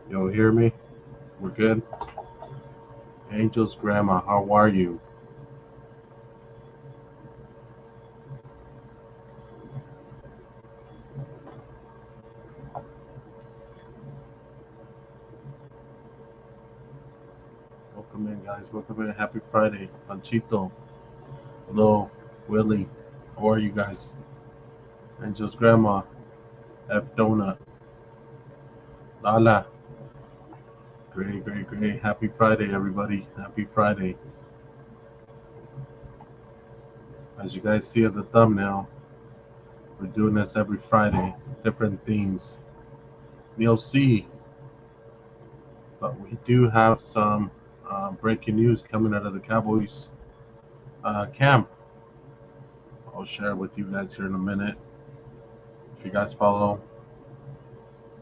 Yo, hear me? We're good? Angel's grandma, how are you? Welcome in, guys. Welcome in. Happy Friday. Panchito. Hello. Willie. How are you guys? Angel's grandma. F. Donut. Lala. Great, great, great. Happy Friday, everybody. Happy Friday. As you guys see at the thumbnail, we're doing this every Friday. Different themes. Neil C. But we do have some breaking news coming out of the Cowboys camp. I'll share it with you guys here in a minute. If you guys follow,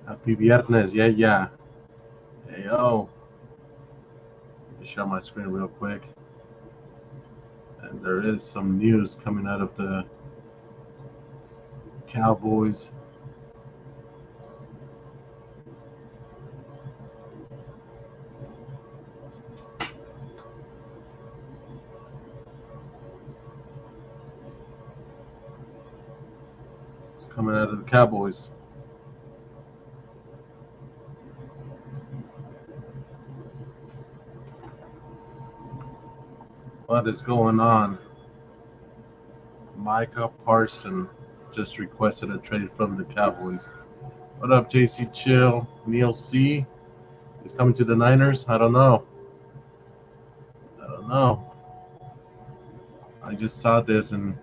happy viernes, yeah. Hey, yo. Let me share my screen real quick. And there is some news coming out of the Cowboys. It's coming out of the Cowboys. What is going on? Micah Parson just requested a trade from the Cowboys. What up, JC Chill? Neil C. He's coming to the Niners? I don't know. I just saw this and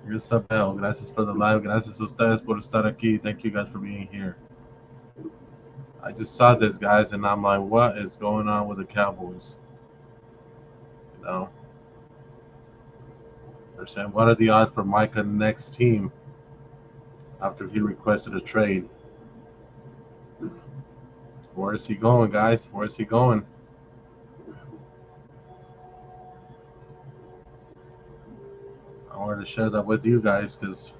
Isabel, gracias for the live. Gracias a ustedes por estar aquí. Thank you guys for being here. I just saw this, guys, and I'm like, what is going on with the Cowboys? You know, they're saying, what are the odds for Micah next team after he requested a trade? Where is he going, guys? Where is he going? I wanted to share that with you guys because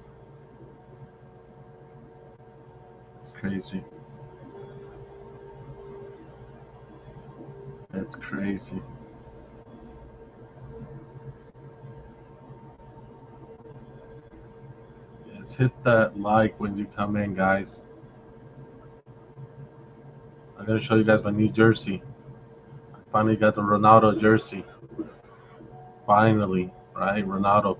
it's crazy. It's crazy. Yes, hit that like when you come in, guys. I'm going to show you guys my new jersey. I finally got the Ronaldo jersey. Finally, right? Ronaldo.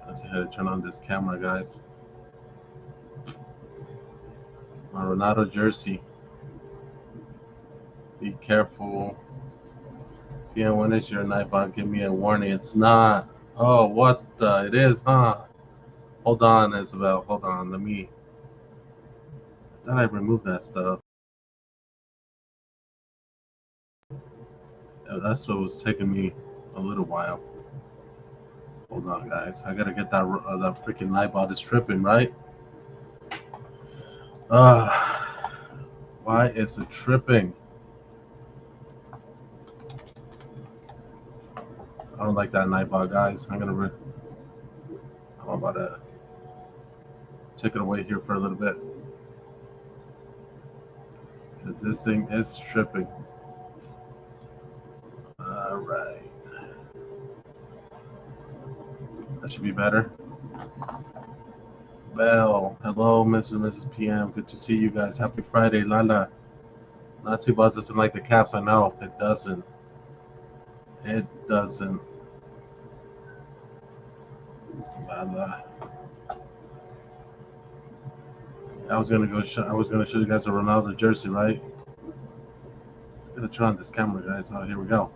Let's see how to turn on this camera, guys. My Ronaldo jersey. Be careful. Yeah, when is your night bot? Give me a warning. It's not. Oh, what the? It is, huh? Hold on, Isabel. Hold on. Let me. I thought I removed that stuff. Yeah, that's what was taking me a little while. Hold on, guys. I gotta get that freaking Nightbot is tripping, right? Why is it tripping? I don't like that Nightbot, guys. I'm about to take it away here for a little bit because this thing is tripping. All right, that should be better. Bell, hello, Mr. and Mrs. PM. Good to see you guys. Happy Friday, Lala. Not too bad. Doesn't like the caps. I know it doesn't. It doesn't. Lala. I was gonna show you guys a Ronaldo jersey, right? I'm gonna turn on this camera, guys. Oh, here we go.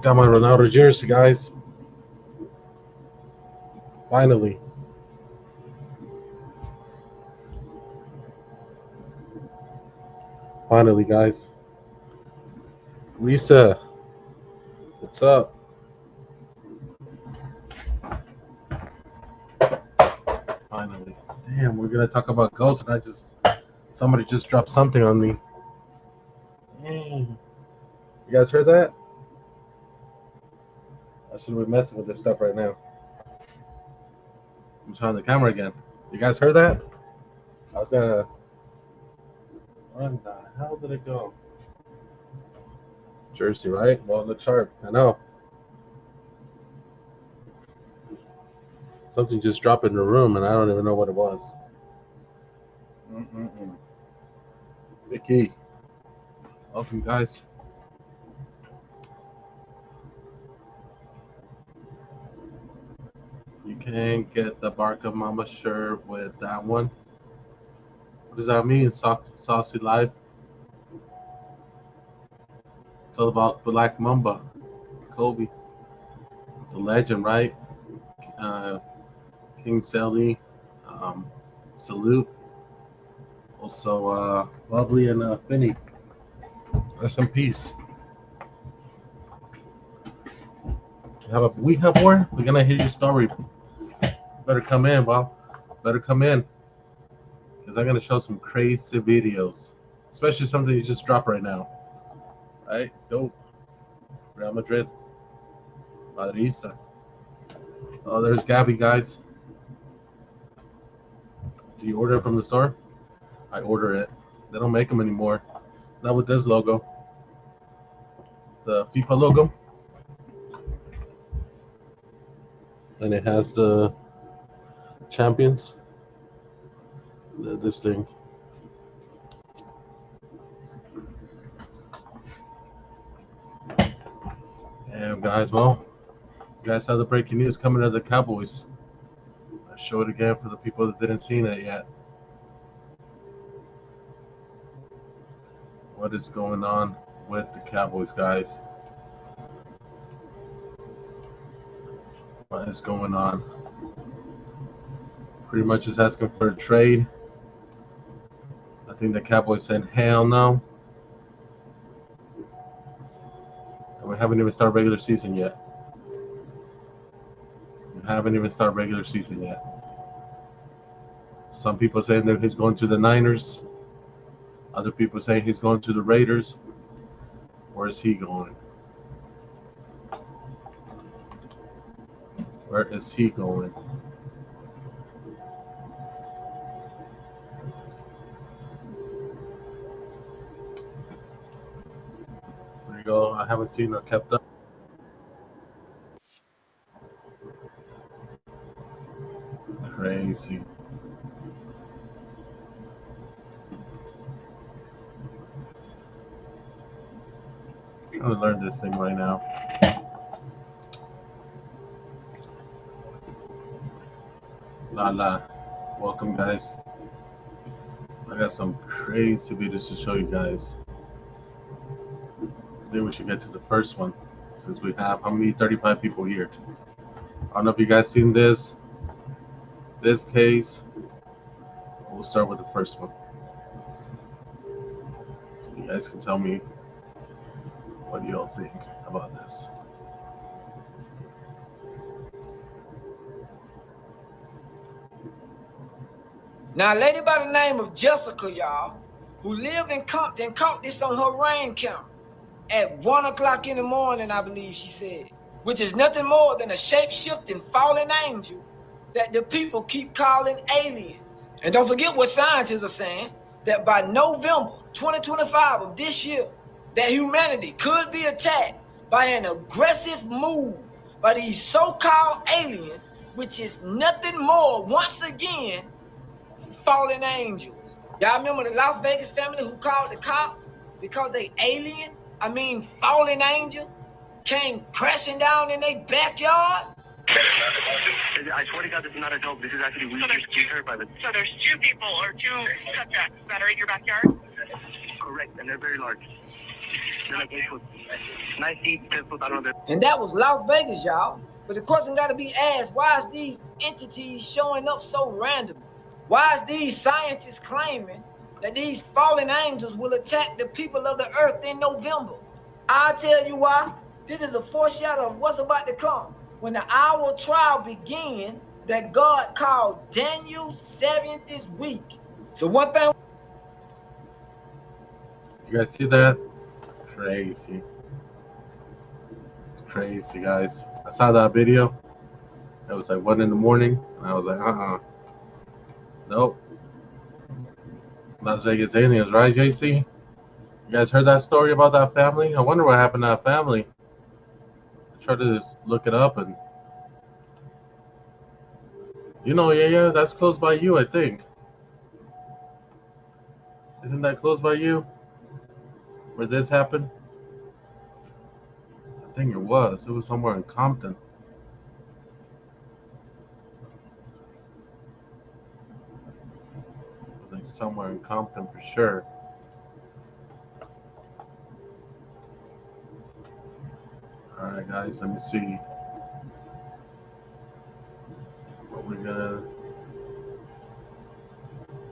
Got my Ronaldo jersey, guys. Finally. Finally, guys. Risa, what's up? Finally. Damn, we're gonna talk about ghosts, and somebody just dropped something on me. Dang. You guys heard that? I should be messing with this stuff right now. I'm trying the camera again. You guys heard that? I was gonna. Where the hell did it go? Jersey, right? Well, look sharp. I know. Something just dropped in the room, and I don't even know what it was. Vicky, welcome, guys. You can get the Barca Mama shirt with that one. What does that mean, Saucy Life? It's all about Black Mamba, Kobe, the legend, right? King Sally, Salute, also Bubbly and Finny. Rest in peace. We have more? We're gonna hear your story. Better come in, Bob. Better come in. Because I'm gonna show some crazy videos. Especially something you just dropped right now. Right? Dope. Real Madrid. Madrista. Oh, there's Gabby, guys. Do you order it from the store? I order it. They don't make them anymore. Not with this logo. The FIFA logo. And it has the champions. This thing. And guys, well, you guys have the breaking news coming to the Cowboys. I'll show it again for the people that didn't see it yet. What is going on with the Cowboys, guys? What is going on? Pretty much is asking for a trade. I think the Cowboys said, hell no. And we haven't even started regular season yet. Some people saying that he's going to the Niners. Other people say he's going to the Raiders. Where is he going? Where is he going? There you go. I haven't seen or kept up. Crazy. I'm trying to learn this thing right now. Lala. Welcome, guys. I got some crazy videos to show you guys. I think we should get to the first one since we have how many 35 people here. I don't know if you guys seen this case. We'll start with the first one. So you guys can tell me what y'all think about this. Now, a lady by the name of Jessica, y'all, who lived in Compton, caught this on her rain camera at 1 o'clock in the morning, I believe she said, which is nothing more than a shape-shifting fallen angel that the people keep calling aliens. And don't forget what scientists are saying, that by November 2025 of this year, that humanity could be attacked by an aggressive move by these so-called aliens, which is nothing more, once again, fallen angels. Y'all remember the Las Vegas family who called the cops because a fallen angel came crashing down in their backyard? I swear to God, this is not a joke. This is actually we heard by the. So there's two people or two subjects that are in your backyard? Correct, and they're very large. They're like 8 foot. 9 feet, 10 foot, I don't know. And that was Las Vegas, y'all. But the question got to be asked, why is these entities showing up so randomly? Why is these scientists claiming that these fallen angels will attack the people of the earth in November? I'll tell you why. This is a foreshadow of what's about to come. When the hour of trial began, that God called Daniel's 70th week. So one thing. You guys see that? Crazy. It's crazy, guys. I saw that video. It was like 1 in the morning, and I was like, nope. Las Vegas aliens, right, JC? You guys heard that story about that family? I wonder what happened to that family. I tried to look it up, and yeah, that's close by you, I think. Isn't that close by you? Where this happened? I think it was. It was somewhere in Compton. It was like somewhere in Compton for sure. Alright guys, let me see. What we're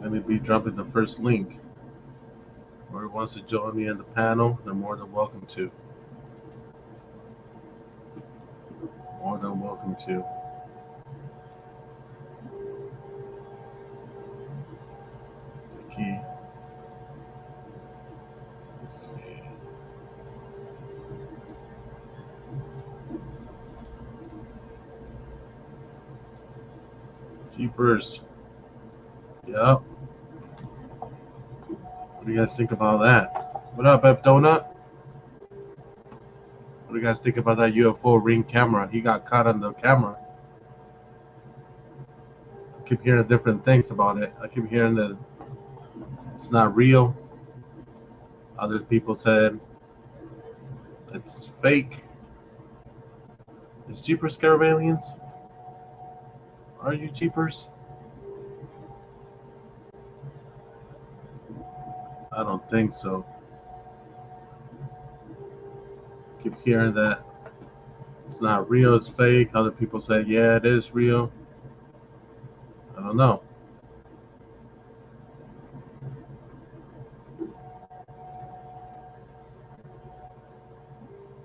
gonna be dropping the first link. Whoever wants to join me in the panel, they're more than welcome to. More than welcome to. Key. Let's see. Jeepers. Yep. What do you guys think about that? What up, Ep Donut? What do you guys think about that UFO ring camera? He got caught on the camera. I keep hearing different things about it. I keep hearing that it's not real. Other people said it's fake. Is Jeepers scared of aliens? Are you, Jeepers? I don't think so. Keep hearing that it's not real, it's fake. Other people say, yeah, it is real. I don't know.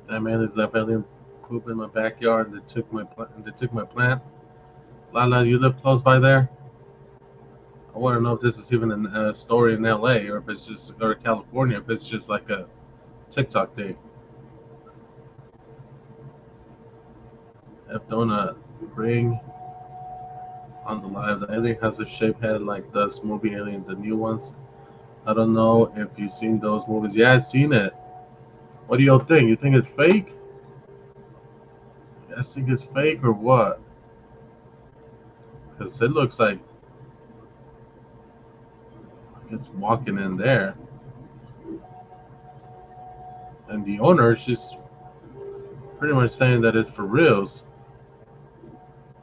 That man is that alien poop in my backyard. They took my plant. Lala, you live close by there? I want to know if this is even a story in LA or if it's just, or California, if it's just like a TikTok thing. F Donut ring on the live. The alien has a shaped head like this movie Alien, the new ones. I don't know if you've seen those movies. Yeah, I've seen it. What do y'all think? You think it's fake? You guys think it's fake or what? Because it looks like it's walking in there. And the owner is just pretty much saying that it's for reals.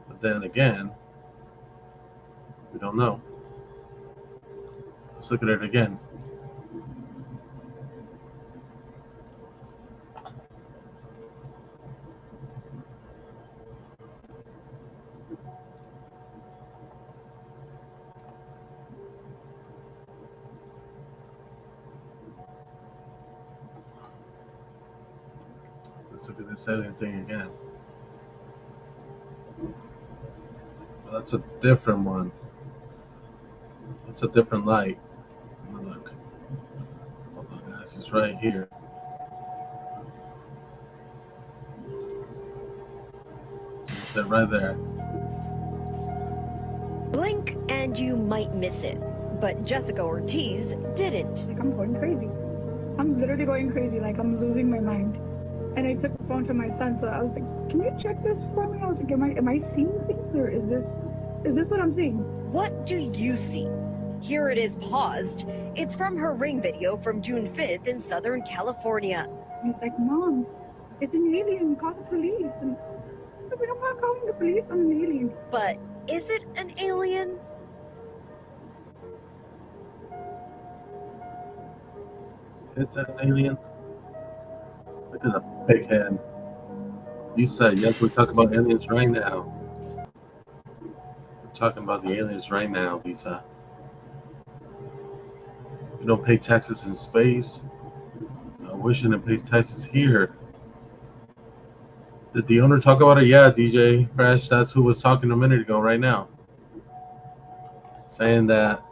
But then again, we don't know. Let's look at it again. Let's look at this alien thing again. Well, that's a different one. It's a different light. Look. Hold on, guys. It's right here. It's it right there. Blink and you might miss it. But Jessica Ortiz didn't. Like, I'm going crazy. I'm literally going crazy. Like, I'm losing my mind. And I took the phone from my son, so I was like, can you check this for me? I was like, am I seeing things, or is this what I'm seeing? What do you see? Here it is paused. It's from her ring video from June 5th in Southern California. And he's like, Mom, it's an alien. Call the police. And I was like, I'm not calling the police on an alien. But is it an alien? It's an alien. Look at the big head. Lisa, yes, we're talking about aliens right now. We're talking about the aliens right now, Lisa. You don't pay taxes in space. I wish I didn't pay taxes here. Did the owner talk about it? Yeah, DJ Fresh, that's who was talking a minute ago right now. Saying that,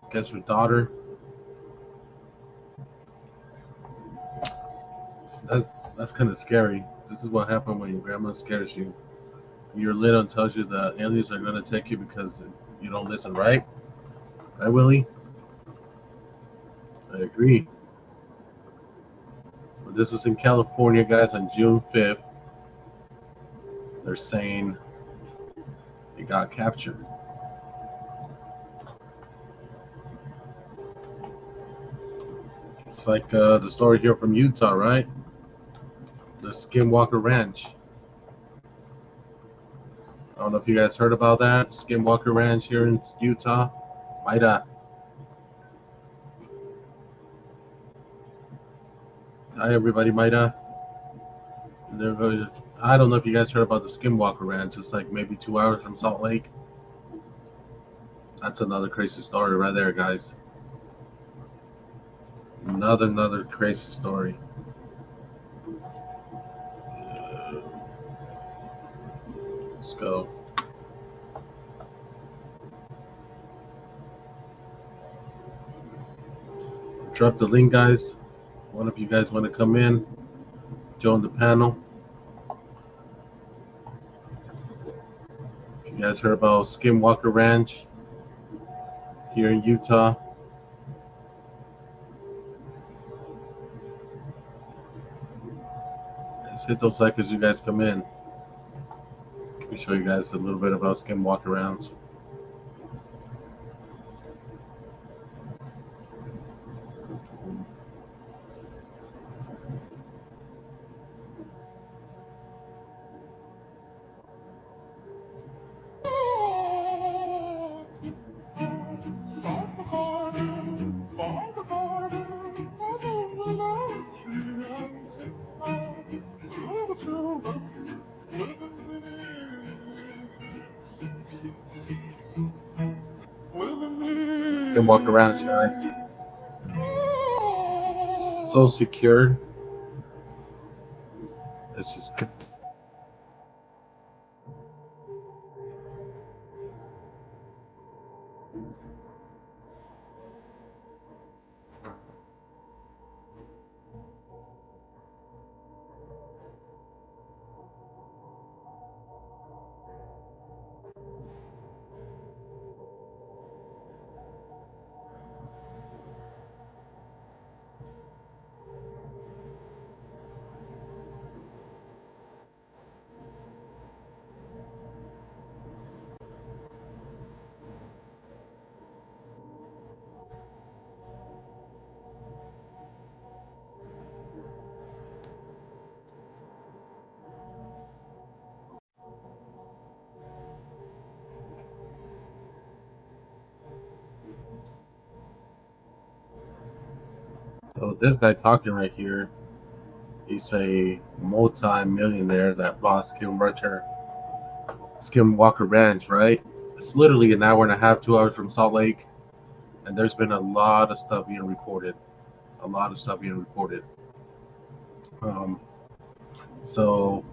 I guess her daughter. That's kind of scary. This is what happened when your grandma scares you. You're little and tells you that aliens are going to take you because you don't listen, right? Right, Willie? I agree. But this was in California, guys, on June 5th. They're saying it got captured. It's like the story here from Utah, right? The Skinwalker Ranch. I don't know if you guys heard about that. Skinwalker Ranch here in Utah. Maida. Hi, everybody, Maida. I don't know if you guys heard about the Skinwalker Ranch. It's like maybe 2 hours from Salt Lake. That's another crazy story right there, guys. Another crazy story. Let's go. Drop the link, guys. One of you guys want to come in, join the panel. You guys heard about Skinwalker Ranch here in Utah? Let's hit those likes as you guys come in. Let me show you guys a little bit about Skinwalker Ranch. Skinwalker Ranch, guys. So secure. It's just. So this guy talking right here, he's a multi-millionaire that bought Skinwalker Ranch, right? It's literally an hour and a half, 2 hours from Salt Lake, and there's been a lot of stuff being reported. So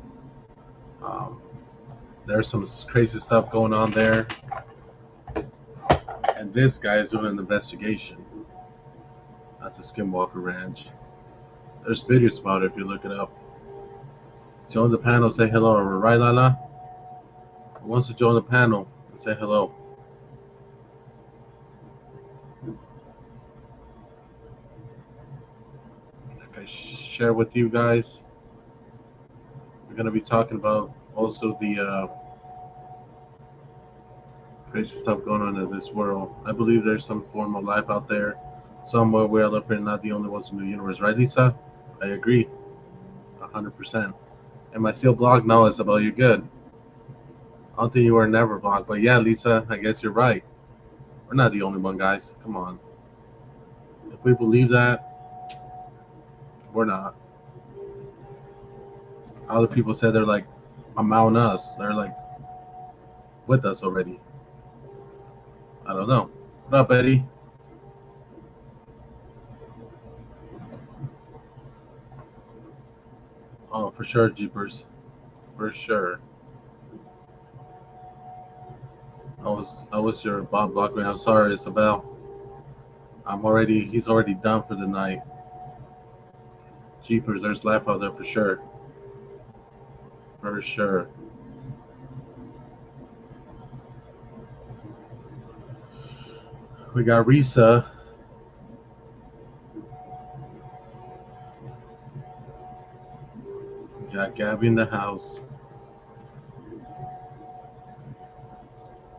there's some crazy stuff going on there, and this guy is doing an investigation at the Skinwalker Ranch. There's videos about it if you look it up. Join the panel, say hello, right, Lala? Who wants to join the panel and say hello? Like I share with you guys, we're going to be talking about also the crazy stuff going on in this world. I believe there's some form of life out there somewhere where we're not the only ones in the universe, right, Lisa? I agree, 100%. Am I still blocked? No, Isabel, you're good. I don't think you were never blocked, but yeah, Lisa, I guess you're right. We're not the only one, guys. Come on. If we believe that, we're not. Other people said they're like among us. They're like with us already. I don't know. What up, Eddie? Oh, for sure, Jeepers. For sure. I was your Bob Blockman. I'm sorry, Isabel. He's already done for the night. Jeepers, there's life out there for sure. For sure. We got Risa. We got Gabby in the house.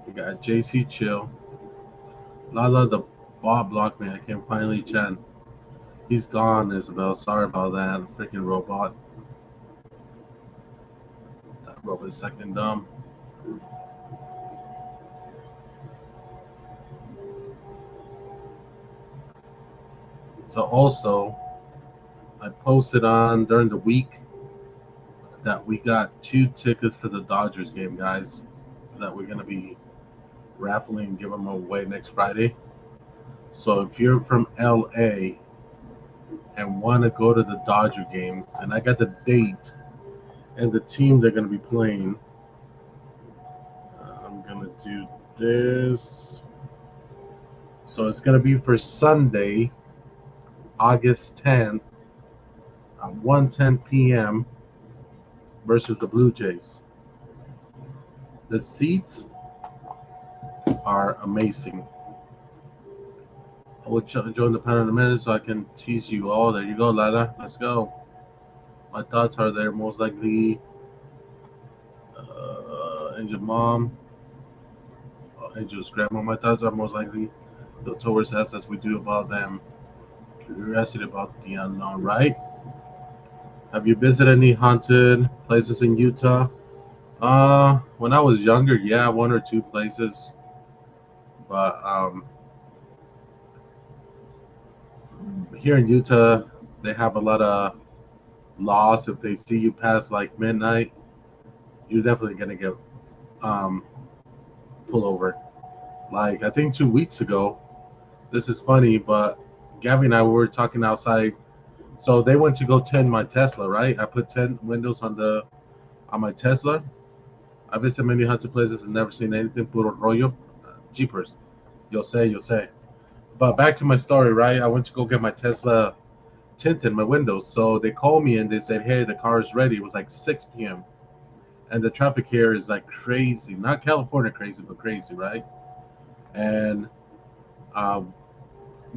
We got JC Chill. Lala the Bob blocked me. I can finally chat. He's gone, Isabel. Sorry about that. Freaking robot. That robot is second dumb. So also, I posted on during the week that we got 2 tickets for the Dodgers game, guys, that we're going to be raffling and give them away next Friday. So if you're from LA and want to go to the Dodger game, and I got the date and the team they're going to be playing, I'm going to do this. So it's going to be for Sunday, August 10th at 1:10 p.m. versus the Blue Jays. The seats are amazing. I will join the panel in a minute so I can tease you all. There you go, Lala. Let's go. My thoughts are there most likely. Angel's mom. Angel's grandma. My thoughts are most likely the towards us as we do about them. Curiosity about the unknown, right? Have you visited any haunted places in Utah? When I was younger, yeah, 1 or 2 places. But here in Utah, they have a lot of laws. If they see you past like midnight, you're definitely gonna get pulled over. Like I think 2 weeks ago, this is funny, but Gabby and I were talking outside. So they went to go tend my Tesla, right? I put 10 windows on my Tesla. I visited many haunted places and never seen anything. Puro rollo, jeepers. Yo sé. But back to my story, right? I went to go get my Tesla tinted my windows. So they called me and they said, hey, the car is ready. It was like 6 p.m. And the traffic here is like crazy. Not California crazy, but crazy, right? And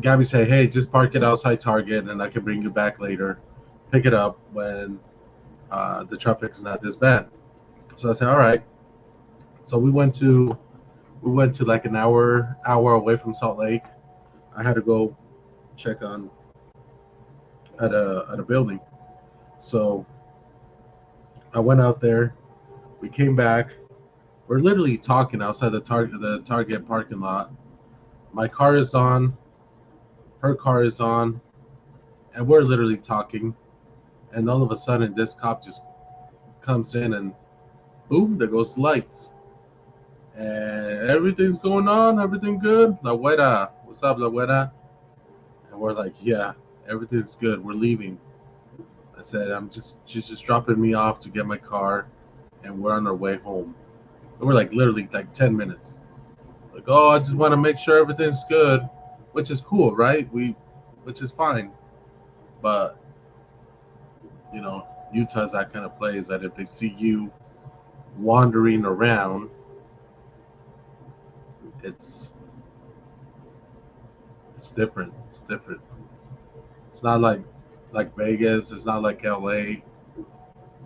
Gabby said, hey, just park it outside Target and I can bring you back later. Pick it up when the traffic's not this bad. So I said, all right. So we went to like an hour away from Salt Lake. I had to go check on at a building. So I went out there. We came back. We're literally talking outside the Target parking lot. My car is on. Her car is on. And we're literally talking. And all of a sudden, this cop just comes in and boom, there goes the lights. And everything's going on. Everything good? La Güera. What's up, La Güera? And we're like, yeah, everything's good. We're leaving. I said, she's just dropping me off to get my car, and we're on our way home. And we're like literally like 10 minutes. Like, oh, I just want to make sure everything's good, which is cool, right? Which is fine. But, you know, Utah's that kind of place that if they see you wandering around, it's different. It's different. It's not like Vegas. It's not like LA.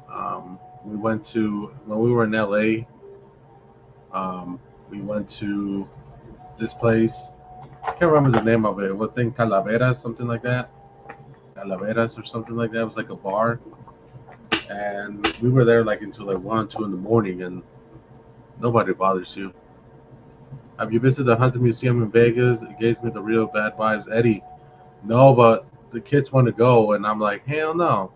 When we were in LA, we went to this place. I can't remember the name of it. It was in Calaveras, something like that. Calaveras or something like that. It was like a bar. And we were there like until like 1, 2 in the morning, and nobody bothers you. Have you visited the Haunted Museum in Vegas? It gives me the real bad vibes. Eddie, no, but the kids want to go, and I'm like, hell no.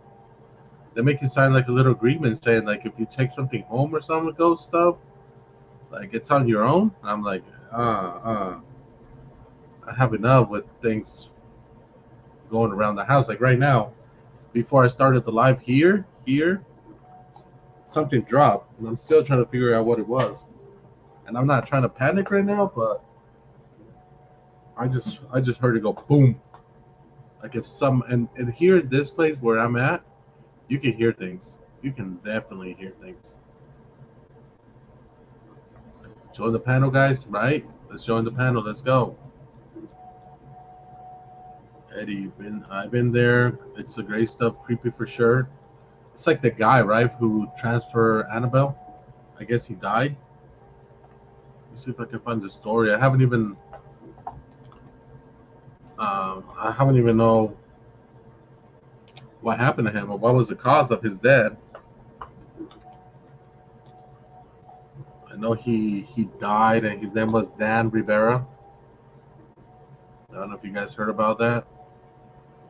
They make you sign like a little agreement saying like if you take something home or something with ghost stuff, like it's on your own. I'm like, I have enough with things going around the house. Like right now, before I started the live here, something dropped, and I'm still trying to figure out what it was. And I'm not trying to panic right now, but I just heard it go boom. Like if and here in this place where I'm at, you can hear things. You can definitely hear things. Join the panel, guys. Right? Let's join the panel. Let's go. Eddie, I've been there. It's a great stuff. Creepy for sure. It's like the guy, right, who transferred Annabelle. I guess he died. Let's see if I can find the story. I haven't even know what happened to him or what was the cause of his death. I know he died, and his name was Dan Rivera. I don't know if you guys heard about that.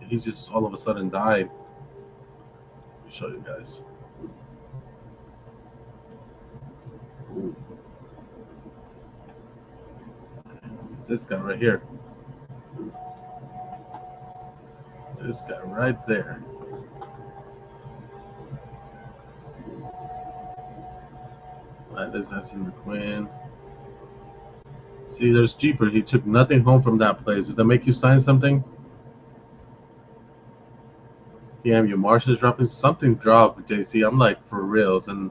He just all of a sudden died. Let me show you guys. Ooh. It's this guy right here. This guy right there. This is McQueen. See, there's Jeeper. He took nothing home from that place. Did that make you sign something? Yeah, your Martians dropping something dropped, JC. I'm like, for reals. And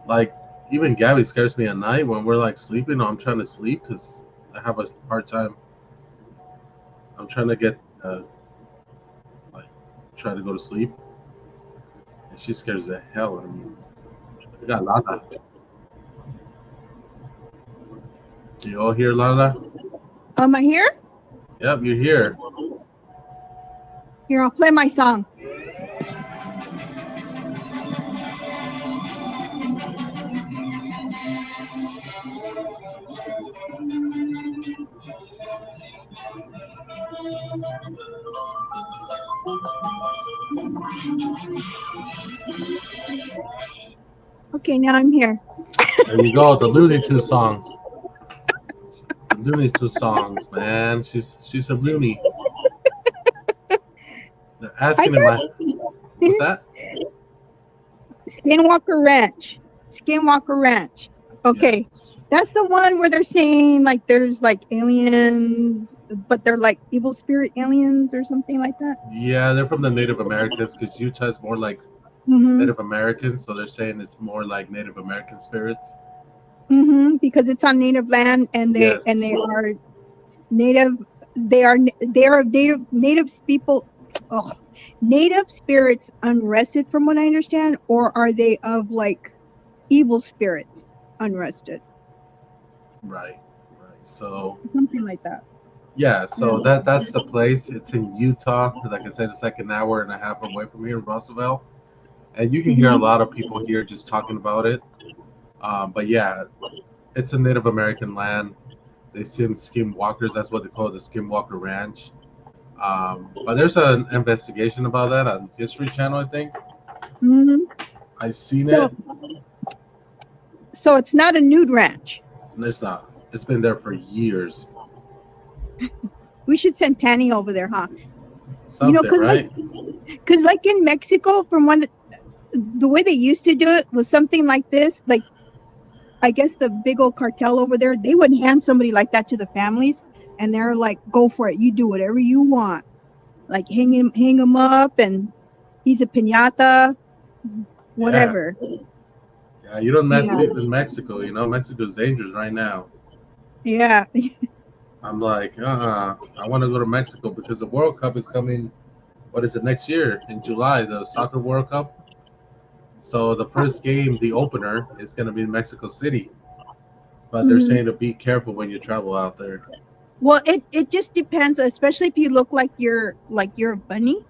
like, even Gabby scares me at night when we're like sleeping. I'm trying to sleep because I have a hard time. I'm trying to get try to go to sleep, and she scares the hell out of me. I got Lala. Do you all hear Lala? Am I here? Yep, you're here. Here, I'll play my song. Okay, now I'm here. There you go, the Looney Tunes songs. The Looney Tunes songs, man. She's a loony. They're asking in my. What's that? Skinwalker Ranch. Skinwalker Ranch. Okay, yes. That's the one where they're saying like there's like aliens, but they're like evil spirit aliens or something like that. Yeah, they're from the Native Americans because Utah's more like Native Americans, so they're saying it's more like Native American spirits. Because it's on native land, and they Yes. and they are native. They are native people. Oh, native spirits unrested, from what I understand, or are they of like evil spirits unrested? Right. So something like that. Yeah, so that's the place. It's in Utah. Like I said, it's like an hour and a half away from here in Russellville. And you can hear a lot of people here just talking about it. But yeah, it's a Native American land. They send skinwalkers. That's what they call it, the Skinwalker Ranch. But there's an investigation about that on History Channel, I think. I seen it. So it's not a nude ranch. It's not. It's been there for years. We should send Penny over there, huh? Something, right? Because like in Mexico, from the way they used to do it was something like this. Like, I guess the big old cartel over there, they would hand somebody like that to the families, and they're like, "Go for it. You do whatever you want. Like hang him up, and he's a piñata, whatever." Yeah, you don't mess with in Mexico. You know, Mexico's dangerous right now. Yeah. I'm like, I want to go to Mexico because the World Cup is coming. What is it, next year in July, the Soccer World Cup? So the first game, the opener, is going to be in Mexico City. But they're saying to be careful when you travel out there. Well, it just depends, especially if you look like you're a bunny.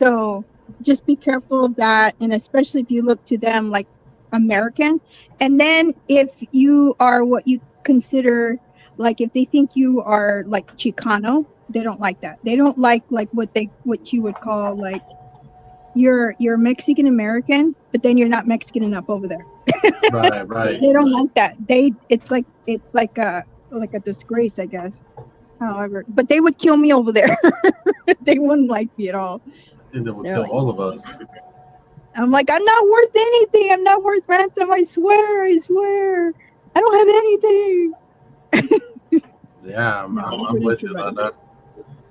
So just be careful of that, and especially if you look to them like American. And then if you are what you consider, like if they think you are like Chicano, they don't like that. They don't like what you would call like you're Mexican American, but then you're not Mexican enough over there. Right. They don't like that. It's like a disgrace, I guess. However, but they would kill me over there. They wouldn't like me at all. I think they would kill all of us. I'm like, I'm not worth anything. I'm not worth ransom. I swear. I don't have anything. Yeah, I'm with you on that.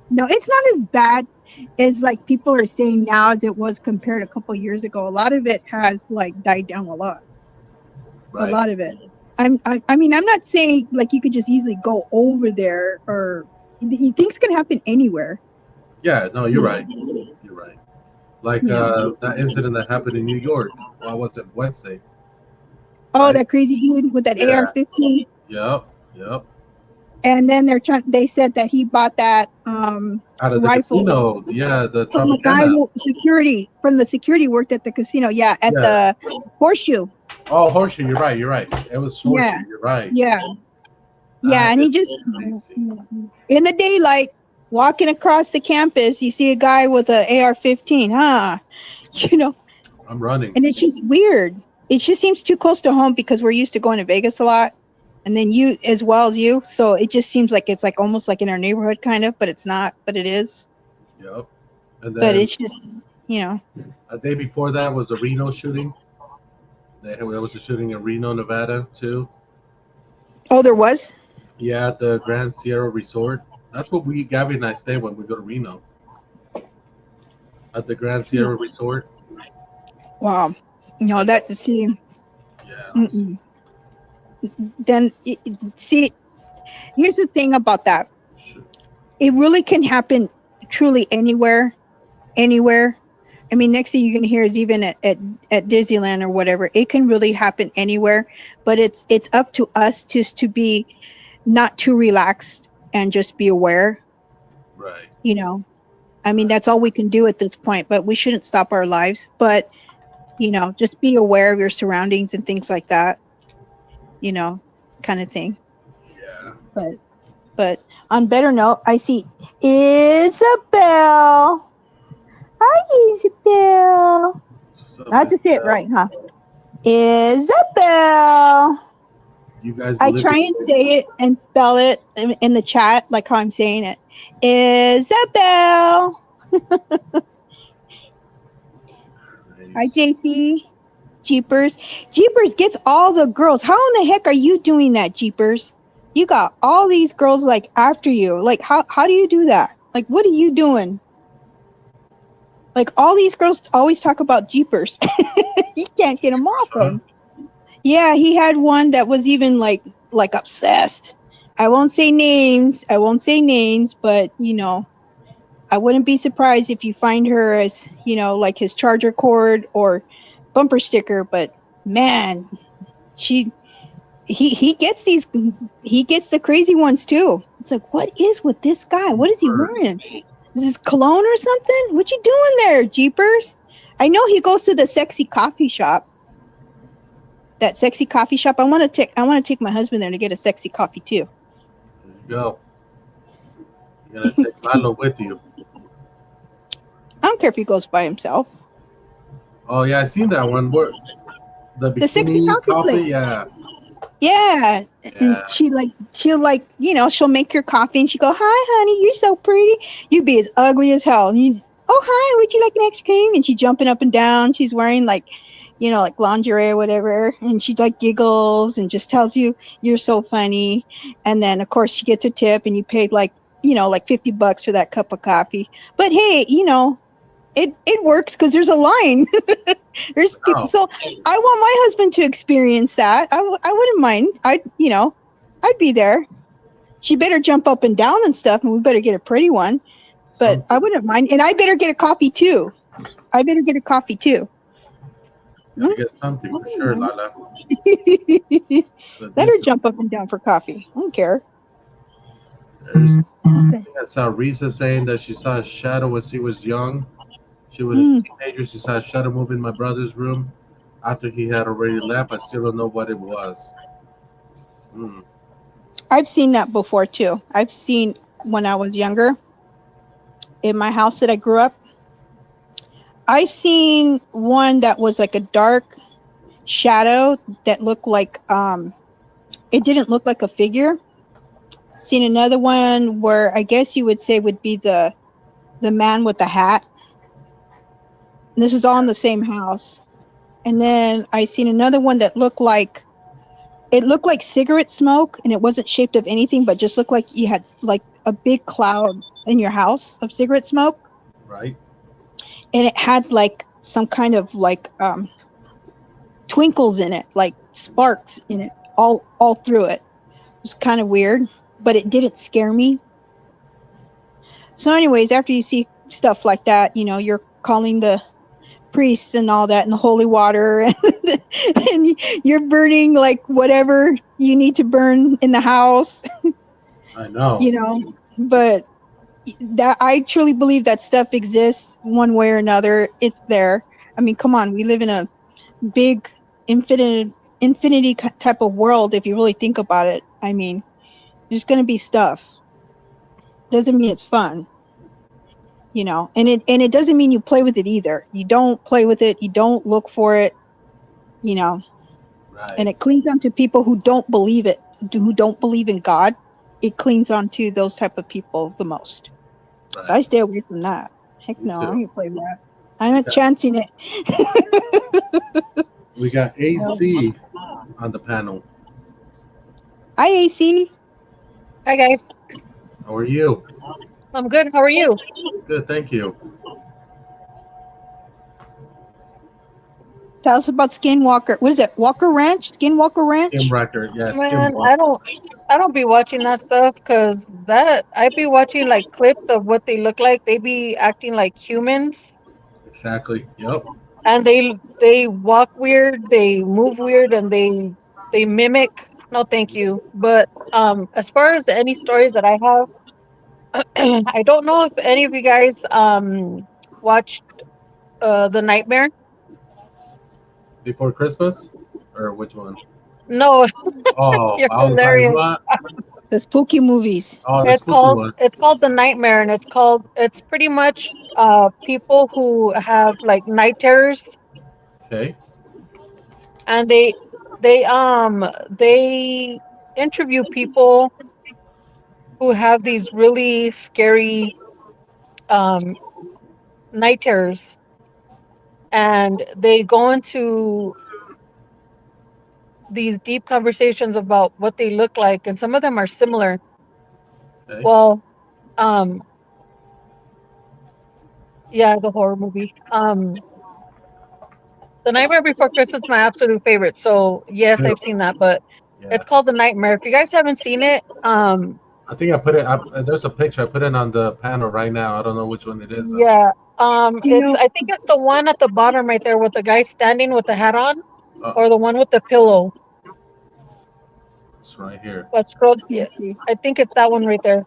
No, it's not as bad as like people are saying now as it was compared a couple years ago. A lot of it has like died down a lot. A Right. lot of it. I mean, I'm not saying like you could just easily go over there or things can happen anywhere. Yeah, no, you you're know? right. You're right. Like Yeah. that incident that happened in New York. Well, was it Wednesday? Oh, Right? that crazy dude with that Yeah. AR-15. Yep. Yep. And then they said that he bought that Out of the rifle casino. Yeah, the from the guy Tropicana. from the security worked at the casino. Yeah, at Yeah. the Horseshoe. Oh, Horseshoe. You're right. You're right. It was Horseshoe. Yeah. You're right. Yeah. Yeah, That and he is just crazy. in the daylight walking across the campus, you see a guy with an AR-15, huh? You know, I'm running. and it's just weird. It just seems too close to home because we're used to going to Vegas a lot, and then you as well as you. So it just seems like it's like almost like in our neighborhood, kind of, but it's not. But it is. Yep. And But then it's just, you know. a day before that was a Reno shooting. There was a shooting in Reno, Nevada, too. Oh, there was. Yeah, at the Grand Sierra Resort. That's what Gabby and I stay when we go to Reno. At the Grand Sierra Resort. Wow. No, that to see. Yeah. Mm-mm. Then see, here's the thing about that. It really can happen truly anywhere. I mean, next thing you're gonna hear is even at Disneyland or whatever. It can really happen anywhere, but it's up to us just to be not too relaxed and just be aware. Right. You know, I mean, that's all we can do at this point. But we shouldn't stop our lives. But you know, just be aware of your surroundings and things like that. You know, kind of thing. Yeah. But on better note, I see Isabel. Hi, Isabel. I have to say it right, huh? Isabel. You guys I believe try and say it and spell it in the chat like how I'm saying it. Isabel. Hi, JC. Jeepers. Jeepers gets all the girls. How in the heck are you doing that, Jeepers? You got all these girls like after you. Like how do you do that? Like what are you doing? Like all these girls always talk about Jeepers. He can't get them off him. Yeah, he had one that was even like obsessed. I won't say names, but you know, I wouldn't be surprised if you find her as, you know, like his charger cord or bumper sticker, but man, he gets the crazy ones too. It's like, what is with this guy? What is he wearing? Is this cologne or something? What you doing there, Jeepers? I know he goes to the sexy coffee shop. That sexy coffee shop. I want to take my husband there to get a sexy coffee too. There you go. You're gonna take Lalo with you. I don't care if he goes by himself. Oh yeah, I seen that one. Where the sexy coffee place. Yeah. Yeah. And she'll like, you know, she'll make your coffee and she go, "Hi, honey, you're so pretty." You'd be as ugly as hell. And you, "Oh, hi, would you like an extra cream?" And she's jumping up and down. She's wearing like, you know, like lingerie or whatever. And she like giggles and just tells you you're so funny. And then of course she gets her tip and you paid like, you know, like $50 for that cup of coffee. But hey, you know, it works because there's a line. There's people. So I want my husband to experience that. I wouldn't mind. I'd be there. She better jump up and down and stuff, and we better get a pretty one. But I wouldn't mind. And I better get a coffee too. Let her something for sure, Lala. Let her jump up and down for coffee. I don't care. I saw Risa saying that she saw a shadow when she was young. She was a teenager. She saw a shadow move in my brother's room after he had already left. I still don't know what it was. I've seen that before too. I've seen when I was younger in my house that I grew up. I've seen one that was like a dark shadow that looked like it didn't look like a figure. Seen another one where I guess you would say would be the man with the hat. And this was all in the same house. And then I seen another one that looked like it looked like cigarette smoke, and it wasn't shaped of anything, but just looked like you had like a big cloud in your house of cigarette smoke, Right. and it had like some kind of like twinkles in it, like sparks in it, all through it. It was kind of weird, but it didn't scare me. So, anyways, after you see stuff like that, you know, you're calling the priests and all that and the holy water, and you're burning like whatever you need to burn in the house, I know. you know. But that, I truly believe that stuff exists one way or another. It's there. I mean, come on, we live in a big infinity type of world. If you really think about it, I mean, there's going to be stuff. Doesn't mean it's fun, you know. And it doesn't mean you play with it either. You don't play with it. You don't look for it, you know. Right. And it clings on to people who don't believe it, who don't believe in God. It clings on to those type of people the most. Right. So I stay away from that. Heck Me no, too. I ain't play with that. I'm not Yeah. chancing it. We got AC on the panel. Hi, AC. Hi guys, How are you? I'm good. How are you? Good, thank you. Tell us about Skinwalker. What is it? Walker Ranch? Skinwalker Ranch? Skim Record, yeah, Man, Skim I don't be watching that stuff because that I be watching like clips of what they look like. They be acting like humans, Exactly. Yep. and they walk weird, they move weird, and they mimic. No, thank you. But as far as any stories that I have, I don't know if any of you guys watched The Nightmare. Before Christmas? Or which one? No, Oh, you're I was like, hilarious. what? The spooky movies. Oh, the spooky one. It's called The Nightmare, and it's pretty much people who have like night terrors, Okay. and they interview people who have these really scary um night terrors, and they go into these deep conversations about what they look like, and some of them are similar. Okay. Well, um yeah, the horror movie. The Nightmare Before Christmas is my absolute favorite. So yes, Too. I've seen that, but Yeah. it's called The Nightmare. If you guys haven't seen it, I think I put it up. There's a picture. I put it on the panel right now. I don't know which one it is. Though. yeah, You know, I think it's the one at the bottom right there with the guy standing with the hat on, Oh, or the one with the pillow. it's right here. But scroll, let yeah, me see. I think it's that one right there.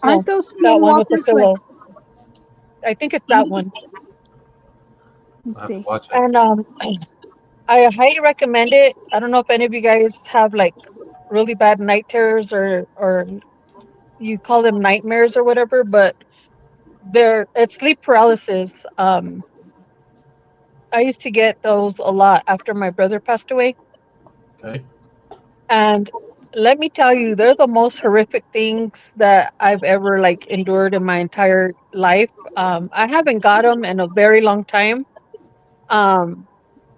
No, Aren't those that one with the skinwalkers like? pillow. I think it's that one. I Let's have to see. watch it. And I highly recommend it. I don't know if any of you guys have like really bad night terrors or you call them nightmares or whatever, but it's sleep paralysis. I used to get those a lot after my brother passed away, Okay. and let me tell you, they're the most horrific things that I've ever like endured in my entire life. I haven't got them in a very long time. Um,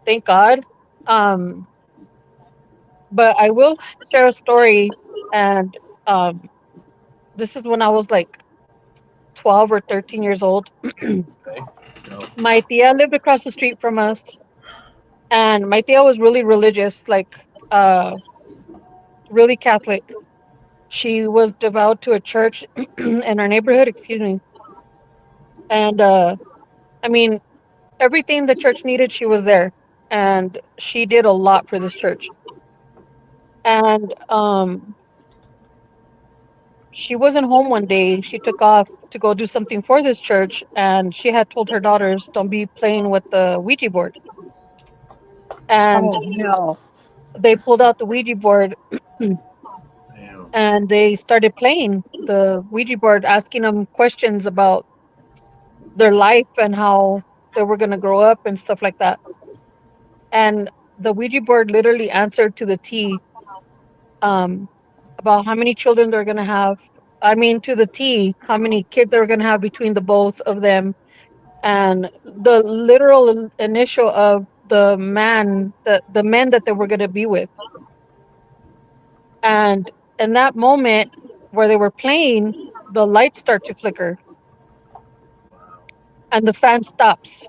thank God. Um, but I will share a story, and um, this is when I was like 12 or 13 years old. Okay. So, My tia lived across the street from us, and my tia was really religious, like really Catholic. She was devout to a church in our neighborhood, excuse me. And I mean, everything the church needed, she was there. And she did a lot for this church. And she wasn't home one day. She took off to go do something for this church. And she had told her daughters, don't be playing with the Ouija board. And Oh no. they pulled out the Ouija board damn. and they started playing the Ouija board, asking them questions about their life and how they were going to grow up and stuff like that. And the Ouija board literally answered to the T, um, about how many children they're going to have. I mean, to the T, how many kids they're going to have between the both of them. And the literal initial of the men that they were going to be with. And in that moment where they were playing, the lights start to flicker and the fan stops.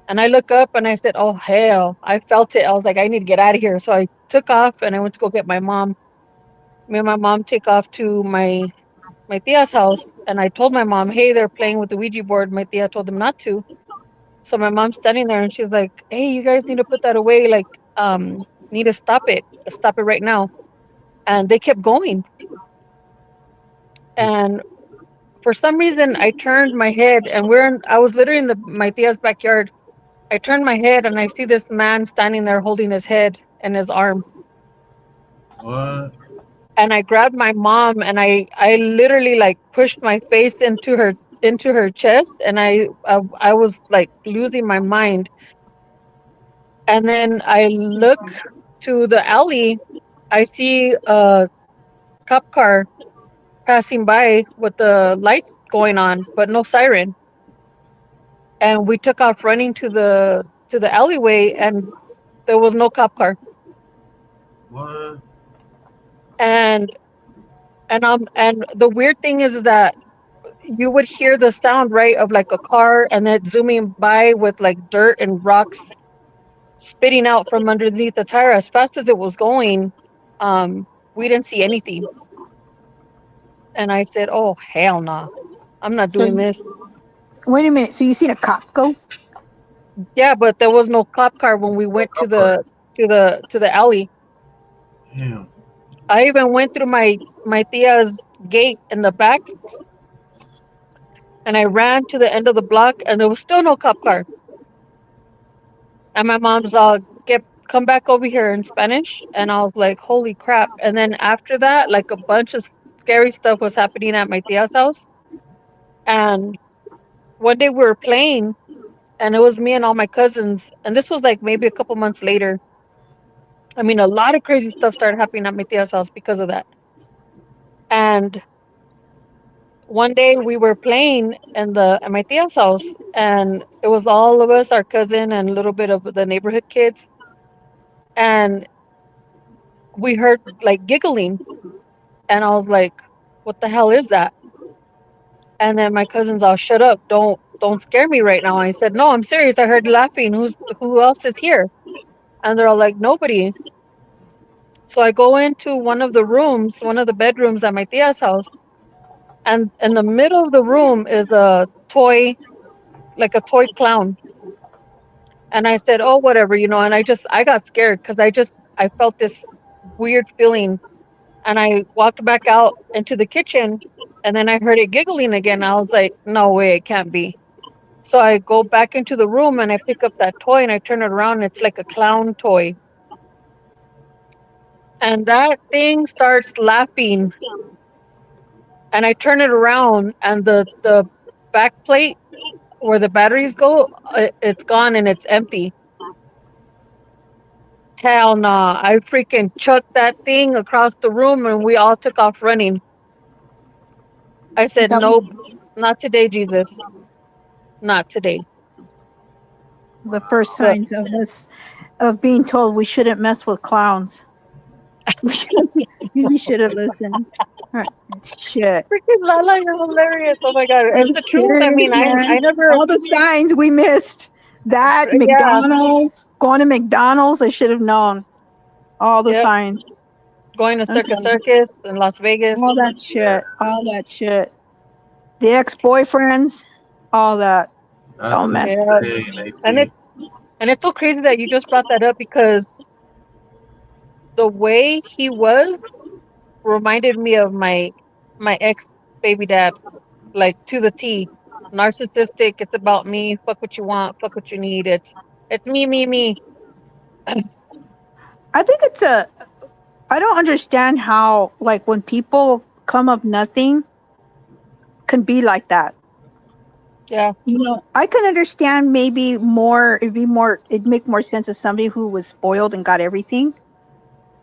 And I look up and I said, oh, hell, I felt it. I was like, I need to get out of here. So I took off and I went to go get my mom. Me and my mom take off to my tia's house. And I told my mom, hey, they're playing with the Ouija board. My tia told them not to. So my mom's standing there and she's like, hey, you guys need to put that away. Like, need to stop it. Stop it right now. And they kept going. And for some reason, I turned my head and I was literally in my tia's backyard. I turned my head and I see this man standing there holding his head and his arm. What? And I grabbed my mom and I literally like pushed my face into her chest, and I was like losing my mind. And then I look to the alley. I see a cop car passing by with the lights going on, but no siren. And we took off running to the alleyway, and there was no cop car. What? And the weird thing is that you would hear the sound, right, of like a car and then zooming by with like dirt and rocks spitting out from underneath the tire as fast as it was going. We didn't see anything. And I said, oh, hell no. I'm not doing this. Wait a minute. So you seen a cop go? Yeah, but there was no cop car when we went to the alley. Damn. I even went through my tia's gate in the back, and I ran to the end of the block, and there was still no cop car. And my mom's all, come back over here in Spanish. And I was like, holy crap. And then after that, like a bunch of scary stuff was happening at my tia's house. And one day we were playing, and it was me and all my cousins. And this was like maybe a couple months later. I mean, a lot of crazy stuff started happening at my tia's house because of that. And one day we were playing at my tia's house, and it was all of us, our cousin, and a little bit of the neighborhood kids. And we heard like giggling, and I was like, what the hell is that? And then my cousins all, shut up, don't scare me right now. I said, no, I'm serious, I heard laughing. Who else is here? And they're all like, nobody. So I go into one of the bedrooms at my tia's house, and in the middle of the room is a toy clown. And I said, oh, whatever, and I got scared because I felt this weird feeling. And I walked back out into the kitchen, and then I heard it giggling again. I was like, no way, it can't be. So I go back into the room and I pick up that toy and I turn it around. And it's like a clown toy. And that thing starts laughing. And I turn it around, and the back plate where the batteries go, it's gone and it's empty. Hell nah. I freaking chucked that thing across the room and we all took off running. I said, nope, not today, Jesus. Not today. The first signs of being told we shouldn't mess with clowns. We should have listened. Shit. Freaking Lala, you're hilarious. Oh my God. It's the truth. I mean, I never. All the signs we missed. That, Yeah. McDonald's, going to McDonald's, I should have known. All the signs. Going to Circus in Las Vegas. All that shit. The ex-boyfriends, all that. Don't mess with it. And it's so crazy that you just brought that up, because the way he was reminded me of my ex baby dad, like to the T. Narcissistic. It's about me. Fuck what you want. Fuck what you need. It's me. I think I don't understand how, like, when people come of nothing can be like that. Yeah. I can understand maybe more, it'd make more sense of somebody who was spoiled and got everything.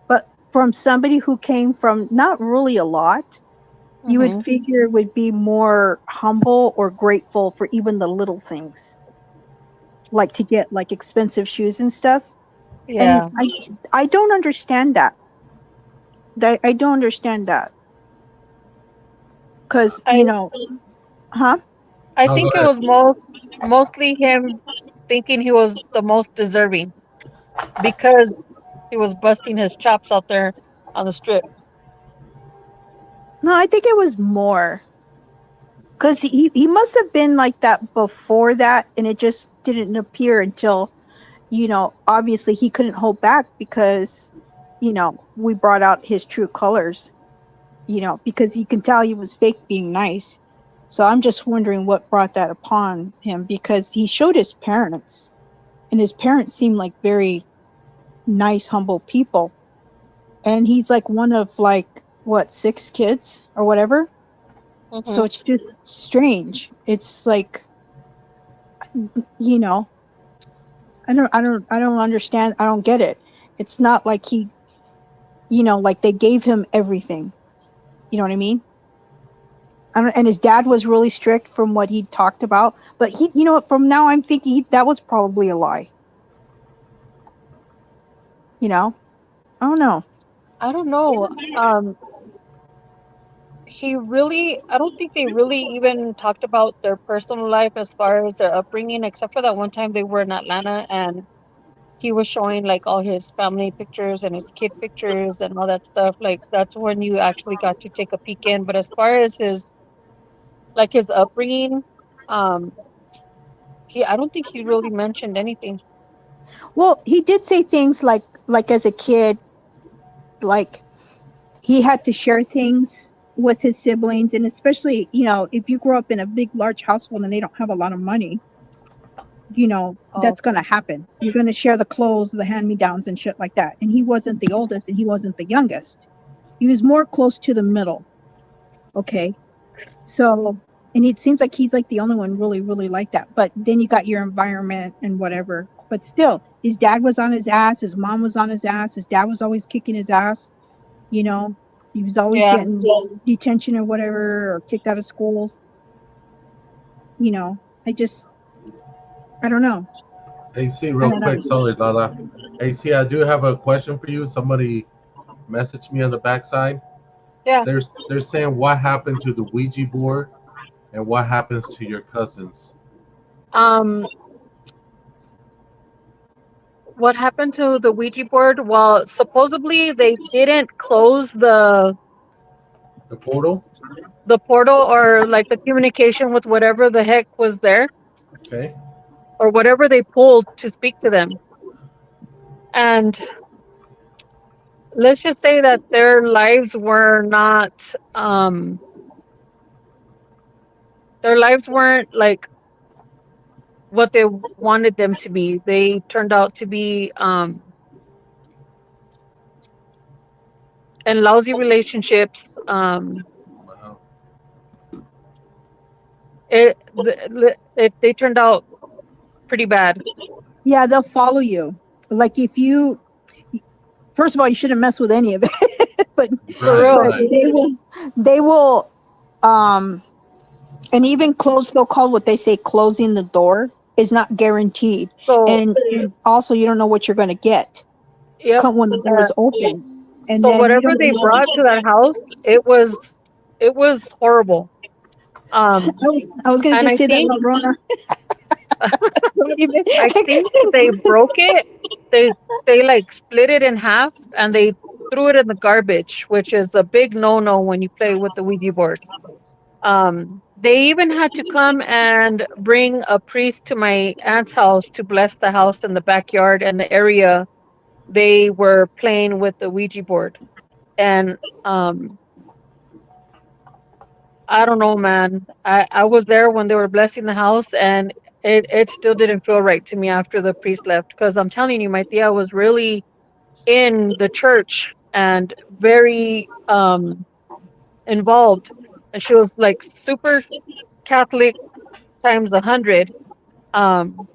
But from somebody who came from not really a lot, you would figure would be more humble or grateful for even the little things. like to get like expensive shoes and stuff. Yeah. And I don't understand that. I don't understand that because I huh? I No, go think it ahead. was mostly him thinking he was the most deserving because he was busting his chops out there on the strip. No, I think it was more because he must have been like that before that, and it just didn't appear until obviously he couldn't hold back because we brought out his true colors. Because you can tell he was fake being nice. So I'm just wondering what brought that upon him because he showed his parents, and his parents seemed like very nice, humble people. And he's like one of like what 6 kids or whatever. Hmm. So it's just strange. It's like you know, I don't understand. I don't get it. It's not like like they gave him everything. You know what I mean? And his dad was really strict from what he talked about. But from now I'm thinking that was probably a lie. You know, I don't know. I don't know. I don't think they really even talked about their personal life as far as their upbringing, except for that one time they were in Atlanta and he was showing like all his family pictures and his kid pictures and all that stuff. Like that's when you actually got to take a peek in. But as far as his upbringing, um, I don't think he really mentioned anything. Well, he did say things like as a kid, like he had to share things with his siblings, and especially if you grow up in a big large household and they don't have a lot of money, Oh, that's going to happen. You're going to share the clothes, the hand me downs, and shit like that. And he wasn't the oldest and he wasn't the youngest. He was more close to the middle. Okay. So, and it seems like he's like the only one really, really like that. But then you got your environment and whatever. But still, his dad was on his ass. His mom was on his ass. His dad was always kicking his ass. You know, he was always yeah. getting detention or whatever or kicked out of schools. You know, I don't know. AC, I real don't know. quick. Sorry, Lala. AC, I do have a question for you. Somebody messaged me on the backside. Yeah. They're saying what happened to the Ouija board and what happens to your cousins. Um, what happened to the Ouija board? Well, supposedly they didn't close The portal. the portal or like the communication with whatever the heck was there Okay. or whatever they pulled to speak to them. And let's just say that their lives weren't like what they wanted them to be. They turned out to be in lousy relationships. Wow. They turned out pretty bad. Yeah, they'll follow you. Like if you, first of all, you shouldn't mess with any of it. but For Right. real. but Right. they will and even so-called what they say closing the door is not guaranteed. So, And also you don't know what you're going to get yep. when the door is open. And So then you whatever don't they know. brought to that house, it was horrible. Um, I was going to and just say that, Rona. I think they broke it. They like split it in half and they threw it in the garbage, which is a big no-no when you play with the Ouija board. They even had to come and bring a priest to my aunt's house to bless the house and the backyard and the area they were playing with the Ouija board. And um, I don't know, man. I was there when they were blessing the house, and it still didn't feel right to me after the priest left. Because I'm telling you, my tia was really in the church and very involved, and she was like super Catholic times 100. Um,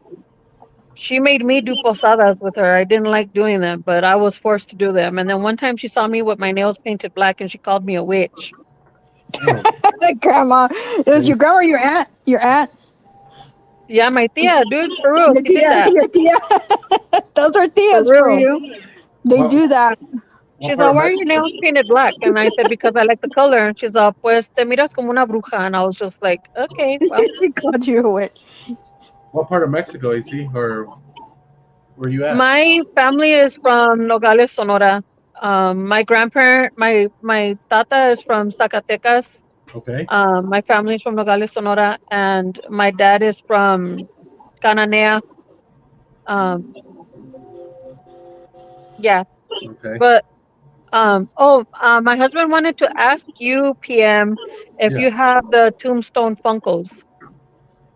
she made me do posadas with her. I didn't like doing them, but I was forced to do them. And then one time she saw me with my nails painted black, and she called me a witch. Mm. Grandma. It was your grandma or your aunt? Your aunt? Yeah, my tia, dude, for real, Your she did tia, that. your tia. Those are For tias for real. you. They What, do that. what She's part like, of why are your Mexico? nails painted black? And I said, because I like the color. And she's like, pues te miras como una bruja. And I was just like, okay, well, She called you a witch. What part of Mexico, AC? Or where you at? my family is from Nogales, Sonora. My grandparent, my tata is from Zacatecas. Okay. My family's from Nogales, Sonora, and my dad is from Cananea. Um, yeah, Okay. but my husband wanted to ask you, PM, if Yeah. you have the Tombstone Funkos.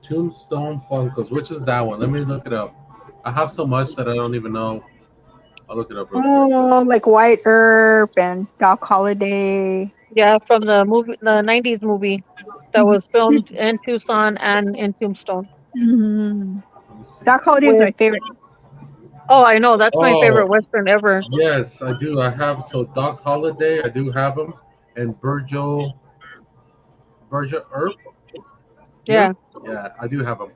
Tombstone Funkos. Which is that one? Let me look it up. I have so much that I don't even know. I'll look it up real quick. Oh, like White Earp and Doc Holliday. Yeah, from the movie, the '90s movie that was filmed in Tucson and in Tombstone. Mhm. Let me see. Doc Holliday is With my favorite. Oh, I know that's my Oh, favorite Western ever. yes, I do. I have so Doc Holliday. I do have him, and Virgil Earp. Yeah. Yeah, I do have him.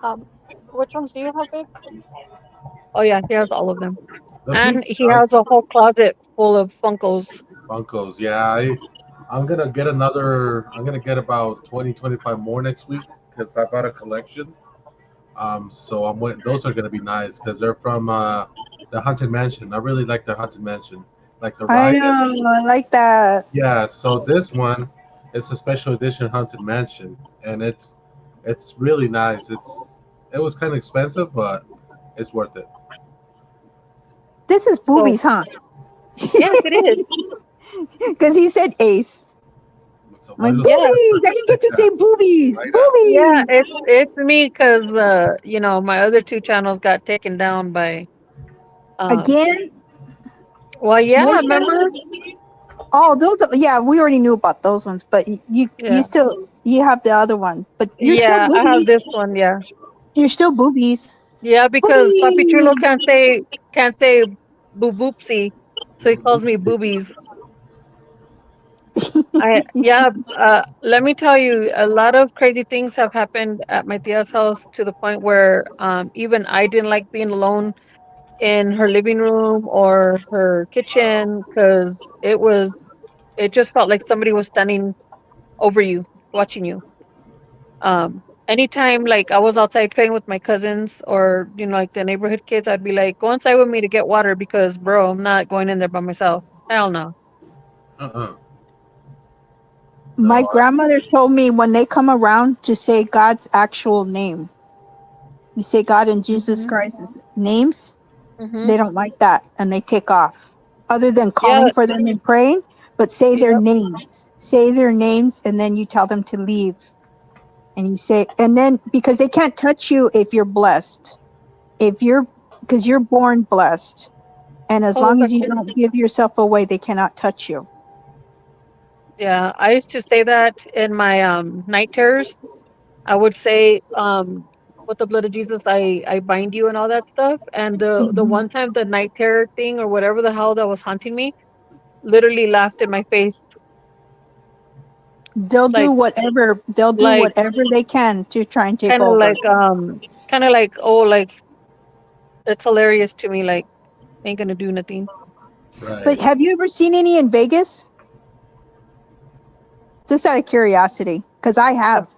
Um, which ones do you have, babe? Oh yeah, he has all of them, Does he? and he has a whole closet full of Funkos. Funkos. Yeah, I'm gonna get another. I'm gonna get about 20, 25 more next week because I bought a collection. So I'm waiting. Those are gonna be nice because they're from the Haunted Mansion. I really like the Haunted Mansion, like the I ride. know. I like that. Yeah. So this one is a special edition Haunted Mansion, and it's really nice. It was kind of expensive, but it's worth it. This is So boobies, huh? yes, it is. Because he said ace. So I'm like, Marlos Yeah, boobies. I didn't get to say Podcast, boobies. right now. yeah. Boobies. It's me because my other two channels got taken down by um. Again? Well, yeah, More remember? channels? Oh, those. Yeah, we already knew about those ones, but you Yeah, still you have the other one, but you're still yeah. I have boobies. this one. Yeah, You're still boobies. yeah. Because Papi Boobies. Chulo can't say boo boopsie, so he calls me boobies. Yeah, let me tell you, a lot of crazy things have happened at my tia's house to the point where even I didn't like being alone in her living room or her kitchen because it just felt like somebody was standing over you, watching you. Anytime like I was outside playing with my cousins or like the neighborhood kids, I'd be like, go inside with me to get water because bro, I'm not going in there by myself. Hell no. Uh-uh. My No. grandmother told me when they come around to say God's actual name. You say God and Jesus Hmm. Christ's names, Hmm. they don't like that and they take off. Other than Yeah. calling for them and praying, but say their Yep. names. Say their names and then you tell them to leave. And you say, and then because they can't touch you if you're blessed. If you're, because you're born blessed. And as Oh, is long that as you cool? don't give yourself away, they cannot touch you. Yeah, I used to say that in my night terrors. I would say, with the blood of Jesus, I bind you and all that stuff. And the Mhm. one time the night terror thing or whatever the hell that was haunting me literally laughed in my face, like They'll do like whatever they can to try and take kind of over. like kind of like, oh, like it's hilarious to me, like ain't gonna do nothing. But Right. have you ever seen any in Vegas? Just out of curiosity, because I have.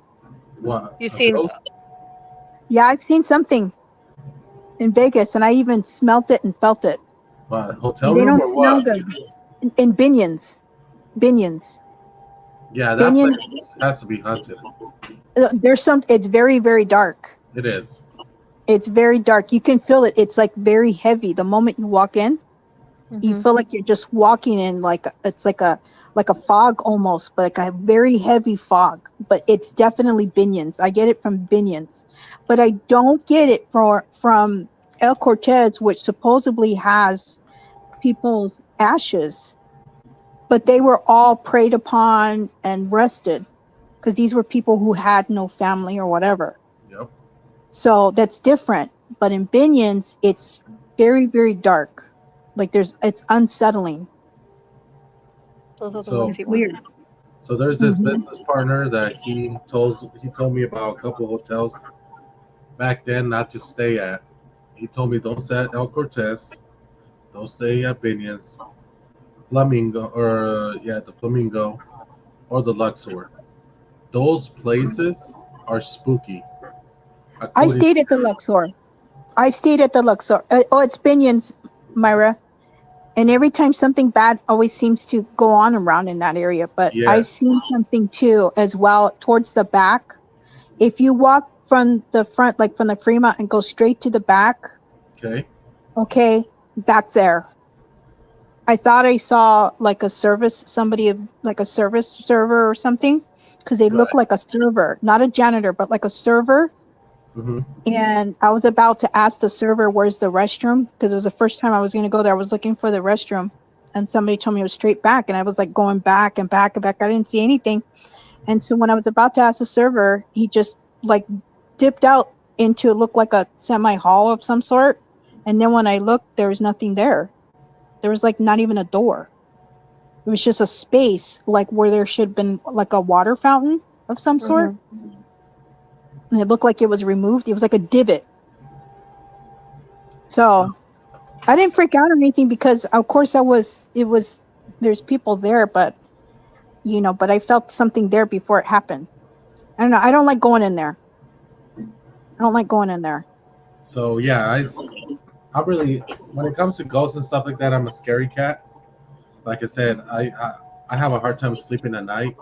What? You A seen? ghost? Yeah, I've seen something in Vegas, and I even smelt it and felt it. What? Hotel And they room don't or smell what? good. In Binions, Binions, Yeah, that Binion. place has to be haunted. There's some. It's very, very dark. It is. It's very dark. You can feel it. It's like very heavy. The moment you walk in, you Hmm. feel like you're just walking in it's like a fog almost, but like a very heavy fog. But it's definitely Binions. I get it from Binions, but I don't get it from El Cortez, which supposedly has people's ashes, but they were all preyed upon and rested because these were people who had no family or whatever. Yep. So that's different. But in Binions, it's very, very dark. Like it's unsettling. Those are the So ones It's he wants. weird. So there's this Mhm. business partner that he told me about a couple of hotels back then not to stay at. He told me don't stay at El Cortez, don't stay at Binion's, Flamingo, or the Flamingo, or the Luxor. Those places are spooky. I According, stayed at the Luxor. I stayed at the Luxor. Oh, it's Binion's, Myra. And every time something bad always seems to go on around in that area. But I've yes, seen something too as well towards the back. If you walk from the front, like from the Fremont, and go straight to the back, okay, okay, back there. I thought I saw like a service, somebody like a service server or something, because they look right, like a server, not a janitor, but like a server. hmm And I was about to ask the server, where's the restroom? Because it was the first time I was going to go there. I was looking for the restroom. And somebody told me it was straight back. And I was like going back and back and back. I didn't see anything. And so when I was about to ask the server, he just like dipped out into it looked like a semi hall of some sort. And then when I looked, there was nothing there. There was like not even a door. It was just a space like where there should have been like a water fountain of some sort. Mhm. And it looked like it was removed. It was like a divot. So I didn't freak out or anything because of course there's people there, but but I felt something there before it happened. I don't know. I don't like going in there. I don't like going in there. So yeah, I really, when it comes to ghosts and stuff like that, I'm a scary cat. Like I said, I have a hard time sleeping at night.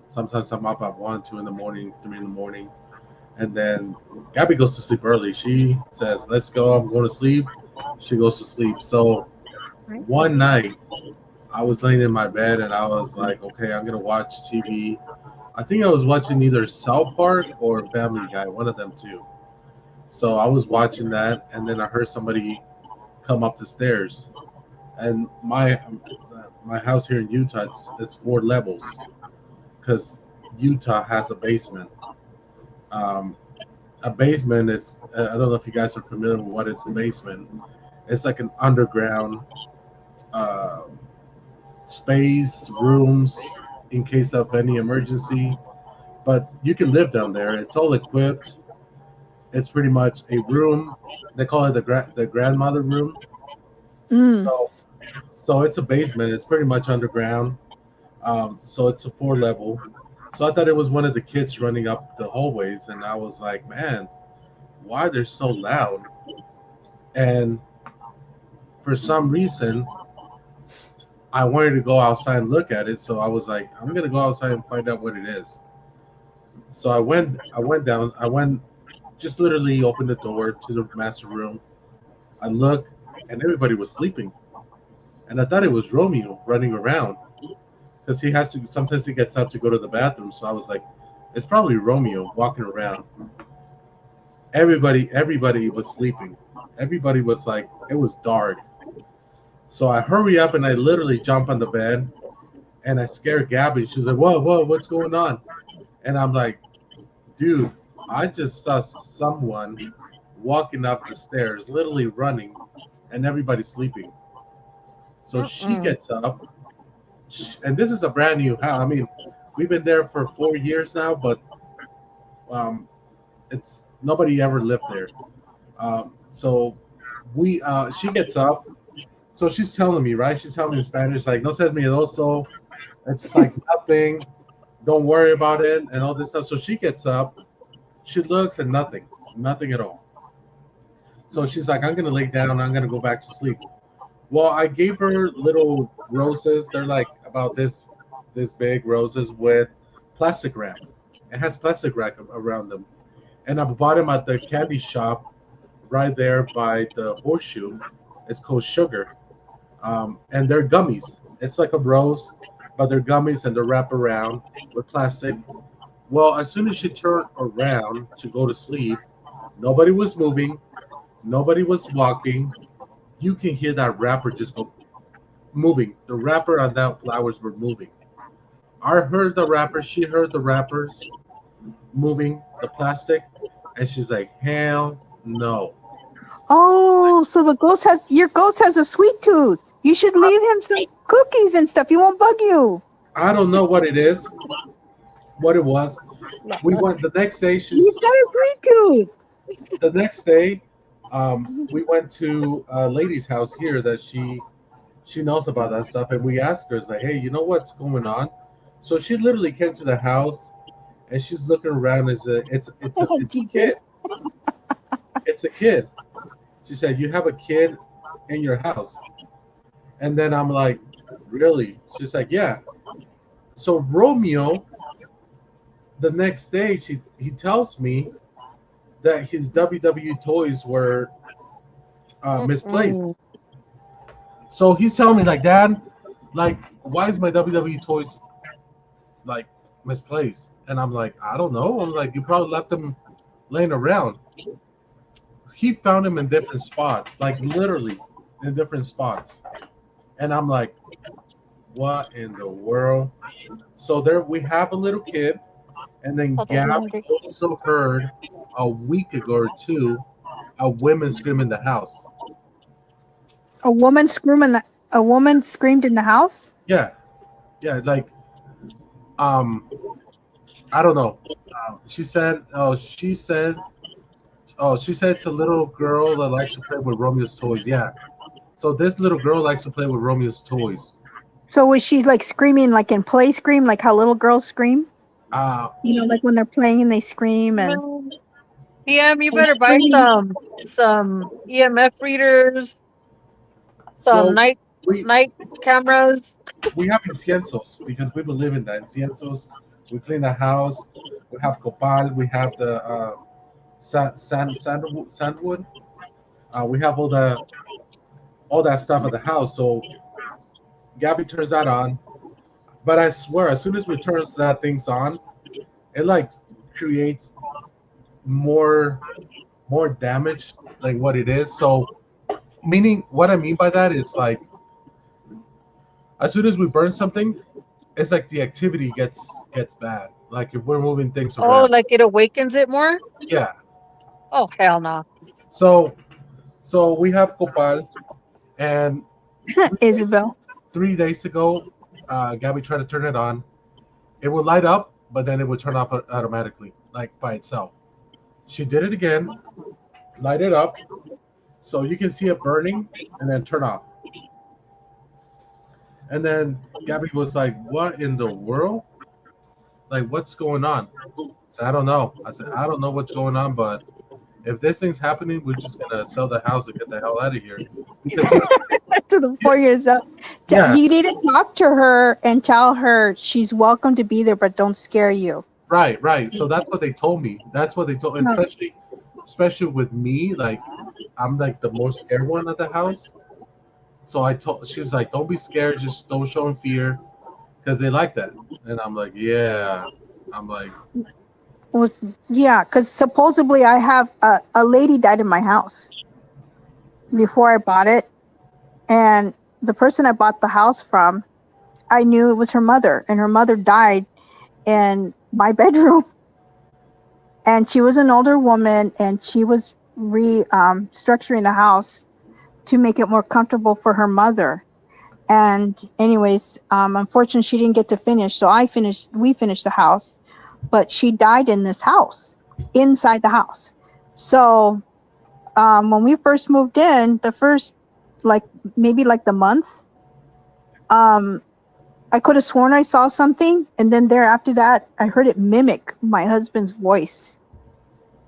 Sometimes I'm up at 1, 2 in the morning, 3 in the morning, and then Gabby goes to sleep early. She says, "Let's go. I'm going to sleep." She goes to sleep. So one night, I was laying in my bed and I was like, "Okay, I'm gonna watch TV." I think I was watching either South Park or Family Guy, one of them two. So I was watching that, and then I heard somebody come up the stairs. And my house here in Utah, it's 4 levels because Utah has a basement. Um, a basement is I don't know if you guys are familiar with what is a basement. It's like an underground uh, space, rooms in case of any emergency. But you can live down there. It's all equipped. It's pretty much a room. They call it the grandmother room. Mm. So it's a basement. It's pretty much underground. So it's a 4 level. So I thought it was one of the kids running up the hallways, and I was like, man, why they're so loud? And for some reason, I wanted to go outside and look at it. So I was like, I'm gonna go outside and find out what it is. So I went down. I went just literally opened the door to the master room. I looked, and everybody was sleeping. And I thought it was Romeo running around because he has to. Sometimes he gets up to go to the bathroom. So I was like, it's probably Romeo walking around. Everybody was sleeping. Everybody was like, it was dark. So I hurry up and I literally jump on the bed and I scare Gabby. She's like, whoa, what's going on? And I'm like, dude, I just saw someone walking up the stairs, literally running, and everybody's sleeping. So she gets up, and this is a brand new house. I mean, we've been there for 4 years now, but it's nobody ever lived there. So she gets up. So she's telling me, right? She's telling me in Spanish, like, no seas miedoso. It's like nothing. Don't worry about it, and all this stuff. So she gets up. She looks and nothing at all. So she's like, I'm gonna lay down. I'm gonna go back to sleep. Well, I gave her little roses. They're like about this big roses with plastic wrap. It has plastic wrap around them. And I bought them at the candy shop right there by the horseshoe. It's called Sugar. And they're gummies. It's like a rose, but they're gummies and they're wrapped around with plastic. Well, as soon as she turned around to go to sleep, nobody was moving, nobody was walking. You can hear that wrapper just go moving. The wrapper on that flowers were moving. I heard the wrapper, she heard the wrappers moving, the plastic, and she's like, hell no. Oh, so your ghost has a sweet tooth. You should leave him some cookies and stuff. He won't bug you. I don't know what it is, what it was. We went the next day. He's got a sweet tooth. The next day, we went to a lady's house here that she knows about that stuff, and we asked her, it's like, hey, you know what's going on? So she literally came to the house, and she's looking around. It's a kid. It's a kid. She said, you have a kid in your house. And then I'm like, really? She's like, yeah. So Romeo, the next day, he tells me that his WWE toys were misplaced. So he's telling me, like, Dad, like, why is my WWE toys like misplaced? And I'm like, I don't know. I'm like, you probably left them laying around. He found them in different spots, like literally in different spots. And I'm like, what in the world? So there we have a little kid, and then Gab also heard a week ago or two a woman scream in the house. A woman screamed in the house? Yeah, like I don't know. She said it's a little girl that likes to play with Romeo's toys. Yeah. So this little girl likes to play with Romeo's toys. So was she like screaming like in play scream, like how little girls scream? Like when they're playing and they scream and Yeah, you better buy some EMF readers, some night cameras. We have inciensos because we believe in that. Inciensos, we clean the house. We have copal. We have the sandwood. We have all that stuff at the house. So Gabby turns that on. But I swear, as soon as we turn that things on, it like creates more damage like what it is. So meaning what I mean by that is like as soon as we burn something, it's like the activity gets bad. Like if we're moving things around. Oh, like it awakens it more? Yeah. Oh hell no. So we have copal, and Isabel. 3 days ago, Gabby tried to turn it on. It would light up, but then it would turn off automatically, like by itself. She did it again, light it up, so you can see it burning, and then turn off. And then Gabby was like, "What in the world? Like, what's going on?" I said, "I don't know." I said, "I don't know what's going on, but if this thing's happening, we're just gonna sell the house and get the hell out of here." Because to the 4 years up. Yeah. You need to talk to her and tell her she's welcome to be there, but don't scare you. Right. So that's what they told me. That's what they told, especially with me. Like, I'm like the most scared one at the house. So she's like, don't be scared, just don't show them fear, because they like that. And I'm like, yeah. I'm like, well, yeah, because supposedly I have a lady died in my house before I bought it, and the person I bought the house from, I knew it was her mother, and her mother died in my bedroom. And she was an older woman, and she was structuring the house to make it more comfortable for her mother. And anyways, unfortunately, she didn't get to finish, so we finished the house, but she died in this house, inside the house. So when we first moved in, the first maybe the month, I could have sworn I saw something, and then after that, I heard it mimic my husband's voice,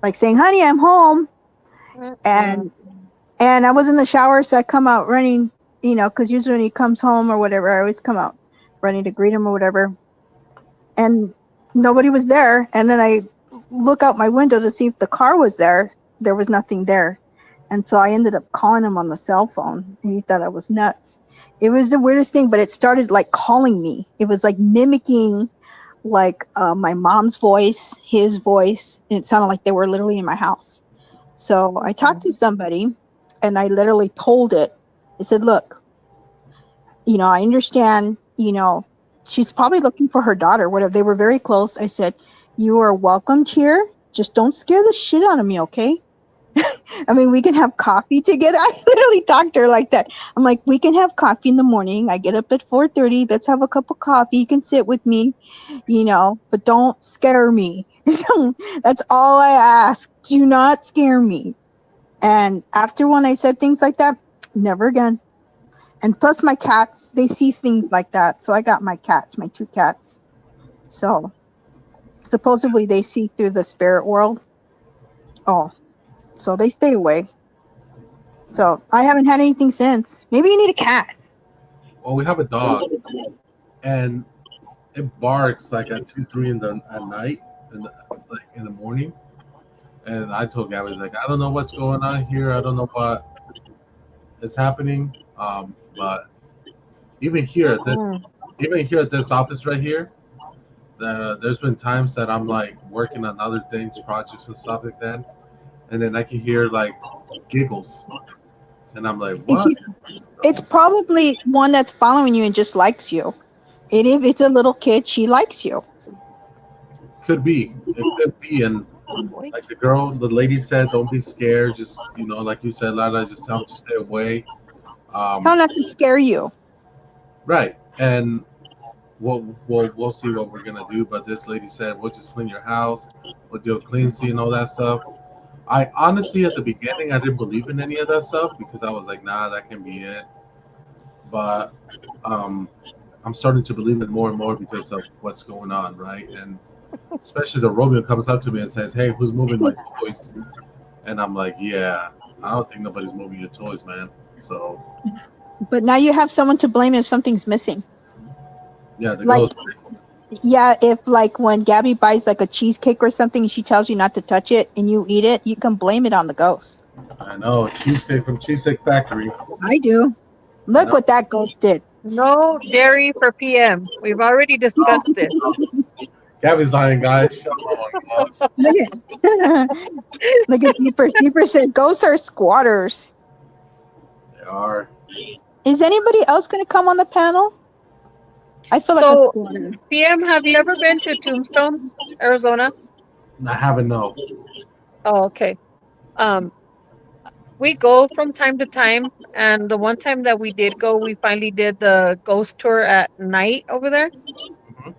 like saying, "Honey, I'm home," and I was in the shower, so I come out running, because usually when he comes home or whatever, I always come out running to greet him or whatever, and nobody was there. And then I look out my window to see if the car was there. There was nothing there. And so I ended up calling him on the cell phone, and he thought I was nuts. It was the weirdest thing, but it started calling me. It was mimicking my mom's voice, his voice, and it sounded like they were literally in my house. So I talked to somebody, and I literally told it. I said, look, I understand, she's probably looking for her daughter, whatever. They were very close. I said, you are welcomed here. Just don't scare the shit out of me, okay? I mean, we can have coffee together. I literally talked to her like that. I'm like, we can have coffee in the morning. I get up at 4:30. Let's have a cup of coffee. You can sit with me, but don't scare me. So that's all I ask. Do not scare me. And after when I said things like that, never again. And plus my cats, they see things like that. So I got my cats, my 2 cats. So supposedly they see through the spirit world. Oh, so they stay away. So I haven't had anything since. Maybe you need a cat. Well, we have a dog, and it barks like at 2, 3 at night, and like in the morning. And I told Gabby, like, I don't know what's going on here. I don't know what is happening. But even here at this office right here, there's been times that I'm like working on other things, projects and stuff like that, and then I can hear like giggles, and I'm like, what? It's probably one that's following you and just likes you. And if it's a little kid, she likes you. Could be. It could be. And like the lady said, don't be scared. Just, like you said, Lala, just tell them to stay away. Tell them not to scare you. Right. And we'll see what we're gonna do. But this lady said, we'll just clean your house. We'll do a clean scene and all that stuff. I honestly, at the beginning, I didn't believe in any of that stuff because I was like, nah, that can be it. But I'm starting to believe it more and more because of what's going on, right? And especially the Romeo comes up to me and says, hey, who's moving my toys? And I'm like, yeah, I don't think nobody's moving your toys, man. So. But now you have someone to blame if something's missing. Yeah, the like, ghost. Yeah, if like when Gabby buys like a cheesecake or something and she tells you not to touch it and you eat it, you can blame it on the ghost. I know, cheesecake from Cheesecake Factory. I do. Look what that ghost did. No dairy for PM. We've already discussed this. Gabby's lying, guys. Shut up. Look at Deeper said ghosts are squatters. They are. Is anybody else going to come on the panel? I feel like a squatter. PM, have you ever been to Tombstone, Arizona? I haven't, no. Oh, okay. We go from time to time, and the one time that we did go, we finally did the ghost tour at night over there. Mm-hmm.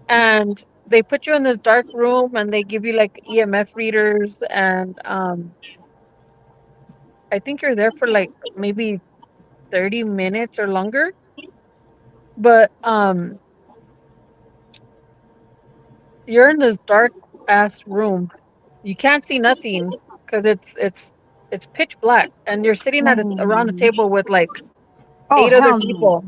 And they put you in this dark room, and they give you like EMF readers, and I think you're there for like maybe 30 minutes or longer. But you're in this dark ass room. You can't see nothing because it's pitch black, and you're sitting at around a table with like 8 other people.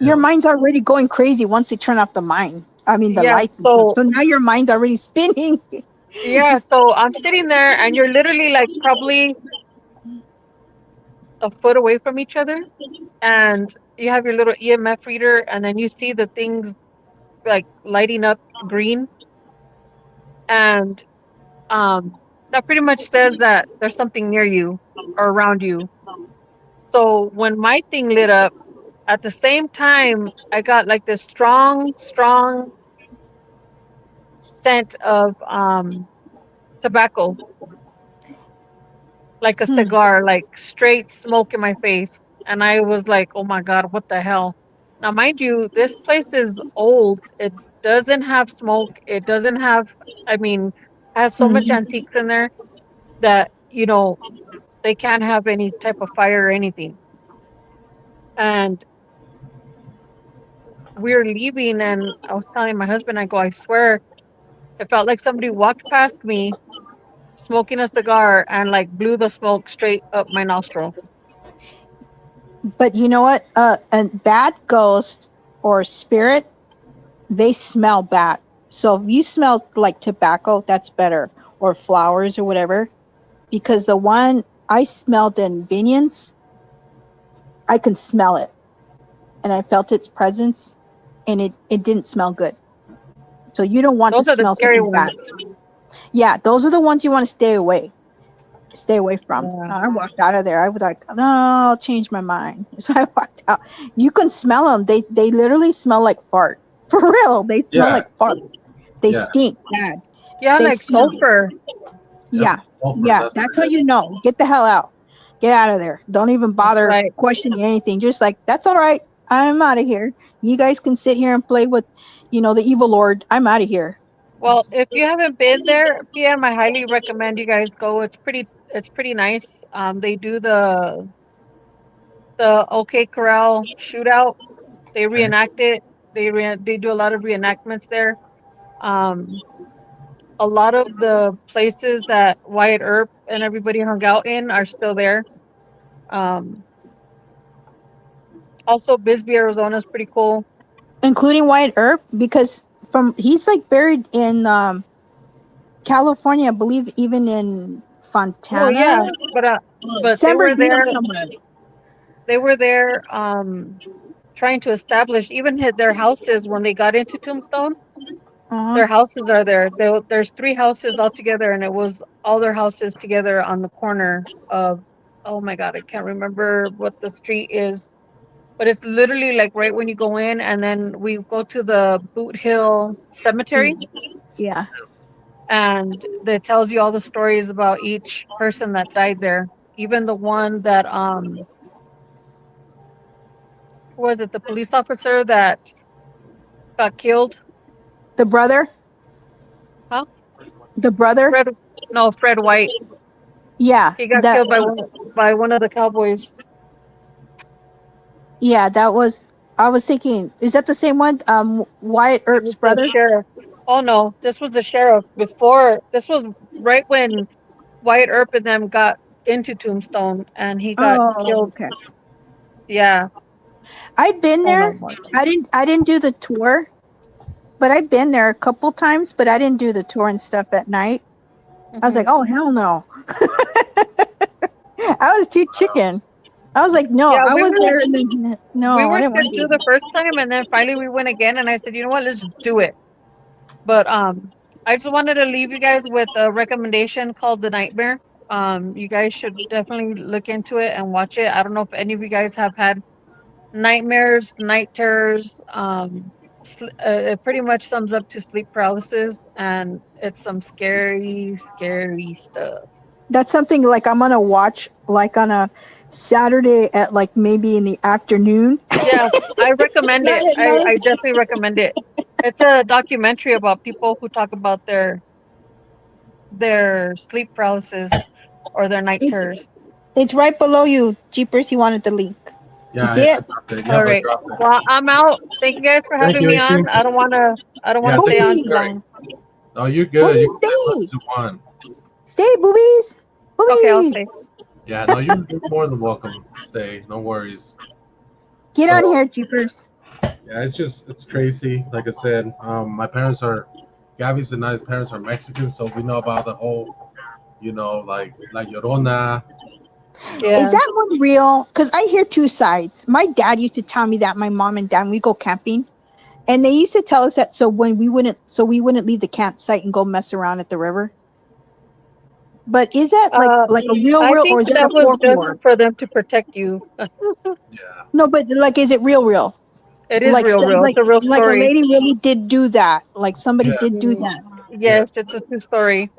Your mind's already going crazy once they turn off the mind. I mean the lights. So now your mind's already spinning. Yeah, so I'm sitting there, and you're literally like probably a foot away from each other, and you have your little EMF reader, and then you see the things like lighting up green, and that pretty much says that there's something near you or around you. So when my thing lit up, at the same time, I got like this strong scent of tobacco, like a cigar, like straight smoke in my face. And I was like, oh my God, what the hell? Now, mind you, this place is old. It doesn't have smoke. It doesn't have, has so much antiques in there that, they can't have any type of fire or anything. And we were leaving, and I was telling my husband, I go, I swear, it felt like somebody walked past me smoking a cigar and like blew the smoke straight up my nostril. But you know what? A bad ghost or spirit, they smell bad. So if you smell like tobacco, that's better, or flowers or whatever. Because the one I smelled in Binions, I can smell it. And I felt its presence, and it didn't smell good. So you don't want to smell something bad. Yeah, those are the ones you want to stay away from. Yeah. I walked out of there. I was like, no, I'll change my mind. So I walked out. You can smell them. They literally smell like fart. For real. They smell like fart. They stink bad. Yeah, they like sulfur. Yeah, sulfur, yeah, that's how you know. Get the hell out. Get out of there. Don't even bother right. questioning anything. Just like, that's all right. I'm out of here. You guys can sit here and play with, the evil lord. I'm out of here. Well, if you haven't been there, PM, I highly recommend you guys go. It's pretty nice. They do the OK Corral shootout. They reenact it. They do a lot of reenactments there. Um, a lot of the places that Wyatt Earp and everybody hung out in are still there. Um, also Bisbee, Arizona is pretty cool. Including Wyatt Earp, because he's like buried in California, I believe, even in Well, Fontana. yeah, but San Bernardino somewhere. they were there trying to establish even their houses when they got into Tombstone. Uh-huh. Their houses are there. There's 3 houses all together, and it was all their houses together on the corner of, oh my God, I can't remember what the street is, but it's literally like right when you go in, and then we go to the Boot Hill Cemetery, Yeah. and that tells you all the stories about each person that died there. Even the one that who was it, the police officer that got killed? The brother? Huh? The brother? Fred White. Yeah. He got killed by one of the cowboys. Yeah, that was. I was thinking, is that the same one? Wyatt Earp's brother? The sheriff. Oh no, this was the sheriff before. This was right when Wyatt Earp and them got into Tombstone, and he got killed. Okay. Yeah. I've been Oh there. no. I didn't do the tour, but I've been there a couple times, but I didn't do the tour and stuff at night. I was like, oh hell no. I was too chicken. I was like, no, Yeah, I we was were- there and then no, we I were didn't want supposed to to do the first time, and then finally we went again, and I said, you know what, let's do it. But I just wanted to leave you guys with a recommendation called The Nightmare. You guys should definitely look into it and watch it. I don't know if any of you guys have had nightmares, night terrors. It pretty much sums up to sleep paralysis, and it's some scary, scary stuff. That's something like I'm gonna watch like on a Saturday at like maybe in the afternoon. Yeah, I recommend Not it. at night. I definitely recommend it. It's a documentary about people who talk about their sleep paralysis or their night terrors. It's right below you, Jeepers. You wanted the link. Yeah, You see I it? dropped it. All Yep, I right. dropped it. Well, I'm out. Thank you guys for Thank having you, me AC. on. I don't wanna Yeah, stay on thank too you. long. No, you're good. You Boobies, can do stay. what you want. Stay, boobies. Boobies. Okay, I'll stay. Yeah, no, you're more than welcome to stay. No worries. Get So- on here, Jeepers. Yeah, it's crazy. Like I said, my parents are, Gabby's and I's parents are Mexican, so we know about the whole, like La Llorona. Yeah. Is that one real? Because I hear two sides. My dad used to tell me that my mom and dad, we go camping, and they used to tell us that so we wouldn't leave the campsite and go mess around at the river. But is that like a real, I or think is that that a was folklore? just for them to protect you. Yeah. No, but like, is it real? It is Like, real. like, It's a real like a story. lady really did do that. Like somebody Yes. did do that. Yes, it's a true story.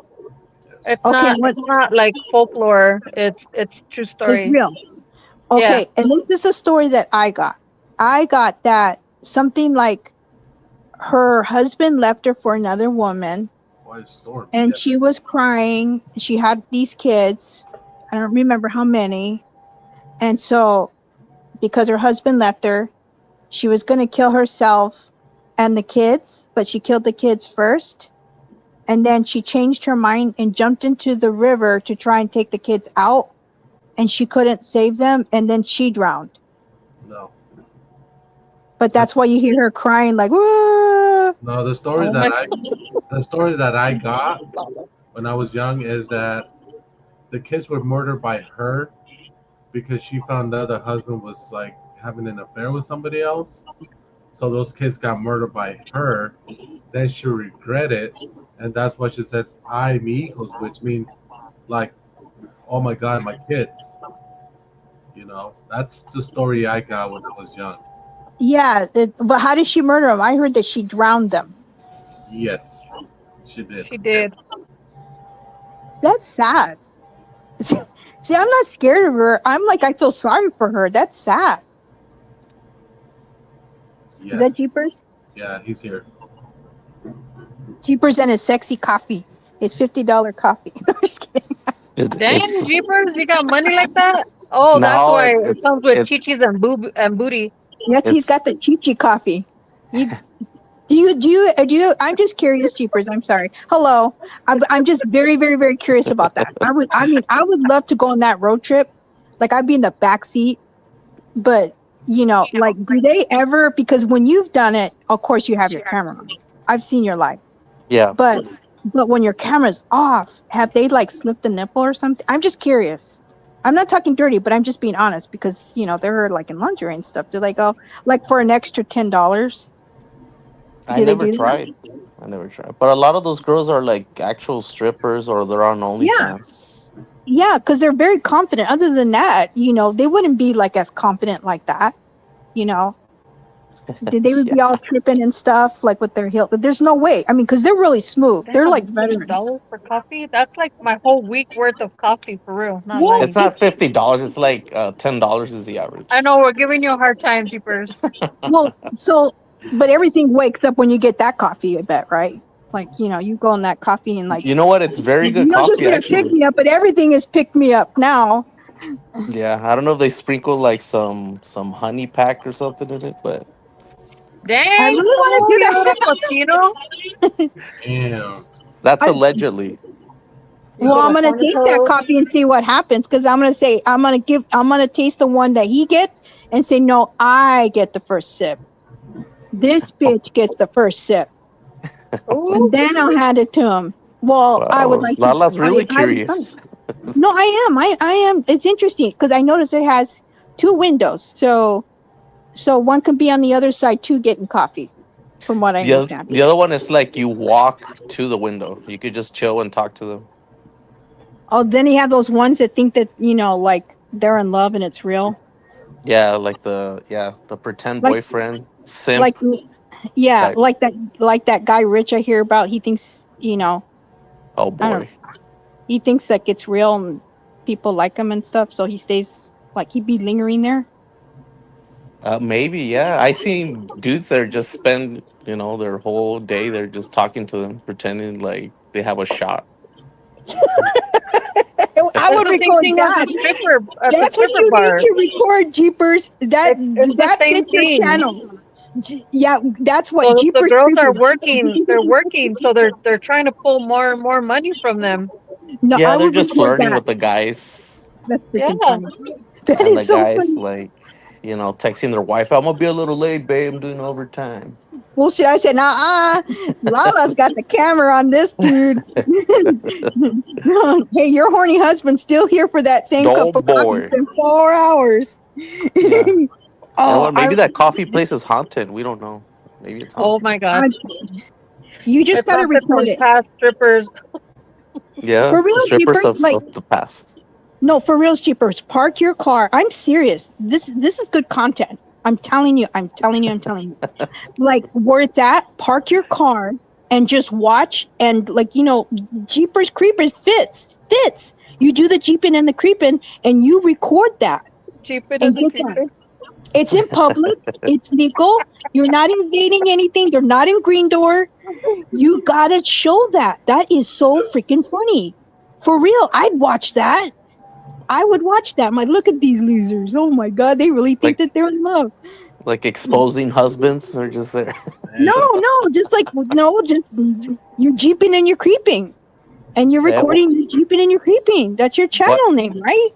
It's Okay, not like folklore. It's true It's story. real. Okay, and this is a story that I got. I got that something like her husband left her for another woman, Wild storm. and Yes. she was crying. She had these kids. I don't remember how many. And so, because her husband left her, she was going to kill herself and the kids, but she killed the kids first. And then she changed her mind and jumped into the river to try and take the kids out. And she couldn't save them. And then she drowned. No. But that's why you hear her crying like, "Whoa." No, the story that I got when I was young is that the kids were murdered by her because she found out the husband was like having an affair with somebody else. So those kids got murdered by her. Then she regretted, and that's why she says "ay mi hijos," which means like, "Oh my God, my kids." That's the story I got when I was young. Yeah, but how did she murder them? I heard that she drowned them. Yes, she did. She did. That's sad. See, I'm not scared of her. I'm like, I feel sorry for her. That's sad. Yeah. Is that Jeepers? Yeah, he's here. Jeepers and his sexy coffee. His $50 coffee. I'm just kidding. Dang, It's Jeepers, you got money like that? Oh, that's no, why it it's comes with it chichis and booty. Yes, he's it's got the Chi coffee. You, do you? I'm just curious, Jeepers. I'm sorry. Hello. I'm just very, very, very curious about that. I would love to go on that road trip. Like, I'd be in the back seat, but like, do they ever? Because when you've done it, of course you have your camera on. I've seen your life, yeah. but when your camera's off, have they like slipped a nipple or something? I'm just curious. I'm not talking dirty, but I'm just being honest because they're like in lingerie and stuff. Do they go like for an extra $10? I Do they never do that? tried. I never tried. But a lot of those girls are like actual strippers or they're on Yeah. OnlyFans. Yeah, because they're very confident. Other than that, they wouldn't be like as confident like that. They would Yeah. be all tripping and stuff like with their heel. There's no way. I mean, because they're really smooth. They're Damn, like veterans. $50 for coffee? That's like my whole week worth of coffee for real. Not Well, It's lying. not $50. It's like $10 is the average. I know we're giving you a hard time, Jeepers. Well, but everything wakes up when you get that coffee, I bet, right? Like, you go on that coffee and like, You know what? It's very you're good not just coffee gonna pick actually. me up, but everything is pick me up now. Yeah, I don't know if they sprinkle like some honey pack or something in it, but I Dang, really want fool, to you do little cochino. Damn. that's that. allegedly. You Well, I'm little gonna taste that fornicator. coffee and see what happens. Because I'm gonna taste the one that he gets and say, no, I get the first sip. This bitch gets the first sip, Ooh, and then I'll hand it to him. Well, I would Wow, like to. Lala's really I would- curious. No, I am. I am. It's interesting because I noticed it has 2 windows, so one can be on the other side too, getting coffee. From what I understand. The other one is like you walk to the window. You could just chill and talk to them. Oh, then you have those ones that think that like they're in love and it's real. Yeah, like the pretend Like- boyfriend simp Like, yeah, type. like that guy Rich I hear about. He thinks Oh I don't boy. he thinks that it's real and people like him and stuff. So he stays like he'd be lingering there. Maybe, yeah. I seen dudes that just spend, their whole day they're just talking to them, pretending like they have a shot. I would it's the same record thing as that. a stripper at the That's what stripper you bar. need to record, Jeepers. That It's the that same fits your thing. channel. Yeah, that's what So the Jeepers girls are Creepers. working. They're working, so they're trying to pull more and more money from them. No, Yeah, I they're would just record flirting that. with the guys, That's freaking Yeah. funny. That and the is so guys funny. like, texting their wife, "I'm gonna be a little late, babe. I'm doing overtime." Bullshit. I said, Lala's got the camera on this dude. Hey, your horny husband's still here for that same Oh, cup of coffee. boy. It's been 4 hours. Yeah. You know Oh, what? Maybe that coffee place is haunted. We don't know. Maybe it's Oh haunted. my god. you just It's gotta haunted from record it. past strippers. Yeah, For the real, strippers Jeepers, like of the past. no, for real, Jeepers. Park your car. I'm serious. This is good content. I'm telling you. Like where it's at, park your car and just watch and Jeepers Creepers fits. You do the jeeping and the creeping and you record that. Cheap it And as a get that. creeper. It's in public. It's legal. You're not invading anything. They're not in Green Door. You gotta show that. That is so freaking funny. For real, I'd watch that. I would watch that. I'm like, look at these losers. Oh my god, they really think that they're in love. Like exposing husbands or just there. No, just you're jeeping and you're creeping. And you're Yeah, well- recording you're jeeping and you're creeping. That's your channel name, right?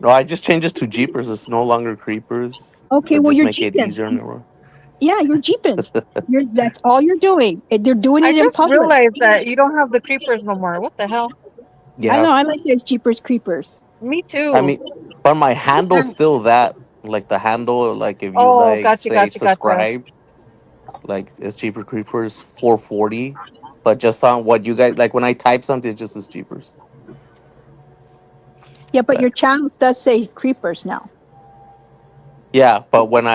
No, I just changed it to Jeepers. It's no longer Creepers. Okay, So well just you're make it jeeping. easier on the road. Yeah, you're jeeping. That's all you're doing. They're doing I it in just public. realized that you don't have the creepers no more. What the hell? Yeah. I know, I like those Jeepers Creepers. Me too. I mean, but my handle's still that. Like the handle, like if you Oh, gotcha, say gotcha. subscribe, like it's Cheaper Creepers 440. But just on what you guys like when I type something, it's just as Jeepers. Yeah, but your channel does say Creepers now. Yeah, but when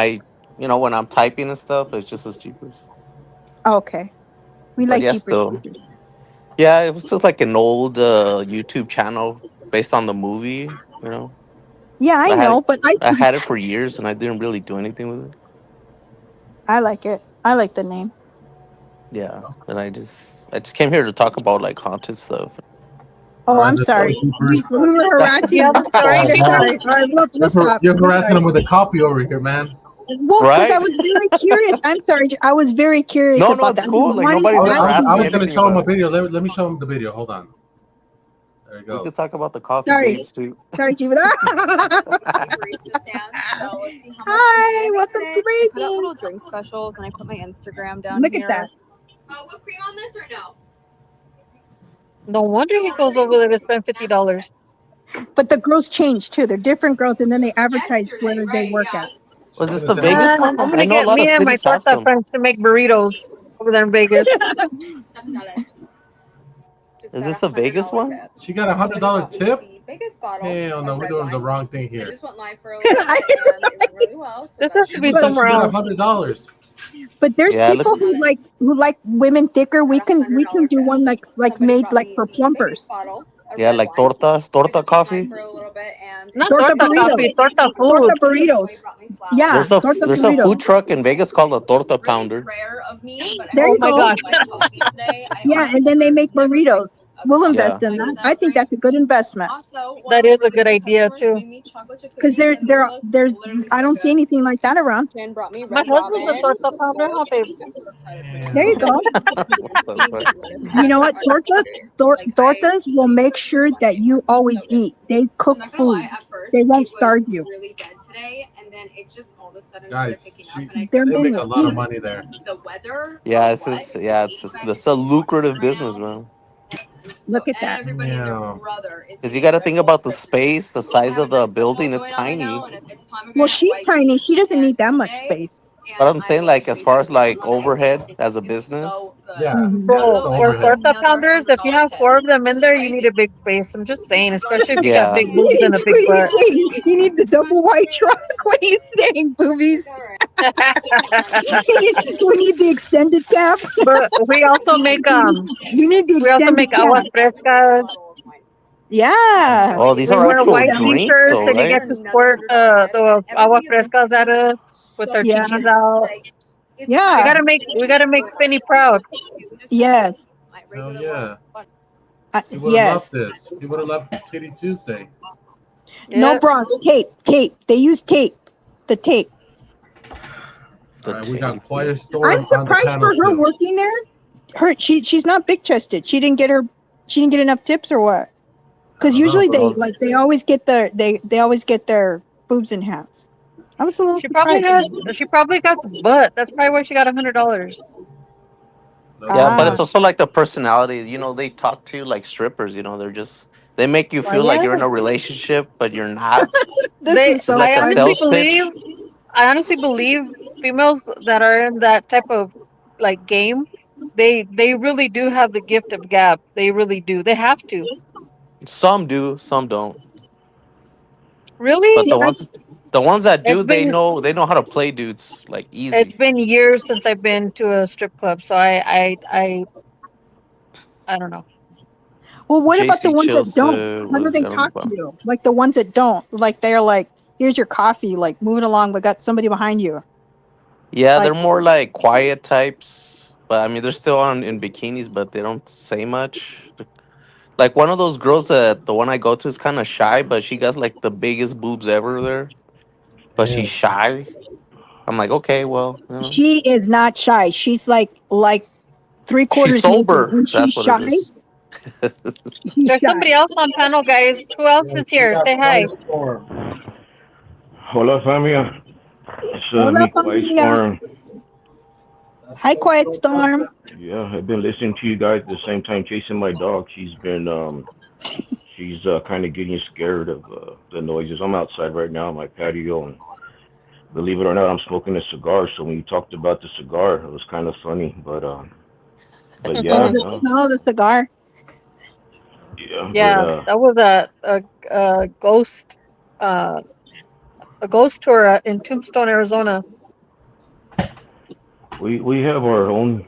when I'm typing and stuff, it's just as Jeepers. Oh, okay. We But like yeah, Jeepers still. Creepers. Yeah, it was just like an old YouTube channel based on the movie. You know, Yeah, I I had know, it. but I had it for years, and I didn't really do anything with it. I like it. I like the name. Yeah, and I just came here to talk about like haunted stuff. Oh, All right, I'm let's go, sorry. Jeepers. We were Do harassing you you. have a story? Oh, You're man. sorry. All right, we'll stop. You're We're harassing sorry. them with a copy over here, man. Well, because I Right? was very curious. I'm sorry. I was very curious No, no, about it's that. I was cool. Like wanting I nobody's to was, I ever ask was, asked I me was you. gonna anything show him about a it. video. Let me show him the video. Hold on. There it We could goes. talk about the coffee Sorry. babes too. Sorry, Jeeva. barista stand. So let's see how much Hi, we welcome today. to I put out Racing. little drink specials and I put my Instagram down Look here. at that. Whipped cream on this or no? No wonder he goes over there to spend $50. But the girls change too. They're different girls, and then they advertise where they work at. Was She's this gonna the send me. Vegas one? I'm I gonna know a get lot of me and my cities have torta some. friends to make burritos over there in Vegas. $7. Just Is got this a Vegas $100 one? tip. She got $100 tip. The biggest bottle. Hell no, of we're red doing the wine. wrong thing It here. just went live for a little bit and it went really well. So This that has to should be Who said somewhere she got else. $100? But there's Yeah, people let's. who like women thicker. We got a can $100 do tip. one like Somebody made brought like me for the plumpers. biggest bottle of Yeah, red like wine. torta It torta just went live coffee. for a little bit and Not Torta torta coffee, burritos. torta Torta food. burritos. brought me flowers. Yeah, torta There's a burritos. food truck in Vegas called the Torta Really Pounder. rare of me, but I There Oh you my go. gosh. my coffee today. I Yeah, and then they make burritos. We'll invest in that. I think that's a good investment Also, one That of my is a really good idea customers too. made me chocolate chip because cookies, and these look they're literally I so don't see good. anything like that around. Jen brought me My Red husband's a Robin, torta pounder, huh, babe? I'm super excited for There you this. go. What the fuck? You know what? Tortas will make sure that you always eat. They cook I'm not gonna food. lie, at first They won't it was starve you. really dead today, and then it just all of a sudden Guys, started picking up, and I Their couldn't they make menu a lot of eat. money there. the weather. Yeah, it's a lucrative business, man. Look at that. Everybody and their Yeah. brother is Because you eating got to Red think Bull about the Christmas. space, the So I size have of a the drink special building is going on right tiny. now, and it's pomegranate Well, she's white tiny. She doesn't cheesecake need that much today, space. But and I'm I saying, will like, as treat far you as like on it. overhead as a It's business, so good. Yeah, Mhm. yeah, that's Bro, the Also, I for got overhead. torta another pounders, if you $100 have tip. 4 of them in This is there, you need crazy. a big space. I'm just saying, especially if you got yeah. big boobs and a big butt. You need the double wide truck. What are you saying, boobies? We need the extended cab. But we also make We need the we also extended make aguas cab. frescas. Yeah. Oh, these We are wear actual white drinks, t-shirts though, and you right? get to squirt the agua frescas at us with our Yeah. chiquis out. Yeah. We gotta make Finny proud. Yes. Hell yeah. He would have Yes. loved this. He would have loved Titty Tuesday. No Yeah. bras. Tape. They use tape. The tape. All right, we got Quiet Storm I'm on the surprised panel for her still. working there. She's not big chested. She didn't get enough tips or what? Because I don't know, usually but they always get they always get their boobs enhanced. I was a little She probably got some butt. That's probably why she got $100. Yeah, but Ah. it's also like the personality. You know, they talk to you like strippers. You know, they make you Why, feel like yeah. you're in a relationship, but you're not. This is so like I a funny. sales pitch. honestly believe females that are in that type of like game, they really do have the gift of gab. They really do. They have to. Some do, some don't. Really? But See, the ones that It's do, they been know how to play dudes like it's easy. been years since I've been to a strip club, so I don't know. Well, what about the JC ones that don't? Joseph How do was they I don't talk to know. you? Like the ones that don't. Like they're like, here's your coffee. Like move it along, but got somebody behind you. Yeah, Like they're more like quiet types. But I mean, they're still on in bikinis, but they don't say much. Like one of those girls that the one I go to is kind of shy, but she got like the biggest boobs ever there. But she's damn. shy. I'm like, okay, well, she is not shy. She's like 3/4 she's naked, sober. and she's That's what it shy. is. She's There's shy. somebody else on panel, guys. Who else is here? Say hi. Hola, familia. It's Hola, me, Quiet familia. Storm. Hi, Quiet Storm. Yeah, I've been listening to you guys at the same time chasing my dog. She's kind of getting scared of the noises. I'm outside right now on my patio, and believe it or not, I'm smoking a cigar. So when you talked about the cigar, it was kind of funny. But yeah, Oh, the smell of the cigar. yeah, Yeah, that was a ghost a ghost tour in Tombstone, Arizona. We have our own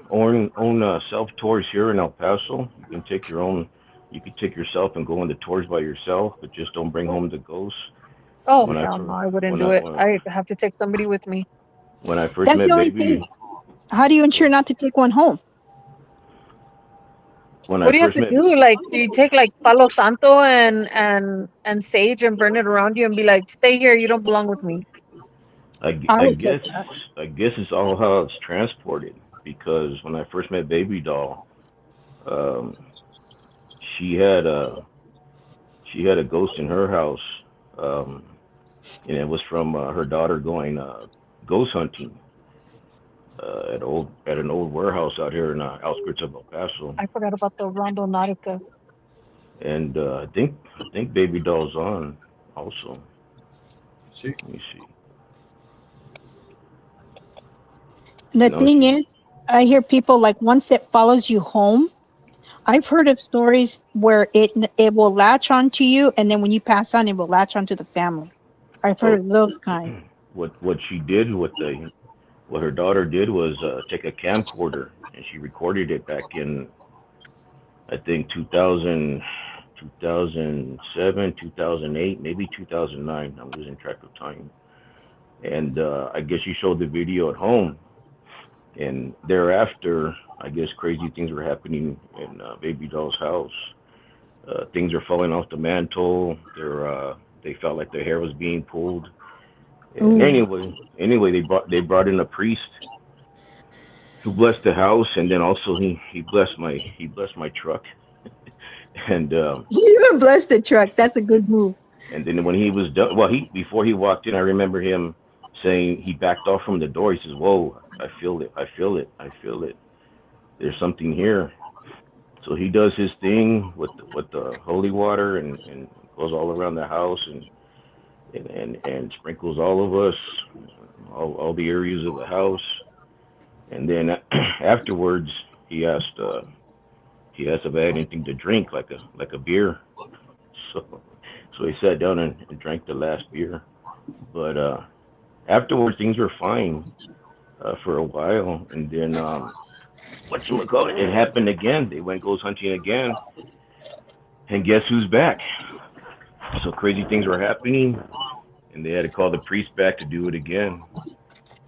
self tours here in El Paso. You can take yourself and go on the tours by yourself, but just don't bring home the ghosts. Oh When I hell no, fir- I wouldn't when do I it. when, I have to take somebody with me. when I first That's the met only baby, thing. How do you ensure not to take one home? when What I do you have first to met, do? Like, do you take like Palo Santo and sage and burn it around you and be like, stay here, you don't belong with me? I I would guess take that. I guess it's all how it's transported. Because when I first met baby doll, um, she had a she had a ghost in her house, um, and it was from her daughter going ghost hunting at an old warehouse out here in outskirts of El Paso. I forgot about the Rondo Nautica. And I think baby doll's on also. She Let me see. The No, thing she. is, I hear people like once it follows you home. I've heard of stories where it will latch onto you, and then when you pass on, it will latch onto the family. I've heard Oh, of those kind. what she did, what her daughter did was take a camcorder and she recorded it back in I think 2000, 2007, 2008, maybe 2009. I'm losing track of time. And I guess she showed the video at home. And thereafter, I guess crazy things were happening in Baby Doll's house. Things are falling off the mantle. They felt like their hair was being pulled. And Ooh. anyway, they brought in a priest who blessed the house, and then also he blessed my truck. And You even blessed the truck. That's a good move. and then when he was done, well, he before he walked in, I remember him saying he backed off from the door. He says, "Whoa, I feel it, I feel it, I feel it. There's something here." So he does his thing with the holy water and goes all around the house and sprinkles all of us, all the areas of the house. And then afterwards, he asked if I had anything to drink, like a beer. So so he sat down and drank the last beer. But afterwards, things were fine for a while, and then whatchamacallit, it happened again. They went ghost hunting again, and guess who's back? So crazy things were happening, and they had to call the priest back to do it again.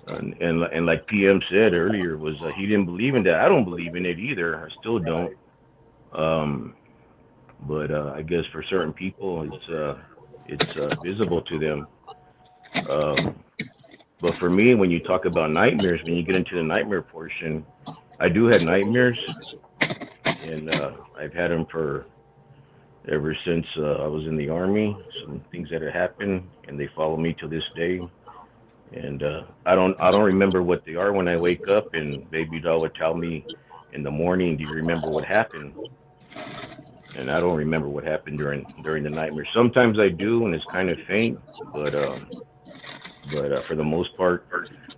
And like PM said earlier, was he didn't believe in that. I don't believe in it either. I still don't. Um, but I guess for certain people, it's visible to them. Um, but for me, when you talk about nightmares, when you get into the nightmare portion, I do have nightmares, and I've had them for ever since I was in the army. Some things that have happened, and they follow me to this day. And I don't remember what they are when I wake up. And Baby Doll would tell me in the morning, "Do you remember what happened?" And I don't remember what happened during the nightmare. Sometimes I do, and it's kind of faint, but for the most part,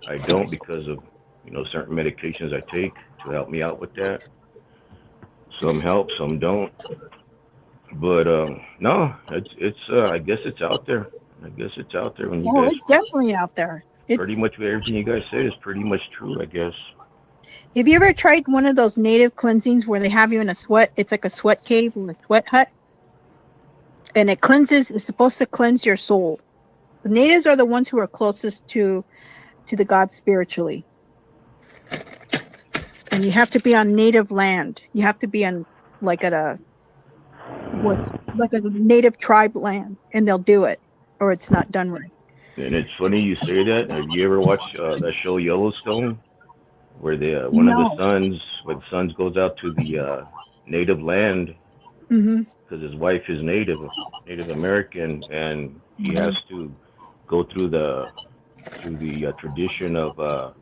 I don't because of certain medications I take to help me out with that. Some help, some don't. But no, it's I guess it's out there. I guess it's out there when you Oh, guys it's definitely out there. pretty It's. much everything you guys said is pretty much true. I guess. Have you ever tried one of those native cleansings where they have you in a sweat? It's like a sweat cave or a sweat hut, and it cleanses. It's supposed to cleanse your soul. The natives are the ones who are closest to the gods spiritually, and you have to be on native land. You have to be on like at a what's like a native tribe land, and they'll do it, or it's not done right. And it's funny you say that. Have you ever watched that show Yellowstone, where the one of the No. sons, where the sons goes out to the native land Mm-hmm. because his wife is Native American, and he has Mm-hmm. to go through the tradition of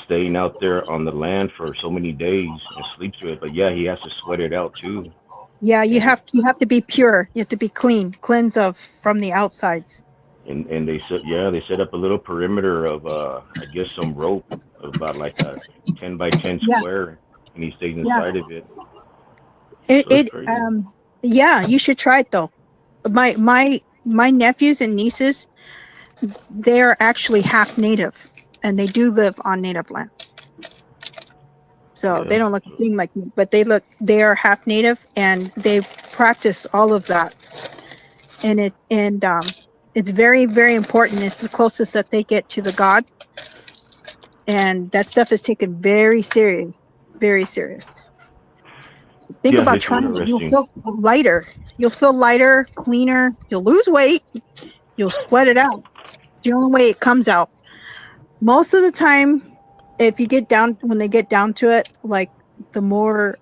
staying out there on the land for so many days and sleep through it. But yeah, he has to sweat it out too. Yeah, And you have to be pure. You have to be clean, cleanse of from the outsides. and they set up a little perimeter of I guess some rope of about like a 10 by 10 Yeah, square, and he stays yeah. inside of it. It So it's it crazy. yeah, you should try it though. My nephews and nieces, they are actually half native, and they do live on native land. So they Yeah. don't look a thing like me, but they are half native and they practice all of that. And it's very, very important. It's the closest that they get to the God. And that stuff is taken very serious, very serious. Think Yeah, about it's trying it. You'll interesting. feel lighter. You'll feel lighter, cleaner. You'll lose weight. You'll sweat it out. The only way it comes out. Most of the time, if you get down, when they get down to it, like the more,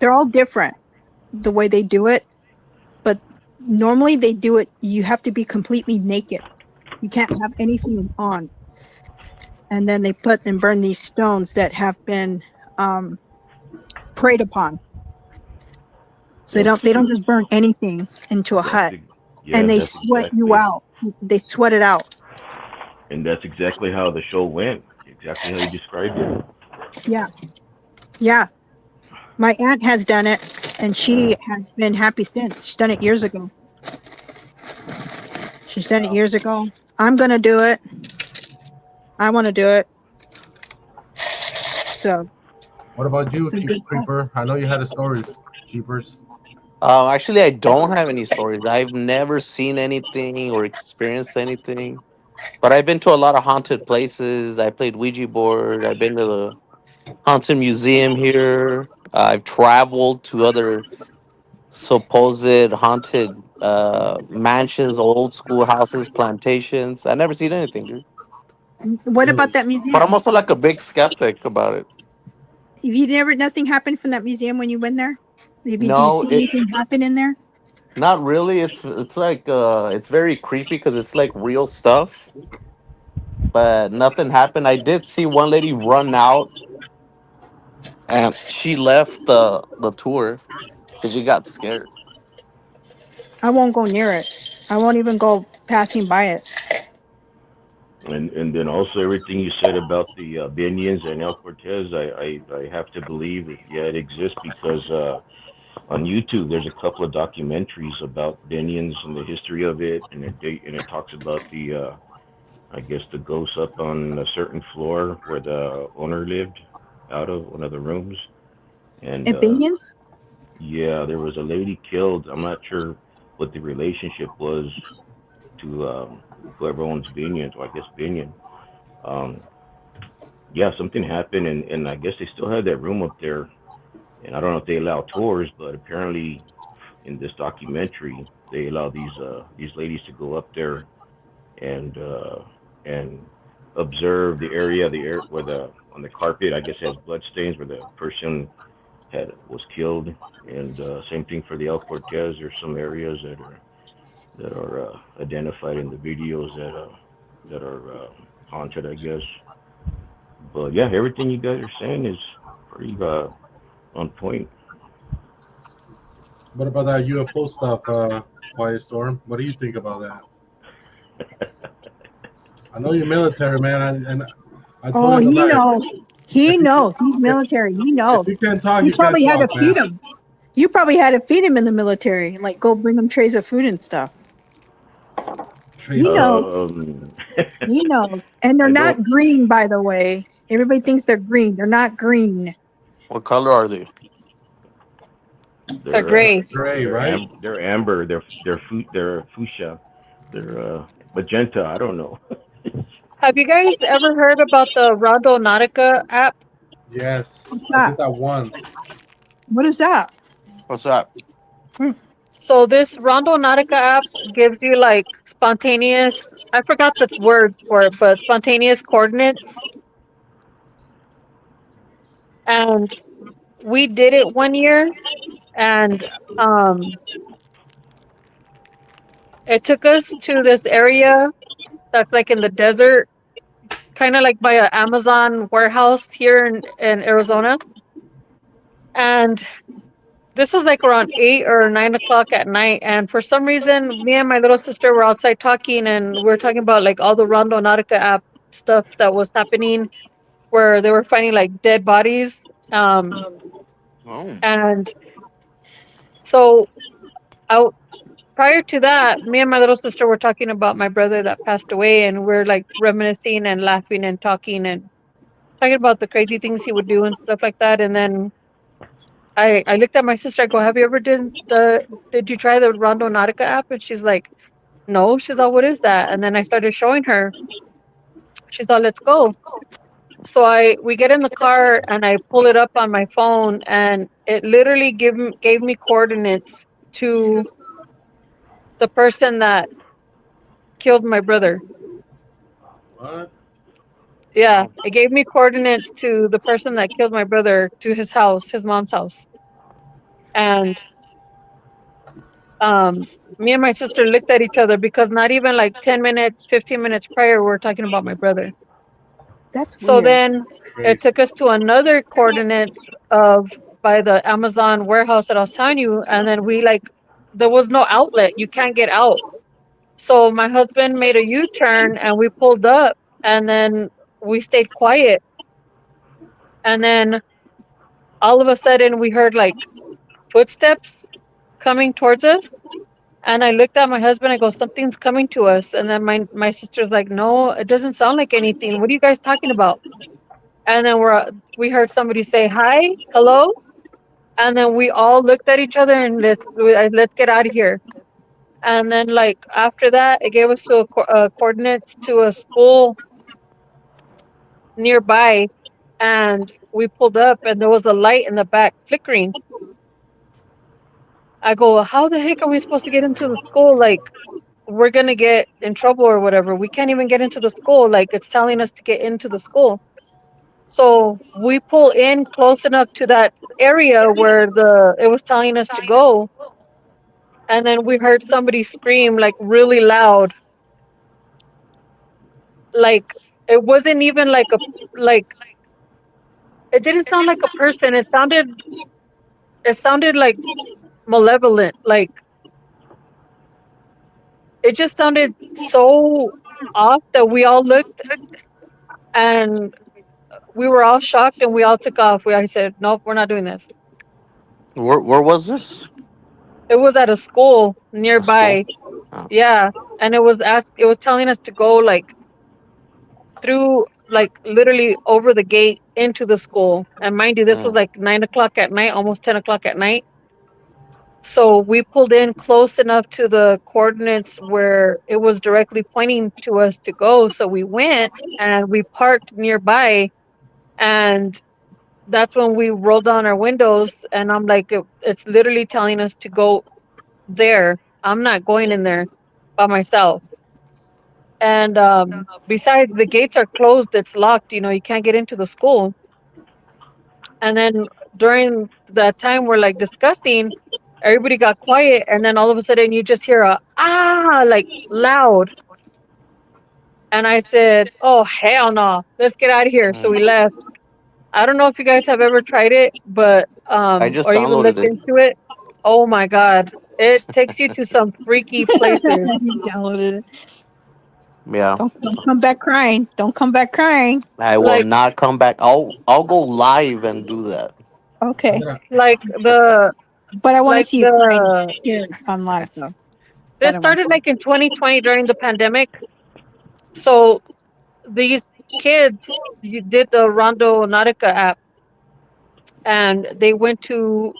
they're all different the way they do it. But normally they do it, you have to be completely naked. You can't have anything on. And then they put and burn these stones that have been preyed upon. So That's they don't just burn anything into a that's hut. ex- yeah, And they that's sweat you exactly, out. They sweat it out. and that's exactly how the show went. Exactly how you described it. Yeah. Yeah. My aunt has done it and she has been happy since. She's done it years ago. She's done it years ago. I'm going to do it. I want to do it. So, What about you, some good stuff. Creeper? I know you had a story, Jeepers. Actually, I don't have any stories. I've never seen anything or experienced anything. But I've been to a lot of haunted places. I played Ouija board. I've been to the haunted museum here. I've traveled to other supposed haunted mansions, old school houses, plantations. I never seen anything, dude. What about that But I'm museum? also like a big skeptic about it. You never, nothing happened from that museum when you went there? Did you No, see anything happen in there? not really. It's like it's very creepy because it's like real stuff, but nothing happened. I did see one lady run out and she left the tour because she got scared. I won't go near it. I won't even go passing by it. And then also everything you said about the Binions and El Cortez, I have to believe that yeah, it exists because on YouTube there's a couple of documentaries about Binions and the history of it, and it talks about the I guess the ghosts up on a certain floor where the owner lived out of one of the rooms, and Opinions? yeah, there was a lady killed. I'm not sure what the relationship was to whoever owns Binions, or I guess Binion. Um, yeah, something happened, and I guess they still have that room up there. And I don't know if they allow tours, but apparently in this documentary they allow these ladies to go up there and observe the area where the on the carpet I guess has blood stains where the person had was killed, and same thing for the El Cortez. There's some areas that are identified in the videos that are haunted, I guess. But yeah, everything you guys are saying is pretty on point. What about that UFO stuff, Quiet Storm? What do you think about that? I know you're military, man, and I told Oh, you he tonight. knows. He If you knows. He's if, military. He if knows. you can't talk, You you can't probably had to talk, man. feed him. You probably had to feed him in the military. Like, go bring him trays of food and stuff. He Trace of knows. Um, He knows. And they're I not don't. green, by the way. Everybody thinks they're green. They're not green. What color are they? A They're gray. gray, right? they're amber. They're fuchsia. They're magenta. I don't know. Have you guys ever heard about the Rondo Nautica app? Yes, What's I did that? that once. What is that? What's that? So this Rondo Nautica app gives you like spontaneous, I forgot the words for it, but spontaneous coordinates. And we did it one year and um it took us to this area that's like in the desert, kind of like by an Amazon warehouse here in Arizona. And this was like around 8 or 9 o'clock at night. And for some reason, me and my little sister were outside talking, and we were talking about like all the Rondo Nautica app stuff that was happening, where they were finding like dead bodies. Oh, And so out prior to that, me and my little sister were talking about my brother that passed away, and we're like reminiscing and laughing and talking. And talking about the crazy things he would do and stuff like that. And then I looked at my sister. I go, "Have you ever did you try the Rondo Nautica app?" And she's like, "No." She's all, "What is that?" And then I started showing her. She's all, "Let's go." So we get in the car and I pull it up on my phone, and it literally gave me coordinates to the person that killed my brother. What? Yeah, it gave me coordinates to the person that killed my brother, to his house, his mom's house. And me and my sister looked at each other because not even like 10 minutes, 15 minutes prior, we were talking about my brother. That's So weird. then it took us to another coordinates of by the Amazon warehouse that I was telling you. And then there was no outlet. You can't get out. So my husband made a U-turn and we pulled up, and then we stayed quiet. And then all of a sudden we heard like footsteps coming towards us. And I looked at my husband. I go, "Something's coming to us." And then my sister's like, "No, it doesn't sound like anything. What are you guys talking about?" And then we heard somebody say, "Hi, hello." And then we all looked at each other and let's get out of here. And then like after that, it gave us coordinates to a school nearby, and we pulled up, and there was a light in the back flickering. I go, "Well, how the heck are we supposed to get into the school? Like, we're gonna get in trouble or whatever. We can't even get into the school. Like, it's telling us to get into the school." So we pull in close enough to that area where it was telling us to go, and then we heard somebody scream like really loud. Like, it wasn't even like it didn't sound like a person. It sounded like malevolent. Like, it just sounded so off that we all looked, and we were all shocked, and we all took off. I said, "Nope, we're not doing this." Where was this? It was at a school A school? nearby. Oh. Yeah, and it was telling us to go like through, like literally over the gate into the school. And mind you, this was like 9 o'clock at night, almost 10 o'clock at night. So we pulled in close enough to the coordinates where it was directly pointing to us to go. So we went and we parked nearby, and that's when we rolled down our windows. And I'm like, it's literally telling us to go there. I'm not going in there by myself. And besides, the gates are closed, it's locked, you can't get into the school. And then during that time we're like discussing, everybody got quiet, and then all of a sudden you just hear like loud. And I said, "Oh hell no, let's get out of here." So we left. I don't know if you guys have ever tried it, but I just or even downloaded looked it. into it. Oh my god, it takes you to some freaky places. You downloaded it. Yeah. Don't come back crying. Don't come back crying. I will Like not come back. I'll go live and do that. Okay. like But I want to see you crying the scared on live though. this That I want to started see. like in 2020 during the pandemic. So these kids did the Rondo Nautica app, and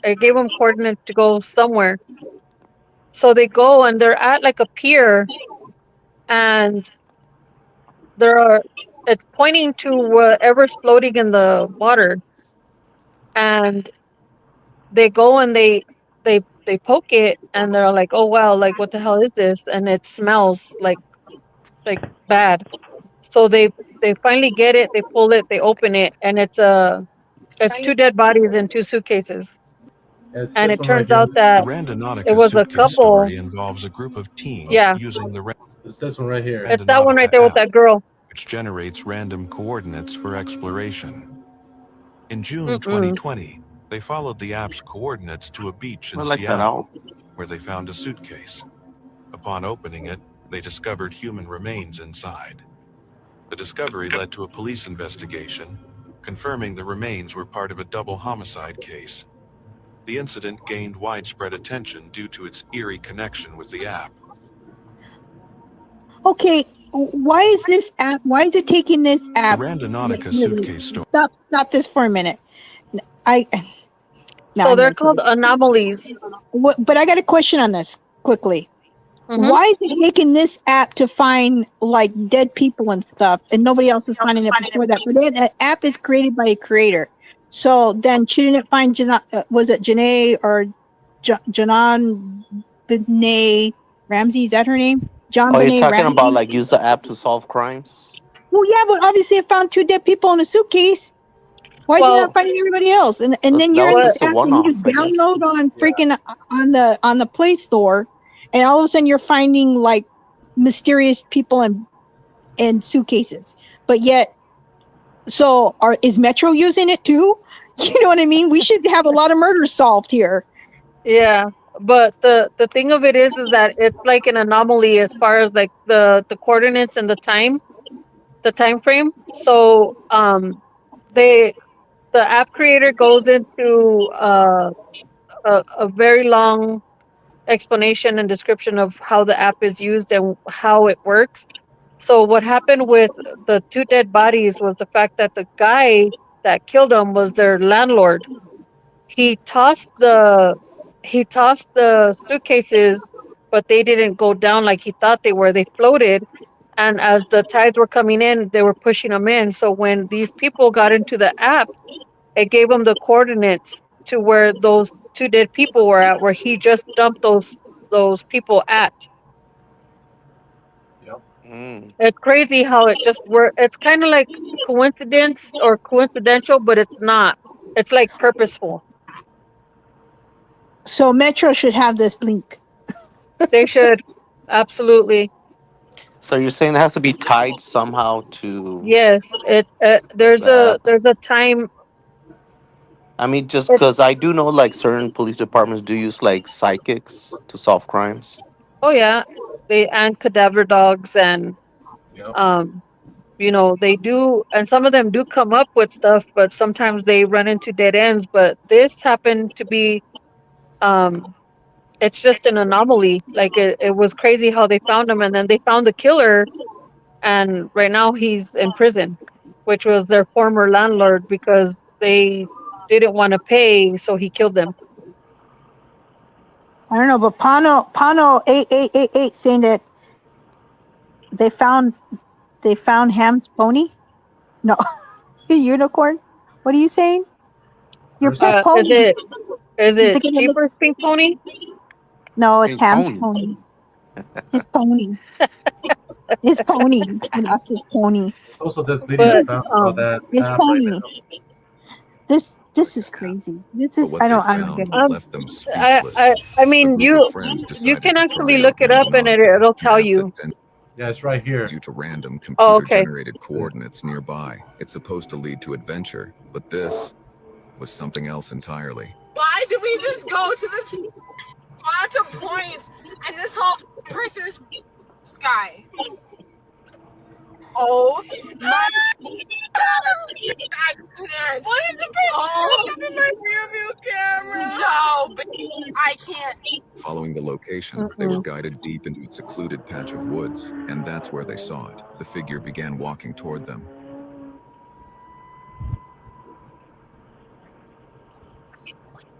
I gave them coordinates to go somewhere. So they go and they're at like a pier, and it's pointing to whatever's floating in the water. And they go and they poke it, and they're like, "Oh wow, like what the hell is this?" And it smells like bad. So they finally get it, they pull it, they open it, and it's two dead bodies in two suitcases. It's And this it one right turns here. out The that it Randonautica was a suitcase couple. story involves a group of teens Yeah, using the It's this one right here. it's that one right Randonautica there with app, that girl. which generates random coordinates for exploration. In June Mm-mm. 2020, they followed the app's coordinates to a beach in I like that Seattle, out. where they found a suitcase. Upon opening it, they discovered human remains inside. The discovery led to a police investigation, confirming the remains were part of a double homicide case. The incident gained widespread attention due to its eerie connection with the app. Okay, Why is this app? Why is it taking this The app? Randonautica suitcase store. Stop this for a minute. I no, So I'm they're gonna called anomalies. but I got a question on this quickly. Mm-hmm. Why is it taking this app to find like dead people and stuff, and nobody else is finding it before that? But then the app is created by a creator, so then shouldn't it find was it Janae or Janan Benet Ramsey? Is that her name? John Oh, you're Benet talking about Ramsey. like use the app to solve crimes? Well, yeah, but obviously it found 2 dead people in a suitcase. Why is it Well, not finding everybody else? And That then you're in was this just a app and you one-off, I guess. download on freaking on the Play Store, and all of a sudden you're finding like mysterious people and suitcases. But yet, so is Metro using it too? You know what I mean? We should have a lot of murders solved here. yeah, but the thing of it is that it's like an anomaly as far as like the coordinates and the time frame. So the app creator goes into a very long explanation and description of how the app is used and how it works. So what happened with the 2 dead bodies was the fact that the guy that killed them was their landlord. He tossed the suitcases, but they didn't go down like he thought they were. They floated, and as the tides were coming in, they were pushing them in. So when these people got into the app, it gave them the coordinates to where those 2 dead people were at, where he just dumped those people at. Mm. It's crazy how it just works. It's kind of like coincidence or coincidental, but it's not. It's like purposeful. So Metro should have this link. They should. Absolutely. So you're saying it has to be tied somehow to Yes. There's the app? there's a time. I mean, just It, because I do know like certain police departments do use like psychics to solve crimes. oh yeah, and cadaver dogs and um they do, and some of them do come up with stuff, but sometimes they run into dead ends. But this happened to be um it's just an anomaly. Like it was crazy how they found him, and then they found the killer, and right now he's in prison, which was their former landlord because they didn't want to pay, so he killed them. I don't know, but Pano 8888 saying that they found Ham's pony. No, unicorn. What are you saying? Your pet pony. Is Is it it gonna look- Jeepers Pink Pony? No, it's Pink Ham's pony. pony. His pony. His pony. He lost his pony. Also, this video But found so that His app right pony. now. This is crazy. This is what I they don't found get it. left them speechless. I mean, A group you of friends you decided can to actually try look out it up and Randonautica, it'll tell an app you. that sends Yeah, it's right here. you to random Oh, okay. computer-generated coordinates nearby. It's supposed to lead to adventure, but this was something else entirely. Why do we just go to this bunch of points and this whole person's sky? Oh my! I can't. What is the person in my rearview camera? No, but I can't. Following the location, they were guided deep into a secluded patch of woods, and that's where they saw it. The figure began walking toward them.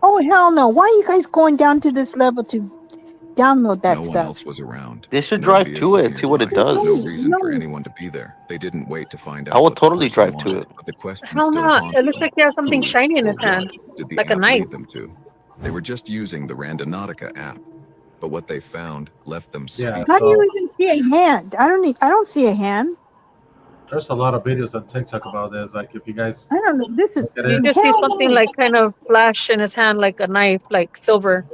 Oh hell no! Why are you guys going down to this level to download that No one stuff? else was around. They should No drive to vehicles it, see what it nearby. does. No reason for No. anyone to be there. They didn't wait to find out I would what the totally person drive to wanted, it. but the question Hell still no! haunts It looks them. like he has something Who shiny in or his hand, what did the like a app knife. lead them to? They were just using the Randonautica app, but what they found left them Yeah, speechless. How do you so even see a hand? I don't see a hand. there's a lot of videos on TikTok about this. Like if you guys I don't know. This is look at You it, just see hell something no. like kind of flash in his hand, like a knife, like silver.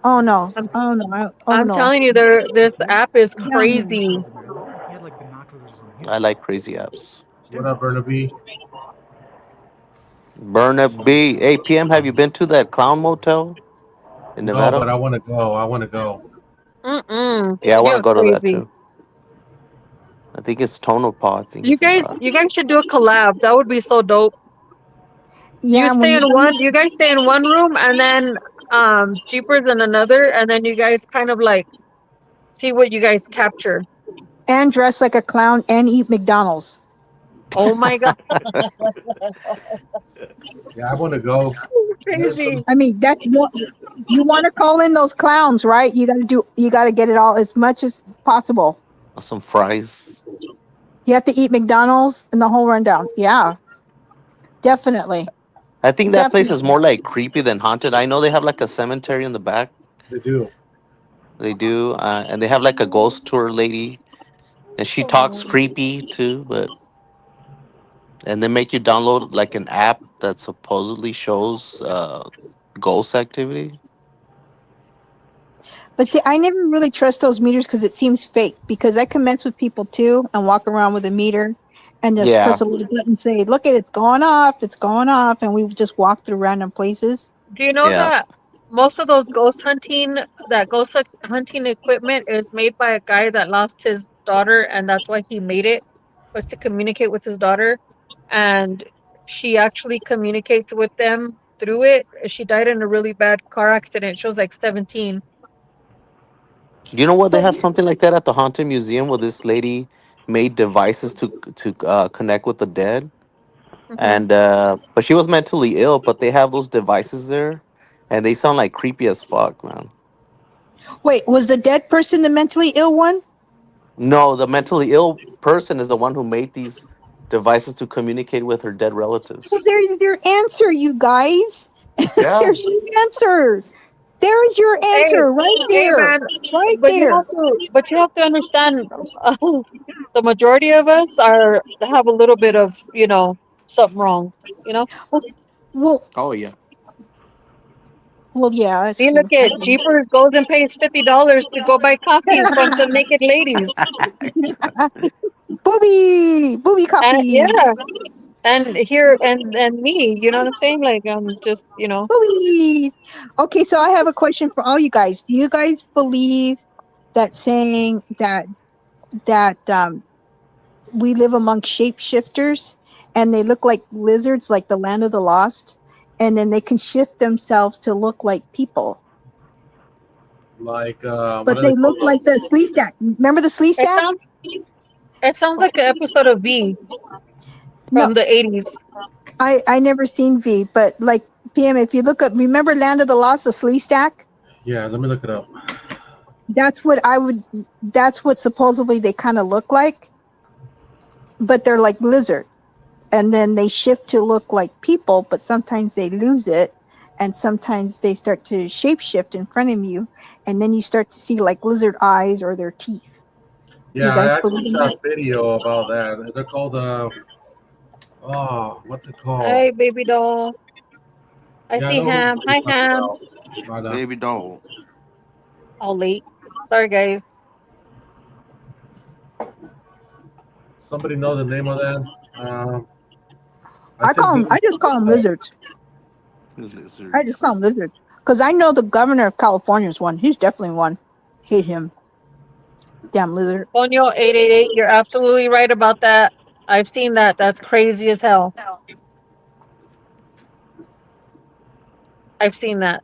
Oh no. I'm Oh no. Oh I'm no. telling you, this app is Hell no. crazy. I like crazy apps. what up, Burnaby? Burnaby. Hey, PM, have you been to that clown motel in No, Nevada? but I want to go. I want to go. Yeah, I want to You're go to that crazy. too. I think it's Tonopah. I think You it's in guys should do a collab. That would be so dope. Yeah, You guys stay in one room, and then Jeepers in another, and then you guys kind of like See what you guys capture. And dress like a clown and eat McDonald's. Oh my god. Yeah, I want to go. There's Crazy. some. I mean, that's what you want to call in those clowns, right? You got to do. You got to get it all as much as possible. Some fries. You have to eat McDonald's and the whole rundown. Yeah, definitely. I think that place is Definitely. more like creepy than haunted. I know they have like a cemetery in the back. They do. They do, and they have like a ghost tour lady, and she talks creepy too. But and they make you download like an app that supposedly shows ghost activity. But see, I never really trust those meters because it seems fake. Because I can mess with people too and walk around with a meter and just Yeah. press a little button and say, "Look at it, it's going off," and we just walk through random places. Do you know Yeah. that most of those ghost hunting equipment is made by a guy that lost his daughter, and that's why he made it, was to communicate with his daughter, and she actually communicates with them through it. She died in a really bad car accident. She was like 17. You know what? They have something like that at the haunted museum where this lady made devices to connect with the dead, Mhm. and but she was mentally ill. But they have those devices there, and they sound like creepy as fuck, man. Wait, was the dead person the mentally ill one? No, the mentally ill person is the one who made these devices to communicate with her dead relatives. Well, there's your answer, you guys. Yeah. There's your answer. There's your Hey, answer right hey, there. man! Right But you there. have to understand. The majority of us have a little bit of something wrong. You know. Well, Oh yeah. yeah, that's See, true. look at Jeepers goes and pays $50 to go buy coffees from some naked ladies. Booby coffee. Yeah, and here and me, you know what I'm saying? Like I'm just Boobies. Okay, so I have a question for all you guys. Do you guys believe that saying that we live among shapeshifters and they look like lizards, like the land of the lost, and then they can shift themselves to look like people, Like, what but are they they look called? like the slee stack. Remember the slee It stack? sounds like an episode of V No, from the 80s. I never seen V, but like PM, if you look up, remember Land of the Lost, the slee stack? Yeah, let me look it up. That's what supposedly they kind of look like, but they're like lizard. And then they shift to look like people, but sometimes they lose it. And sometimes they start to shapeshift in front of you. And then you start to see like lizard eyes or their teeth. Do Yeah, you I guys actually believe saw that? a video about that. They're called oh, what's it called? Hi, baby doll. I Yeah, I see know Ham. who Hi, you're talking Ham. about. But, Baby doll. All late. Sorry, guys. somebody know the name of that? I just call them lizards. Lizards. I just call them lizards. Because I know the governor of California is one. He's definitely one. Hate him. Damn lizard. Ponyo 888, you're absolutely right about that. I've seen that. That's crazy as hell. I've seen that.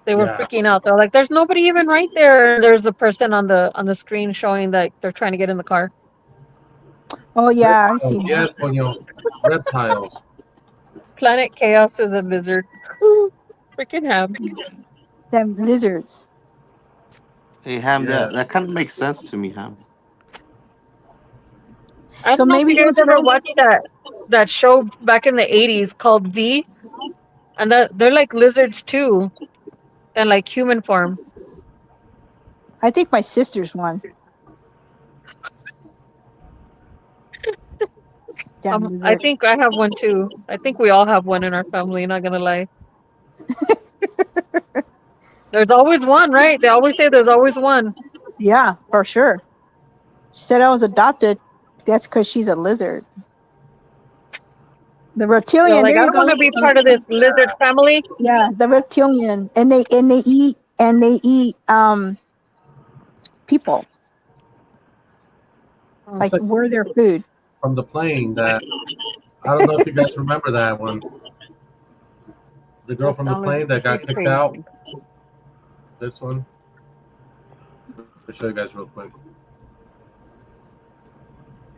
They were Yeah. freaking out. They're like, "There's nobody even right there." And there's a person on the screen showing that they're trying to get in the car. Oh yeah, I've Reptiles, seen yes, that. reptiles. Planet Chaos is a lizard. Freaking Ham. Them lizards. Hey Ham, Yes. that kind of makes sense to me, Ham. I So don't know if maybe you guys those ever girls. watched that show back in the 80s called V, and they're like lizards too, and like human form. I think my sister's one. Damn I lizard. think I have one too. I think we all have one in our family, not gonna lie. There's always one, right? They always say there's always one. Yeah, for sure. She said I was adopted. That's because she's a lizard. The They're reptilian. like, There I you don't go. want to be part of this lizard family. Yeah, the reptilian, and they eat people. Like like we're their food. from the plane that I don't know if you guys remember that one. The girl Just from the don't let plane that got me kicked crazy. out. This one. I'll show you guys real quick.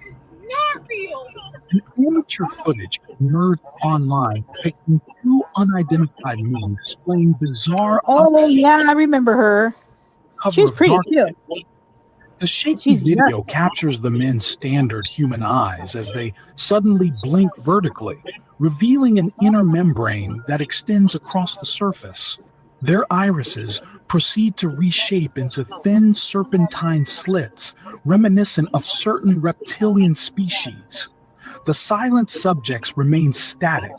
Not real. An amateur footage emerged online depicting two unidentified men displaying bizarre Oh yeah, I remember her. cover She's of pretty darkness. too. The shaky She's video nuts. captures the men's standard human eyes as they suddenly blink vertically, revealing an inner membrane that extends across the surface. Their irises proceed to reshape into thin serpentine slits, reminiscent of certain reptilian species. The silent subjects remain static,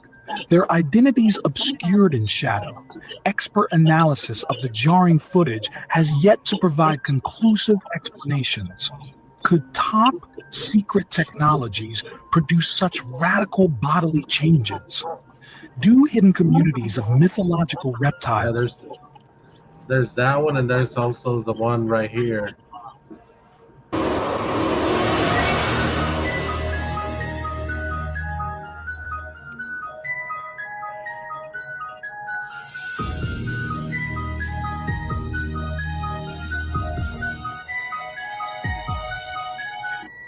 their identities obscured in shadow. Expert analysis of the jarring footage has yet to provide conclusive explanations. Could top secret technologies produce such radical bodily changes? Do hidden communities of mythological Yeah, reptiles there's that one, and there's also the one right here.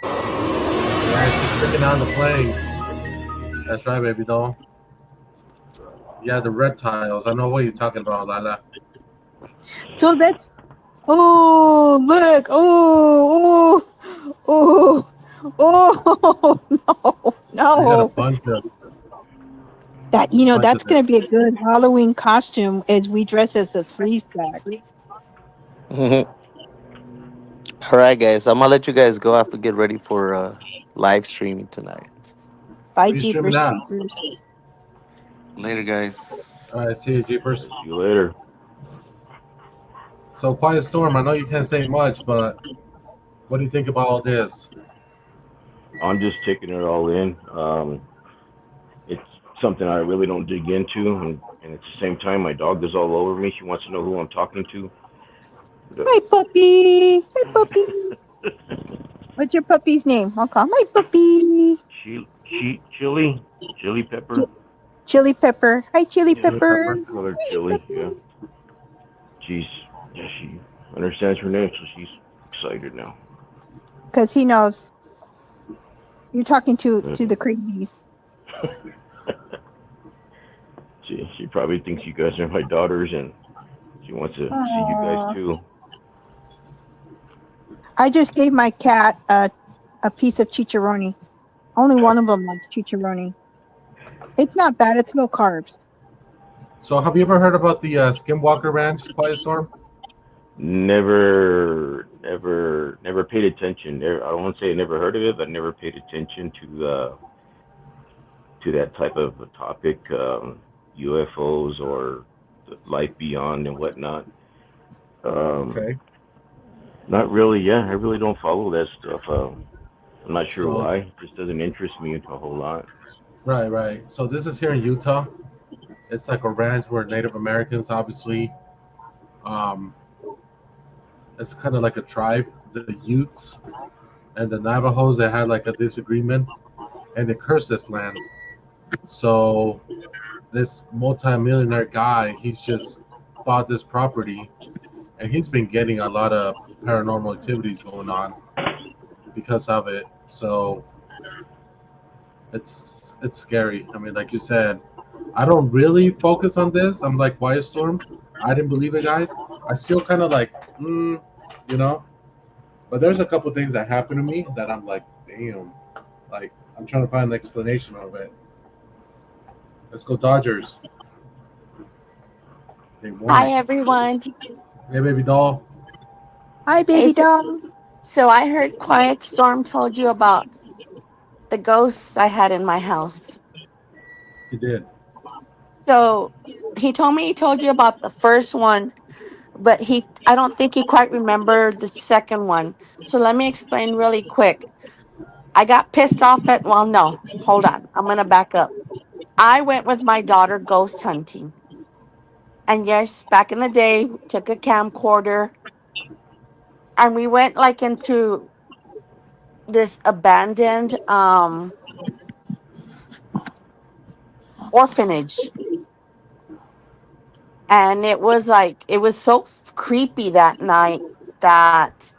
Yeah, she's freaking on the plane. That's right, baby doll. Yeah, the reptiles. I know what you're talking about, Lala. So that's. Oh look! Oh oh oh oh They got a no! bunch of That that's gonna be a good Halloween costume as we dress as a sleazebag. All right, guys. I'm gonna let you guys go. I have to get ready for live streaming tonight. Bye, What are you streaming Jeepers now? Creepers. Later, guys. All right, see you, Jeepers. See you later. So, Quiet Storm, I know you can't say much, but what do you think about all this? I'm just taking it all in. It's something I really don't dig into, and at the same time, my dog is all over me. She wants to know who I'm talking to. Hi, puppy. Hi, puppy. What's your puppy's name? I'll call my puppy. Chili Pepper. Chili Pepper. Hi, Chili Pepper. Call her Chili. Yeah. She understands her name, so she's excited now. Because he knows you're talking to the crazies. She probably thinks you guys are my daughters, and she wants to see you guys too. I just gave my cat a piece of chicharroni. Only one of them likes chicharroni. It's not bad. It's low carbs. So, have you ever heard about the Skinwalker Ranch, Quiet Storm? Never paid attention. I don't want to say I never heard of it, but never paid attention to that type of a topic, UFOs or life beyond and whatnot. Okay. Not really. Yeah, I really don't follow that stuff. I'm not sure So- why. It just doesn't interest me a whole lot. Right. So, this is here in Utah. It's like a ranch where Native Americans, obviously, it's kind of like a tribe. The Utes and the Navajos, they had like a disagreement, and they cursed this land. So this multi-millionaire guy, he's just bought this property, and he's been getting a lot of paranormal activities going on because of it. So it's scary. I mean, like you said, I don't really focus on this. I'm like Quiet Storm. I didn't believe it, guys. I still kind of like, But there's a couple things that happened to me that I'm like, damn. Like, I'm trying to find an explanation of it. Let's go Dodgers. They won. Hi, everyone. Hey, baby doll. Hi, baby Hey, doll. So I heard Quiet Storm told you about the ghosts I had in my house. He did. So he told you about the first one, but I don't think he quite remembered the second one. So let me explain really quick. I got pissed off no, hold on. I'm going to back up. I went with my daughter ghost hunting. And yes, back in the day, took a camcorder and we went like into this abandoned orphanage. And it was so creepy that night that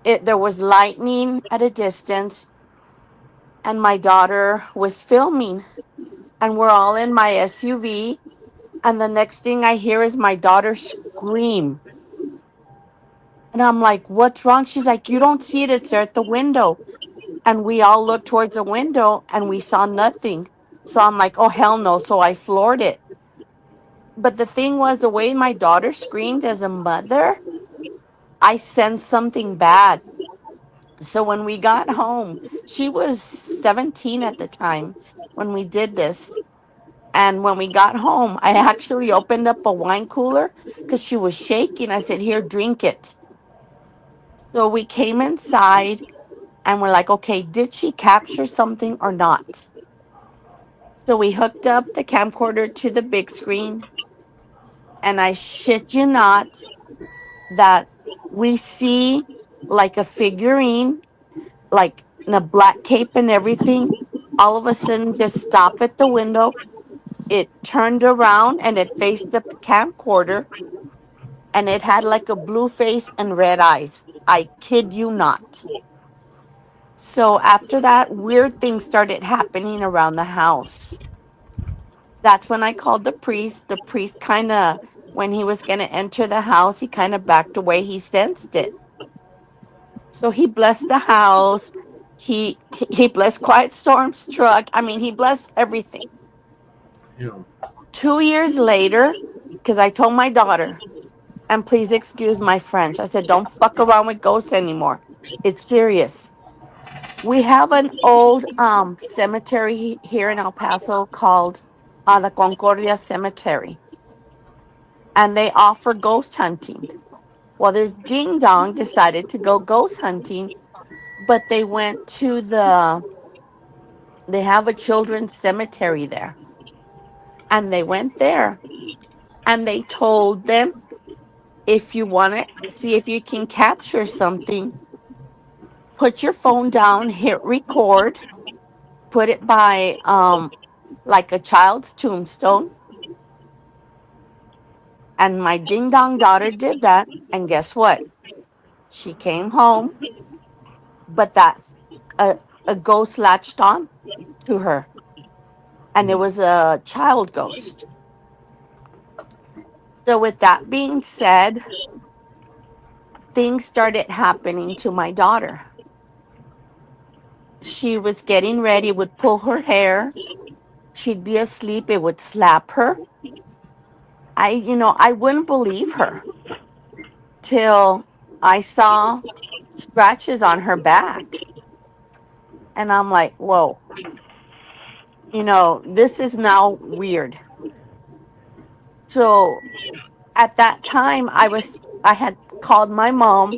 there was lightning at a distance, and my daughter was filming, and we're all in my SUV, and the next thing I hear is my daughter scream. And I'm like, what's wrong? She's like, you don't see it, it's there at the window. And we all looked towards the window and we saw nothing. So I'm like, oh hell no. So I floored it. But the thing was, the way my daughter screamed as a mother, I sensed something bad. So when we got home, she was 17 at the time when we did this. And when we got home, I actually opened up a wine cooler because she was shaking. I said, here, drink it. So we came inside and we're like, okay, did she capture something or not? So we hooked up the camcorder to the big screen. And I shit you not that we see like a figurine, like in a black cape and everything, all of a sudden just stop at the window. It turned around and it faced the camcorder, and it had like a blue face and red eyes. I kid you not. So after that, weird things started happening around the house. That's when I called the priest. The priest kind of, when he was going to enter the house, he kind of backed away. He sensed it. So he blessed the house. He blessed Quiet Storm's truck. I mean, he blessed everything. Yeah. 2 years later, because I told my daughter, and please excuse my French, I said, don't fuck around with ghosts anymore. It's serious. We have an old cemetery here in El Paso called the Concordia Cemetery, and they offer ghost hunting. Well, this ding dong decided to go ghost hunting, but they went to they have a children's cemetery there, and they went there and they told them, if you want to see if you can capture something, put your phone down, hit record, put it by like a child's tombstone. And my ding dong daughter did that, and guess what? She came home, but a ghost latched on to her, and it was a child ghost. So with that being said, things started happening to my daughter. She was getting ready, would pull her hair, she'd be asleep, it would slap her. I wouldn't believe her till I saw scratches on her back. And I'm like, whoa, this is now weird. So at that time, I had called my mom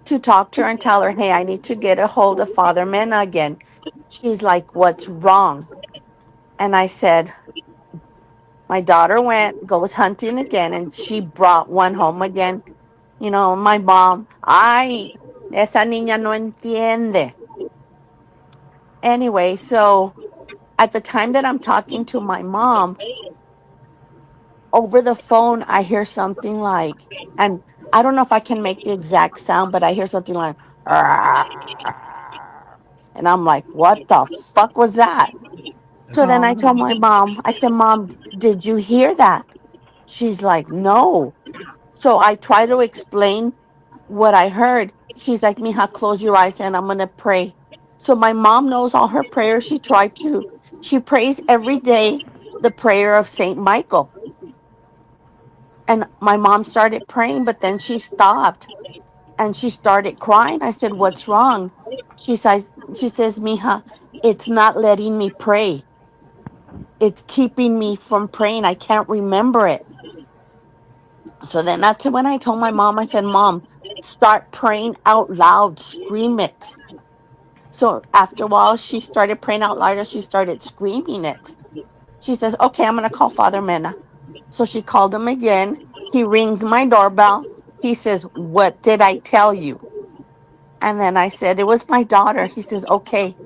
to talk to her and tell her, hey, I need to get a hold of Father Mena again. She's like, what's wrong? And I said, my daughter went ghost hunting again, and she brought one home again. My mom, esa niña no entiende. Anyway, so at the time that I'm talking to my mom, over the phone, I hear something like, and I don't know if I can make the exact sound, but I hear something like, and I'm like, what the fuck was that? So then I told my mom, I said, Mom, did you hear that? She's like, no. So I try to explain what I heard. She's like, Mija, close your eyes and I'm going to pray. So my mom knows all her prayers. She prays every day the prayer of Saint Michael. And my mom started praying, but then she stopped and she started crying. I said, what's wrong? She says, Mija, it's not letting me pray. It's keeping me from praying. I can't remember it. So then that's when I told my mom, I said, Mom, start praying out loud, scream it. So after a while, she started praying out louder. She started screaming it. She says, okay, I'm going to call Father Mena. So she called him again. He rings my doorbell. He says, what did I tell you? And then I said, it was my daughter. He says, okay.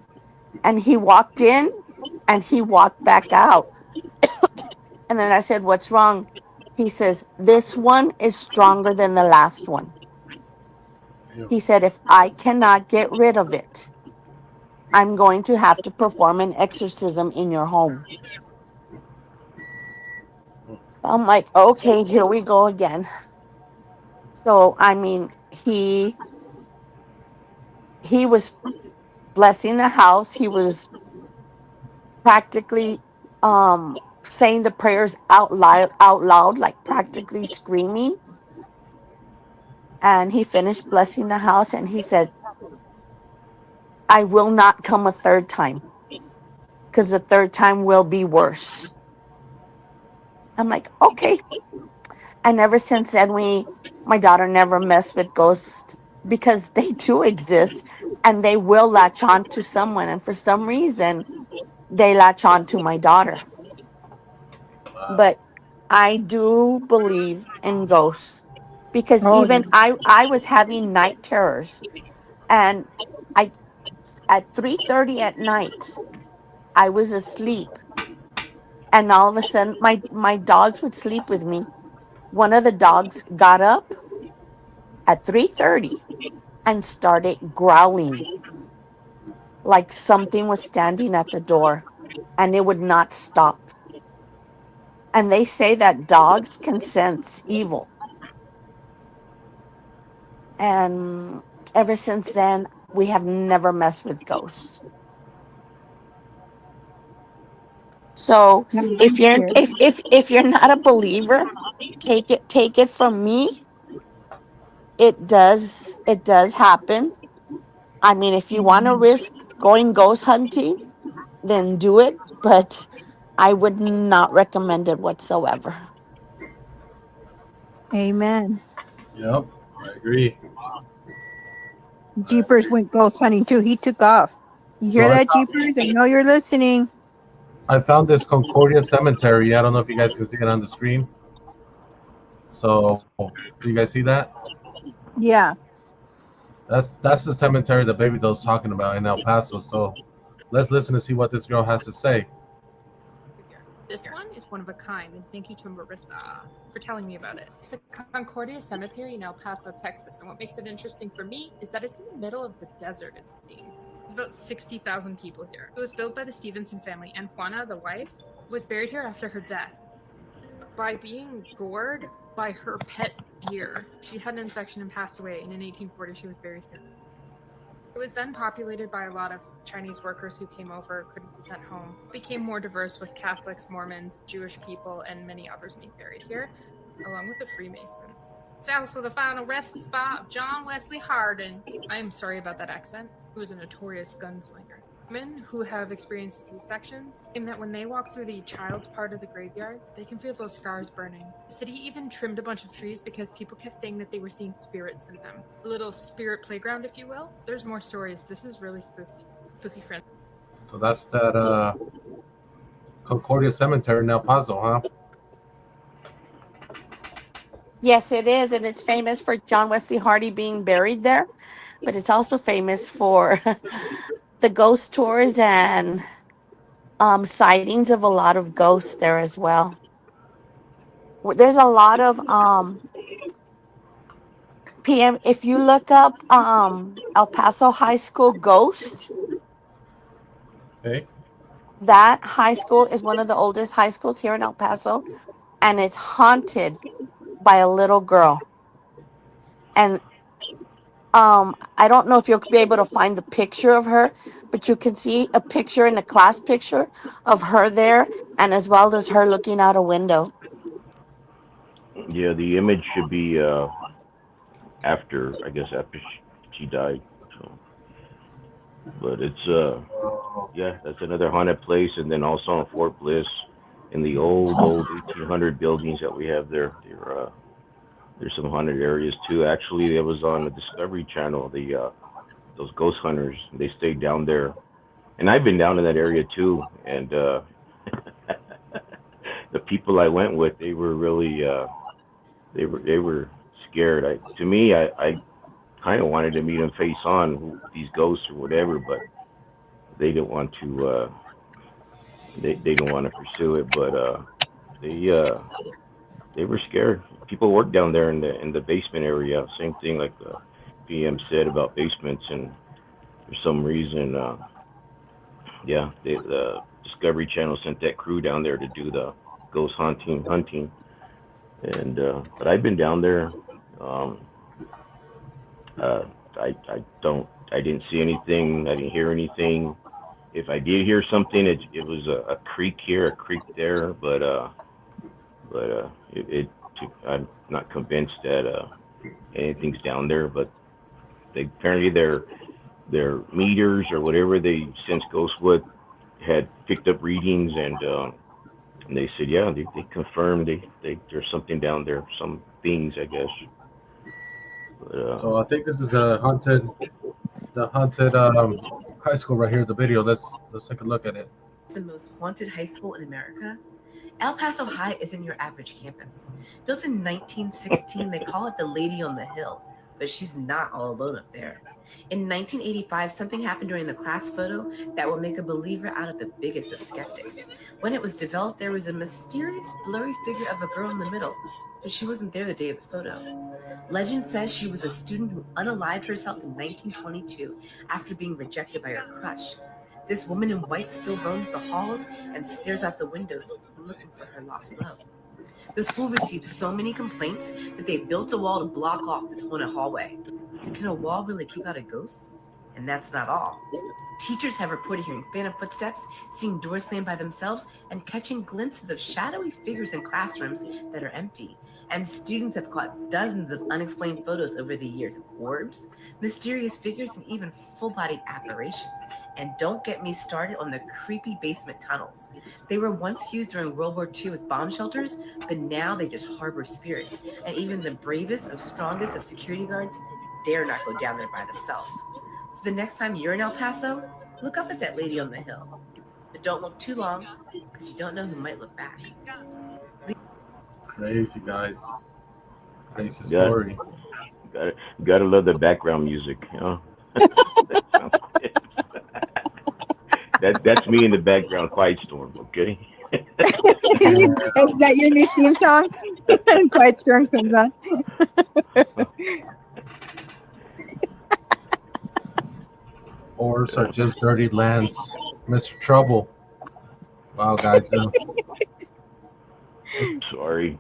And he walked in and he walked back out. And then I said, what's wrong? He says, this one is stronger than the last one. He said, if I cannot get rid of it, I'm going to have to perform an exorcism in your home. I'm like, okay, here we go again. So, I mean, he was blessing the house. He was practically saying the prayers out loud, like practically screaming. And he finished blessing the house and he said, I will not come a third time because the third time will be worse. I'm like, okay. And ever since then, my daughter never messed with ghosts because they do exist and they will latch on to someone. And for some reason, they latch on to my daughter. But I do believe in ghosts because Oh, even I was having night terrors, and I at 3:30 at night I was asleep, and all of a sudden my dogs would sleep with me. One of the dogs got up at 3:30 and started growling like something was standing at the door, and it would not stop. And they say that dogs can sense evil. And ever since then, we have never messed with ghosts. So if you're if you're not a believer, take it from me. It does happen. I mean, if you want to risk going ghost hunting, then do it. But I would not recommend it whatsoever. amen. Yep, I agree. Jeepers went ghost hunting too. He took off. You hear So that, Jeepers? I know you're listening. I found this Concordia Cemetery. I don't know if you guys can see it on the screen. So, do you guys see that? Yeah. That's the cemetery that Baby Doll's talking about in El Paso. So, let's listen to see what this girl has to say. This one is one of a kind, and thank you to Marissa for telling me about it. It's the Concordia Cemetery in El Paso, Texas, and what makes it interesting for me is that it's in the middle of the desert, it seems. There's about 60,000 people here. It was built by the Stevenson family, and Juana, the wife, was buried here after her death. By being gored by her pet deer, she had an infection and passed away, and in 1840 she was buried here. It was then populated by a lot of Chinese workers who came over, couldn't be sent home. It became more diverse with Catholics, Mormons, Jewish people, and many others being buried here, along with the Freemasons. It's also the final resting spot of John Wesley Hardin. I am sorry about that accent. He was a notorious gunslinger. Women who have experienced C-sections claim that when they walk through the child's part of the graveyard, they can feel those scars burning. The city even trimmed a bunch of trees because people kept saying that they were seeing spirits in them. A little spirit playground, if you will. There's more stories. This is really spooky. Spooky friend. So that's that Concordia Cemetery in El Paso, huh? Yes, it is, and it's famous for John Wesley Hardy being buried there, but it's also famous for the ghost tours and sightings of a lot of ghosts there as well. There's a lot of PM. If you look up El Paso High School ghost, Okay. that high school is one of the oldest high schools here in El Paso, and it's haunted by a little girl. And I don't know if you'll be able to find the picture of her, but you can see a picture in a class picture of her there, and as well as her looking out a window. Yeah, the image should be after, I guess, after she died. So, but it's yeah, that's another haunted place, and then also in Fort Bliss, in the old 1800 buildings that we have there. There's some haunted areas too. Actually, it was on the Discovery Channel. Those ghost hunters, they stayed down there, and I've been down in that area too. And the people I went with, they were really they were scared. I kind of wanted to meet them face on, these ghosts or whatever, but they didn't want to. They didn't want to pursue it, but they were scared. People work down there in the basement area. Same thing, like PM said about basements, and for some reason, the Discovery Channel sent that crew down there to do the ghost hunting, and but I've been down there. I didn't see anything. I didn't hear anything. If I did hear something, it was a creak here, a creak there, but I'm not convinced that anything's down there. But apparently their meters or whatever they sense ghosts with had picked up readings, and they said, yeah, they confirmed there's something down there, some things, I guess. But, so I think this is the haunted high school right here. The video. Let's take a look at it. The most haunted high school in America. El Paso High isn't your average campus. Built in 1916, they call it the Lady on the Hill, but she's not all alone up there. In 1985, something happened during the class photo that will make a believer out of the biggest of skeptics. When it was developed, there was a mysterious, blurry figure of a girl in the middle, but she wasn't there the day of the photo. Legend says she was a student who unalived herself in 1922 after being rejected by her crush. This woman in white still roams the halls and stares out the windows looking for her lost love. The school received so many complaints that they built a wall to block off this haunted hallway. And can a wall really keep out a ghost? And that's not all. Teachers have reported hearing phantom footsteps, seeing doors slammed by themselves, and catching glimpses of shadowy figures in classrooms that are empty. And students have caught dozens of unexplained photos over the years of orbs, mysterious figures, and even full-body apparitions. And don't get me started on the creepy basement tunnels. They were once used during World War II as bomb shelters, but now they just harbor spirits. And even the bravest of strongest of security guards dare not go down there by themselves. So the next time you're in El Paso, look up at that lady on the hill. But don't look too long, because you don't know who might look back. Crazy, guys. Crazy story. Gotta love the background music, you know? That's me in the background, Quiet Storm, okay? Is that your new theme song? Quiet Storm comes on. Orbs are just dirty lands. Mr. Trouble. Wow, guys. Sorry.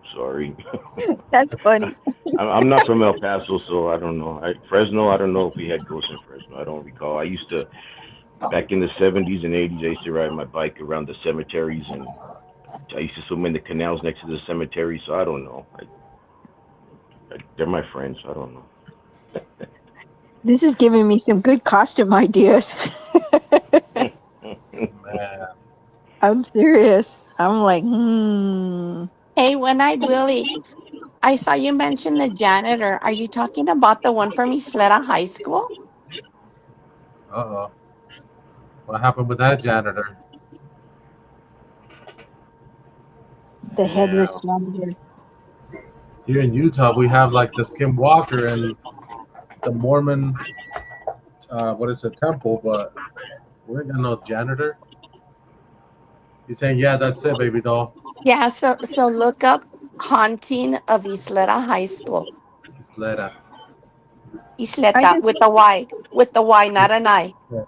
That's funny. I'm not from El Paso, so I don't know. Fresno, I don't know if we had ghosts in Fresno. I don't recall. I used to, back in the 70s and 80s, I used to ride my bike around the cemeteries, and I used to swim in the canals next to the cemetery, so I don't know. They're my friends. I don't know. This is giving me some good costume ideas. Man. I'm serious. I'm like, Hey, I saw you mention the janitor. Are you talking about the one from Isleta High School? Uh-oh. What happened with that janitor? The headless janitor. Here in Utah, we have like the Skinwalker and the Mormon, temple, but we ain't got no janitor. He's saying, yeah, that's it, baby doll. Yeah, so look up Haunting of Isleta High School. Isleta, with the Y, not an I. Yeah.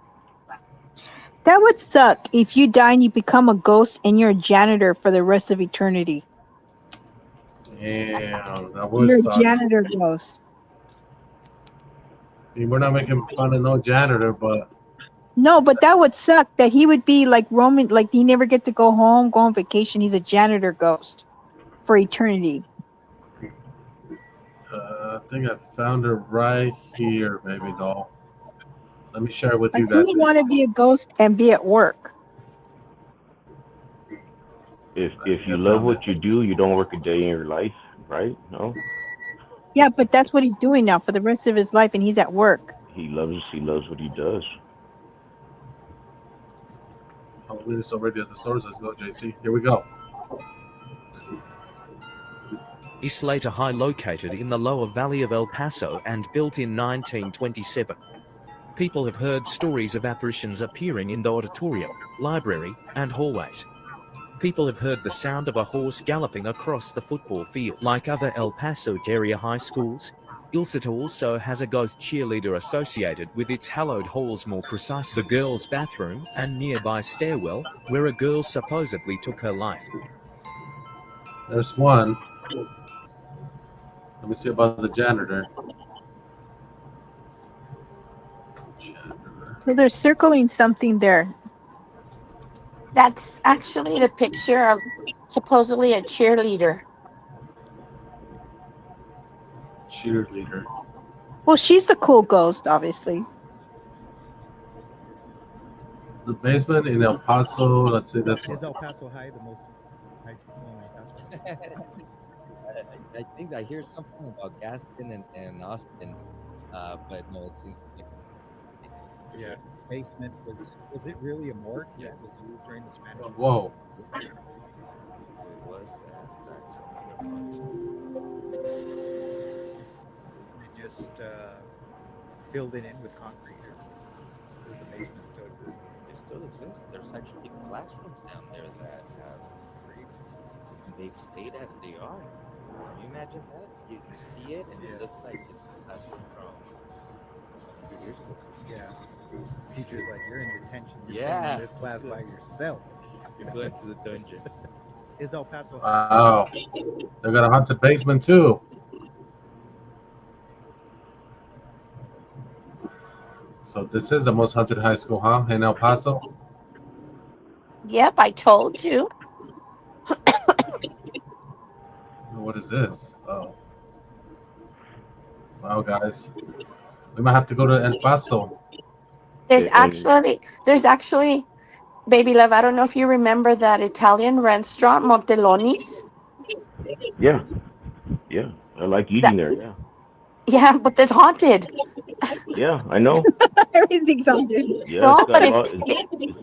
That would suck if you die and you become a ghost and you're a janitor for the rest of eternity. Damn, that would You're suck. a janitor ghost. I mean, we're not making fun of no janitor, but No, but that would suck that he would be like roaming, like he never get to go home, go on vacation. He's a janitor ghost for eternity. I think I found her right here, baby doll. Let me share it with Like you who guys. would want to be a ghost and be at work? If you love what you do, you don't work a day in your life, right? No? Yeah, but that's what he's doing now for the rest of his life, and he's at work. He loves what he does. Oh, it's already at the stores. Let's go, JC. Here we go. Isleta High, located in the lower valley of El Paso and built in 1927. People have heard stories of apparitions appearing in the auditorium, library, and hallways. People have heard the sound of a horse galloping across the football field. Like other El Paso area high schools, Ilseta also has a ghost cheerleader associated with its hallowed halls, more precisely the girls' bathroom and nearby stairwell, where a girl supposedly took her life. There's one. Let me see about the janitor. So they're circling something there. That's actually the picture of supposedly a cheerleader. Cheerleader. Well, she's the cool ghost, obviously. The basement in El Paso. Let's say this Is one. El Paso High the most high school in El Paso? I think I hear something about Gaston and Austin, but no, it seems like Yeah. Basement was it really a morgue that was used during the Spanish Flu? Whoa. it was, and that's another one. They just filled it in with concrete, or does the basement still exist? It still exists. There's actually classrooms down there that have and they've stayed as they are. Can you imagine that? You see it, and it looks like it's a classroom from 100 years ago. Yeah. Teacher's like, you're in detention. You're Yeah. staying in this class by yourself. You're going to the dungeon. Is El Paso Wow. They got a haunted basement too. So this is the most haunted high school, huh? In El Paso? Yep, I told you. What is this? Oh. Wow, guys. We might have to go to El Paso. There's actually, baby love, I don't know if you remember that Italian restaurant, Monteloni's. Yeah. Yeah. I like eating there, yeah. Yeah, but it's haunted. Yeah, I know. Everything's haunted. Yeah, No, it's but got if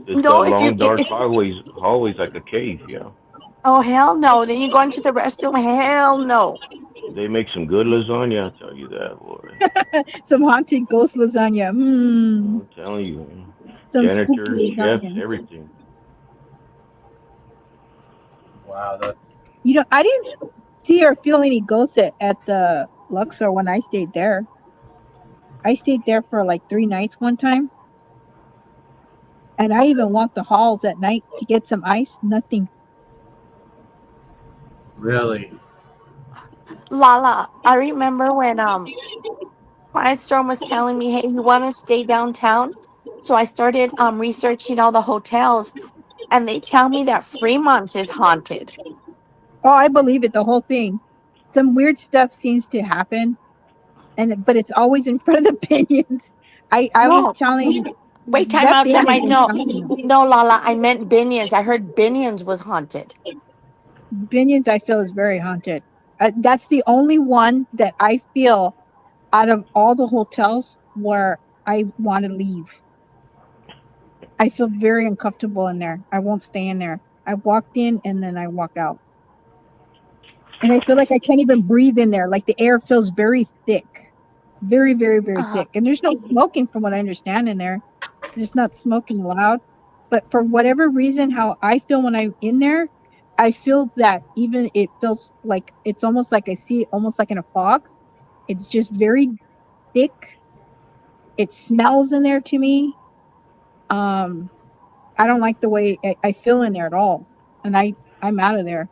it's no, got if you long, dark if hallways like a cave, yeah. oh hell no, then you go into the restaurant. Hell no. They make some good lasagna, I'll tell you that, boy. Some haunted ghost lasagna. I'm telling you. Some Janitors, spooky chefs, lasagna. everything. Wow, that's You know, I didn't see or feel any ghosts at the Luxor when I stayed there. I stayed there for like 3 nights one time. And I even walked the halls at night to get some ice. Nothing. really. Lala, I remember when Quiet Storm was telling me, hey, you want to stay downtown? So I started researching all the hotels, and they tell me that Fremont is haunted. Oh, I believe it, the whole thing. Some weird stuff seems to happen, but it's always in front of the Binions. I was No, telling wait, time that out. Binions is No, haunted. no, Lala, I meant Binions. I heard Binions was haunted. Binions, I feel, is very haunted. That's the only one that I feel out of all the hotels where I want to leave. I feel very uncomfortable in there. I won't stay in there. I walked in and then I walk out. And I feel like I can't even breathe in there. Like the air feels very thick. Very, very, very thick. And there's no smoking from what I understand in there. There's not smoking allowed. But for whatever reason, how I feel when I'm in there, I feel that even it feels like it's almost like I see it almost like in a fog. It's just very thick. It smells in there to me. I don't like the way I feel in there at all. And I'm out of there.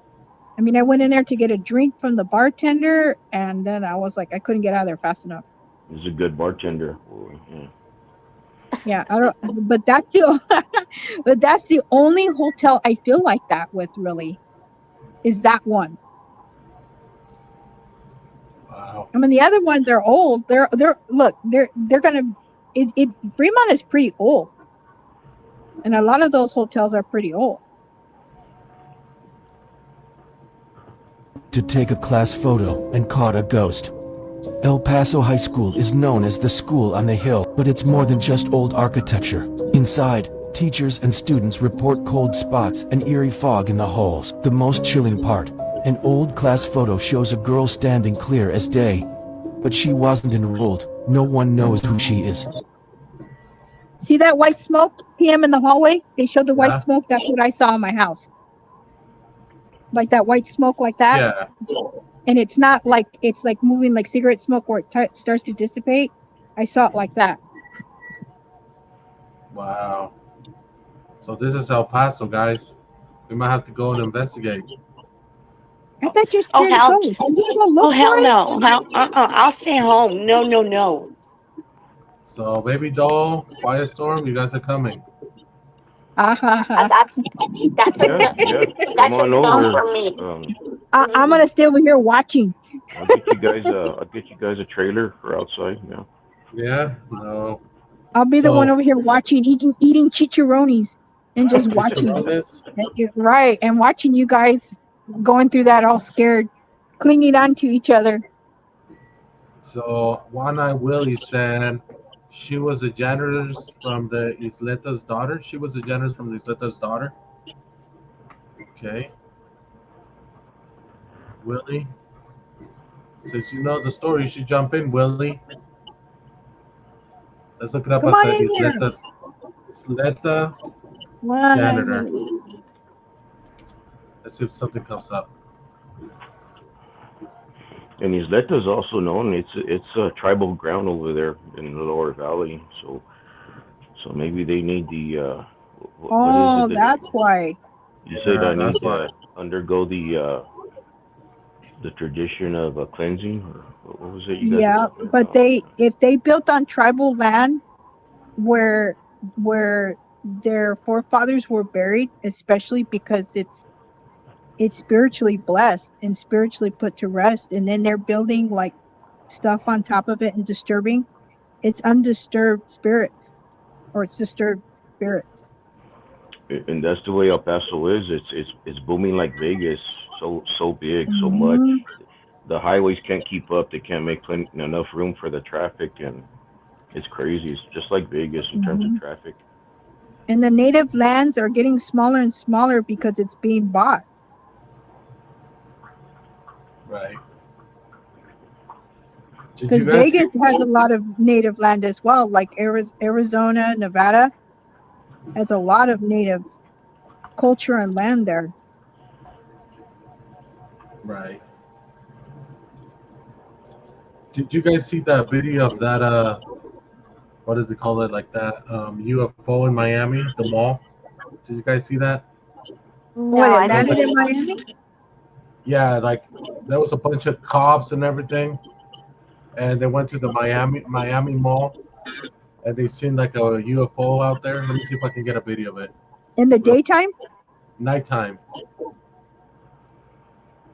I mean, I went in there to get a drink from the bartender, and then I was like, I couldn't get out of there fast enough. He's a good bartender, boy. Yeah. Yeah, I don't. But that's the only hotel I feel like that with. Really, is that one. Wow. I mean, the other ones are old. They're gonna. Fremont is pretty old, and a lot of those hotels are pretty old. To take a class photo and caught a ghost. El Paso High School is known as the school on the hill, but it's more than just old architecture. Inside, teachers and students report cold spots and eerie fog in the halls. The most chilling part, an old class photo shows a girl standing clear as day. But she wasn't enrolled. No one knows who she is. See that white smoke, PM, in the hallway? They showed the white Yeah. smoke. That's what I saw in my house. Like that white smoke like that? Yeah. and it's not like it's like moving like cigarette smoke where it starts to dissipate. I saw it like that. Wow. So this is El Paso, guys. We might have to go and investigate. I thought you're Oh scared of hell! ghosts. You gonna go look Oh hell for it? no! I'll stay home. No, no, no. So Baby Doll, Quiet Storm, you guys are coming. That's a Yeah, yeah. Come that's a on no over. for me. I'm gonna stay over here watching. I'll get you guys. I'll get you guys a trailer for outside. Yeah. Yeah. No. I'll be the one over here watching, eating chicharrones and just watching. Chicharrones? Right, and watching you guys going through that all scared, clinging on to each other. So One Eye Willie said she was a janitor from the Isleta's daughter. She was a janitor from the Isleta's daughter. Okay. Willie, since you know the story, you should jump in, Willie. Let's look it up Come at on the in here. Isleta One janitor. Eye Willie. Let's see if something comes up. And Isleta is also known. It's a tribal ground over there in the lower valley. So maybe they need the Oh, that's why. you say that that's need why. to undergo the tradition of cleansing, or what was it? You guys Yeah, were talking but about? if they built on tribal land where their forefathers were buried, especially because it's spiritually blessed and spiritually put to rest, and then they're building like stuff on top of it and disturbing, it's undisturbed spirits, or it's disturbed spirits. And that's the way El Paso is. It's booming like Vegas. So big, so much. Mhm. The highways can't keep up. They can't make enough room for the traffic, and it's crazy. It's just like Vegas in terms of Mhm. traffic. And the native lands are getting smaller and smaller because it's being bought. Right. Did Because you guys Vegas has a lot of native land as well, like Arizona, Nevada has a lot of native culture and land there. Right. Did you guys see that video of that what did they call it, like that UFO in Miami, the mall? Did you guys see that? What, it landed in Miami? Yeah, like there was a bunch of cops and everything, and they went to the Miami Mall, and they seen like a UFO out there. Let me see if I can get a video of it. In the daytime? Nighttime.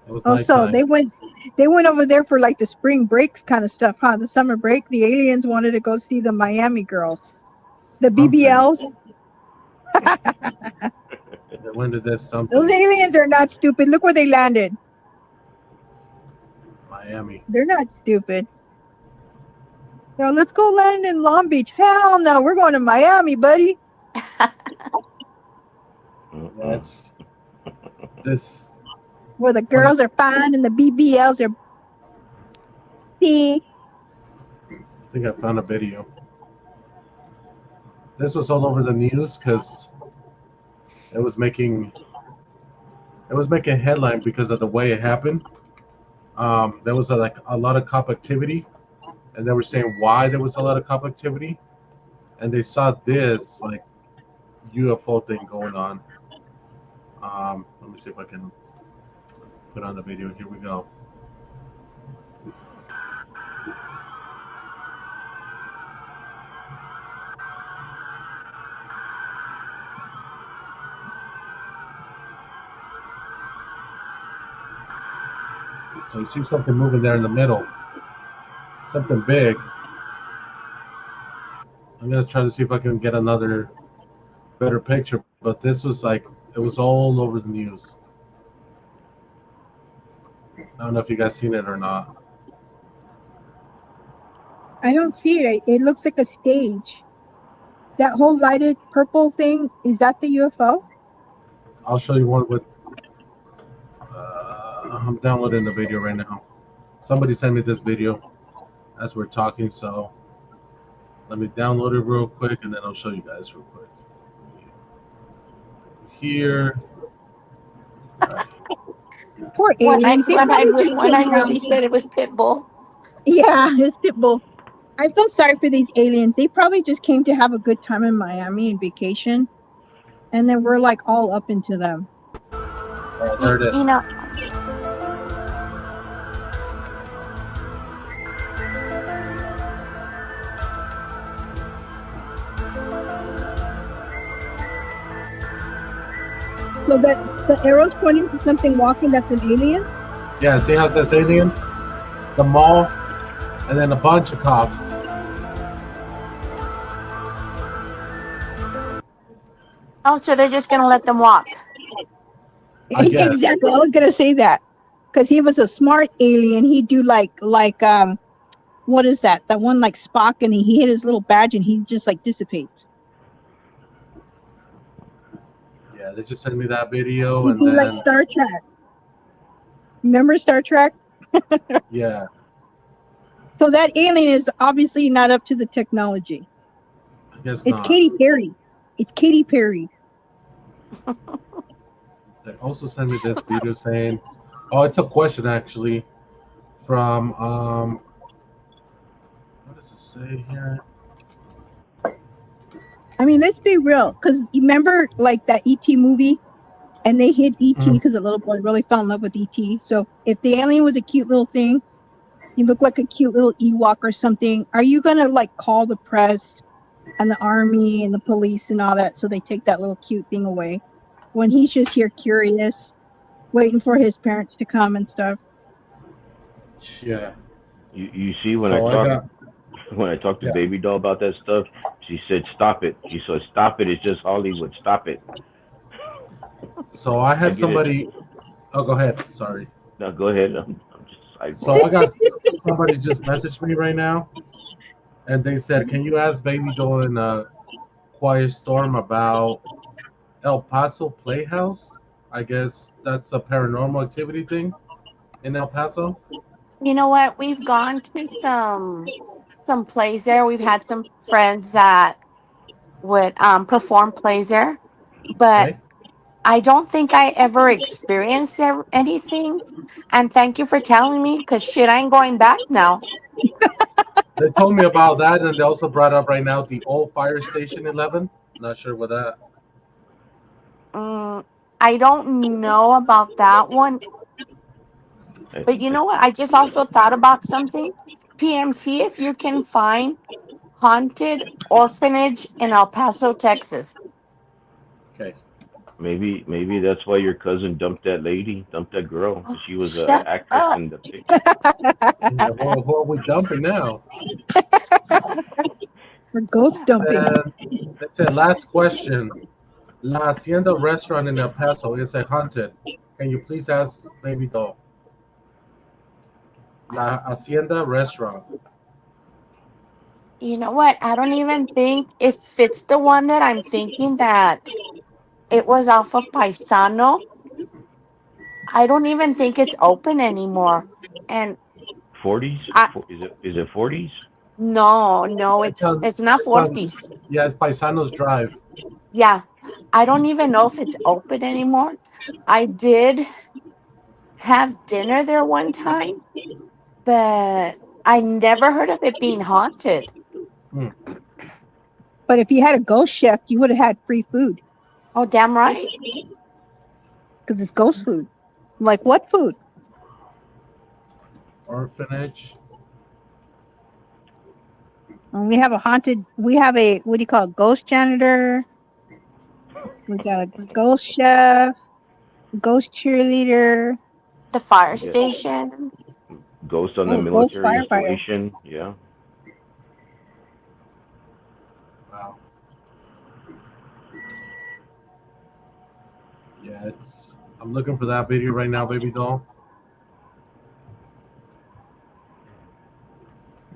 It was Oh, so nighttime. they went over there for like the spring breaks kind of stuff, huh? The summer break. The aliens wanted to go see the Miami girls, the BBLs. When did this something? Those aliens are not stupid. Look where they landed. Miami. They're not stupid. So let's go land in Long Beach. Hell no, we're going to Miami, buddy. That's this. Where the girls are fine and the BBLs are big. I think I found a video. This was all over the news because it was making headline because of the way it happened. There was a lot of cop activity, and they were saying why there was a lot of cop activity, and they saw this like UFO thing going on. Let me see if I can put on the video. Here we go. So you see something moving there in the middle. Something big. I'm going to try to see if I can get another better picture, but this was like, it was all over the news. I don't know if you guys seen it or not. I don't see it. It looks like a stage. That whole lighted purple thing, is that the UFO? I'll show you one with, I'm downloading the video right now. Somebody sent me this video as we're talking, so let me download it real quick and then I'll show you guys real quick. Here. Right. Poor aliens. They probably just when came I down. really said it was Pitbull. Yeah, it's Pitbull. I feel sorry for these aliens. They probably just came to have a good time in Miami and vacation, and then we're like all up into them. Oh, there it is. You know, So that the arrow's pointing to something walking. That's an alien. Yeah, see how it says alien? The mall, and then a bunch of cops. oh, so they're just gonna let them walk. I guess. Exactly. I was gonna say that because he was a smart alien. He'd do like what is that? That one like Spock, and he hit his little badge, and he just like dissipates. Yeah, they just sent me that video, He'd and be then like Star Trek. Remember Star Trek? yeah, So that alien is obviously not up to the technology. I guess It's not. Katy Perry. It's Katy Perry. They also sent me this video saying, "Oh, it's a question actually from what does it say here?" I mean, let's be real. Because you remember like that E.T. movie? And they hid E.T. because the little boy really fell in love with E.T. So if the alien was a cute little thing, he looked like a cute little Ewok or something, are you going to like call the press and the army and the police and all that so they take that little cute thing away? When he's just here curious, waiting for his parents to come and stuff. Yeah. You see when So I talked to Baby Doll about that stuff, she said stop it. She said stop it. It's just Hollywood. Stop it. So I I had get somebody. Oh, go ahead. Sorry. No, go ahead. I'm just So I got somebody just messaged me right now, and they said, "Can you ask Baby Doll and Quiet Storm about El Paso Playhouse? I guess that's a paranormal activity thing in El Paso." You know what? We've gone to some plays there. We've had some friends that would perform plays there, but Okay. I don't think I ever experienced anything. And thank you for telling me, because shit, I ain't going back now. They told me about that, and they also brought up right now the old fire station 11. Not sure what that. I don't know about that one. But you know what? I just also thought about something. PMC, if you can find haunted orphanage in El Paso, Texas. Okay. Maybe that's why your cousin dumped that girl. 'Cause she was an Shut actress up. in the picture. Yeah, well, who are we dumping now? We're ghost dumping. It said, last question. La Hacienda restaurant in El Paso is haunted. Can you please ask Baby Doll? La Hacienda restaurant. You know what? I don't even think if it's the one that I'm thinking that it was off of Paisano. I don't even think it's open anymore. And 40s? I Is it 40s? no, It's on, it's not it's on, Fortis. yeah, it's Paisanos Drive. Yeah. I don't even know if it's open anymore. I did have dinner there one time, but I never heard of it being haunted. But if you had a ghost chef, you would have had free food. Oh, damn right. Because it's ghost food. Like what food? Orphanage. And we have a what do you call it? Ghost janitor. We got a ghost chef, ghost cheerleader. The fire Yeah. station. Ghost on the Ghost military firefighter. installation. Yeah. Wow. Yeah, I'm looking for that video right now, Baby Doll.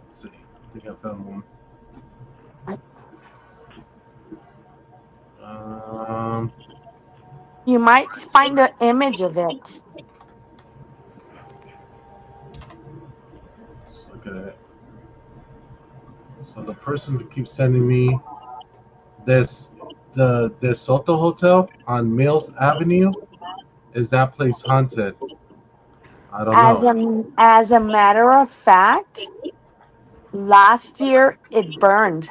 Let's see. I think I found one. You might find an image of it. Let's look at it. So the person who keeps sending me the De Soto Hotel on Mills Avenue, is that place haunted? I don't know. As a matter of fact, last year it burned.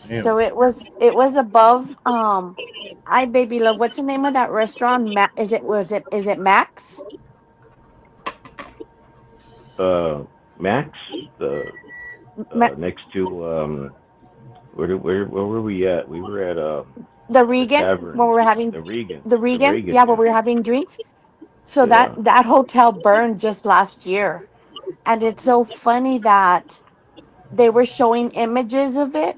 Damn. So it was above Hi baby love. What's the name of that restaurant? Is it Max? Max, the next to where were we at? We were at The the Regan tavern, when we were having the Regan, the the Regan? Regan. Yeah, when Yeah, we were having drinks. So yeah. that hotel burned just last year. And it's so funny that they were showing images of it,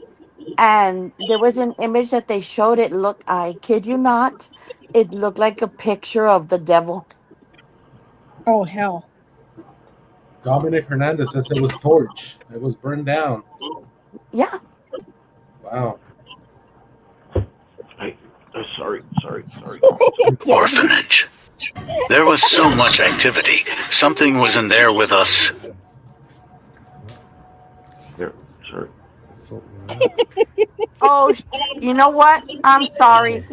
and there was an image that they showed. It looked, I kid you not, it looked like a picture of the devil. Oh hell. Dominic Hernandez says it was torched. It was burned down. Yeah. Wow. Hey, sorry. Orphanage. There was so much activity. Something was in there with us. There, sorry. Oh, you know what? I'm sorry.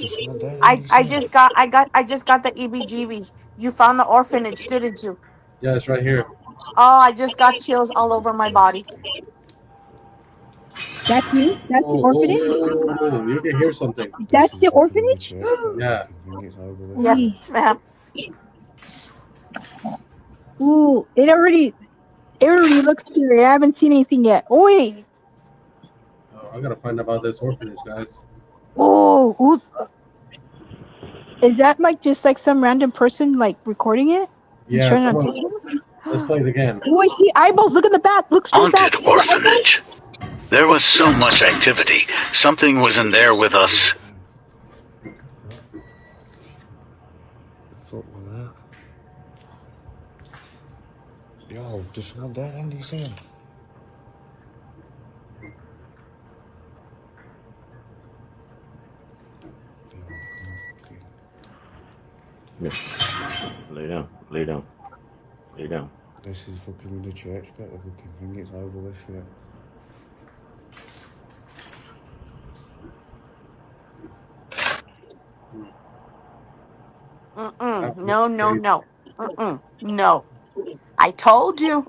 I just got the EBGBs. You found the orphanage, didn't you? Yeah, it's right here. Oh, I just got chills all over my body. That's you? That's the orphanage? Oh, you can hear something. That's the orphanage? Yeah. Yes, ma'am. Ooh, it already looks scary. I haven't seen anything yet. Oh wait. Oh, I gotta find out about this orphanage, guys. Oh, who's is that like just like some random person like recording it? And Yeah, showing it on someone. TikTok? Let's play it again. Oh, I see eyeballs. Look in the back. Look straight back. Haunted orphanage. There was so much activity. Something was in there with us. Fuck with that. Yo, there's someone dead. Andy, see him? Lay down. This is fucking the church bit. The fucking thing. It's over this shit. No. No. I told you.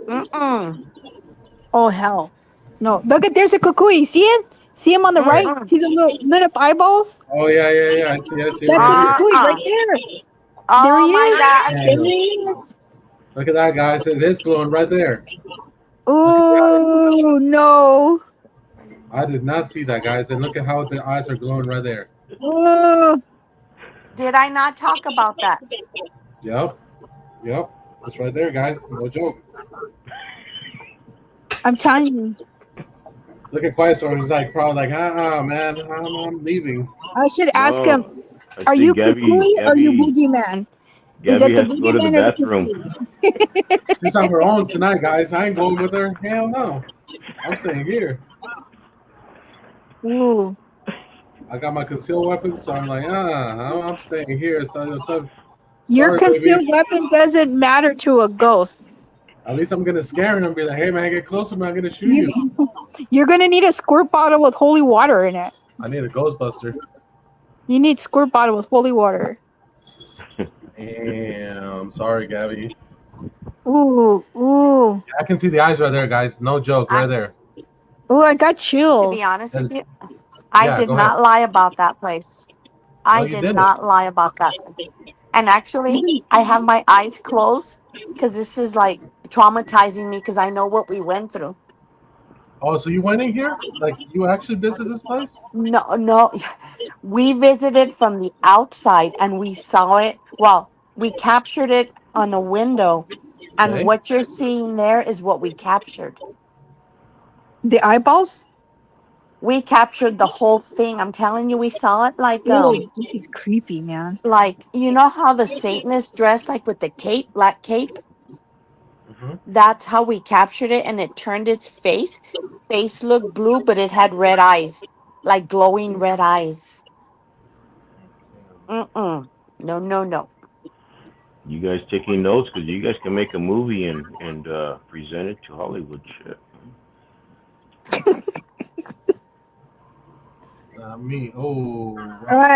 Oh hell. No. Look at there's a kukui. See it? See him on the right? See the little lit up eyeballs? Oh yeah. I see. That's the kukui right there. There he is. There he is. Look at that, guys. It is glowing right there. Oh no. I did not see that, guys. And look at how the eyes are glowing right there. Oh. Did I not talk about that? Yep. It's right there, guys. No joke. I'm telling you. Look at Quiet Storm. He's like, probably like, man, I'm leaving. I should ask No, him. I Are you think Gabby- kukui or you Gabby- boogeyman? Is it Gabby the has to go to the boogeyman or the bathroom. kukui? She's on her own tonight, guys. I ain't going with her. Hell no. I'm staying here. Ooh. I got my concealed weapons, so I'm like, I'm staying here. So Your sorry, concealed baby. weapon doesn't matter to a ghost. At least I'm gonna scare him and be like, hey man, get closer, man. I'm gonna shoot you. You're gonna need a squirt bottle with holy water in it. I need a Ghostbuster. You need squirt bottle with holy water. Damn, sorry, Gabby. Ooh. I can see the eyes right there, guys. No joke, right there. Ooh, I got chills. To be honest with you, Yeah, I did go not ahead. lie about that place. I you did didn't. not lie about that place. And actually, I have my eyes closed because this is like traumatizing me because I know what we went through. Oh, so you went in here? Like you actually visited this place? No. We visited from the outside and we saw it. Well, we captured it on a window. And Okay. what you're seeing there is what we captured. The eyeballs? We captured the whole thing. I'm telling you, we saw it like Ooh, this is creepy, man. like you know how the Satanist dressed like with the cape, black cape? Mm-hmm. That's how we captured it, and it turned its face. Face looked blue, but it had red eyes, like glowing red eyes. No. You guys taking notes because you guys can make a movie and present it to Hollywood. Shit. Me. Oh.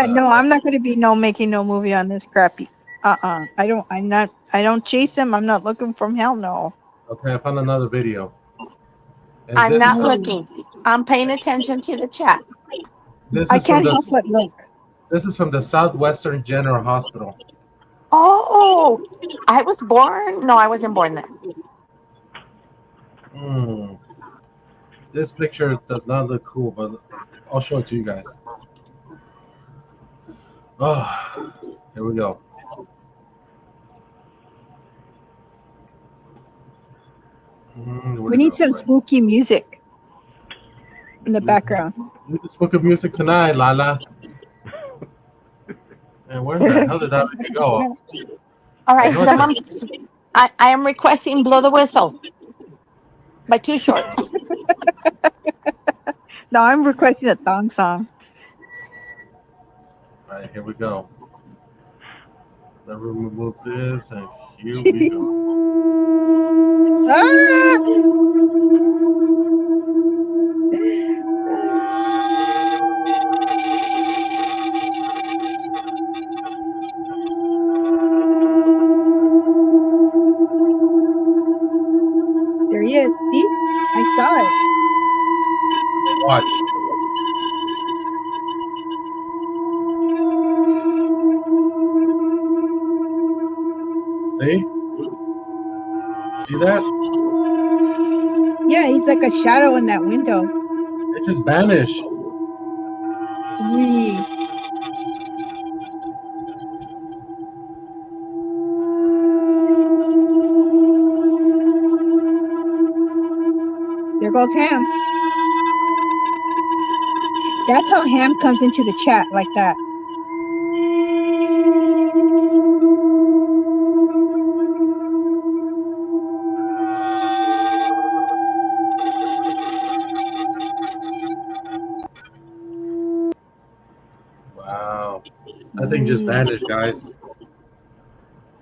No, I'm not gonna be making no movie on this crappy. I don't. I'm not. I don't chase him. I'm not looking from hell. No. Okay, I found another video. And I'm this not is looking. I'm paying attention to the chat. this I is from can't help but look. this is from the Southwestern General Hospital. Oh, I was born. No, I wasn't born there. This picture does not look cool, but I'll show it to you guys. Oh, here we go. We need some spooky music in the background. We can spooky music tonight, Lala. And where the hell did that go? All right, someone. I am requesting "Blow the Whistle" by Too Short. No, I'm requesting a thong song. All right, here we go. Let me remove this, and here we go. There he is. See? I saw it. Watch. See? See that? Yeah, he's like a shadow in that window. It just vanished. Wee. There goes Ham. That's how Ham comes into the chat like that. Wow. That thing just vanished, guys.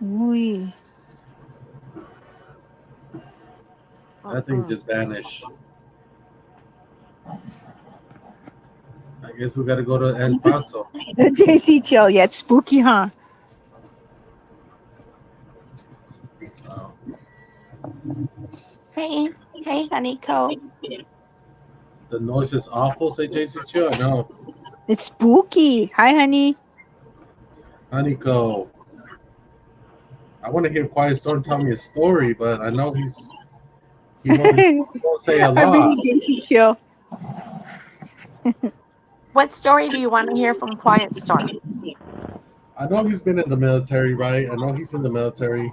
Wee. That thing just vanished. I guess we gotta go to El Paso. JC Chill. Yeah, it's spooky, huh? Hey, honeycomb. The noise is awful, say JC Chill. No. It's spooky. Hi, honey. Honeyco. I want to hear Quiet Storm tell me a story, but I know he won't say a I really lot. JC Chill. What story do you want to hear from Quiet Storm? I know he's been in the military, right? I know he's in the military.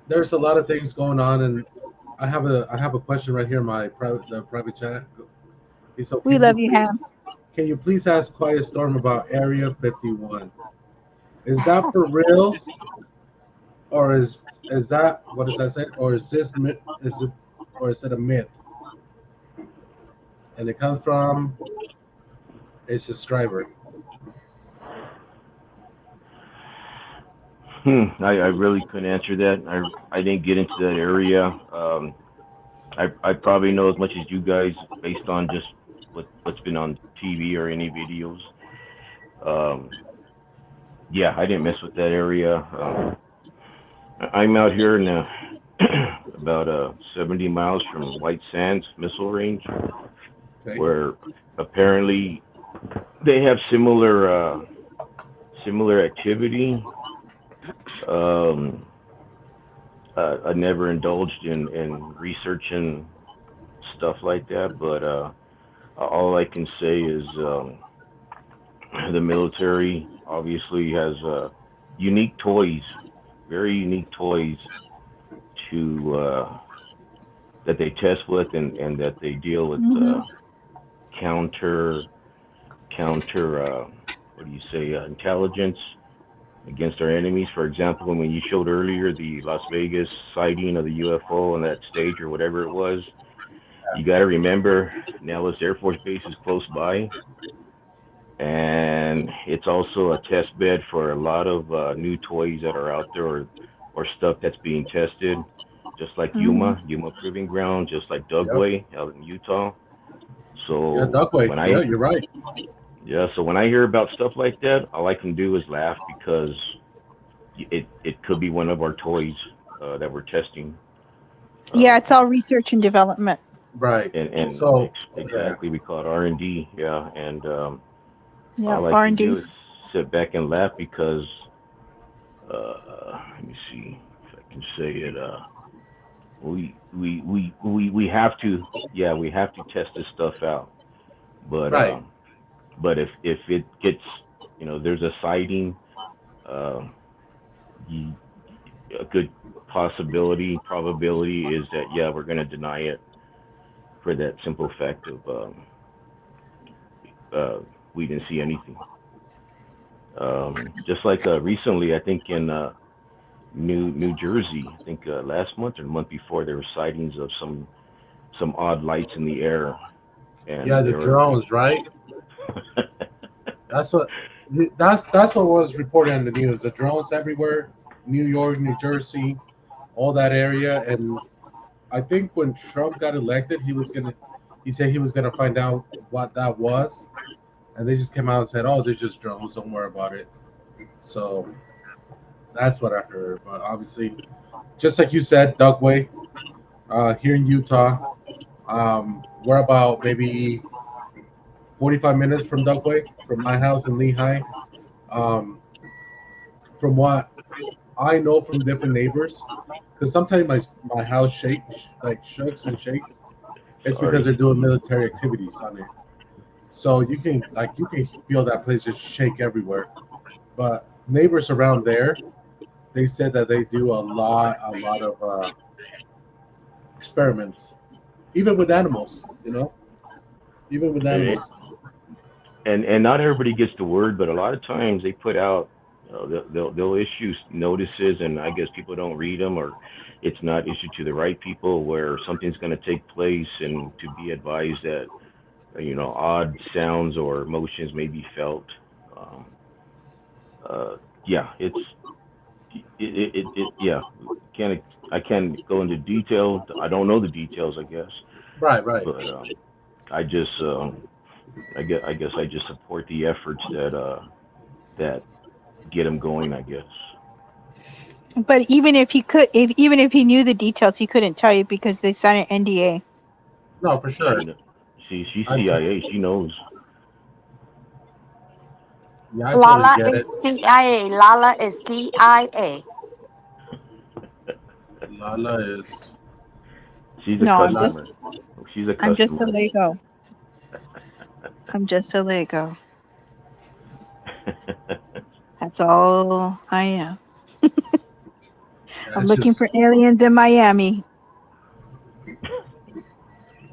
There's a lot of things going on, and I have a question right here in my private chat. So We love you, Ham. Can you please ask Quiet Storm about Area 51? Is that for reals, or is that, what does that say? Or is this is it a myth? And it comes from a subscriber. I really couldn't answer that. I didn't get into that area. I probably know as much as you guys based on just what's been on TV or any videos. Yeah, I didn't mess with that area. I'm out here in about 70 miles from White Sands Missile Range, where apparently they have similar activity. I never indulged in researching stuff like that, but all I can say is the military obviously has unique toys, very unique toys to that they test with and that they deal with counter what do you say, intelligence against our enemies. For example, when you showed earlier the Las Vegas sighting of the UFO on that stage or whatever it was, you got to remember Nellis Air Force Base is close by, and it's also a test bed for a lot of new toys that are out there or stuff that's being tested, just like Yuma Proving Ground, just like Dugway out in Utah. So yeah, Dugway. when Yeah, you're right. Yeah. So when I hear about stuff like that, all I can do is laugh because it could be one of our toys that we're testing. Yeah, it's all research and development. Right. And So yeah. exactly, we call it R&D. Yeah. And Yeah, all I can R&D. do is sit back and laugh because let me see if I can say it. We have to, yeah, we have to test this stuff out. But Right. if it gets, there's a sighting, uh, you, a good probability is that, yeah, we're going to deny it for that simple fact of we didn't see anything. Just like recently, I think in New Jersey, I think last month or the month before, there were sightings of some odd lights in the air, and Yeah, the there were drones, right? That's what what was reported in the news. The drones everywhere, New York, New Jersey, all that area. And I think when Trump got elected, he said he was gonna find out what that was, and they just came out and said, "Oh, there's just drones. Don't worry about it." So that's what I heard. But obviously, just like you said, Dugway, here in Utah, we're about maybe 45 minutes from Dugway, from my house in Lehigh. Um, from what I know from different neighbors, because sometimes my house shakes and shakes. It's because they're doing military activities on it. So you can feel that place just shake everywhere. But neighbors around there, they said that they do a lot of experiments, even with animals. Even with animals. And not everybody gets the word, but a lot of times they put out, they'll issue notices, and I guess people don't read them, or it's not issued to the right people, where something's going to take place, and to be advised that odd sounds or motions may be felt. Um, yeah, yeah. Can't I can't go into detail. I don't know the details, I guess. Right. But I just I guess I just support the efforts that get him going, I guess. But even if even if he knew the details, he couldn't tell you because they signed an NDA. No, for sure. She's CIA. She knows. Yeah, I Lala totally get is it. CIA. Lala is CIA. Lala is. She's a No, customer. She's a customer. I'm just a Lego. I'm just a Lego. That's all I am. I'm looking for aliens in Miami.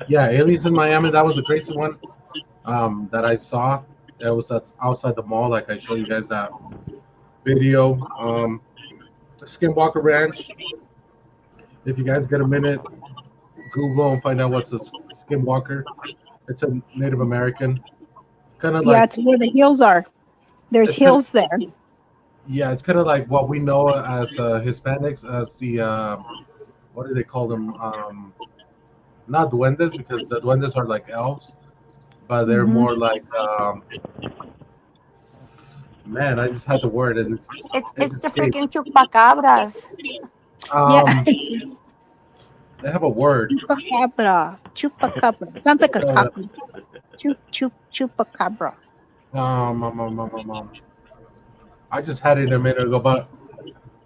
Yeah, aliens in Miami. That was a crazy one that I saw. It was outside the mall, like I showed you guys that video. Skinwalker Ranch. If you guys get a minute, Google and find out what's a skinwalker. It's a Native American. Kind of Yeah, like it's where the hills are. There's hills there. Yeah, it's kind of like what we know as Hispanics as the what do they call them? Not duendes, because the duendes are like elves, but they're Mhm. more like man. I just had the word and It's the escaped. freaking chupacabras. Yeah. They have a word. Chupacabra. Chupacabra. Sounds like a copy. Chupacabra. I just had it a minute ago, but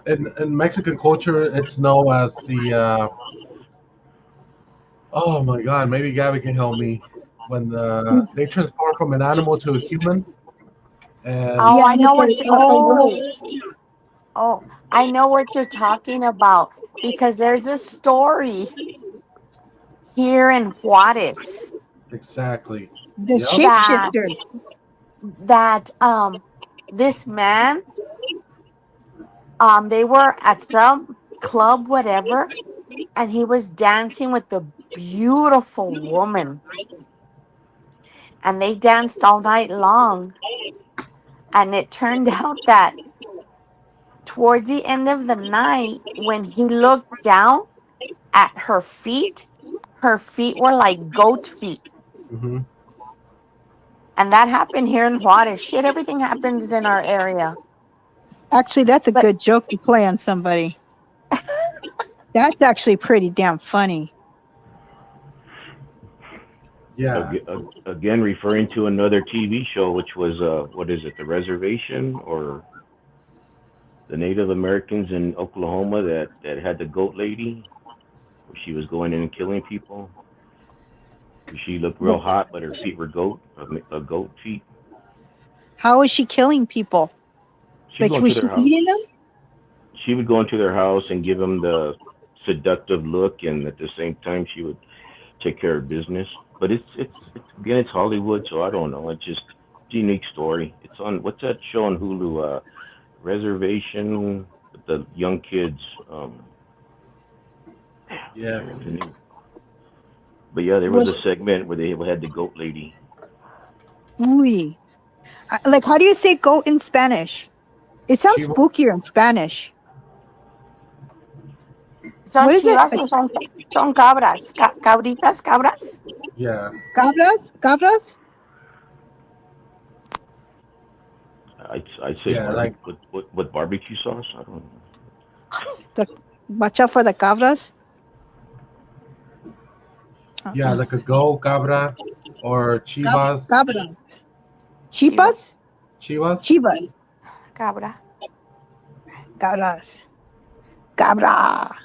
in Mexican culture, it's known as the. Oh my God! Maybe Gabby can help me. When they transform from an animal to a human, and Oh, I know it's what you. a wolf. Oh, I know what you're talking about because there's a story here in Juarez exactly. The Yep. shapeshifter. that this man they were at some club whatever, and he was dancing with the beautiful woman, and they danced all night long, and it turned out that towards the end of the night when he looked down at her feet were like goat feet. Mm-hmm. And that happened here in Juarez. Shit, everything happens in our area. Actually, that's a But good joke to play on somebody. That's actually pretty damn funny. Yeah. Again, referring to another TV show, which was what is it, The Reservation, or the Native Americans in Oklahoma that had the goat lady, where she was going in and killing people. She looked real hot, but her feet were goat feet. How is she killing people? She'd Like, go was into she their house. eating them? She would go into their house and give them the seductive look, and at the same time, she would take care of business. But it's again, it's Hollywood, so I don't know. It's just a unique story. It's on, what's that show on Hulu? Reservation with the young kids. Yes. But yeah, there was a segment where they had the goat lady. Ooh. Like, how do you say goat in Spanish? It sounds spookier in Spanish. son What is it? chivas o son cabras. Cabritas, cabras. Yeah. Cabras? Cabras? I'd say Yeah, like with barbecue sauce. I don't know. Watch out for the cabras. Yeah, like a goat, cabra, or chivas. Cabras. Chivas? Chivas? Chivas. Cabra. Cabras. Cabra.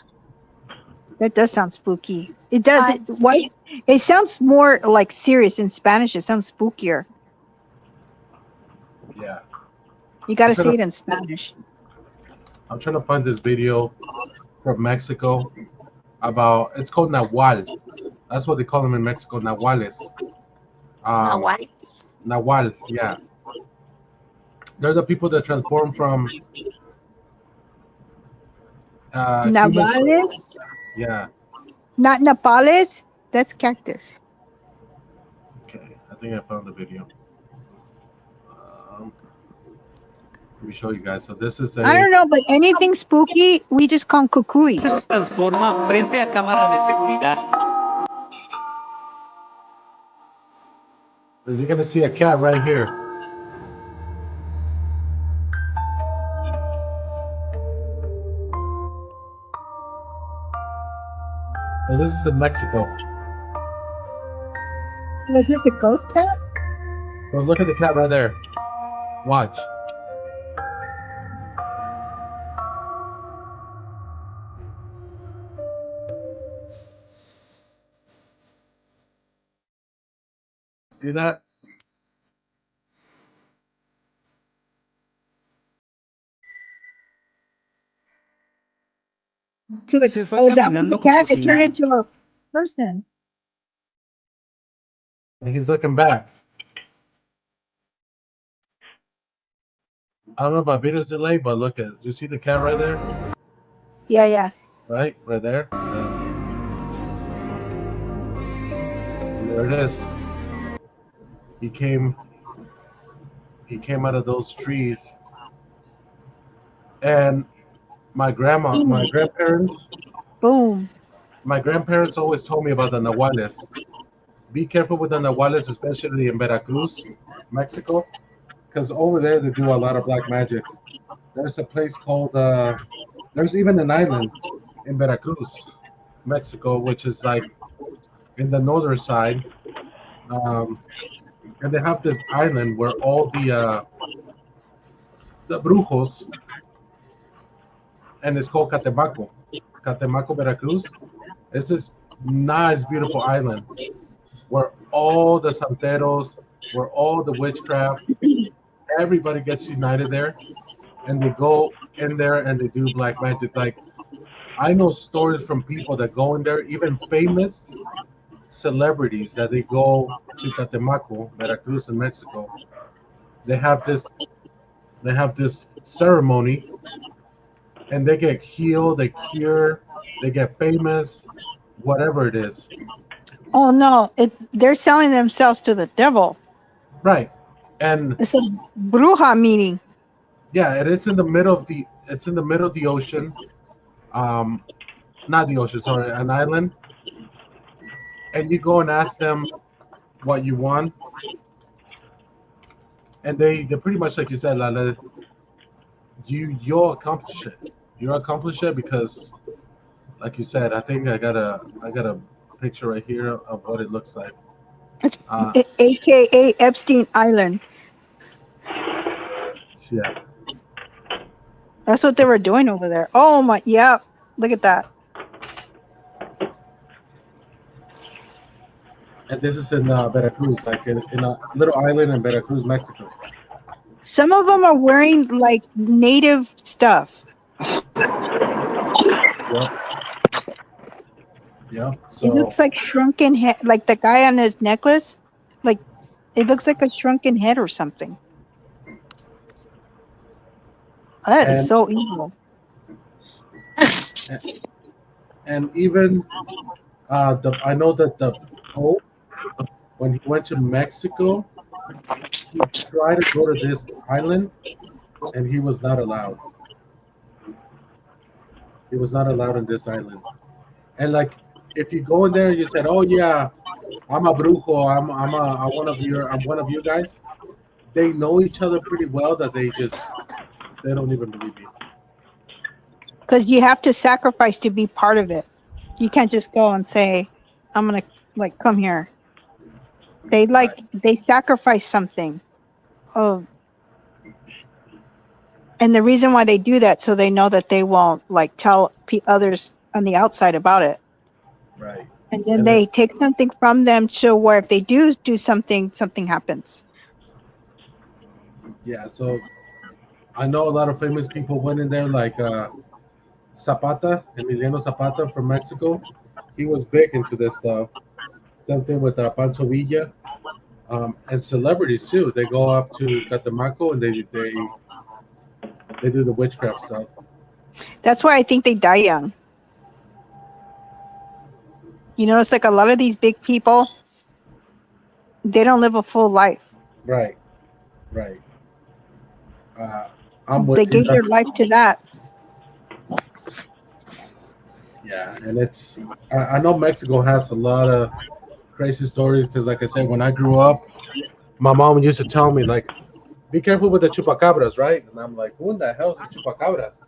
That does sound spooky. It does. Why? It sounds more like serious in Spanish. It sounds spookier. Yeah. You got to say it in Spanish. I'm trying to find this video from Mexico about, it's called Nahual. That's what they call them in Mexico, Nahuales. Nahuales? Nahual, yeah. They're the people that transform from Nahuales? Yeah. Not Napales? That's cactus. Okay, I think I found the video. Let me show you guys. So this is I don't know, but anything spooky, we just call cucuy. Transforma frente a cámara de seguridad. You're gonna see a cat right here. So this is in Mexico. Was this the ghost cat? Well, look at the cat right there. Watch. See that? To the that was the cat. It turned into a person. And he's looking back. I don't know if my video's delayed, but look at. Do you see the cat right there? Yeah, yeah. Right there. There it is. He came out of those trees, and my grandparents. Boom. My grandparents always told me about the Nahuales. Be careful with the Nahuales, especially in Veracruz, Mexico, because over there they do a lot of black magic. There's a place called, there's even an island in Veracruz, Mexico, which is like in the northern side. And they have this island where all the brujos, and it's called Catemaco, Veracruz. It's this nice, beautiful island where all the santeros, where all the witchcraft, everybody gets united there, and they go in there and they do black magic. Like, I know stories from people that go in there, even famous celebrities that they go to Catemaco, Veracruz in Mexico. They have this ceremony, and they get healed, they cure, they get famous, whatever it is. Oh no! They're selling themselves to the devil. Right, and it's a bruja meeting. Yeah, and it's in the middle of the ocean. Not the ocean, sorry, an island. And you go and ask them what you want, And they pretty much like you said, Lala, you'll accomplish it. You'll accomplish it because, like you said, I think I got a picture right here of what it looks like. AKA Epstein Island. Yeah. That's what they were doing over there. Oh my, yeah. Look at that. And this is in Veracruz, like in a little island in Veracruz, Mexico. Some of them are wearing like native stuff. Yep. Yeah. So It looks like shrunken head, like the guy on his necklace. Like it looks like a shrunken head or something. That is so evil. And even I know that the Pope, when he went to Mexico, he tried to go to this island, and he was not allowed. He was not allowed in this island. And like, if you go in there, you said, "Oh yeah, I'm a brujo. I'm one of you guys." They know each other pretty well that they don't even believe you. Because you have to sacrifice to be part of it. You can't just go and say, "I'm gonna like come here." They sacrifice something. Oh, and the reason why they do that, so they know that they won't like tell others on the outside about it. Right. And then they take something from them, so where if they do something, something happens. Yeah. So I know a lot of famous people went in there, like Zapata, Emiliano Zapata from Mexico. He was big into this stuff. Same thing with Pancho Villa, and celebrities too. They go up to Catemaco and they do the witchcraft stuff. That's why I think they die young. You know, it's like a lot of these big people, they don't live a full life. Right. Right. They gave their life to that. Yeah, and I know Mexico has a lot of crazy stories because, like I said, when I grew up, my mom used to tell me, like, be careful with the chupacabras, right? And I'm like, who in the hell is the chupacabras?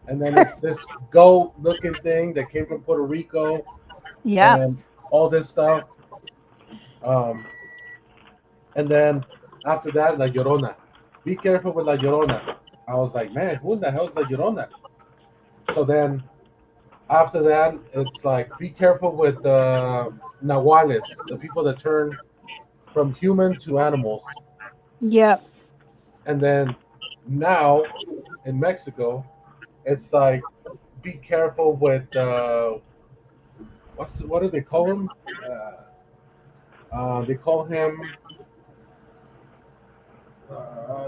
And then it's this goat-looking thing that came from Puerto Rico. Yeah. And all this stuff. And then after that, La Llorona. Be careful with La Llorona. I was like, man, who in the hell is La Llorona? So then after that, it's like, be careful with Nahuales, the people that turn from human to animals. Yep. And then now in Mexico, it's like, be careful with what do they call him? They call him.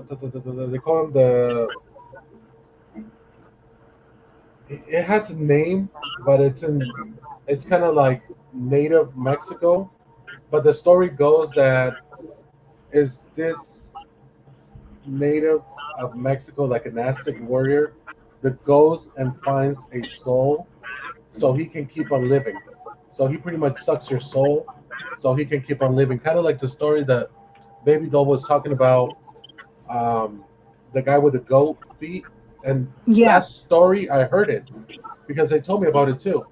They call him the. It has a name, but it's kind of like native Mexico. But the story goes that is this native of Mexico, like an Aztec warrior, that goes and finds a soul so he can keep on living. So he pretty much sucks your soul so he can keep on living. Kind of like the story that Baby Doll was talking about, the guy with the goat feet. And that story, I heard it because they told me about it too.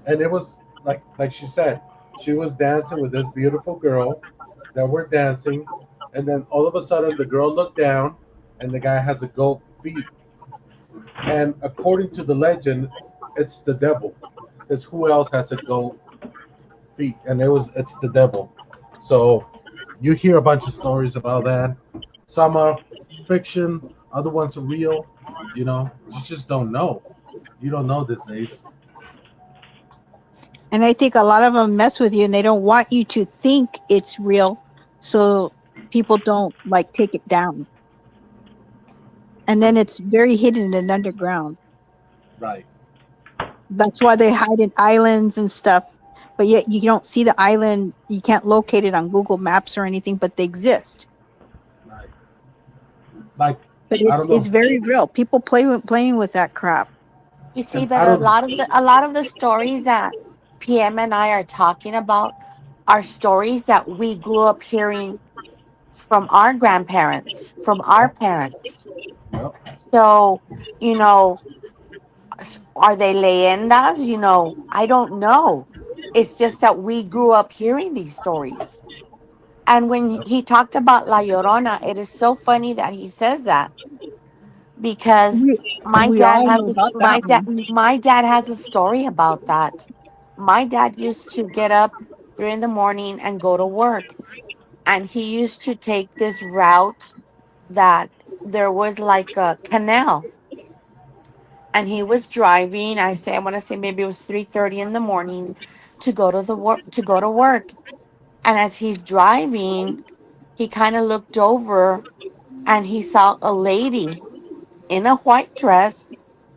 And it was like she said, she was dancing with this beautiful girl that were dancing. And then all of a sudden the girl looked down and the guy has a goat feet. And according to the legend, it's the devil. Because who else has a goat feet? And it's the devil. So you hear a bunch of stories about that. Some are fiction, other ones are real. You know, you just don't know. You don't know these days. And I think a lot of them mess with you and they don't want you to think it's real. So people don't like take it down. And then it's very hidden and underground. Right. That's why they hide in islands and stuff. But yet you don't see the island. You can't locate it on Google Maps or anything, but they exist. Right. Like, but it's very real. People playing with that crap. You see, but a lot of the stories that PM and I are talking about are stories that we grew up hearing from our grandparents, from our parents. Yep. So, you know, are they leyendas? You know, I don't know. It's just that we grew up hearing these stories. And when he talked about La Llorona, it is so funny that he says that because my We dad all has know a, about that one. my dad has a story about that. My dad used to get up 3 in the morning and go to work, and he used to take this route that there was like a canal, and he was driving. I want to say maybe it was 3:30 in the morning to go to the work to go to work. And as he's driving, he kind of looked over and he saw a lady in a white dress,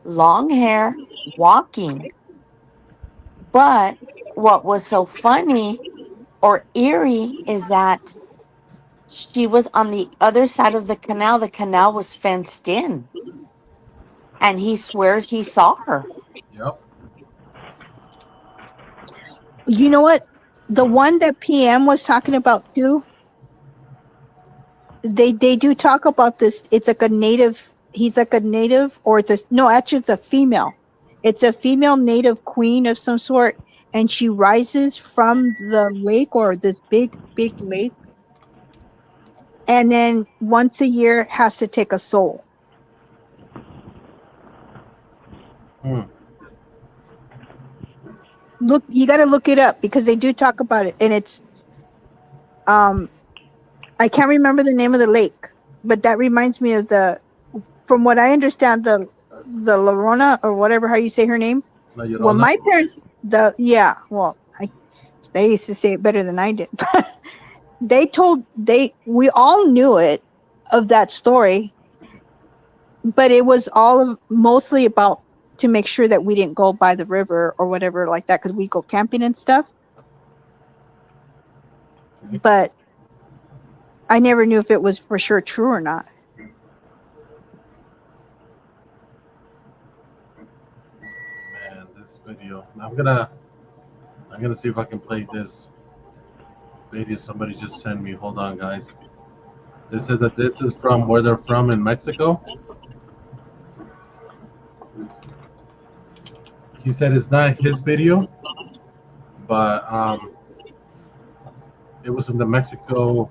long hair, walking. But what was so funny or eerie is that she was on the other side of the canal. The canal was fenced in, and he swears he saw her. Yep. You know what? The one that PM was talking about too. They do talk about this. It's like a native. He's like a native, or it's a no. Actually, it's a female. It's a female native queen of some sort, and she rises from the lake or this big lake, and then once a year has to take a soul. Hmm. Look, you got to look it up because they do talk about it, and it's I can't remember the name of the lake, but that reminds me of from what I understand, the Lorona or whatever how you say her name. La Well, Llorona. my parents, they used to say it better than I did. We all knew it of that story, but it was mostly about to make sure that we didn't go by the river or whatever like that because we go camping and stuff. But I never knew if it was for sure true or not. Man, this video. I'm gonna see if I can play this video somebody just sent me. Hold on, guys. They said that this is from where they're from in Mexico. He said it's not his video, but it was in the Mexico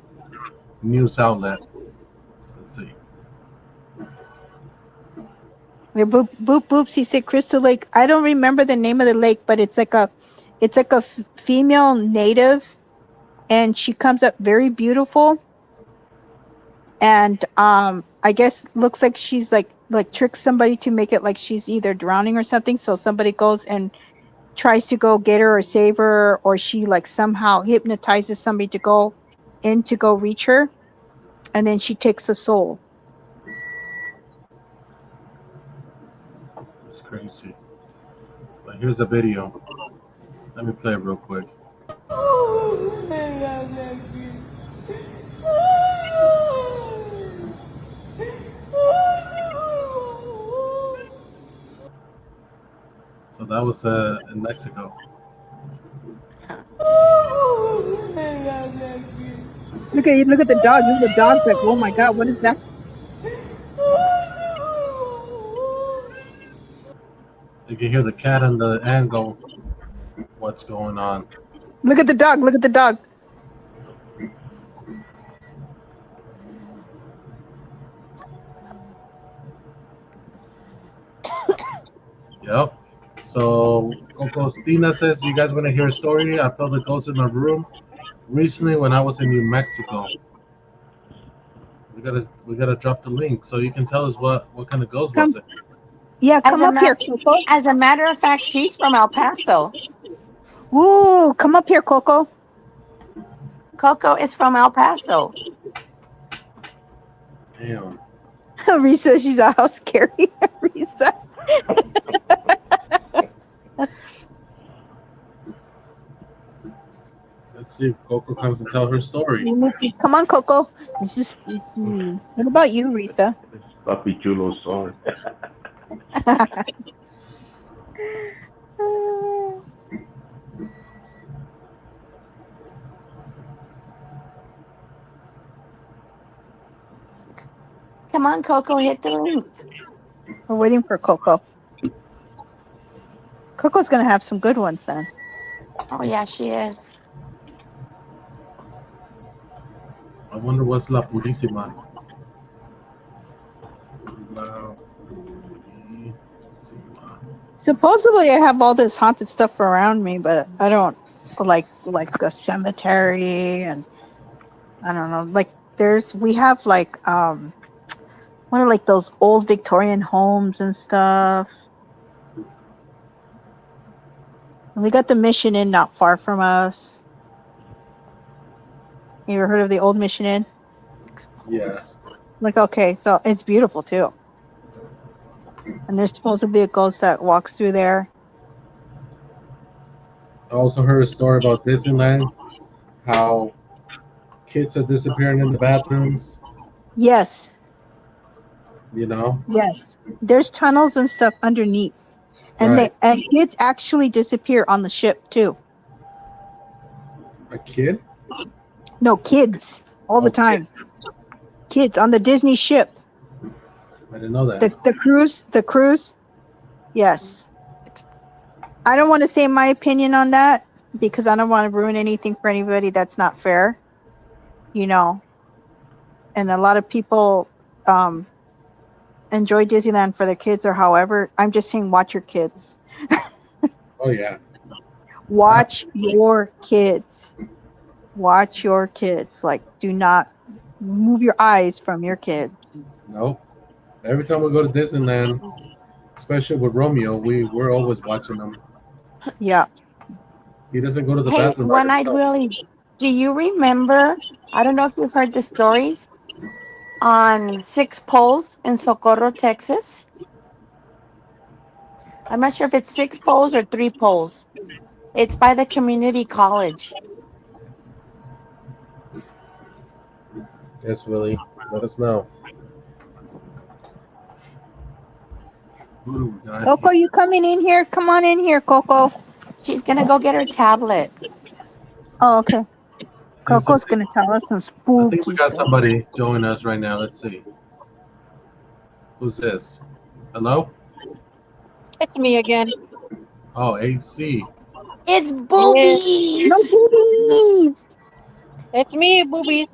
news outlet. Let's see. Boop boop boops. He said Crystal Lake. I don't remember the name of the lake, but it's like a female native, and she comes up very beautiful. And I guess looks like she's like tricks somebody to make it like she's either drowning or something. So somebody goes and tries to go get her or save her, or she like somehow hypnotizes somebody to go reach her, and then she takes a soul. It's crazy. But here's a video. Let me play it real quick. So that was in Mexico. Look at the dog. The dog's like, oh my god, what is that? You can hear the cat and the ant go, what's going on? Look at the dog. Look at the dog. Yep. So Coco Stina says, you guys want to hear a story? I felt a ghost in my room recently when I was in New Mexico. We gotta drop the link so you can tell us what kind of ghost was it. Yeah, come up here, Coco. As a matter of fact, she's from El Paso. Ooh, come up here, Coco. Coco is from El Paso. Damn. Risa, she's a house scary. Risa. Let's see if Coco comes to tell her story. Come on, Coco. This is. What about you, Risa? Papi Chulo song. Come on, Coco, hit the link. We're waiting for Coco. Coco's gonna have some good ones then. Oh yeah, she is. I wonder what's La Purísima. La Purísima. Supposedly, I have all this haunted stuff around me, but I don't like a cemetery, and I don't know. Like we have what are like those old Victorian homes and stuff. And we got the Mission Inn not far from us. You ever heard of the old Mission Inn? Yeah. Like, okay, so it's beautiful too. And there's supposed to be a ghost that walks through there. I also heard a story about Disneyland, how kids are disappearing in the bathrooms. Yes, You know, yes. There's tunnels and stuff underneath, and Right. and kids actually disappear on the ship too. a kid. No, kids all the time. Kids on the Disney ship. I didn't know that. The cruise. Yes. I don't want to say my opinion on that because I don't want to ruin anything for anybody. That's not fair. You know. And a lot of people enjoy Disneyland for their kids or however. I'm just saying watch your kids. Oh yeah. Watch your kids. Watch your kids. Like, do not move your eyes from your kids. Nope. Every time we go to Disneyland, especially with Romeo, we're always watching him. Yeah. He doesn't go to the Hey, bathroom by One-Eyed himself. Willie, do you remember? I don't know if you've heard the stories on Six Poles in Socorro, Texas. I'm not sure if it's Six Poles or Three Poles. It's by the community college. Yes, Willie. Let us know. Who do we got Coco, here? you coming in here? Come on in here, Coco. She's gonna go get her tablet. Oh, okay. Coco's gonna tell us some I think we spooky got stuff. somebody joining us right now. Let's see. Who's this? Hello? It's me again. Oh, AC. It's No boobies. boobies. It's me, boobies.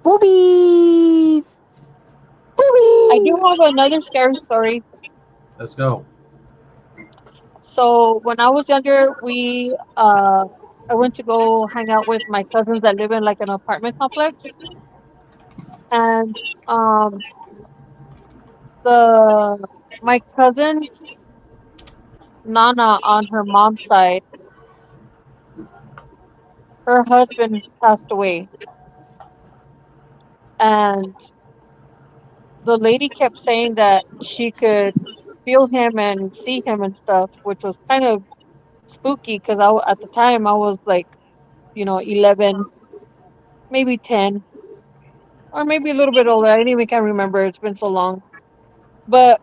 Boobies. I do have another scary story. Let's go. So when I was younger, I went to go hang out with my cousins that live in like an apartment complex, and my cousin's Nana on her mom's side, her husband passed away, and the lady kept saying that she could feel him and see him and stuff, which was kind of spooky because at the time I was like, 11, maybe 10, or maybe a little bit older. I didn't even can remember. It's been so long. But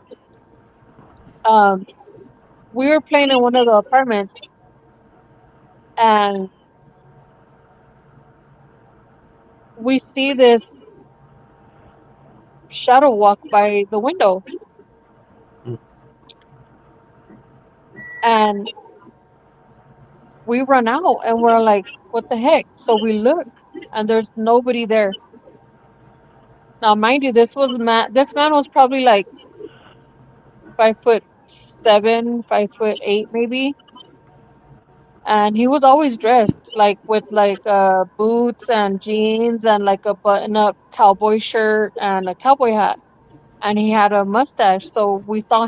um, we were playing in one of the apartments, and we see this shadow walk by the window, and we run out and we're like, what the heck? So we look, and there's nobody there. Now, mind you, this man was probably like 5'7", 5'8", maybe. And he was always dressed like with like boots and jeans and like a button-up cowboy shirt and a cowboy hat. And he had a mustache. So we saw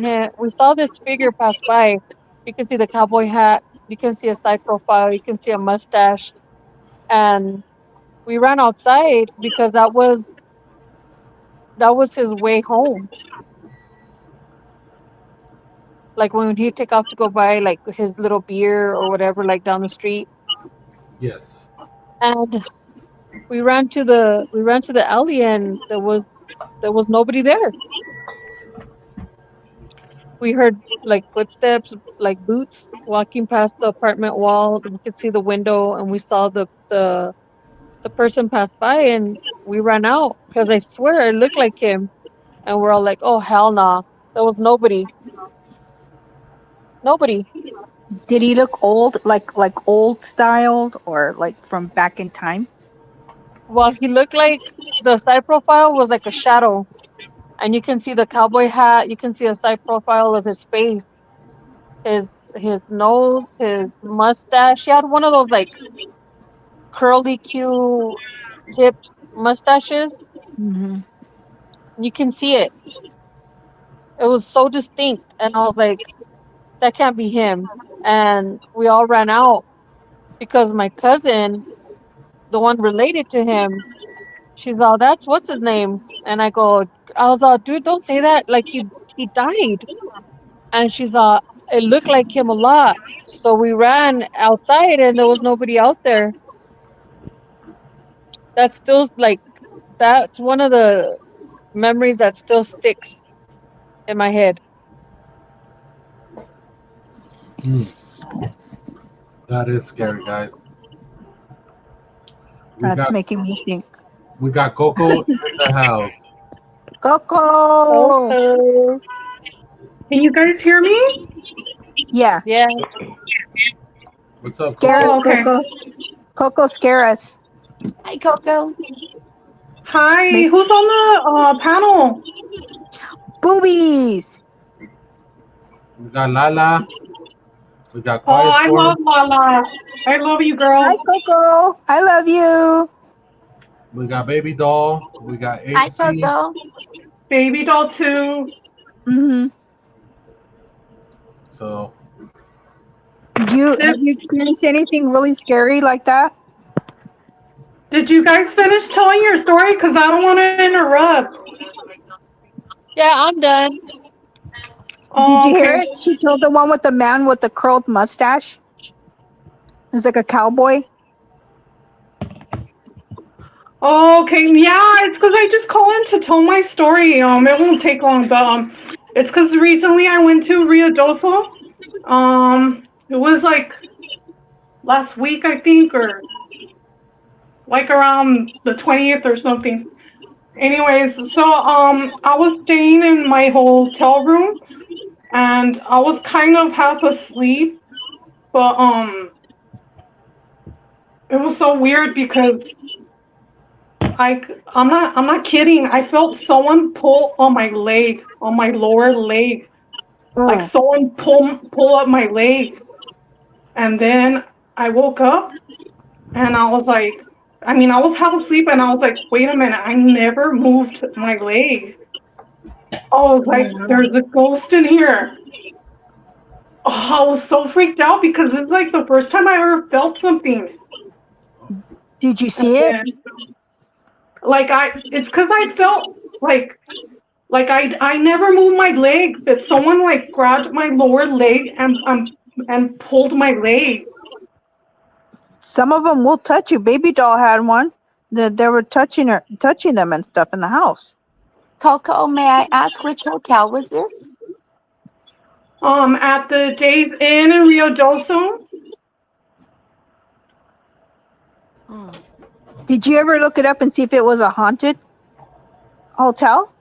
this figure pass by. You can see the cowboy hat, you can see a side profile, you can see a mustache. And we ran outside because that was his way home. Like when he'd take off to go buy like his little beer or whatever, like down the street. Yes. And we ran to the alley, and there was nobody there. We heard like footsteps, like boots walking past the apartment wall. We could see the window, and we saw the person pass by, and we ran out because I swear it looked like him. And we're all like, oh, hell nah. There was nobody. Nobody. Did he look old, like old styled, or like from back in time? Well, he looked like the side profile was like a shadow. And you can see the cowboy hat. You can see a side profile of his face, his nose, his mustache. He had one of those like curly Q tipped mustaches. Mm-hmm. You can see it. It was so distinct. And I was like, that can't be him. And we all ran out because my cousin, the one related to him, she's all, that's what's his name. And I was all, dude, don't say that. Like he died. And she's all, it looked like him a lot. So we ran outside and there was nobody out there. That's still like, that's one of the memories that still sticks in my head. That is scary, guys. That's making me think. We got Coco in the house. Coco. Can you guys hear me? Yeah. Yeah. What's up, Scare Coco? us, Coco. Coco, scare us. Hi, Coco. Hi, who's on the panel? Boobies. We got Lala. We got Oh, Quiet I Storm. love Lala. I love you, girl. Hi, Coco. I love you. We got Baby Doll. We got Hi, AC. Coco. Baby doll too. Mm-hmm. So Have you experienced anything really scary like that? Did you guys finish telling your story? Because I don't want to interrupt. Yeah, I'm done. Oh, Did you hear okay. it? She told the one with the man with the curled mustache. It's like a cowboy. Oh, okay. Yeah, it's because I just called in to tell my story. It won't take long, but it's because recently I went to Rio Doso. It was like last week, I think, or like around the 20th or something. Anyways, so I was staying in my hotel room, and I was kind of half asleep, but it was so weird because I'm not kidding. I felt someone pull on my leg, on my lower leg. Like someone pull up my leg. And then I woke up and I was like, I mean, I was half asleep and I was like, wait a minute, I never moved my leg. I was like, there's a ghost in here. Oh, I was so freaked out because it's like the first time I ever felt something. Did you see it? Like it's because I felt like I never moved my leg, but someone like grabbed my lower leg and pulled my leg. Some of them will touch you. Baby doll had one. They were touching them and stuff in the house. Coco, may I ask which hotel was this? At the Days Inn in Rio Doso. Did you ever look it up and see if it was a haunted hotel,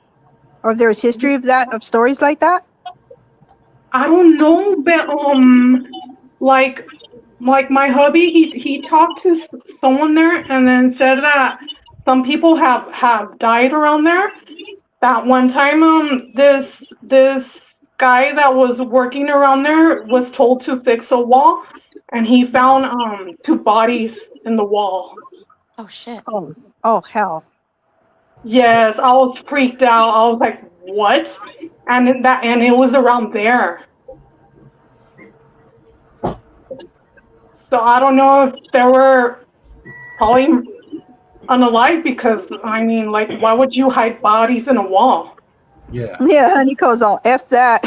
or if there was history of stories like that? I don't know, but like my hubby, he talked to someone there and then said that some people have died around there. That one time, this guy that was working around there was told to fix a wall, and he found 2 bodies in the wall. Oh shit. Oh hell. Yes, I was freaked out. I was like, what? And it was around there. So I don't know if there were probably unalive, because I mean, like, why would you hide bodies in a wall? Yeah. Yeah, honeycomb's all F that.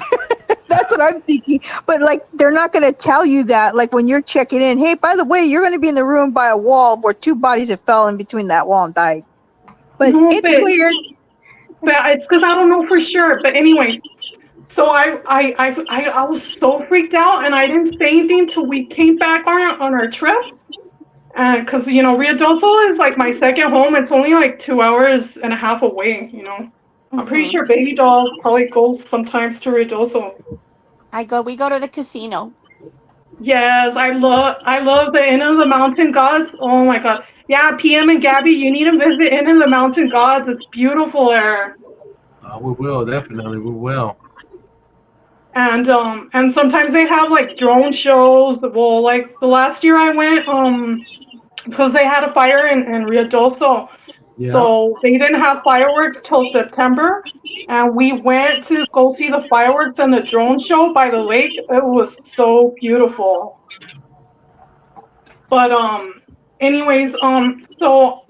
That's what I'm thinking. But like, they're not going to tell you that. Like when you're checking in, hey, by the way, you're going to be in the room by a wall where 2 bodies have fell in between that wall and died. But No, it's weird. But it's because I don't know for sure. But anyways, so I was so freaked out, and I didn't say anything till we came back on our trip. Because Rio Doso is like my second home. It's only like 2.5 hours away. I'm pretty sure baby dolls probably go sometimes to Ruidoso. We go to the casino. Yes, I love the Inn of the Mountain Gods. Oh my god. Yeah, PM and Gabby, you need to visit Inn of the Mountain Gods. It's beautiful there. We will, definitely, we will. And sometimes they have like drone shows. Well, like the last year I went, because they had a fire in Ruidoso. Yeah. So they didn't have fireworks till September, and we went to go see the fireworks and the drone show by the lake. It was so beautiful. But anyways, so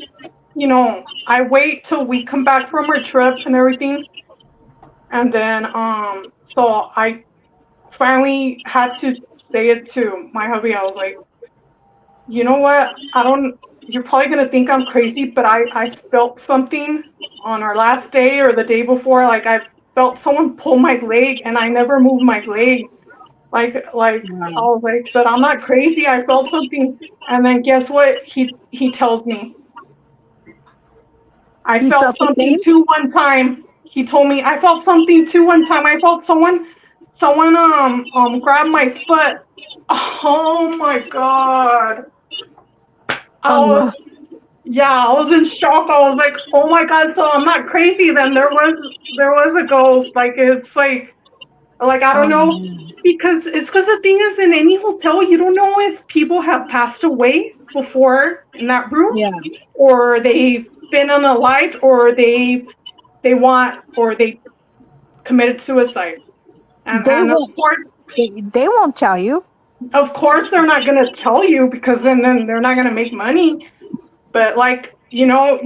I wait till we come back from our trip and everything, and then so I finally had to say it to my hubby. I was like, you know what? You're probably gonna think I'm crazy, but I felt something on our last day or the day before. Like I felt someone pull my leg, and I never moved my leg. Like I was like, but I'm not crazy. I felt something, and then guess what? He tells me I felt something too one time. He told me I felt something too one time. I felt someone grab my foot. Oh my god. I was in shock. I was like, oh my god, so I'm not crazy then. There was a ghost. Like it's like I don't know, because the thing is, in any hotel you don't know if people have passed away before in that room, or they've been unalived, or they committed suicide. And of course they won't tell you. Of course they're not gonna tell you, because then they're not gonna make money. But like you know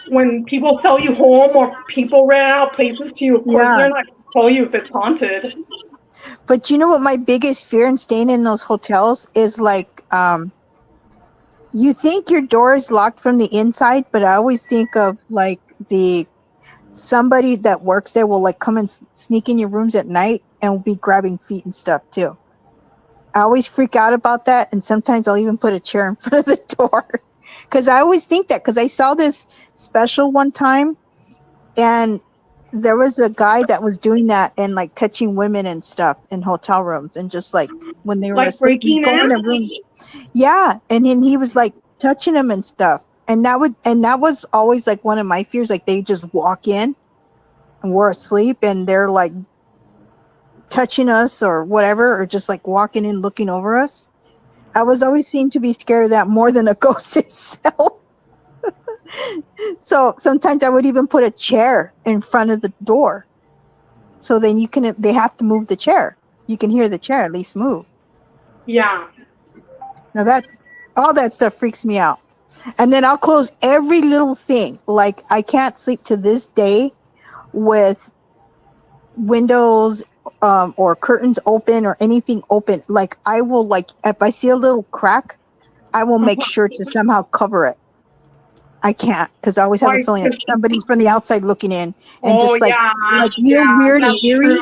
when people sell you home or people rent out places to you, of course they're not gonna tell you if it's haunted. But you know what my biggest fear in staying in those hotels is, like, you think your door is locked from the inside, but I always think of like somebody that works there will like come and sneak in your rooms at night and will be grabbing feet and stuff too. I always freak out about that, and sometimes I'll even put a chair in front of the door because I always think that, because I saw this special one time, and there was a guy that was doing that and like touching women and stuff in hotel rooms, and just like when they were Like asleep, he'd go in the room. Yeah, and then he was like touching them and stuff, and that was always like one of my fears. Like they just walk in and we're asleep and they're like touching us or whatever, or just like walking in looking over us. I was always seemed to be scared of that more than a ghost itself. So sometimes I would even put a chair in front of the door, so then they have to move the chair. You can hear the chair at least move. Yeah. Now all that stuff freaks me out. And then I'll close every little thing. Like I can't sleep to this day with windows or curtains open or anything open. Like I will, like if I see a little crack, I will make sure to somehow cover it. I can't, because I always have a feeling that somebody's from the outside looking in and just like weird and eerie,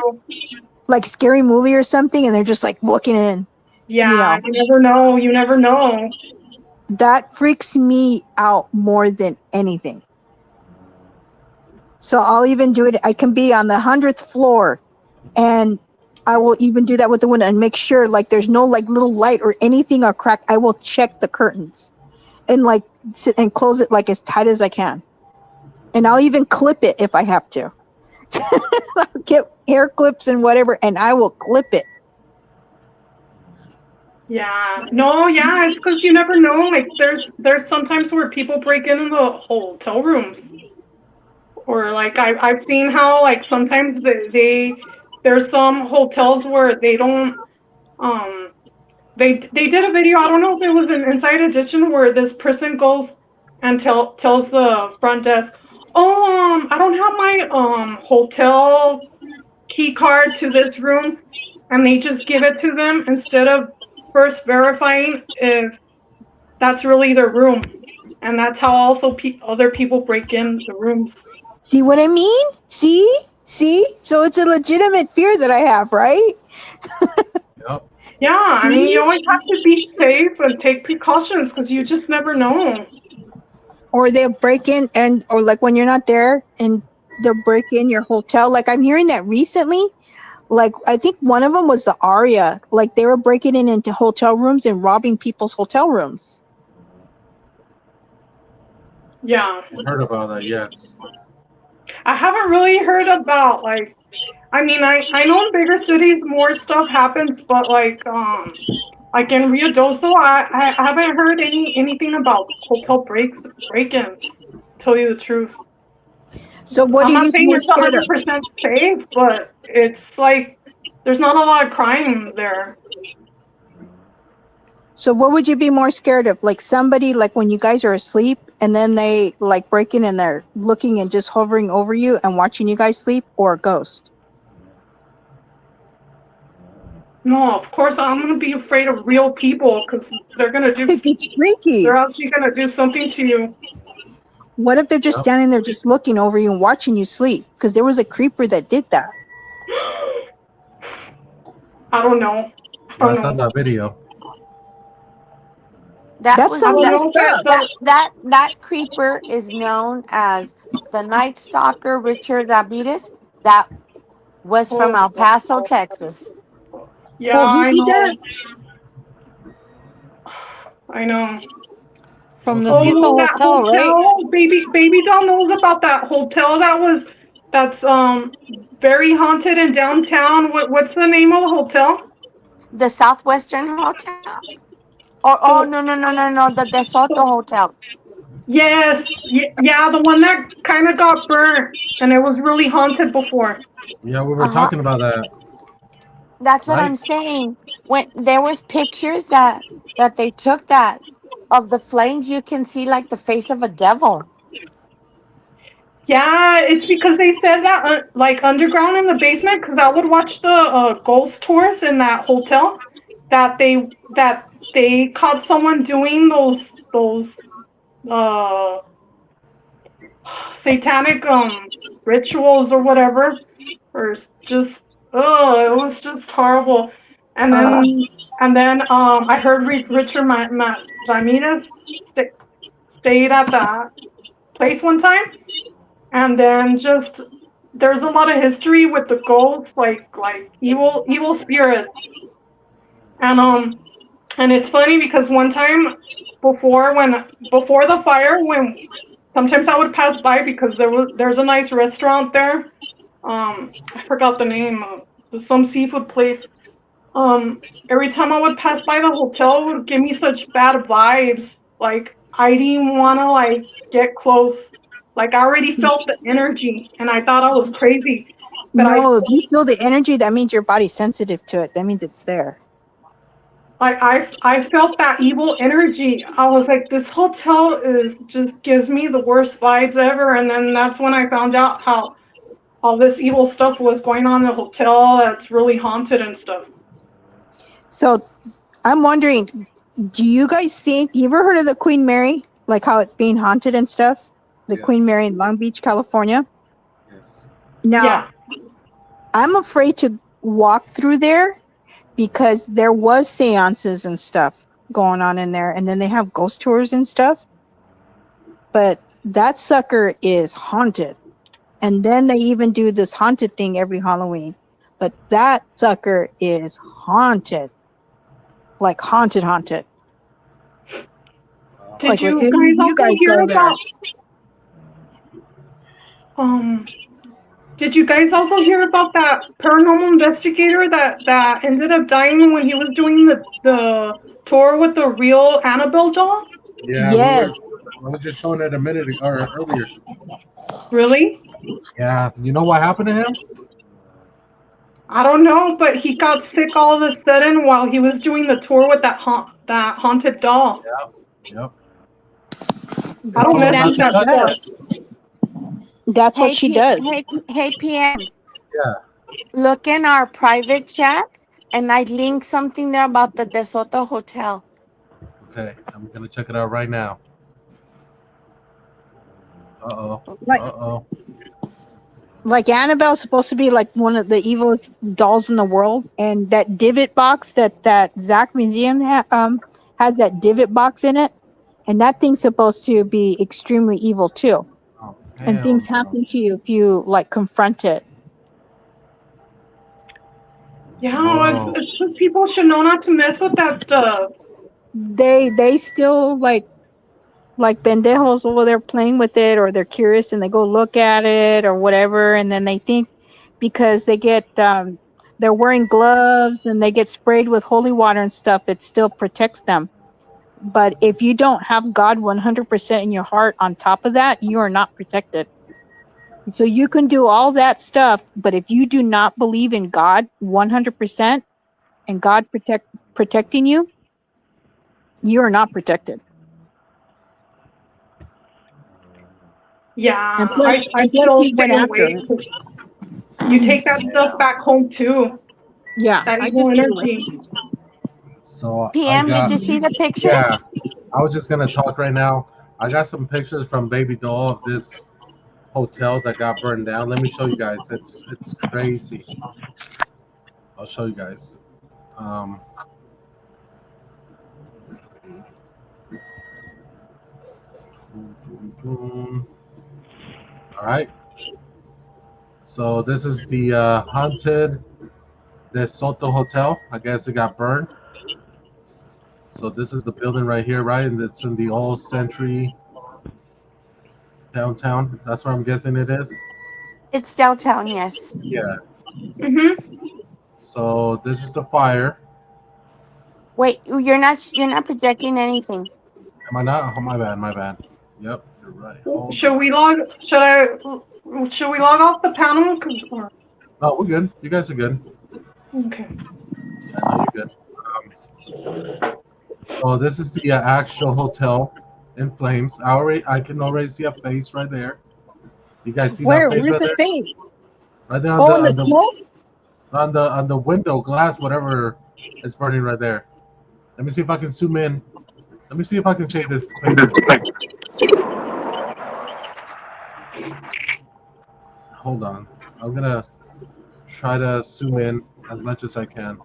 like scary movie or something, and they're just like looking in. Yeah, you never know. You never know. That freaks me out more than anything. So I'll even do it. I can be on the 100th floor, and I will even do that with the window and make sure like there's no like little light or anything or crack. I will check the curtains and like sit and close it like as tight as I can. And I'll even clip it if I have to. I'll get hair clips and whatever, and I will clip it. Yeah. No, yeah, it's because you never know. Like there's sometimes where people break into the hotel rooms. Or like I've seen how like sometimes there's some hotels where they don't they did a video, I don't know if it was an Inside Edition, where this person goes and tells the front desk, oh, I don't have my hotel key card to this room, and they just give it to them instead of first verifying if that's really their room. And that's how also other people break in the rooms. See what I mean? See? So it's a legitimate fear that I have, right? Yep. Yeah, I mean, you always have to be safe and take precautions because you just never know. Or they'll break in or like when you're not there and they'll break in your hotel. Like I'm hearing that recently. Like I think one of them was the Aria. Like they were breaking in into hotel rooms and robbing people's hotel rooms. Yeah. I heard about that. Yes. I haven't really heard about like. I mean, I know in bigger cities more stuff happens, but like in Rio Doso, I haven't heard anything about hotel break-ins. To tell you the truth. So what I'm are not you saying more it's scared of? 100% safe, but it's like there's not a lot of crime there. So what would you be more scared of? Like somebody like when you guys are asleep and then they like break in and they're looking and just hovering over you and watching you guys sleep, or a ghost? No, of course I'm gonna be afraid of real people because they're gonna do. It's freaky. They're actually gonna do something to you. What if they're just standing there just looking over you and watching you sleep? Because there was a creeper that did that. I don't know. Yeah, I saw that video. That's some that, messed up. that creeper is known as the Night Stalker Richard Ramirez. That was from El Paso, Texas. Yeah, Oh, he I did know. that? I know. From the Oh, Cecil that Hotel, right? hotel, baby doll knows about that hotel that's very haunted in downtown. What's the name of the hotel? The Southwestern Hotel? Oh no, the De Soto Hotel. Yes, yeah, the one that kind of got burnt and it was really haunted before. Yeah, we were talking about that. That's what Right? I'm saying. When there was pictures that they took that of the flames, you can see like the face of a devil. Yeah, it's because they said that like underground in the basement. Because I would watch the ghost tours in that hotel. That they caught someone doing those satanic rituals or whatever, or just it was just horrible. And then I heard Richard Ramirez stayed at that place one time, and then just there's a lot of history with the ghosts, like evil spirits, and it's funny because one time before the fire, when sometimes I would pass by because there's a nice restaurant there. I forgot the name of some seafood place. Every time I would pass by the hotel, it would give me such bad vibes. Like I didn't want to like get close. Like I already felt the energy, and I thought I was crazy. But No, if you feel the energy, that means your body's sensitive to it. That means it's there. I felt that evil energy. I was like, this hotel just gives me the worst vibes ever. And then that's when I found out how all this evil stuff was going on in the hotel that's really haunted and stuff. So I'm wondering, do you guys think, you ever heard of the Queen Mary? Like how it's being haunted and stuff? The Queen Mary in Long Beach, California? Yes. Now, I'm afraid to walk through there because there was seances and stuff going on in there. And then they have ghost tours and stuff. But that sucker is haunted. And then they even do this haunted thing every Halloween. But that sucker is haunted. Like haunted. Did Like, you if guys also hear go there. about did you guys also hear about that paranormal investigator that ended up dying when he was doing the tour with the real Annabelle doll? Yeah. Yes. I was just showing it a minute ago, or earlier. Really? Yeah. You know what happened to him? I don't know, but he got sick all of a sudden while he was doing the tour with that haunted doll. Yep. I don't mess with that stuff. That's what she does. Hey, PM. Yeah. Look in our private chat, and I linked something there about the De Soto Hotel. Okay. I'm gonna check it out right now. Uh-oh. Like- Uh-oh. Like Annabelle's supposed to be like one of the evilest dolls in the world, and that divot box that Zach Museum has that divot box in it, and that thing's supposed to be extremely evil too. and things happen to you if you like confront it. Yeah, it's just people should know not to mess with that stuff. They still like pendejos over there playing with it, or they're curious and they go look at it or whatever, and then they think because they get they're wearing gloves and they get sprayed with holy water and stuff, it still protects them. But if you don't have God 100% in your heart on top of that, you are not protected. So you can do all that stuff, but if you do not believe in God 100% and God protecting you, you are not protected. Yeah, And plus, I souls totally went get after away. it. You take that stuff back home too. Yeah, That I evil just do it. energy. So I PM, did got. you see the Yeah, pictures? I was just gonna talk right now. I got some pictures from Baby Doll of this hotel that got burned down. Let me show you guys. It's crazy. I'll show you guys. Um, boom, boom, boom. All right. So this is the haunted De Soto Hotel. I guess it got burned. So this is the building right here, right? And it's in the old Century downtown. That's where I'm guessing it is. It's downtown, yes. Yeah. Mm-hmm. So this is the fire. Wait, you're not projecting anything. Am I not? Oh, my bad. My bad. Yep, you're right. Hold Should on. we log? Should we log off the panel? Oh, we're good. You guys are good. Okay. I know you're good. So this is the actual hotel in flames. I can already see a face right there. You guys see Where? that face Where's right the there? face? Right there on Oh, the, in the on the smoke? on the window glass, whatever is burning right there. Let me see if I can zoom in. Let me see if I can say this quick. Hold on. I'm gonna try to zoom in as much as I can.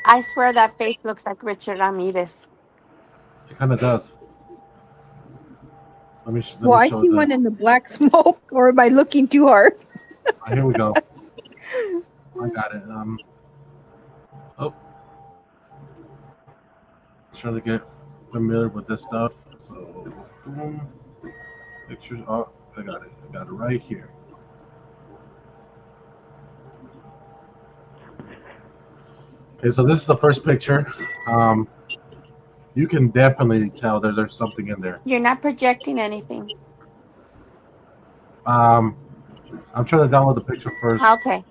I swear that face looks like Richard Ramirez. It kind of does. Let me Well, I show see the. one in the black smoke, or am I looking too hard? Here we go. I got it. Oh, trying to get familiar with this stuff. So, boom. Pictures. Oh, I got it. I got it right here. Okay, so this is the first picture. You can definitely tell there's something in there. You're not projecting anything. I'm trying to download the picture first. Okay.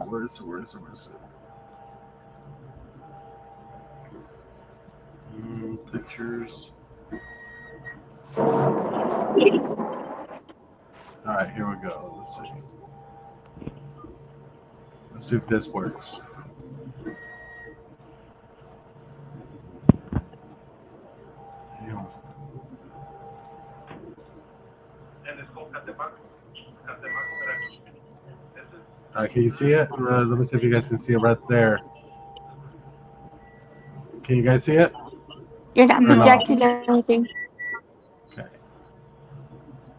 Where is it? Where is it? Where is it? Pictures. All right, here we go. Let's see. Let's see if this works. Damn. Can you see it? Let me see if you guys can see it right there. Can you guys see it? You're not No. projecting anything. Okay.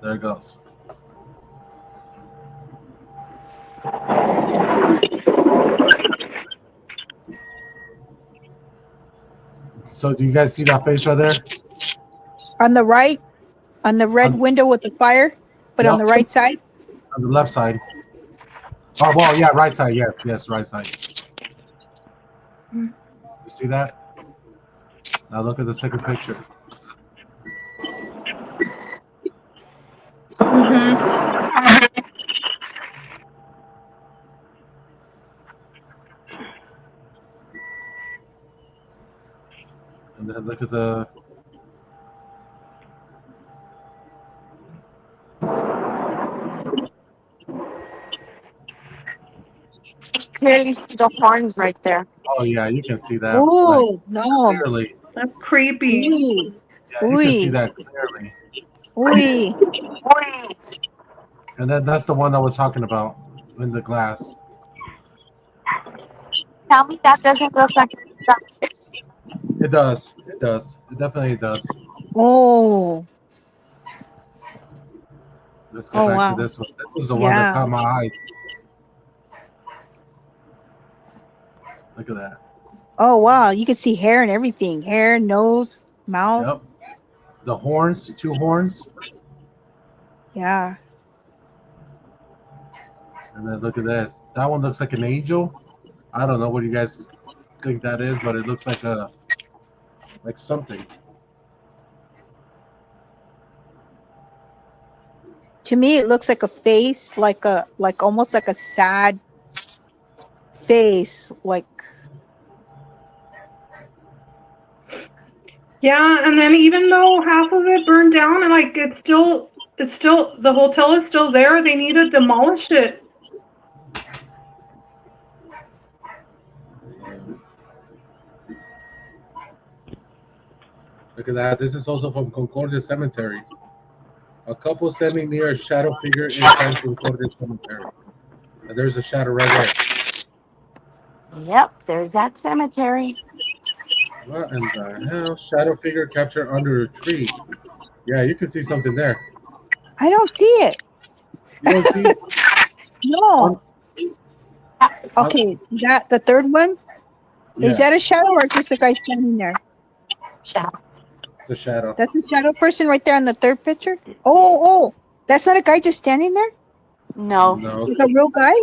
There it goes. So do you guys see that face right there? On the right, on the red window with the fire, but on the right side. On the left side. Oh, well, yeah, right side. Yes, right side. You see that? Now look at the second picture. And then look at the. Clearly see the horns right there. Oh yeah, you can see that. Oh no! Clearly. That's creepy. Ooh. Yeah, you can see that clearly. Ooh. And then that's the one I was talking about in the glass. Tell me that doesn't look like justice. It does. It does. It definitely does. Oh. Let's get Oh back wow. to this one. This was the one that Yeah. caught my eyes. Look at that. Oh wow. You can see hair and everything. Hair, nose, mouth. Yep. The horns, 2 horns. Yeah. And then look at this. That one looks like an angel. I don't know what you guys think that is, but it looks like something. To me, it looks like a face, like almost like a sad face, like. Yeah, and then even though half of it burned down and like it's still the hotel is still there, they need to demolish it. Look at that. This is also from Concordia Cemetery. A couple standing near a shadow figure inside Concordia Cemetery. And there's a shadow right there. Yep, there's that cemetery. What in the hell? Shadow figure captured under a tree. Yeah, you can see something there. I don't see it. You don't see it? No. Okay, that the third one. Is Yeah. that a shadow or just a guy standing there? Shadow. It's a shadow. That's a shadow person right there in the third picture. Oh, that's not a guy just standing there. No. No. Like a real guy.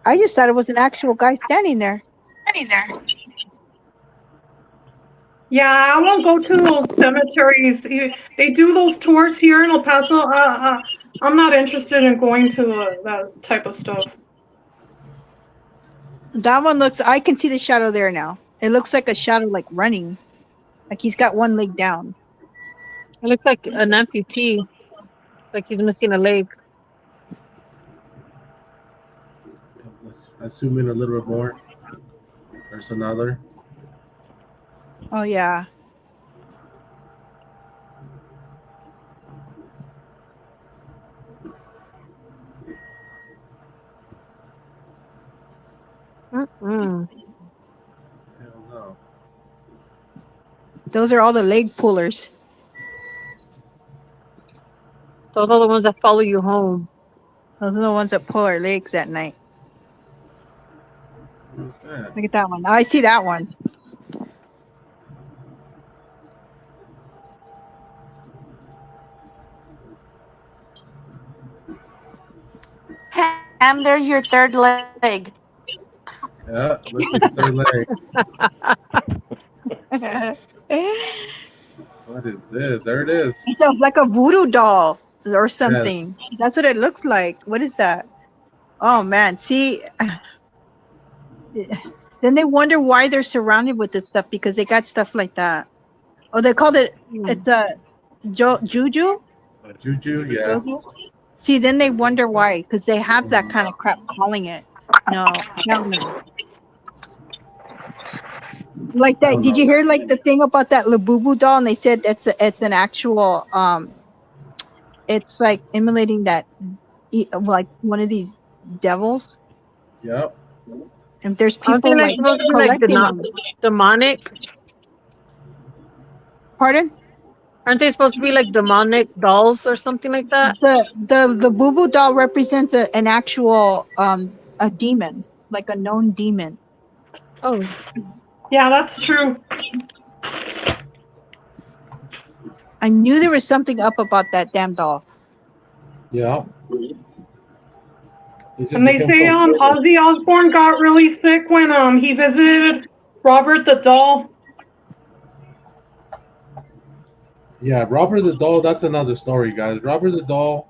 I just thought it was an actual guy standing there. Yeah, I won't go to those cemeteries. They do those tours here in El Paso. I'm not interested in going to that type of stuff. That one looks. I can see the shadow there now. It looks like a shadow, like running, like he's got one leg down. It looks like an amputee, like he's missing a leg. Let's zoom in a little bit more. There's another. Oh yeah. Mm-mm. Hell no. Those are all the leg pullers. Those are the ones that follow you home. Those are the ones that pull our legs at night. What's that? Look at that one. I see that one. Ham, there's your third leg. Yeah, looks like the third leg. What is this? There it is. It's like a voodoo doll or something. That's what it looks like. What is that? Oh man, see. Then they wonder why they're surrounded with this stuff because they got stuff like that. Oh, they called it. It's a juju. Juju, yeah. Juju? See, then they wonder why because they have that kind of crap calling it. No, hell no. Like that. Did you hear like the thing about that Labubu doll? And they said it's an actual. It's like emulating that, like one of these devils. Yep. And there's Aren't they people like like supposed to be like collecting them. demonic? Pardon? Aren't they supposed to be like demonic dolls or something like that? The Boo Boo doll represents an actual a demon, like a known demon. Oh. Yeah, that's true. I knew there was something up about that damn doll. Yeah. And they say Ozzy Osbourne got really sick when he visited Robert the Doll. Yeah, Robert the Doll, that's another story, guys. Robert the Doll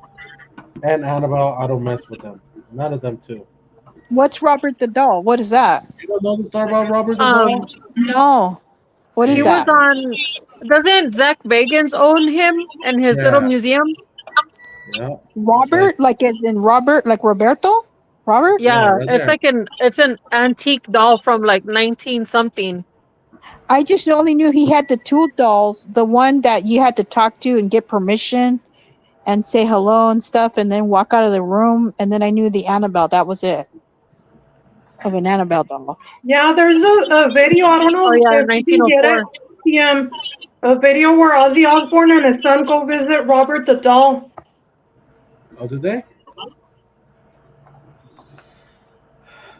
and Annabelle, I don't mess with them. None of them, too. What's Robert the doll? What is that? You don't know the story about Robert the Doll? No. What is He that? was on. Doesn't Zach Bagans own him and his little museum? Yeah. Robert, like as in Robert, like Roberto? Robert? Yeah, right it's there. like it's an antique doll from like 19 something. I just only knew he had the two dolls, the one that you had to talk to and get permission and say hello and stuff and then walk out of the room. And then I knew the Annabelle. That was it. of an Annabelle doll. Yeah, there's a video. I don't know Oh yeah, if you can get it. 1904. A video where Ozzy Osbourne and his son go visit Robert the doll. Oh, did they?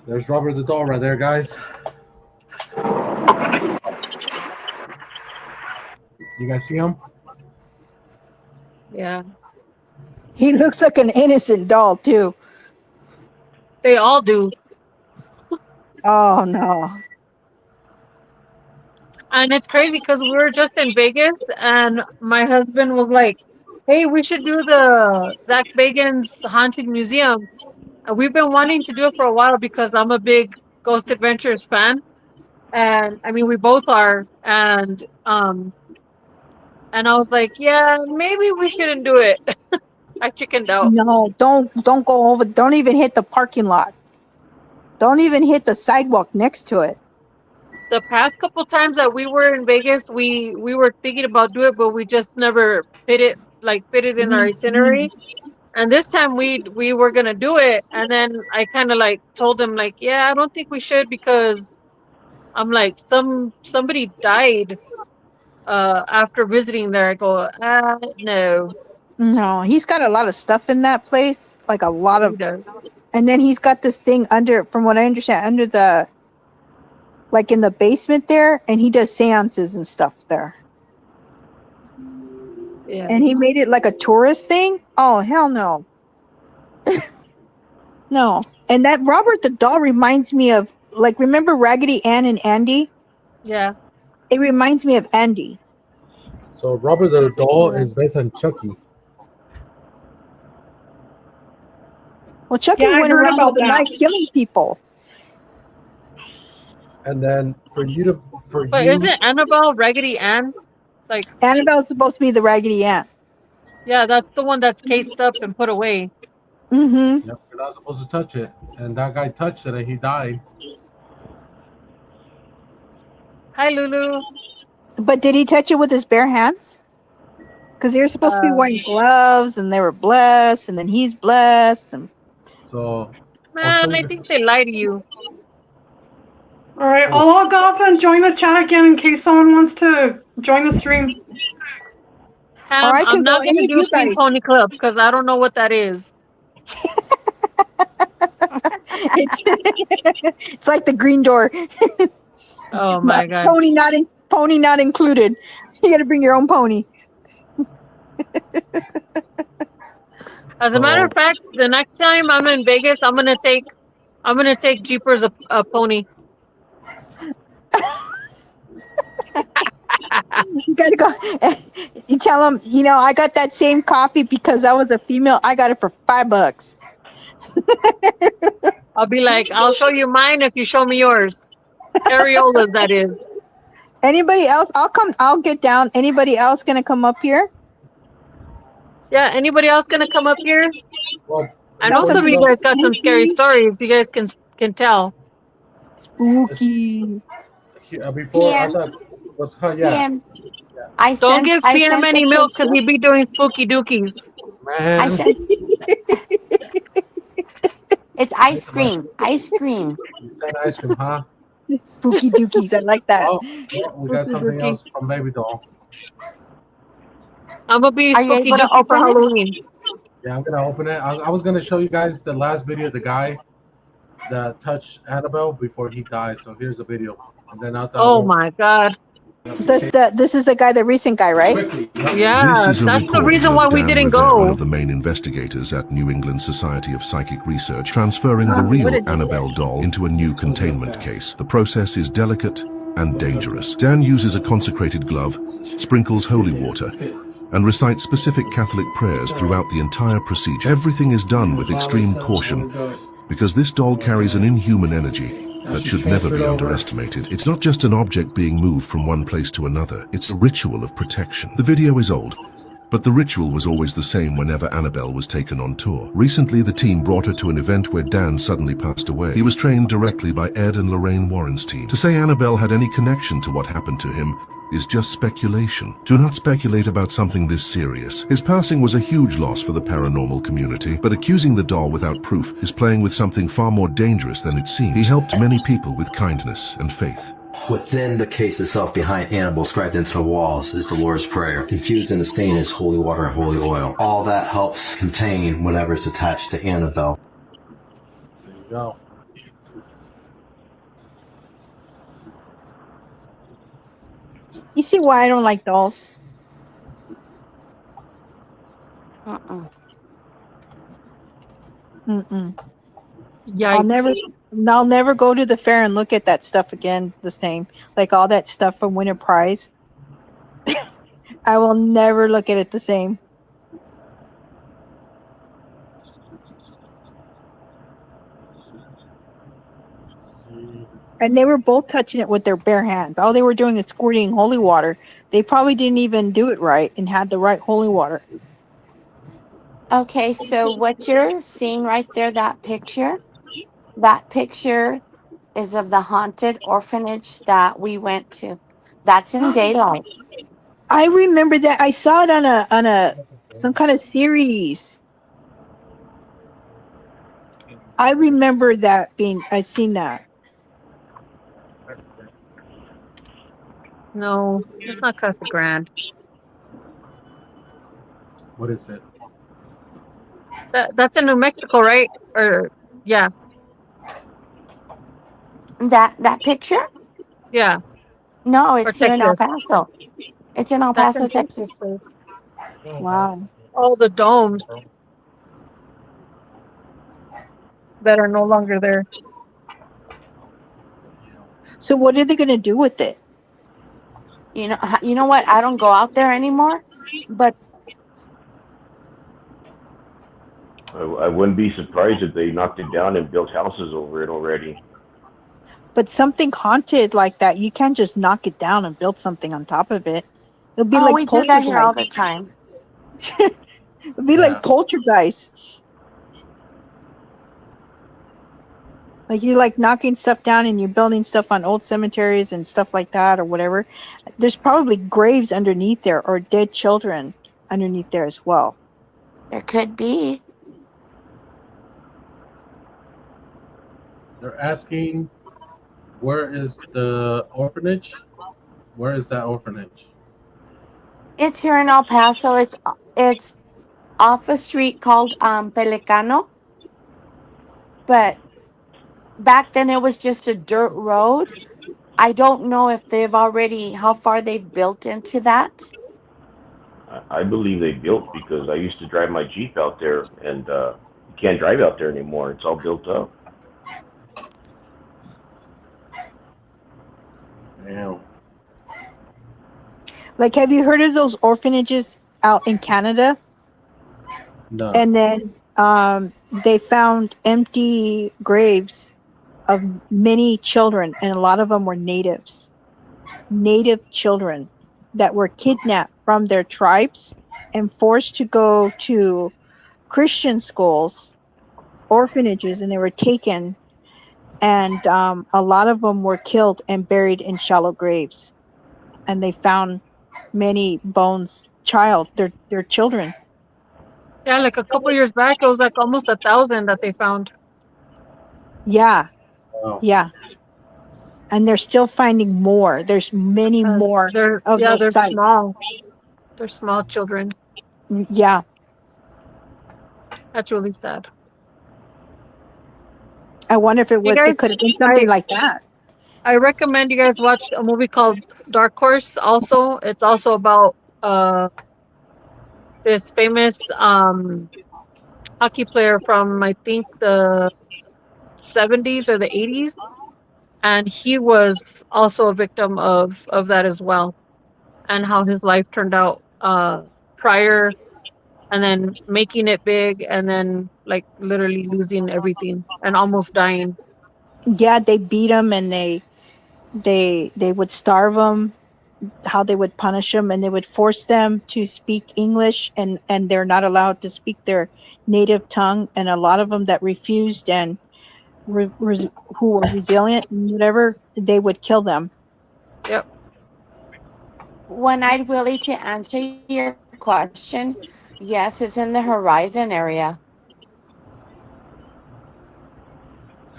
There's Robert the doll right there, guys. You guys see him? Yeah. He looks like an innocent doll too. They all do. Oh no. And it's crazy because we were just in Vegas and my husband was like, hey, we should do the Zach Bagans Haunted Museum. And we've been wanting to do it for a while because I'm a big Ghost Adventures fan. And I mean, we both are. And I was like, yeah, maybe we shouldn't do it. I chickened out. No, don't go over. Don't even hit the parking lot. Don't even hit the sidewalk next to it. The past couple times that we were in Vegas, we were thinking about doing it, but we just never fit it in our itinerary. And this time we were gonna do it, and then I kind of like told him like, yeah, I don't think we should because I'm like somebody died after visiting there. I go, no. No, he's got a lot of stuff in that place, like a lot of. And then he's got this thing under, from what I understand, under the, like in the basement there, and he does seances and stuff there. Yeah. And he made it like a tourist thing? Oh, hell no. No. And that Robert the doll reminds me of, like, remember Raggedy Ann and Andy? Yeah. It reminds me of Andy. So Robert the doll is based on Chucky. Well, Chucky Yeah, I went heard around about with a that. knife killing people. And then But isn't Annabelle Raggedy Ann? Like Annabelle's supposed to be the Raggedy Ann. yeah, that's the one that's cased up and put away. Mm-hmm. Yep, you're not supposed to touch it. And that guy touched it and he died. Hi, Lulu. But did he touch it with his bare hands? Because they were supposed to be wearing gloves, and they were blessed, and then he's blessed. And So Man, I think they lie to you. All right, I'll log off and join the chat again in case someone wants to join the stream. Ham, I can I'm not go any gonna of do you Steam guys. Pony Club because I don't know what that is. it's like the green door. Oh my god. Pony not included. You got to bring your own pony. As a matter of fact, the next time I'm in Vegas, I'm gonna take Jeepers a pony. You got to go. You tell them, I got that same coffee because I was a female. I got it for $5. I'll be like, I'll show you mine if you show me yours. Areolas, that is. Anybody else? I'll get down. Anybody else gonna come up here? Yeah, anybody else gonna come up here? Well, I know some of you guys got some scary stories. You guys can tell. Spooky. Before Yeah. I left, yeah. Don't give PM any milk because he'd be doing spooky dookies. Man. It's ice cream. Ice cream. You said ice cream, huh? Spooky dookies. I like that. Oh, we got something else from Baby Doll. I'm gonna be Are you spooky able to dookie for open it? Halloween. Yeah, I'm gonna open it. I was gonna show you guys the last video of the guy that touched Annabelle before he died. So here's the video, and then I'll. Oh my god. This is the guy, the recent guy, right? Yeah, This is a that's the recording reason of why we Dan didn't Rivera, one go. of the main investigators at New England Society of Psychic Research, transferring the What real did you Annabelle doll into a new containment case. The process is delicate and dangerous. Dan uses a consecrated glove, sprinkles holy water, and recites specific Catholic prayers throughout the entire procedure. Everything is done with extreme caution because this doll carries an inhuman energy that should never be underestimated. It's not just an object being moved from one place to another, it's a ritual of protection. The video is old, but the ritual was always the same whenever Annabelle was taken on tour. Recently, the team brought her to an event where Dan suddenly passed away. He was trained directly by Ed and Lorraine Warren's team. To say Annabelle had any connection to what happened to him is just speculation. Do not speculate about something this serious. His passing was a huge loss for the paranormal community, but accusing the doll without proof is playing with something far more dangerous than it seems. He helped many people with kindness and faith. Within the case itself, behind Annabelle, scribed into the walls, is the Lord's Prayer. Infused in the stain is holy water and holy oil. All that helps contain whatever's attached to Annabelle. There you go. You see why I don't like dolls? Uh-uh. Mm-mm. Yikes. I'll never go to the fair and look at that stuff again the same. Like all that stuff from Winter Prize. I will never look at it the same. And they were both touching it with their bare hands. All they were doing is squirting holy water. They probably didn't even do it right and had the right holy water. Okay, so what you're seeing right there, that picture is of the haunted orphanage that we went to. That's in daylight. I remember that. I saw it on a some kind of series. I remember that I seen that. No, it's not Casa Grande. What is it? That's in New Mexico, right? Or yeah, That picture? yeah. No, Or it's here in El Texas. Paso. It's in El That's Paso, in Texas. Texas. Wow. All the domes that are no longer there. So what are they going to do with it? You know what? I don't go out there anymore, but I wouldn't be surprised if they knocked it down and built houses over it already. But something haunted like that, you can't just knock it down and build something on top of it. It'll be like we do that here all the poltergeist. time. It'll be like poltergeist. Like you're like knocking stuff down and you're building stuff on old cemeteries and stuff like that or whatever. There's probably graves underneath there or dead children underneath there as well. There could be. They're asking, where is the orphanage? Where is that orphanage? It's here in El Paso. It's off a street called Pelicano. But back then it was just a dirt road. I don't know if how far they've built into that. I believe they built because I used to drive my Jeep out there, and you can't drive out there anymore. It's all built up. Damn. Like, have you heard of those orphanages out in Canada? No. And then they found empty graves of many children, and a lot of them were native children that were kidnapped from their tribes and forced to go to Christian schools, orphanages, and they were taken. And a lot of them were killed and buried in shallow graves. And they found many bones, their children. Yeah, like a couple years back, it was like almost 1,000 that they found. Yeah. Wow. Yeah. And they're still finding more. There's many more of those they're sites. small. They're small children. Yeah. That's really sad. I wonder if it could have been something like that. I recommend you guys watch a movie called Dark Horse. Also, it's also about this famous hockey player from I think the 70s or the 80s, and he was also a victim of that as well, and how his life turned out prior, and then making it big, and then like literally losing everything and almost dying. Yeah, they beat them and they would starve them. How they would punish them, and they would force them to speak English, and they're not allowed to speak their native tongue. And a lot of them that refused and who were resilient and whatever, they would kill them. Yep. One-eyed Willie, to answer your question, yes, it's in the horizon area.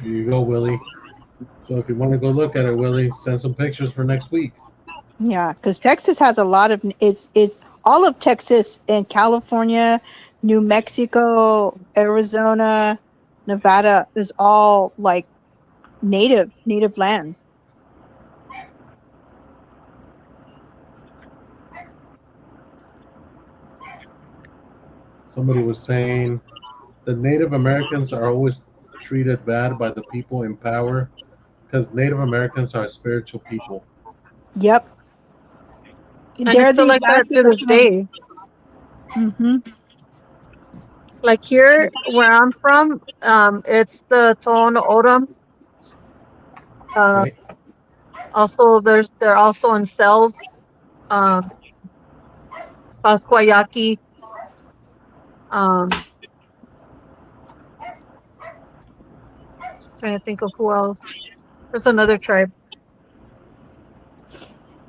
Here you go, Willie. So if you want to go look at it, Willie, send some pictures for next week. Yeah, because Texas has a lot of it's all of Texas and California, New Mexico, Arizona, Nevada is all like native land. Somebody was saying the Native Americans are always treated bad by the people in power because Native Americans are spiritual people. Yep. And it's still like that to this day. Mm-hmm. Like here, where I'm from, it's the Tohono O'odham. Also, they're also in cells. Pasquayaki. Trying to think of who else. There's another tribe.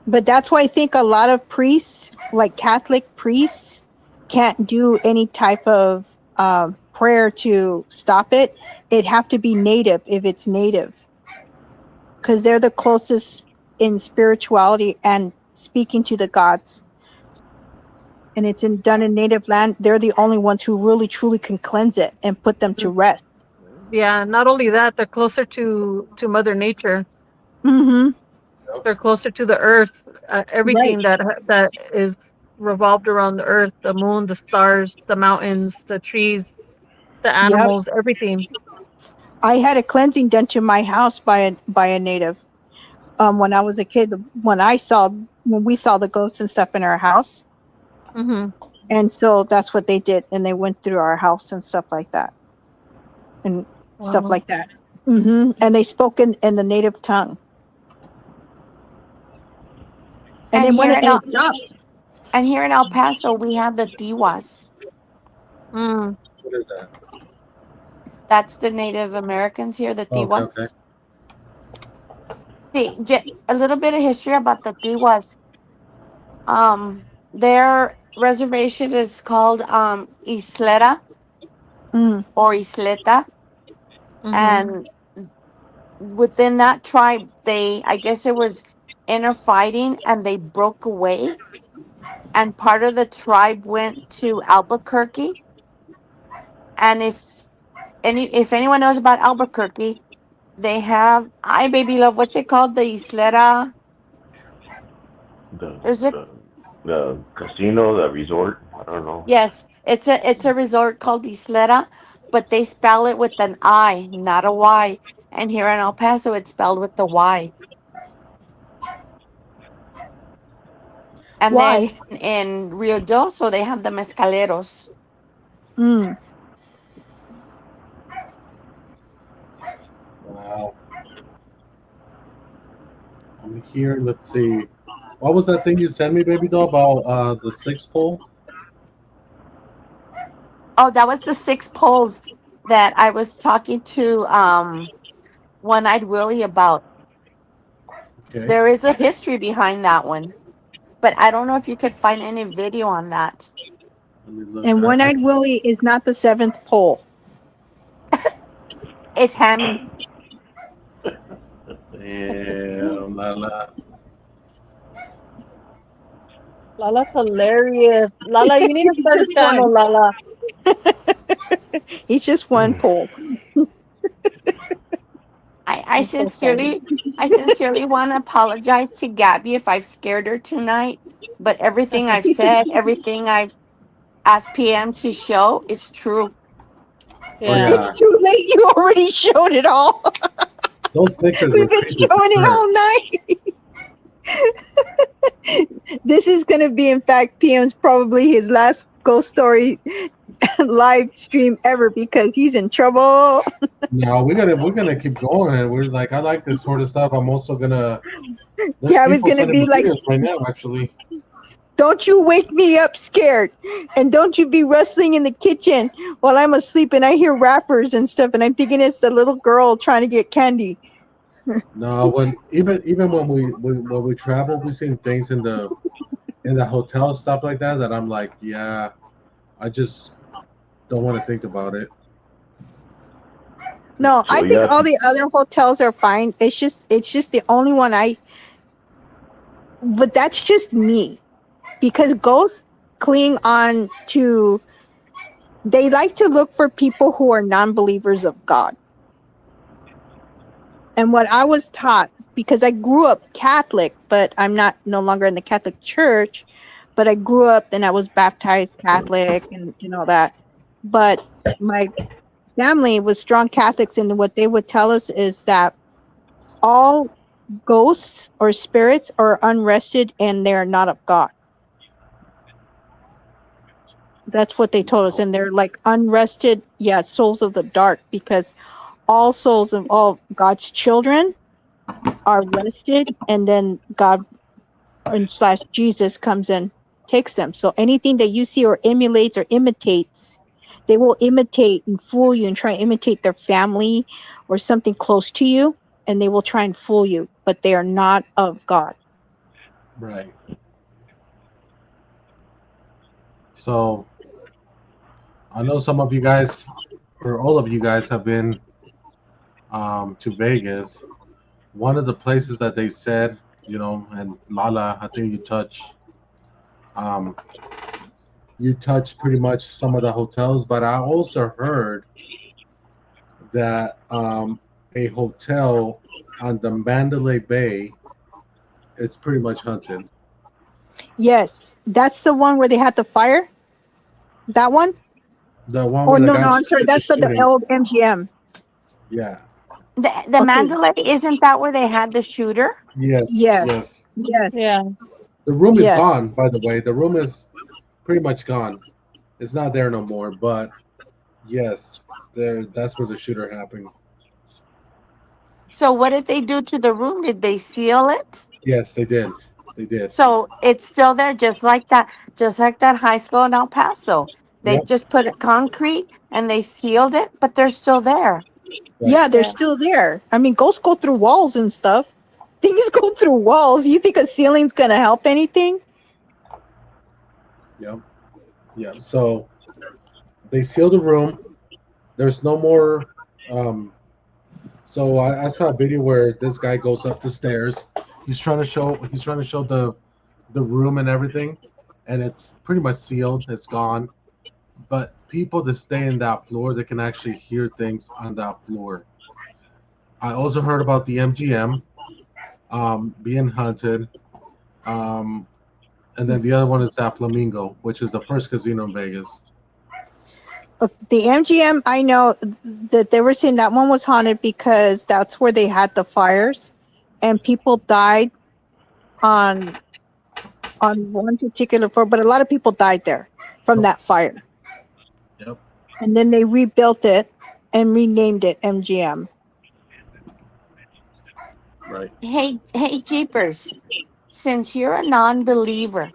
But that's why I think a lot of priests, like Catholic priests, can't do any type of prayer to stop it. It'd have to be native if it's native, because they're the closest in spirituality and speaking to the gods. And it's done in native land. They're the only ones who really truly can cleanse it and put them to rest. Yeah, not only that, they're closer to Mother Nature. Mm-hmm. They're closer to the earth. Everything that is revolved around the earth, the moon, the stars, the mountains, the trees, the animals, everything. I had a cleansing done to my house by a native. When I was a kid, when we saw the ghosts and stuff in our house. Mm-hmm. And so that's what they did, and they went through our house and stuff like that, and stuff Wow. like that. Mm-hmm. And they spoke in the native tongue. And then when it stopped. And here in El Paso, we have the Tiwas. Mm. What is that? That's the Native Americans here, the Tiwas. Okay. See, a little bit of history about the Tiwas. Their reservation is called Isleta or Isleta, and within that tribe, I guess it was inner fighting, and they broke away, and part of the tribe went to Albuquerque. And if anyone knows about Albuquerque, they have baby love, what's it called? The Isleta. The casino, the resort. I don't know. Yes, it's a resort called Isleta, but they spell it with an I, not a Y. And here in El Paso, it's spelled with the Y. And then in Rio Doso, they have the Mezcaleros. Mm. Wow. I'm here. Let's see. What was that thing you sent me, baby doll, about the 6 pole? Oh, that was the 6 poles that I was talking to One-Eyed Willie about. Okay. There is a history behind that one, but I don't know if you could find any video on that. And One-Eyed Willie is not the 7th pole. It's Hammy. Damn, Lala. Lala's hilarious. Lala, you need to start a channel, Lala. He's just one pole. I sincerely want to apologize to Gabby if I've scared her tonight, but everything I've said, everything I've asked PM to show is true. Yeah. It's too late. You already showed it all. Those pictures We've been showing it all night. This is going to be, in fact, PM's probably his last ghost story live stream ever because he's in trouble. No, we're gonna keep going. We're like, I like this sort of stuff. I'm also gonna. Yeah, I was gonna be like, right now, actually. Don't you wake me up scared, and don't you be wrestling in the kitchen while I'm asleep and I hear rappers and stuff, and I'm thinking it's the little girl trying to get candy. No, when even when we travel, we seen things in the hotel, stuff like that, that I'm like, yeah, I just don't want to think about it. No, So I think all the other hotels are fine. It's just the only one but that's just me, because ghosts cling on to. They like to look for people who are non-believers of God. And what I was taught, because I grew up Catholic, but I'm no longer in the Catholic Church, but I grew up and I was baptized Catholic and all that. But my family was strong Catholics, and what they would tell us is that all ghosts or spirits are unrested and they're not of God. That's what they told us, and they're like unrested, souls of the dark, because all souls of all God's children are rested, and then God / Jesus comes and takes them. So anything that you see or emulates or imitates, they will imitate and fool you and try and imitate their family or something close to you, and they will try and fool you, but they are not of God. Right. So I know some of you guys, or all of you guys, have been to Vegas. One of the places that they said, and Lala, I think you touched pretty much some of the hotels, but I also heard that a hotel on the Mandalay Bay, it's pretty much haunted. Yes, that's the one where they had the fire. That one. The one. Oh where the no, guy I'm sorry. That's the old MGM. Yeah. The Mandalay, isn't that where they had the shooter? Yes. Yes. Yes. Yeah. The room is Yes. gone, by the way. The room is pretty much gone. It's not there no more. But yes, that's where the shooter happened. So what did they do to the room? Did they seal it? Yes, they did. They did. So it's still there, just like that high school in El Paso. They Yep. just put it concrete and they sealed it, but they're still there. Yeah, they're still there. I mean, ghosts go through walls and stuff. Things go through walls. You think a ceiling's gonna help anything? Yep. Yeah. So they sealed the room. There's no more. So I saw a video where this guy goes up the stairs. He's trying to show the room and everything, and it's pretty much sealed. It's gone. But people that stay in that floor, they can actually hear things on that floor. I also heard about the MGM being haunted. And then the other one is at Flamingo, which is the first casino in Vegas. The MGM, I know that they were saying that one was haunted because that's where they had the fires, and people died on one particular floor. But a lot of people died there from that fire. Yep. And then they rebuilt it and renamed it MGM. Right. Hey, Jeepers, since you're a non-believer,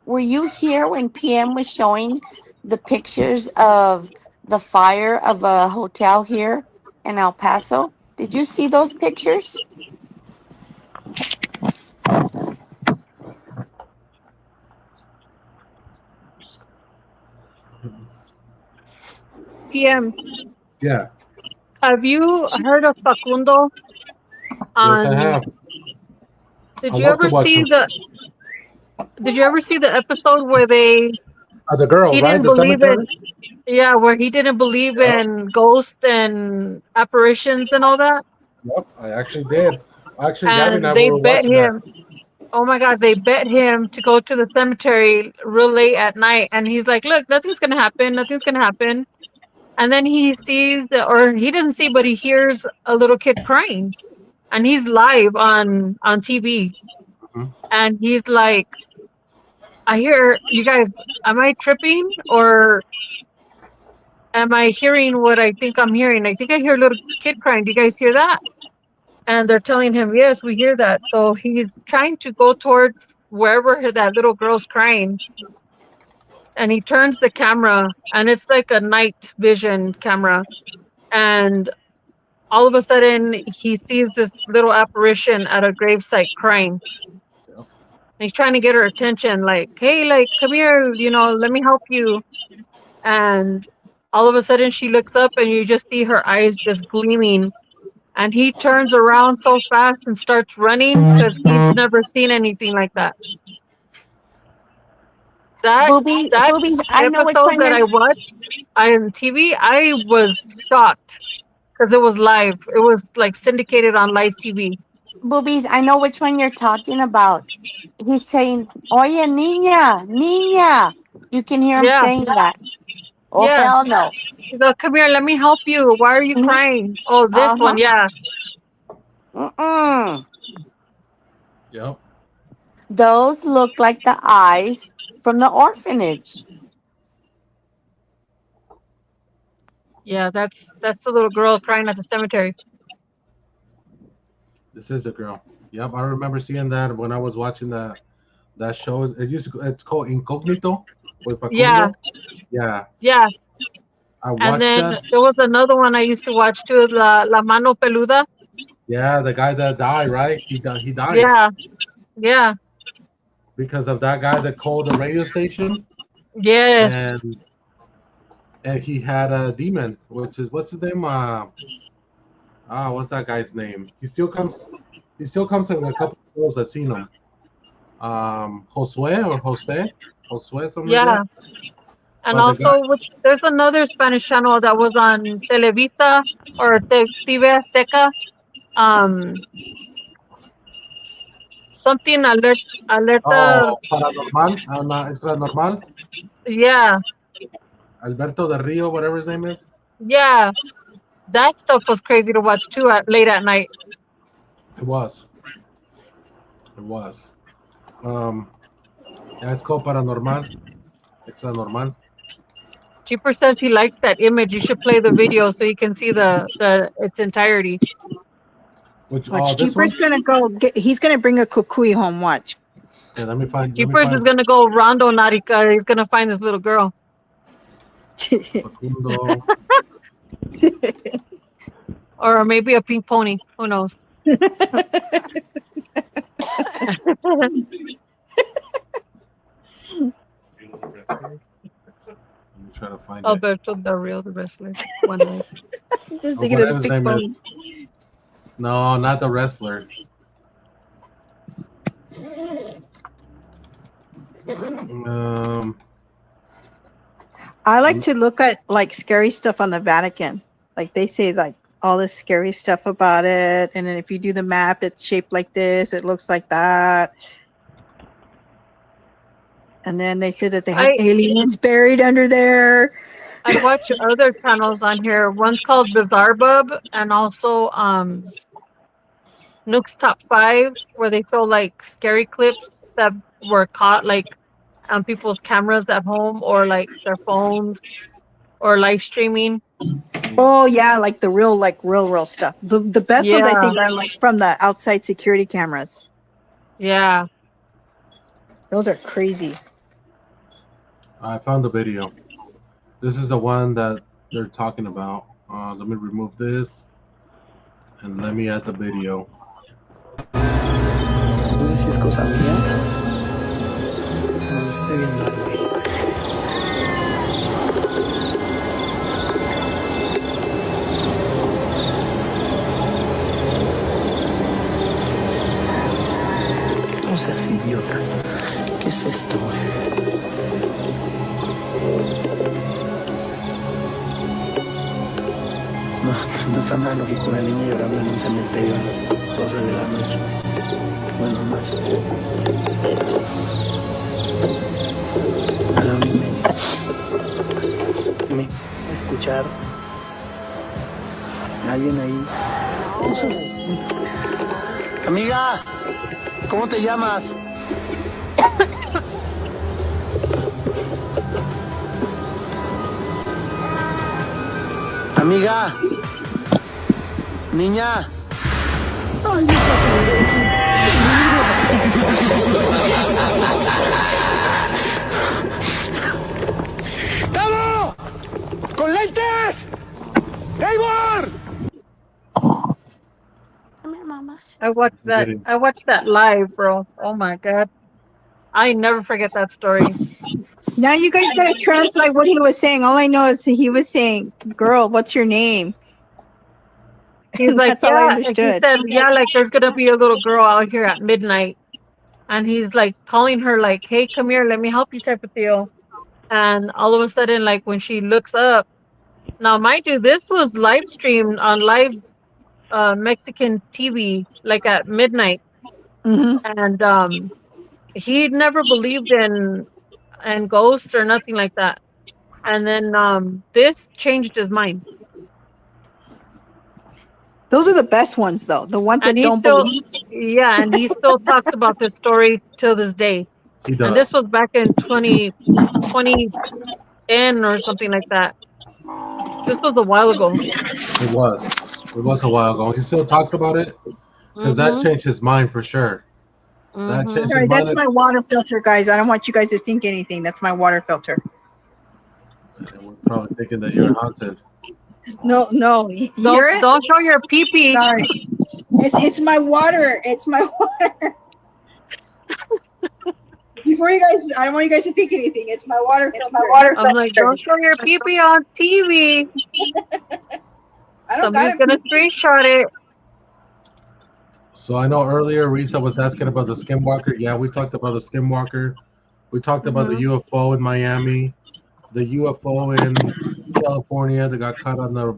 were you here when PM was showing the pictures of the fire of a hotel here in El Paso? Did you see those pictures? PM. Yeah. Have you heard of Facundo? Yes, I have. Did I you love to ever watch see them. Did you ever see the episode where The girl, he right? didn't The believe cemetery? Yeah, where he didn't believe in ghosts and apparitions and all that? Yep, I actually did. Actually, Gabby and And I they were bet watching that. him. Oh my God, they bet him to go to the cemetery real late at night. And he's like, look, nothing's going to happen. Nothing's going to happen. And then he sees, or he doesn't see, but he hears a little kid crying. And he's live on TV. Mhm. And he's like, I hear, you guys, am I tripping? Or am I hearing what I think I'm hearing? I think I hear a little kid crying. Do you guys hear that? And they're telling him, yes, we hear that. So he's trying to go towards wherever that little girl's crying. And he turns the camera, and it's like a night vision camera. And all of a sudden he sees this little apparition at a gravesite crying. And he's trying to get her attention, like, hey, like, come here, let me help you. And all of a sudden she looks up and you just see her eyes just gleaming. And he turns around so fast and starts running because he's never seen anything like that. That Boobies, I know which episode one that you're. I watched on TV, I was shocked because it was live. It was like syndicated on live TV. Boobies, I know which one you're talking about. He's saying, "Oye, niña, niña." You can hear him Yeah. saying that. Oh, Yeah. hell no. He's like, come here, let me help you. Why are you crying? Oh, this one, yeah. Mm-mm. Yep. Those look like the eyes from the orphanage. Yeah, that's the little girl crying at the cemetery. This is a girl. Yep, I remember seeing that when I was watching that show. It's called Incognito with Facundo. Yeah. Yeah. Yeah. I watched And then that. there was another one I used to watch too, La Mano Peluda. Yeah, the guy that died, right? He died. Yeah. Yeah. Because of that guy that called the radio station. Yes. And he had a demon, which is what's his name? What's that guy's name? He still comes in a couple of shows. I've seen him. Jose, something Yeah. like that. And But also, there's another Spanish channel that was on Televisa or TV Azteca. Something alerta. Paranormal, extra normal. Yeah. Alberto del Rio, whatever his name is. Yeah. That stuff was crazy to watch too late at night. It was. Yeah, it's called Paranormal. Extra normal. Jeeper says he likes that image. You should play the video so you can see its entirety. Which Jeepers gonna go he's gonna bring a kukui home, watch. Yeah, let me find. Jeepers is gonna go Rondo Narika. He's gonna find this little girl. Or maybe a pink pony. Who knows? Try to find Alberto Del Rio, the wrestler. One night. Just thinking of the big pony. No, not the wrestler. I like to look at like scary stuff on the Vatican. Like they say like all this scary stuff about it, and then if you do the map, it's shaped like this, it looks like that. And then they say that they have aliens buried under there. I watch other channels on here. One's called Bizarre Bub, and also Nuke's Top 5, where they show like scary clips that were caught like on people's cameras at home or like their phones or live streaming. Oh yeah, like the real stuff. The best ones I think are like from the outside security cameras. Yeah. Those are crazy. I found the video. This is the one that they're talking about. Let me remove this and let me add the video. No sé si es cosa mía. No me estoy viendo algo ahí. No seas idiota. ¿Qué es esto? No está nada lógico una niña llorando en un cementerio a las 12 de la noche. Bueno, más. A la 1:30. Me escuchar. Alguien ahí. Amiga, ¿cómo te llamas? Amiga. Niña. Ay, no seas imbécil. ¡Tavo! ¡Con lentes! ¡Eivor! I watched that. I watched that live, bro. Oh my god, I never forget that story. Now you guys gotta translate what he was saying. All I know is that he was saying, "Girl, what's your name?" He's like, That's all I yeah. He understood. said, yeah, like there's gonna be a little girl out here at midnight, and he's like calling her, like, "Hey, come here, let me help you," type of deal. And all of a sudden, like when she looks up, now mind you, this was live streamed on live Mexican TV, like at midnight, and he never believed in ghosts or nothing like that. And then this changed his mind. Those are the best ones, though. The ones And that he don't still, believe. yeah, and he still talks about this story till this day. He And does. this was back in 2010 or something like that. This was a while ago. It was. It was a while ago. He still talks about it because that changed his mind for sure. That changed Sorry, his mind. that's my water filter, guys. I don't want you guys to think anything. That's my water filter. We're probably thinking that you're haunted. No, no. You hear it? Don't show your pee-pee. Sorry. It's my water. It's my water. Before you guys, I don't want you guys to think anything. It's my water filter. I'm like, don't show your pee-pee on TV. Somebody's gonna screenshot it. So I know earlier Risa was asking about the skinwalker. Yeah, we talked about the skinwalker. We talked about the UFO in Miami, the UFO in California that got caught on the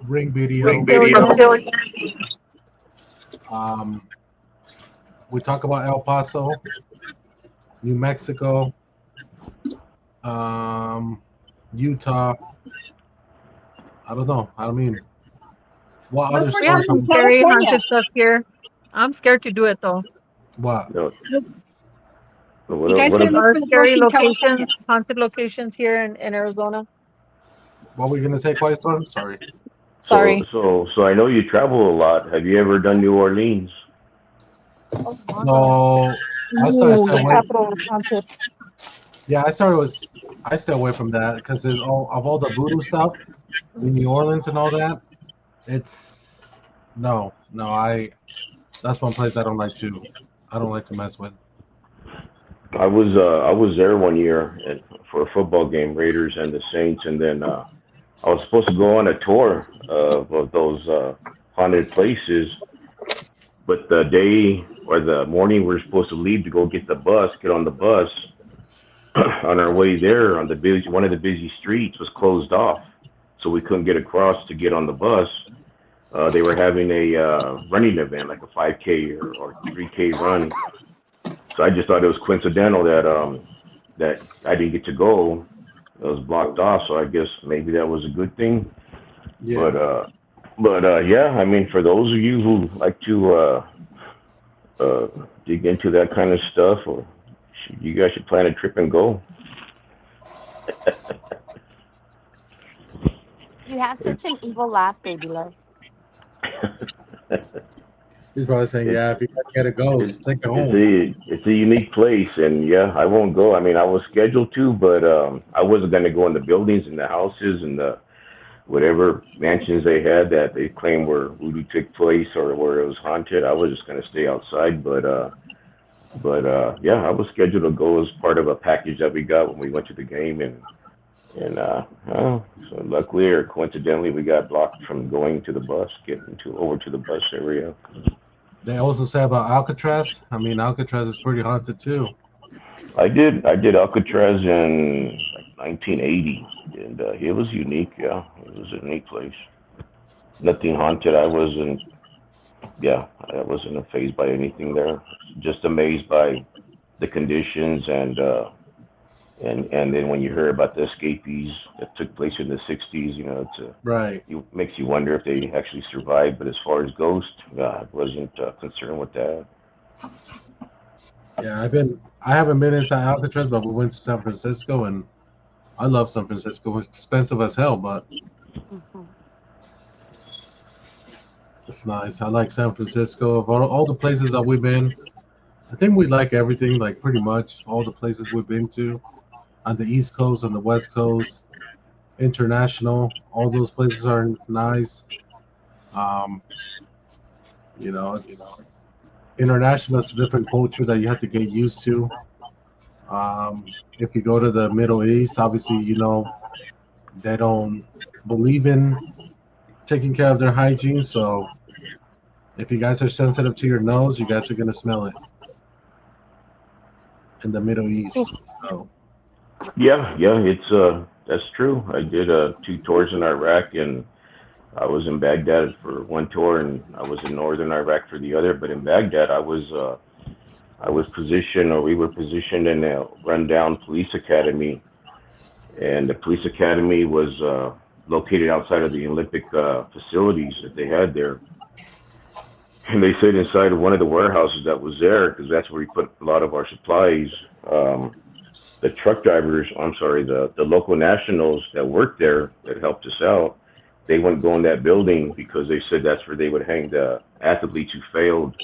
Ring video. We talk about El Paso, New Mexico, Utah. I don't know. I mean, what other We have some sources? scary haunted stuff here. I'm scared to do it though. What? No. You guys gonna look for scary locations, haunted locations here in Arizona? What were you gonna say, Quiet Storm? Sorry. Sorry. So I know you travel a lot. Have you ever done New Orleans? So I started staying away. Yeah, I stay away from that because there's all the voodoo stuff in New Orleans and all that. It's that's one place I don't like to mess with. I was there one year for a football game, Raiders and the Saints, and then I was supposed to go on a tour of those haunted places, but the day or the morning we were supposed to leave to go get on the bus. On our way there, on one of the busy streets was closed off, so we couldn't get across to get on the bus. They were having a running event, like a 5K or 3K run. So I just thought it was coincidental that I didn't get to go. It was blocked off, so I guess maybe that was a good thing. Yeah. But yeah, I mean, for those of you who like to dig into that kind of stuff, or you guys should plan a trip and go. You have such an evil laugh, baby love. He's probably saying, "Yeah, if you gotta go, take it home." It's a unique place, and yeah, I won't go. I mean, I was scheduled to, but I wasn't going to go in the buildings and the houses and the whatever mansions they had that they claimed were voodoo took place or where it was haunted. I was just going to stay outside, but yeah, I was scheduled to go as part of a package that we got when we went to the game, and so luckily or coincidentally, we got blocked from going to the bus, over to the bus area. They also say about Alcatraz. I mean, Alcatraz is pretty haunted too. I did Alcatraz in like 1980, and it was unique. Yeah, it was a unique place. Nothing haunted. I wasn't fazed by anything there. Just amazed by the conditions and then when you hear about the escapees that took place in the 60s, you know, it makes you wonder if they actually survived. But as far as ghosts, I wasn't concerned with that. Yeah, I haven't been inside Alcatraz, but we went to San Francisco, and I love San Francisco. It's expensive as hell, but it's nice. I like San Francisco. Of all the places that we've been, I think we like everything, like pretty much all the places we've been to. On the East Coast, on the West Coast, international, all those places are nice. You know, international is a different culture that you have to get used to. If you go to the Middle East, obviously, you know, they don't believe in taking care of their hygiene. So if you guys are sensitive to your nose, you guys are going to smell it in the Middle East. So Yeah, it's that's true. I did 2 tours in Iraq, and I was in Baghdad for one tour, and I was in northern Iraq for the other. But in Baghdad, I was positioned, or we were positioned in a rundown police academy, and the police academy was located outside of the Olympic facilities that they had there. And they said inside of one of the warehouses that was there, because that's where we put a lot of our supplies. The truck drivers, the local nationals that worked there that helped us out, they wouldn't go in that building because they said that's where they would hang the athletes who failed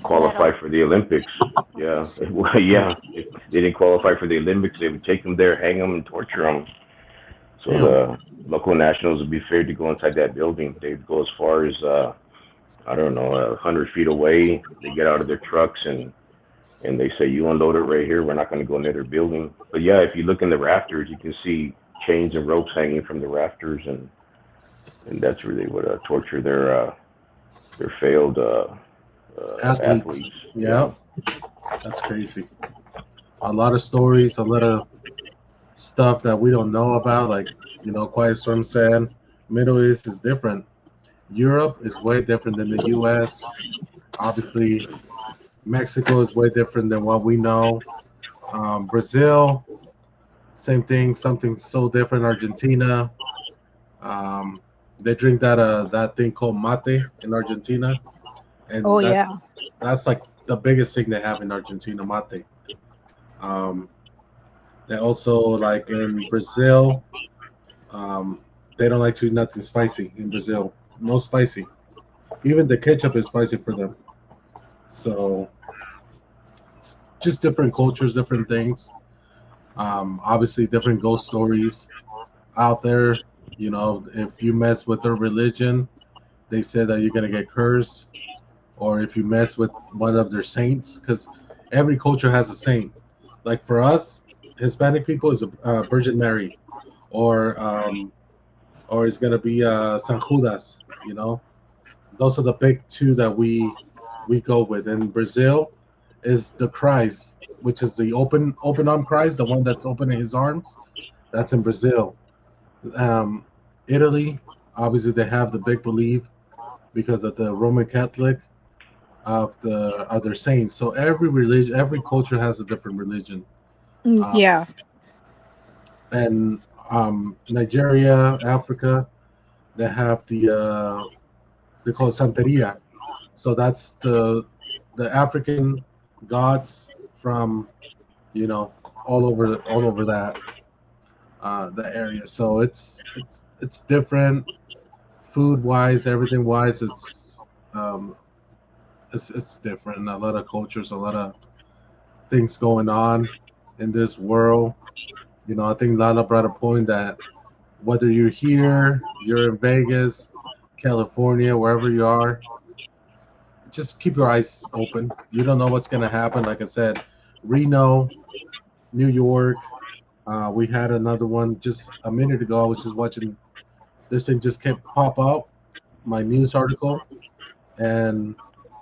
qualify for the Olympics. Yeah, yeah. If they didn't qualify for the Olympics, they would take them there, hang them, and torture them. So the local nationals would be afraid to go inside that building. They'd go as far as 100 feet away. They get out of their trucks and they say, "You unload it right here. We're not going to go near their building." But yeah, if you look in the rafters, you can see chains and ropes hanging from the rafters, and that's where they would torture their failed athletes. Yeah, that's crazy. A lot of stories, a lot of stuff that we don't know about. Like, you know, Quiet Storm said, Middle East is different. Europe is way different than the U.S. Obviously, Mexico is way different than what we know. Brazil, same thing, something so different. Argentina, they drink that thing called mate in Argentina, and that's like the biggest thing they have in Argentina, mate. They also, like in Brazil, they don't like to eat nothing spicy in Brazil. No spicy. Even the ketchup is spicy for them. So it's just different cultures, different things. Obviously, different ghost stories out there. You know, if you mess with their religion, they say that you're gonna get cursed. Or if you mess with one of their saints, because every culture has a saint. Like for us, Hispanic people is a Virgin Mary, or it's gonna be San Judas. You know, those are the big 2 that we go with. In Brazil, is the Christ, which is the open arm Christ, the one that's opening his arms. That's in Brazil. Italy, obviously, they have the big belief because of the Roman Catholic of the other saints. So every religion, every culture has a different religion. Yeah. And Nigeria, Africa, they have they call it Santeria. So that's the African gods from, you know, all over that the area. So it's different, food wise, everything wise. It's different. A lot of cultures, a lot of things going on in this world. You know, I think Lala brought a point that whether you're here, you're in Vegas, California, wherever you are, just keep your eyes open. You don't know what's going to happen. Like I said, Reno, New York, we had another one just a minute ago. I was just watching, this thing just kept pop up, my news article, and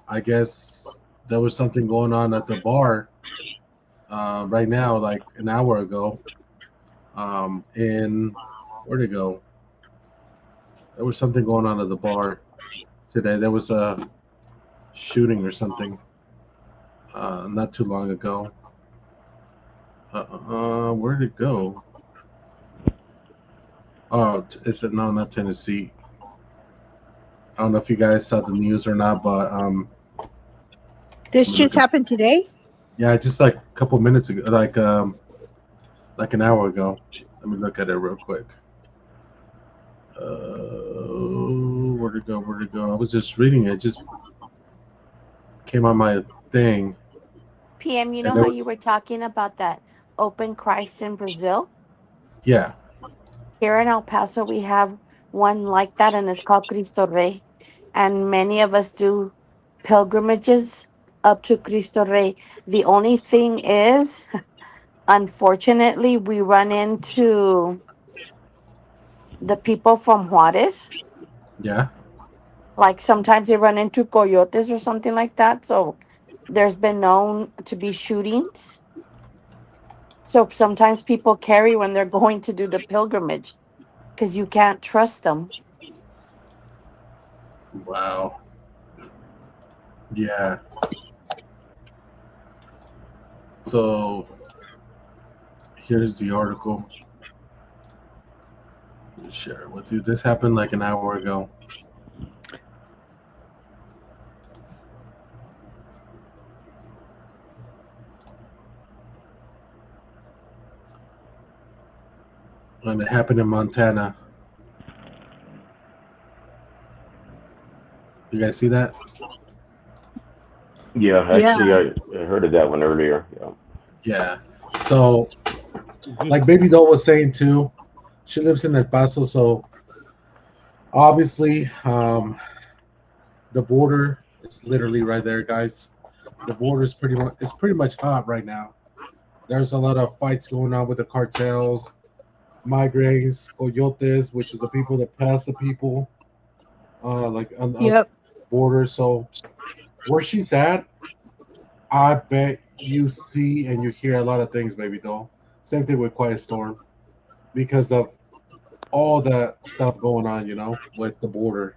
I guess there was something going on at the bar right now, like an hour ago. Where'd it go? There was something going on at the bar today. There was a shooting or something not too long ago. Where'd it go? Oh, is it? No, not Tennessee. I don't know if you guys saw the news or not, but this just happened today? Yeah, just like a couple minutes ago, like an hour ago. Let me look at it real quick. Where'd it go? Where'd it go? I was just reading it. It just came on my thing. PM, you know how you were talking about that open Christ in Brazil? Yeah. Here in El Paso, we have one like that, and it's called Cristo Rey. And many of us do pilgrimages up to Cristo Rey. The only thing is, unfortunately, we run into the people from Juarez. Yeah. Like sometimes they run into coyotes or something like that. So there's been known to be shootings. So sometimes people carry when they're going to do the pilgrimage because you can't trust them. Wow. Yeah. So here's the article. Let me share it with you. This happened like an hour ago. And it happened in Montana. You guys see that? Yeah, actually, I heard of that one earlier. Yeah. Yeah. So, like Baby Doll was saying too, she lives in El Paso, so obviously, the border is literally right there, guys. The border is pretty much hot right now. There's a lot of fights going on with the cartels, migrants, coyotes, which is the people that pass the people, like on the border. So where she's at, I bet you see and you hear a lot of things, Baby Doll. Same thing with Quiet Storm, because of all that stuff going on, with the border.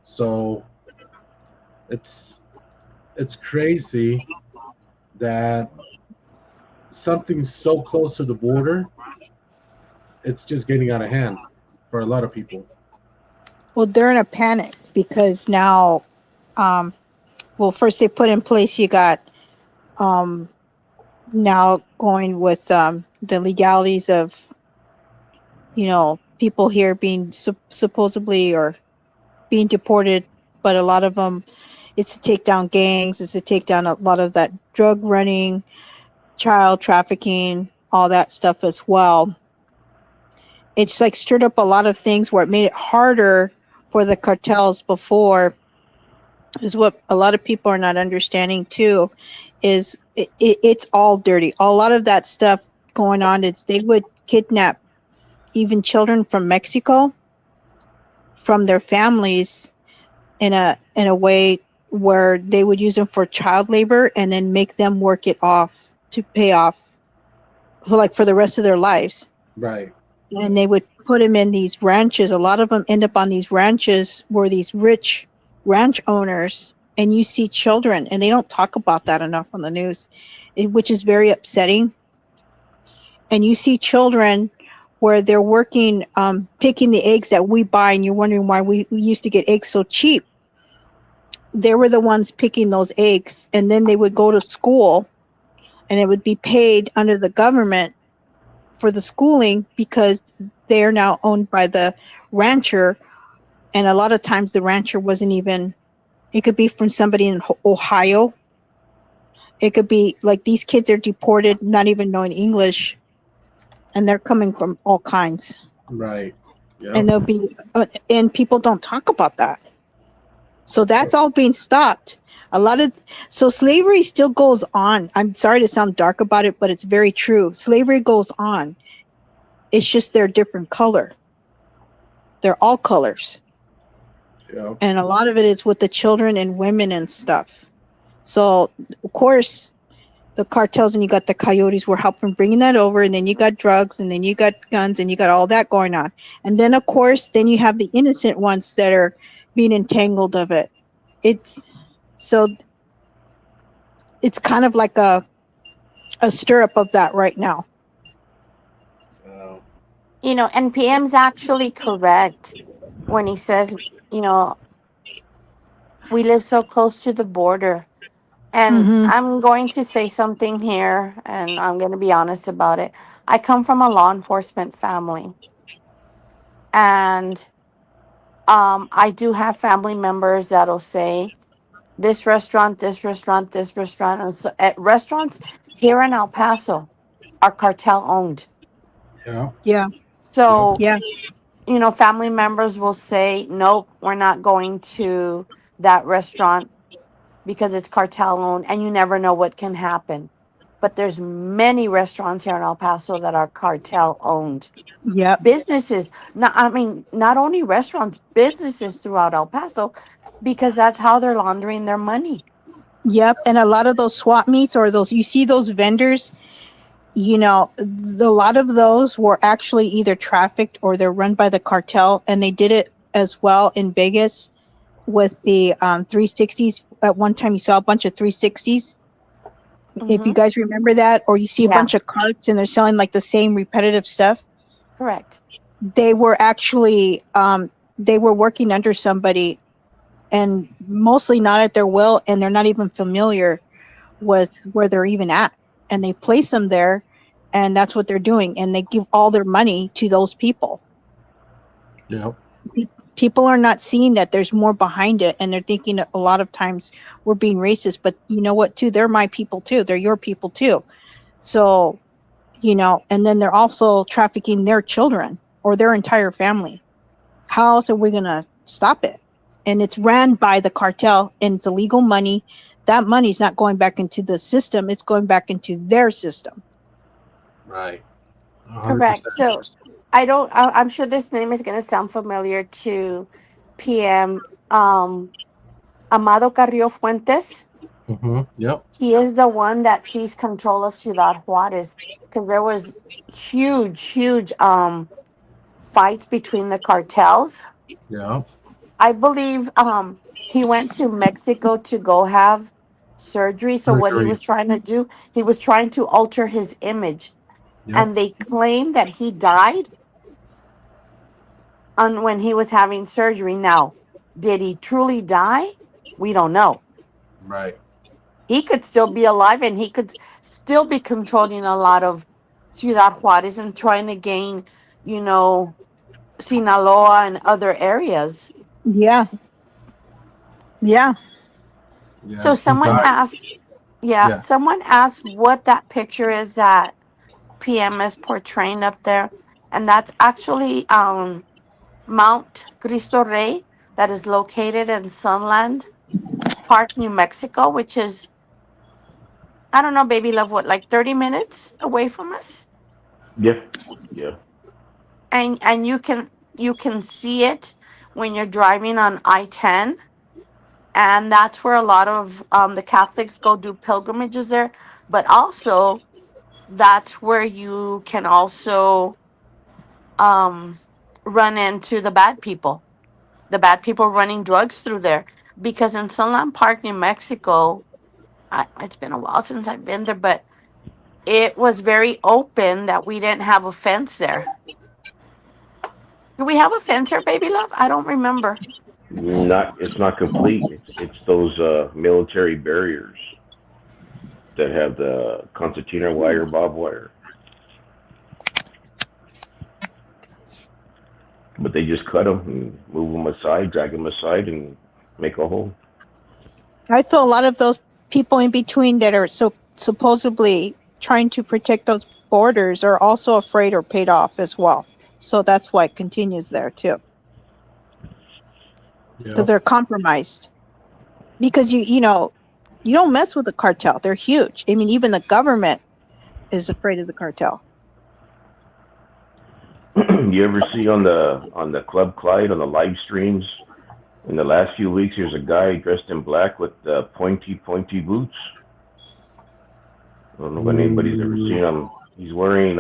So it's crazy that something so close to the border, it's just getting out of hand for a lot of people. Well, they're in a panic because now, first they put in place, you got now going with the legalities of, people here being supposedly or being deported, but a lot of them, it's to take down gangs, it's to take down a lot of that drug running, child trafficking, all that stuff as well. It's like stirred up a lot of things where it made it harder for the cartels before, is what a lot of people are not understanding too, is it's all dirty. A lot of that stuff going on, they would kidnap even children from Mexico, from their families, in a way where they would use them for child labor and then make them work it off to pay off for the rest of their lives. Right. And they would put them in these ranches. A lot of them end up on these ranches where these rich ranch owners, and you see children, and they don't talk about that enough on the news, which is very upsetting. And you see children where they're working, picking the eggs that we buy, and you're wondering why we used to get eggs so cheap. They were the ones picking those eggs, and then they would go to school, and it would be paid under the government for the schooling because they are now owned by the rancher. And a lot of times the rancher wasn't even, it could be from somebody in Ohio. It could be like these kids are deported, not even knowing English, and they're coming from all kinds. Right. Yep. And they'll be, and people don't talk about that. So that's all being stopped. So slavery still goes on. I'm sorry to sound dark about it, but it's very true. Slavery goes on. It's just they're different color. They're all colors. Yeah. And a lot of it is with the children and women and stuff. So, of course, the cartels and you got the coyotes were helping bringing that over. And then you got drugs, and then you got guns, and you got all that going on. And then, of course, then you have the innocent ones that are being entangled of it. It's kind of like a stir-up of that right now. NPM's actually correct when he says, we live so close to the border. And I'm going to say something here, and I'm going to be honest about it. I come from a law enforcement family. And I do have family members that'll say, this restaurant, this restaurant, this restaurant. And so at restaurants here in El Paso are cartel owned. Yeah. Yeah. So yeah. you know, family members will say, nope, we're not going to that restaurant because it's cartel owned, and you never know what can happen. But there's many restaurants here in El Paso that are cartel owned. Yep. Businesses, not I mean, not only restaurants, businesses throughout El Paso, because that's how they're laundering their money. Yep. And a lot of those swap meets or those, you see those vendors, you know, a lot of those were actually either trafficked or they're run by the cartel. And they did it as well in Vegas with the 360s. At one time, you saw a bunch of 360s. If you guys remember that, or you see a bunch of carts and they're selling like the same repetitive stuff. Correct. They were actually they were working under somebody, and mostly not at their will, and they're not even familiar with where they're even at, and they place them there, and that's what they're doing, and they give all their money to those people. Yeah. People are not seeing that there's more behind it, and they're thinking a lot of times we're being racist, but you know what too, they're my people too, they're your people too. So, you know, and then they're also trafficking their children or their entire family. How else are we going to stop it? And it's ran by the cartel, and it's illegal money. That money's not going back into the system, it's going back into their system. Right. 100%. Correct. So I'm sure this name is going to sound familiar to PM Amado Carrillo Fuentes. Yep. He is the one that seized control of Ciudad Juarez because there was huge fights between the cartels. Yeah. I believe he went to Mexico to go have surgery. So what he was trying to do, he was trying to alter his image. Yep. And they claim that he died on when he was having surgery. Now, did he truly die? We don't know. Right. He could still be alive, and he could still be controlling a lot of Ciudad Juarez and trying to gain, you know, Sinaloa and other areas. Yeah. Yeah. So someone asked, someone asked what that picture is that PM is portraying up there, and that's actually Mount Cristo Rey that is located in Sunland Park, New Mexico, which is, I don't know, baby love, what, like 30 minutes away from us? Yeah. Yeah. And you can see it when you're driving on I-10, and that's where a lot of the Catholics go do pilgrimages there, but also that's where you can also run into the bad people running drugs through there, because in Sunland Park, New Mexico, it's been a while since I've been there, but it was very open that we didn't have a fence there. Do we have a fence here, baby love? I don't remember. It's not complete. It's those military barriers that have the concertina wire, barbed wire. But they just cut them and move them aside, drag them aside, and make a hole. I feel a lot of those people in between that are so supposedly trying to protect those borders are also afraid or paid off as well. So that's why it continues there too. Because they're compromised. Because you know, you don't mess with the cartel. They're huge. I mean, even the government is afraid of the cartel. You ever see on the Club Clyde on the live streams in the last few weeks? There's a guy dressed in black with pointy boots. I don't know if anybody's ever seen him. He's wearing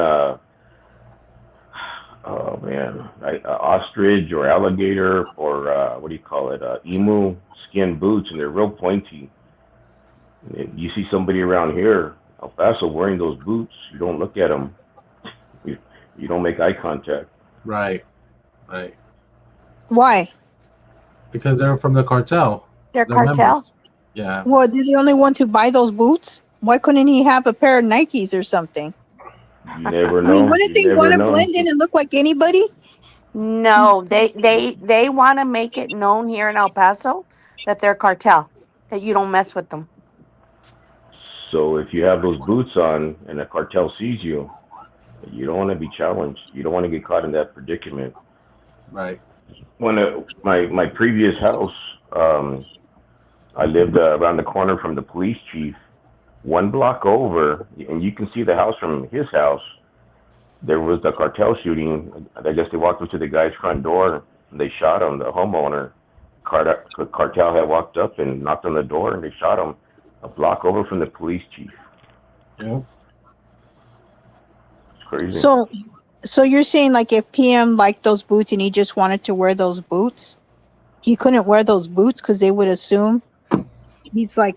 ostrich or alligator or what do you call it? Emu skin boots, and they're real pointy. And you see somebody around here, El Paso, wearing those boots, you don't look at them. You don't make eye contact. Right. Why? Because they're from the cartel. They're cartel? Members. Yeah. Well, they're the only one to buy those boots. Why couldn't he have a pair of Nikes or something? You never know. I mean, wouldn't they want to blend in and look like anybody? No, they want to make it known here in El Paso that they're cartel, that you don't mess with them. So if you have those boots on and the cartel sees you, you don't want to be challenged. You don't want to get caught in that predicament. Right. My previous house, I lived around the corner from the police chief. 1 block over, and you can see the house from his house. There was the cartel shooting. I guess they walked up to the guy's front door. And they shot him. The homeowner, cartel had walked up and knocked on the door, and they shot him 1 block over from the police chief. Yeah. It's crazy. So you're saying like if PM liked those boots and he just wanted to wear those boots, he couldn't wear those boots because they would assume he's like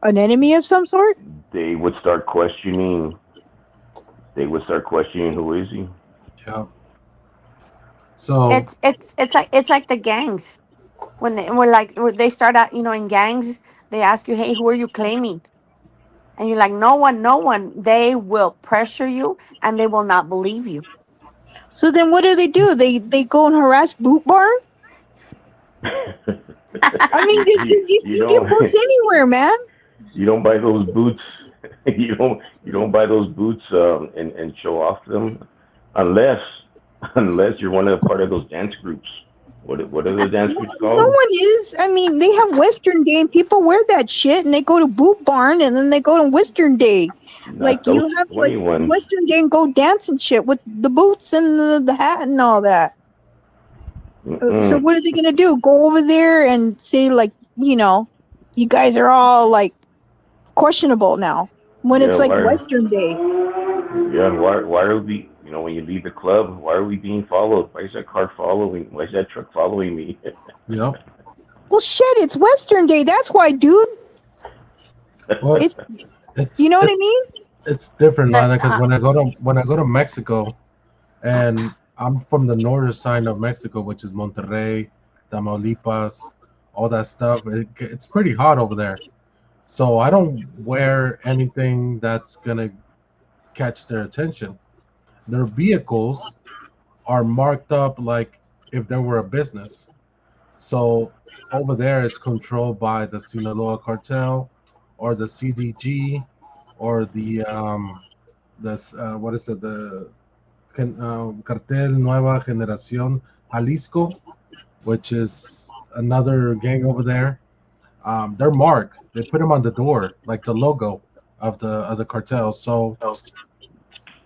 an enemy of some sort? They would start questioning. Who is he? Yeah. So It's like the gangs when they start out, in gangs. They ask you, "Hey, who are you claiming?" And you're like, "No one, no one." They will pressure you, and they will not believe you. So then what do? They go and harass Boot Barn? I mean, you get boots anywhere, man. You don't buy those boots. you don't buy those boots and show off them unless you're part of those dance groups. What are the dance groups called? No one is. I mean, they have Western Day and people wear that shit and they go to Boot Barn and then they go to Western Day. Not those you have like 21. Western Day and go dance and shit with the boots and the hat and all that. So what are they gonna do? Go over there and say like, you guys are all like questionable now when it's like Western Day. Yeah, why are we? When you leave the club, why are we being followed? Why is that car following? Why is that truck following me? Yeah. Well, shit, it's Western Day. That's why, dude. Well, you know what I mean? It's different, Lana, because when I go to Mexico, and I'm from the northern side of Mexico, which is Monterrey, Tamaulipas, all that stuff. It's pretty hot over there, so I don't wear anything that's gonna catch their attention. Their vehicles are marked up like if there were a business. So over there, it's controlled by the Sinaloa cartel, or the CDG, or the what is it? The Cartel Nueva Generación Jalisco, which is another gang over there. They're marked. They put them on the door, like the logo of the cartel. So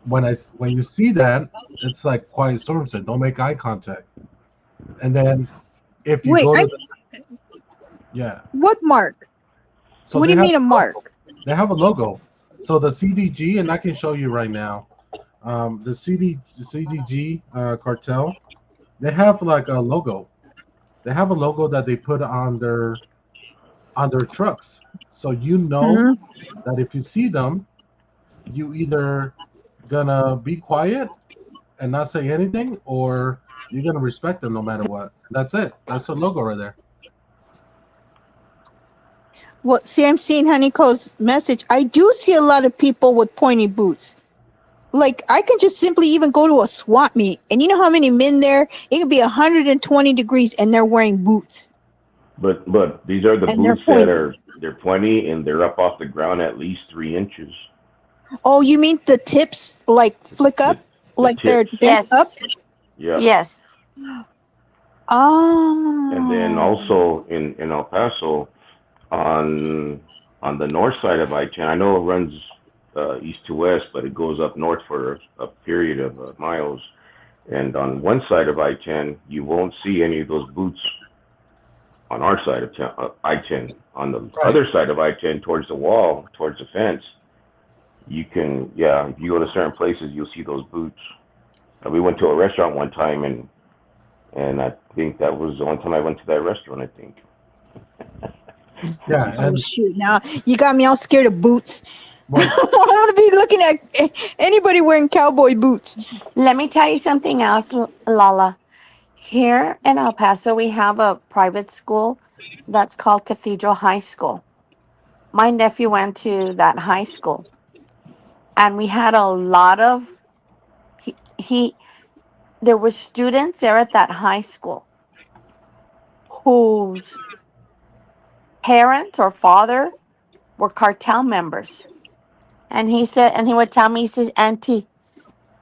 when you see that, it's like Quiet Storm said, don't make eye contact. And then if you go to yeah. What mark? So what do you mean a mark? They have a logo. So the CDG, and I can show you right now, the CDG cartel, they have like a logo. They have a logo that they put on their trucks. So that if you see them, you either gonna be quiet and not say anything, or you're gonna respect them no matter what. That's it. That's the logo right there. Well, see, I'm seeing Honeyco's message. I do see a lot of people with pointy boots. Like, I can just simply even go to a swap meet, and you know how many men there? It could be 120 degrees, and they're wearing boots. But these are the boots they're pointy and they're up off the ground at least 3 inches. Oh, you mean the tips like flick up, they're up? Yeah. Yes. Oh. And then also in El Paso, on the north side of I-10, I know it runs east to west, but it goes up north for a period of miles. And on one side of I-10, you won't see any of those boots. On our side of I-10, on the other side of I-10, towards the wall, towards the fence, you can, if you go to certain places, you'll see those boots. We went to a restaurant one time, and I think that was the one time I went to that restaurant, I think. Yeah. Oh, shoot. Now, you got me all scared of boots. I want to be looking at anybody wearing cowboy boots. Let me tell you something else, Lala. Here in El Paso, we have a private school that's called Cathedral High School. My nephew went to that high school, and we had a lot of there were students there at that high school whose parents or father were cartel members. And he said, and he would tell me, he says, Auntie,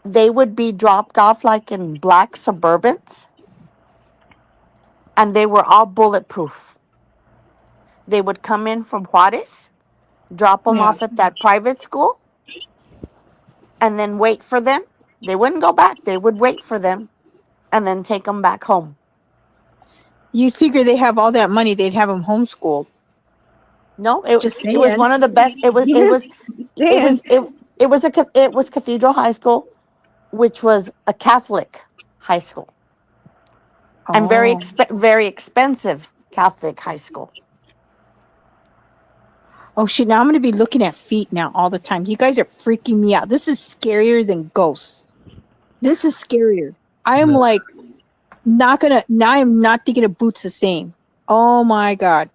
they would be dropped off like in black Suburbans. and they were all bulletproof. They would come in from Juarez, drop them Yeah. off at that private school, and then wait for them. They wouldn't go back. They would wait for them and then take them back home. You'd figure they have all that money, they'd have them homeschooled. No, Just it was saying. one of the best. It was Cathedral High School, which was a Catholic high school, and very Oh. very expensive Catholic high school. Oh shit, now I'm gonna be looking at feet now all the time. You guys are freaking me out. This is scarier than ghosts. This is scarier. I am like not gonna now I'm not thinking of boots the same. Oh my god.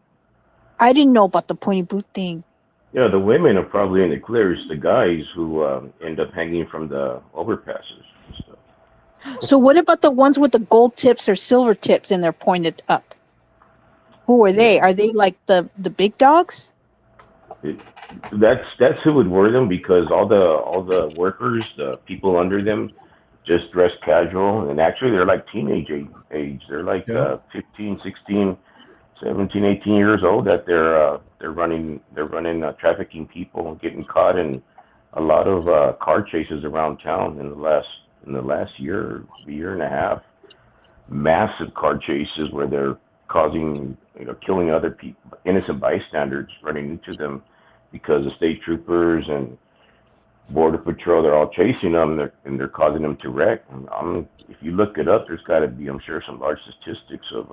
I didn't know about the pointy boot thing. Yeah, the women are probably in the clear. It's the guys who end up hanging from the overpasses and stuff. So what about the ones with the gold tips or silver tips and they're pointed up? Who are they? Are they like the big dogs? That's who would wear them, because all the workers, the people under them, just dress casual, and actually they're like teenage age. They're like 15, 16, 17, 18 years old that they're running trafficking people and getting caught in a lot of car chases around town in the last year and a half. Massive car chases where they're causing, killing other people, innocent bystanders running into them, because the state troopers and border patrol, they're all chasing them, and they're causing them to wreck. If you look it up, there's got to be, I'm sure, some large statistics of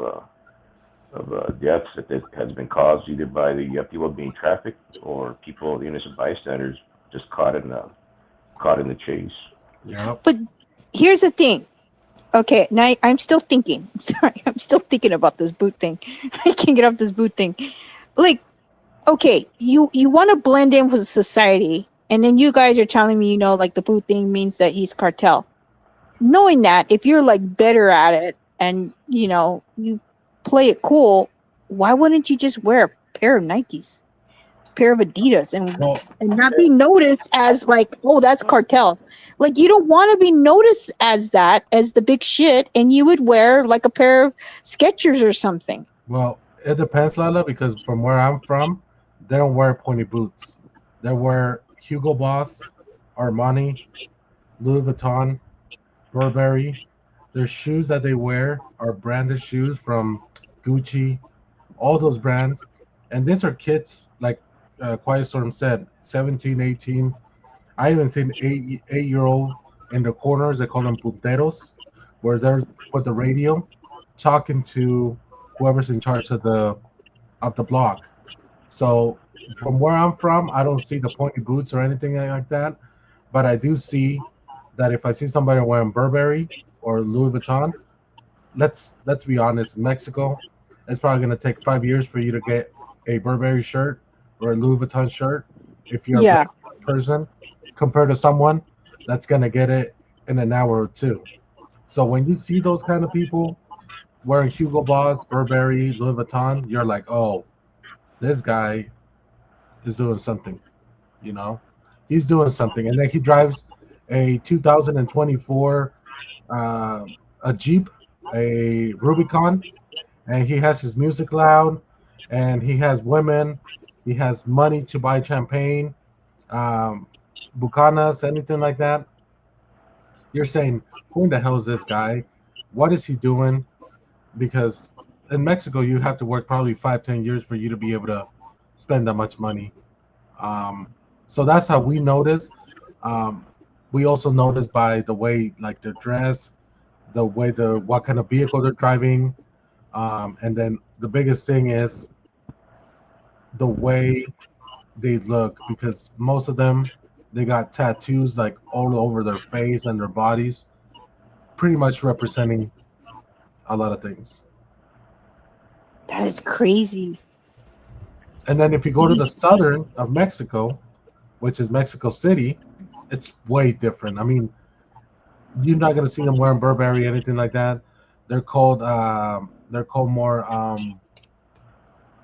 deaths that has been caused either by the people being trafficked or people, the innocent bystanders, just caught in the chase. Yeah. But here's the thing. Okay, now I'm still thinking. I'm sorry, I'm still thinking about this boot thing. I can't get off this boot thing. Like, okay, you want to blend in with society, and then you guys are telling me, like the boot thing means that he's cartel. Knowing that, if you're like better at it and you play it cool, why wouldn't you just wear a pair of Nikes, a pair of Adidas, and not be noticed as like, oh, that's cartel? Like, you don't want to be noticed as that, as the big shit, and you would wear like a pair of Skechers or something. Well, it depends, Lala, because from where I'm from, they don't wear pointy boots. They wear Hugo Boss, Armani, Louis Vuitton, Burberry. Their shoes that they wear are branded shoes from Gucci, all those brands. And these are kids, like Quiet Storm said, 17, 18. I even seen 8-year-old in the corners. They call them punteros, where they're with the radio talking to whoever's in charge of the block. So from where I'm from, I don't see the pointy boots or anything like that. But I do see that if I see somebody wearing Burberry or Louis Vuitton, let's be honest, in Mexico, it's probably going to take 5 years for you to get a Burberry shirt or a Louis Vuitton shirt if you're a person, compared to someone that's going to get it in an hour or two. So when you see those kind of people wearing Hugo Boss, Burberry, Louis Vuitton, you're like, oh, this guy is doing something, he's doing something. And then he drives a 2024 a Jeep, a Rubicon, and he has his music loud, and he has women, he has money to buy champagne, bucanas, anything like that. You're saying, who in the hell is this guy? What is he doing? Because in Mexico, you have to work probably 5-10 years for you to be able to spend that much money. So that's how we notice. We also notice by the way, like, they're dressed, the way what kind of vehicle they're driving, and then the biggest thing is the way they look, because most of them, they got tattoos like all over their face and their bodies, pretty much representing a lot of things. That is crazy. And then if you go to the southern of Mexico, which is Mexico City, it's way different. I mean, you're not gonna see them wearing Burberry, anything like that. They're called more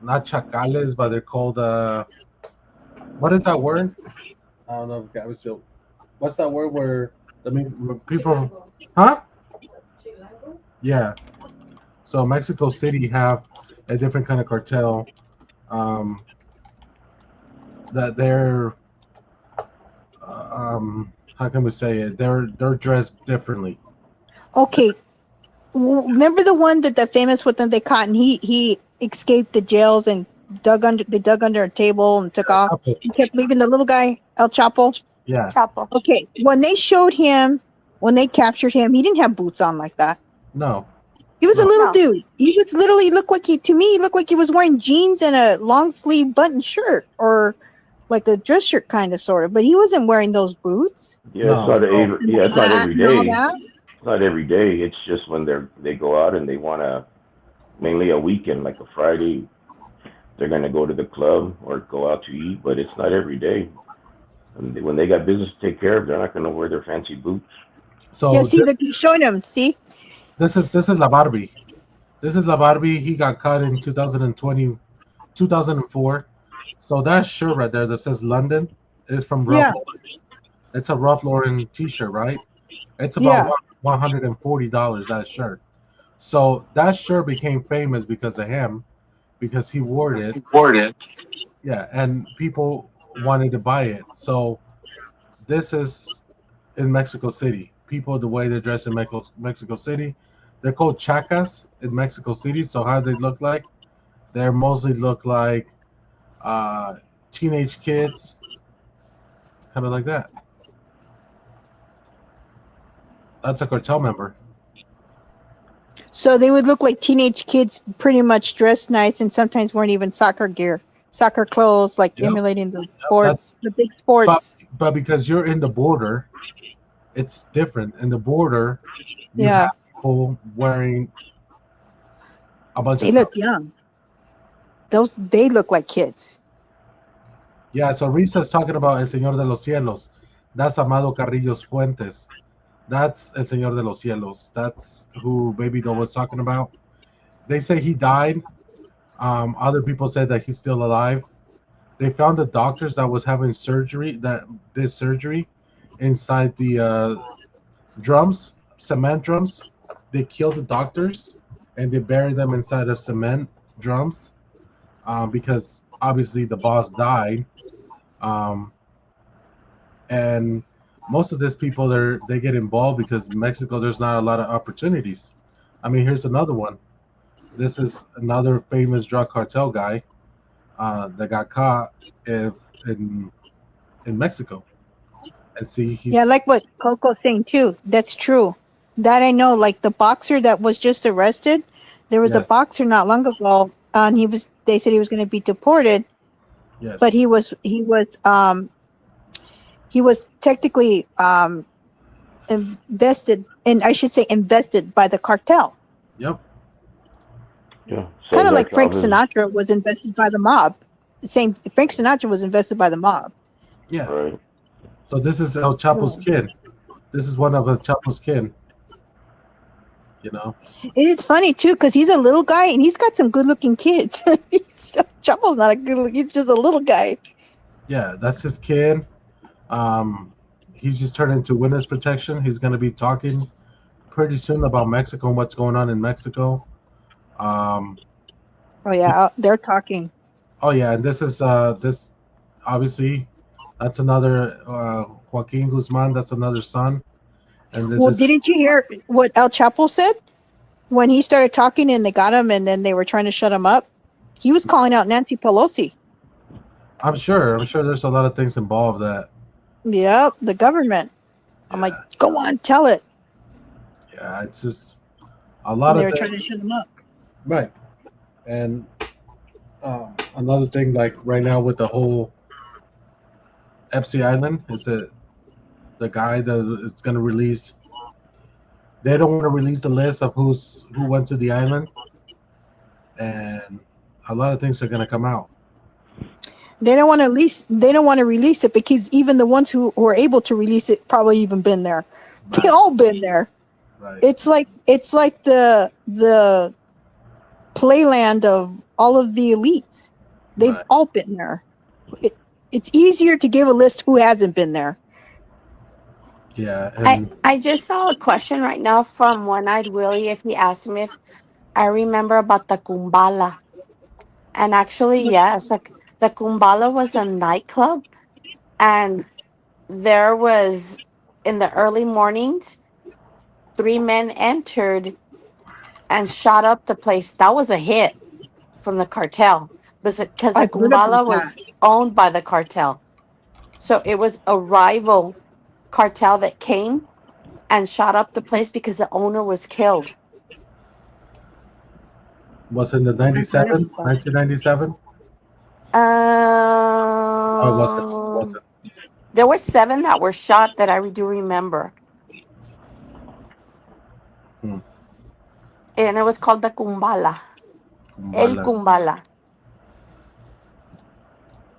not chacales, but they're called what is that word? I don't know if Gabby still. What's that word where people, huh? Yeah. So Mexico City have a different kind of cartel. That they're how can we say it? They're dressed differently. Okay, remember the one that the famous one that they caught, and he escaped the jails and they dug under a table and took off. He kept leaving the little guy, El Chapo. Yeah. Chapo. Okay, when they showed him, when they captured him, he didn't have boots on like that. No. He was a little No. dude. He was literally looked like he looked like he was wearing jeans and a long sleeve button shirt, or like a dress shirt kind of sort of. But he wasn't wearing those boots. Yeah, it's not it's not every And all day. that. It's not every day. It's just when they go out and they want to, mainly a weekend, like a Friday, they're gonna go to the club or go out to eat. But it's not every day. And when they got business to take care of, they're not gonna wear their fancy boots. So Yeah, see, he's showing him. See, this is La Barbie. This is La Barbie. He got caught in 2004. So that shirt right there that says London is from Ralph Yeah. Lauren. It's a Ralph Lauren T-shirt, right? It's about $140 that shirt. So that shirt became famous because of him, because he wore it. Yeah, and people wanted to buy it. So this is in Mexico City. People, the way they dress in Mexico City, they're called chacas in Mexico City. So how they look like? They mostly look like teenage kids, kind of like that. That's a cartel member. so they would look like teenage kids, pretty much dressed nice, and sometimes weren't even soccer clothes, like Yep. emulating the sports, the big sports. But because you're in the border, it's different. In the border, you Yeah. have people wearing a bunch They of look stuff. young. They look like kids. Yeah, so Risa's talking about El Señor de los Cielos. That's Amado Carrillo's Fuentes. That's El Señor de los Cielos. That's who Baby Doll was talking about. They say he died. Other people said that he's still alive. They found the doctors that was having surgery, that did surgery inside the drums, cement drums. They killed the doctors and they buried them inside of cement drums because obviously the boss died. And most of these people, they get involved because in Mexico there's not a lot of opportunities. I mean, here's another one. This is another famous drug cartel guy that got caught in Mexico. And see, he's Yeah, like what Coco's saying too. That's true. That I know. Like the boxer that was just arrested, there was a Yes. boxer not long ago, and they said he was going to be deported, yes, but he was technically invested by the cartel. Yep. Yeah. Kind of like that's Frank Alvin. Sinatra was invested by the mob. Frank Sinatra was invested by the mob. Yeah. Right. So this is El Chapo's kid. This is one of El Chapo's kin. You know. And it's funny too because he's a little guy and he's got some good-looking kids. Chapo's not a good. He's just a little guy. Yeah, that's his kid. He's just turned into witness protection. He's going to be talking pretty soon about Mexico and what's going on in Mexico. Oh yeah, they're talking. Oh yeah, and this is this obviously that's another Joaquin Guzman. That's another son. And Well, this, didn't you hear what El Chapo said when he started talking and they got him and then they were trying to shut him up? He was calling out Nancy Pelosi. I'm sure there's a lot of things involved that. Yep, the government. I'm like, go on, tell it. Yeah, it's just a lot And they of were things. trying to shut him up. Right. And another thing, like right now with the whole FC Island, is that the guy that is going to release, they don't want to release the list of who went to the island, and a lot of things are going to come out. They don't want to release. They don't want to release it because even the ones who are able to release it probably even been there. They all been there. Right. It's like the playland of all of the elites. They've all been there. It's easier to give a list who hasn't been there. Yeah. And I just saw a question right now from One Eyed Willie. If he asked me if I remember about the Kumbala. And actually, yes, like the Kumbala was a nightclub, and there was in the early mornings, three men entered and shot up the place. That was a hit from the cartel, because the I've heard about Kumbala that. was owned by the cartel. So it was a rival cartel that came and shot up the place because the owner was killed. Was it in the I've heard 97, about that. 1997? Oh, it wasn't. It Um, wasn't. there were 7 that were shot that I do remember, Hmm. and it was called the Kumbala, El Kumbala. Kumbala.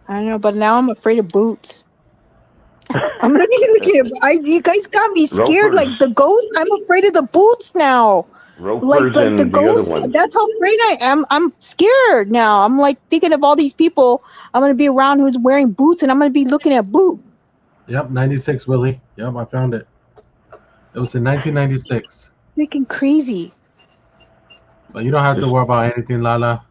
I don't know, but now I'm afraid of boots. I'm gonna be looking at. You guys got me scared. Ropers, Like the ghost, I'm afraid of the boots now. ropers, Like the and the other ghost. ones. That's how afraid I am. I'm scared now. I'm like thinking of all these people I'm gonna be around who's wearing boots, and I'm gonna be looking at boot. Yep, 96, Willie. Yep, I found it. It was in 1996. Freaking crazy. But you don't have to worry about anything, Lala.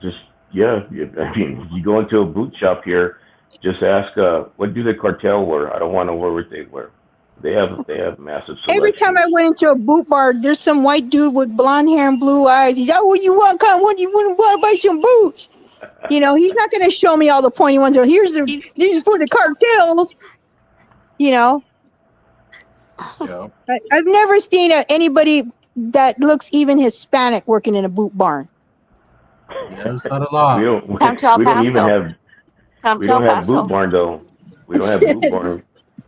Just yeah. I mean, you go into a boot shop here, just ask, what do the cartel wear? I don't want to wear what they wear. They have massive selection. Every time I went into a boot bar, there's some white dude with blonde hair and blue eyes. He's, oh, what you want? What do you want to buy some boots? You know, he's not going to show me all the pointy ones. Or these are for the cartels. You know, Yeah. I've never seen anybody that looks even Hispanic working in a boot barn. Yeah, it's not a lot. We don't. Come to El We don't even Paso. have. Come We to El don't have boot Paso. barn though. We don't have boot barn.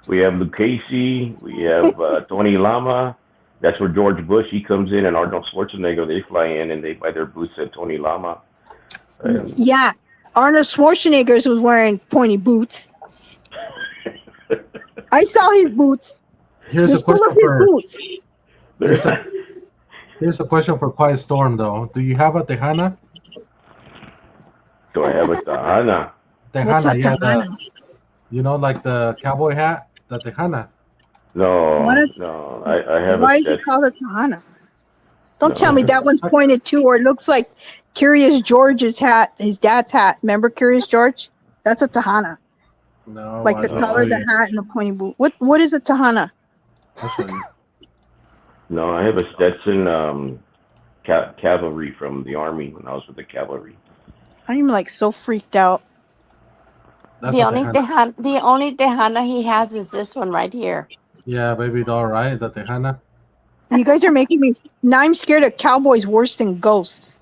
We have Lucchese. We have Tony Lama. That's where George Bush he comes in, and Arnold Schwarzenegger. They fly in and they buy their boots at Tony Lama. Yeah, Arnold Schwarzenegger was wearing pointy boots. I saw his boots. Here's Just a pull question up his for boots. here's a question for Quiet Storm though. Do you have a Tejana? Do I have a Tejana? What's a Tejana, yeah, Tejana? you know, like the cowboy hat, the Tejana. No, What is- no. I have Why a is it set. called a Tejana? Don't No. tell me that one's pointed too, or it looks like Curious George's hat, his dad's hat. Remember Curious George? That's a Tejana. No, Like I the don't color of know. the hat and the pointy boot. What is a Tejana? I'll show you. No, I have a Stetson cavalry from the army when I was with the cavalry. I'm like so freaked out. That's The a only Tejana. the only Tejana he has is this one right here. Yeah, baby doll, right? The Tejana. You guys are making me. Now I'm scared of cowboys worse than ghosts.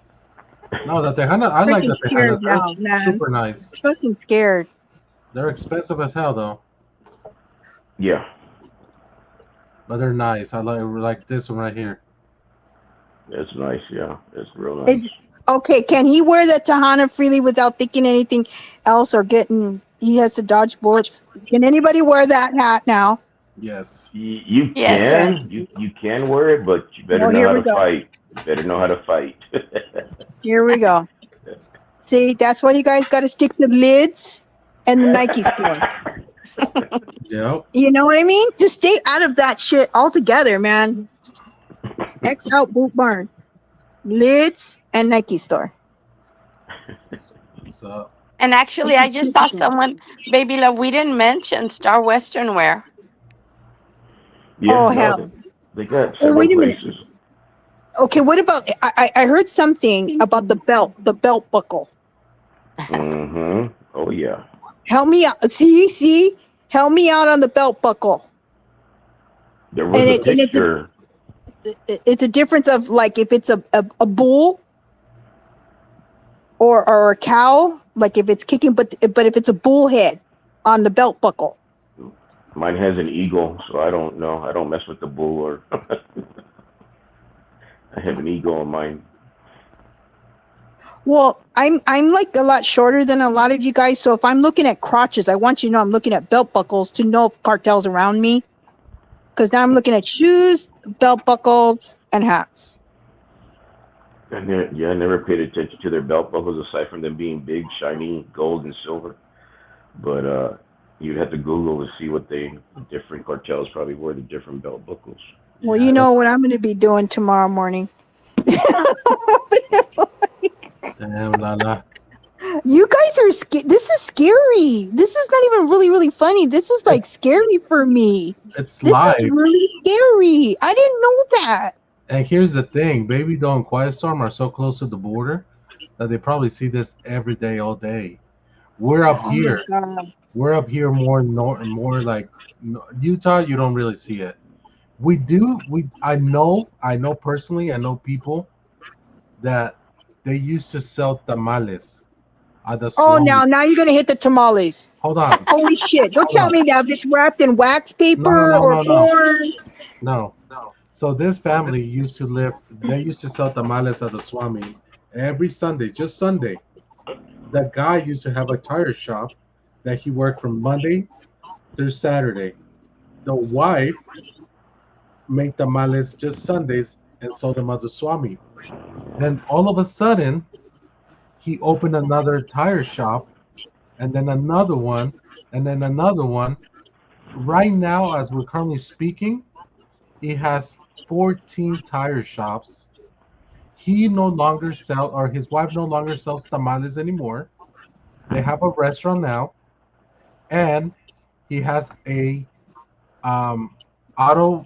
No, the Tejana. I like the Freaking scared Tejanas. now, They're man. super nice. Fucking scared. They're expensive as hell though, Yeah, but they're nice. I like this one right here. it's nice. Yeah, it's real nice. Is okay. Can he wear that Tejana freely without thinking anything else or getting? He has to dodge bullets. Can anybody wear that hat now? Yes. You Yes. can you can wear it, but you better Well, know here how we to go. fight. You better know how to fight. Here we go. See, that's why you guys got to stick to lids and the Nike store. Yep. You know what I mean? Just stay out of that shit altogether, man. X out boot barn, lids and Nike store. So And actually, I just saw someone, Baby Love. We didn't mention Star Western Wear. Yeah, Oh, no, hell. they got Oh, several wait a minute. places. Okay, what about? I heard something about the belt buckle. Mm-hmm. Oh yeah. Help me out. See, help me out on the belt buckle. There was a picture. It's a difference of like if it's a bull or a cow, like if it's kicking, but if it's a bull head on the belt buckle. Mine has an eagle, so I don't know. I don't mess with the bull or. I have an eagle on mine. Well, I'm like a lot shorter than a lot of you guys, so if I'm looking at crotches, I want you to know I'm looking at belt buckles to know if cartel's around me. Because now I'm looking at shoes, belt buckles, and hats. I never paid attention to their belt buckles aside from them being big, shiny, gold and silver. But you'd have to Google to see what different cartels probably wore the different belt buckles. Well, you know what I'm going to be doing tomorrow morning. Damn, Lala. You guys are this is scary. This is not even really funny. This is like scary for me. It's This live. is really scary. I didn't know that. And here's the thing: Baby Doll and Quiet Storm are so close to the border that they probably see this every day, all day. We're up Oh my here. God. We're up here more like Utah. You don't really see it. We do. I know personally. I know people that they used to sell tamales at the Oh, swamp. now you're gonna hit the tamales. Hold on. Holy shit! Don't Hold tell on. me that it's wrapped in wax paper No, or no. corn. No. So this family used to live. They used to sell tamales at the Swami every Sunday, just Sunday. That guy used to have a tire shop that he worked from Monday through Saturday. The wife made tamales just Sundays and sold them at the Swami. Then all of a sudden, he opened another tire shop, and then another one, and then another one. Right now, as we're currently speaking, he has 14 tire shops. He no longer his wife no longer sells tamales anymore. They have a restaurant now, and he has a auto.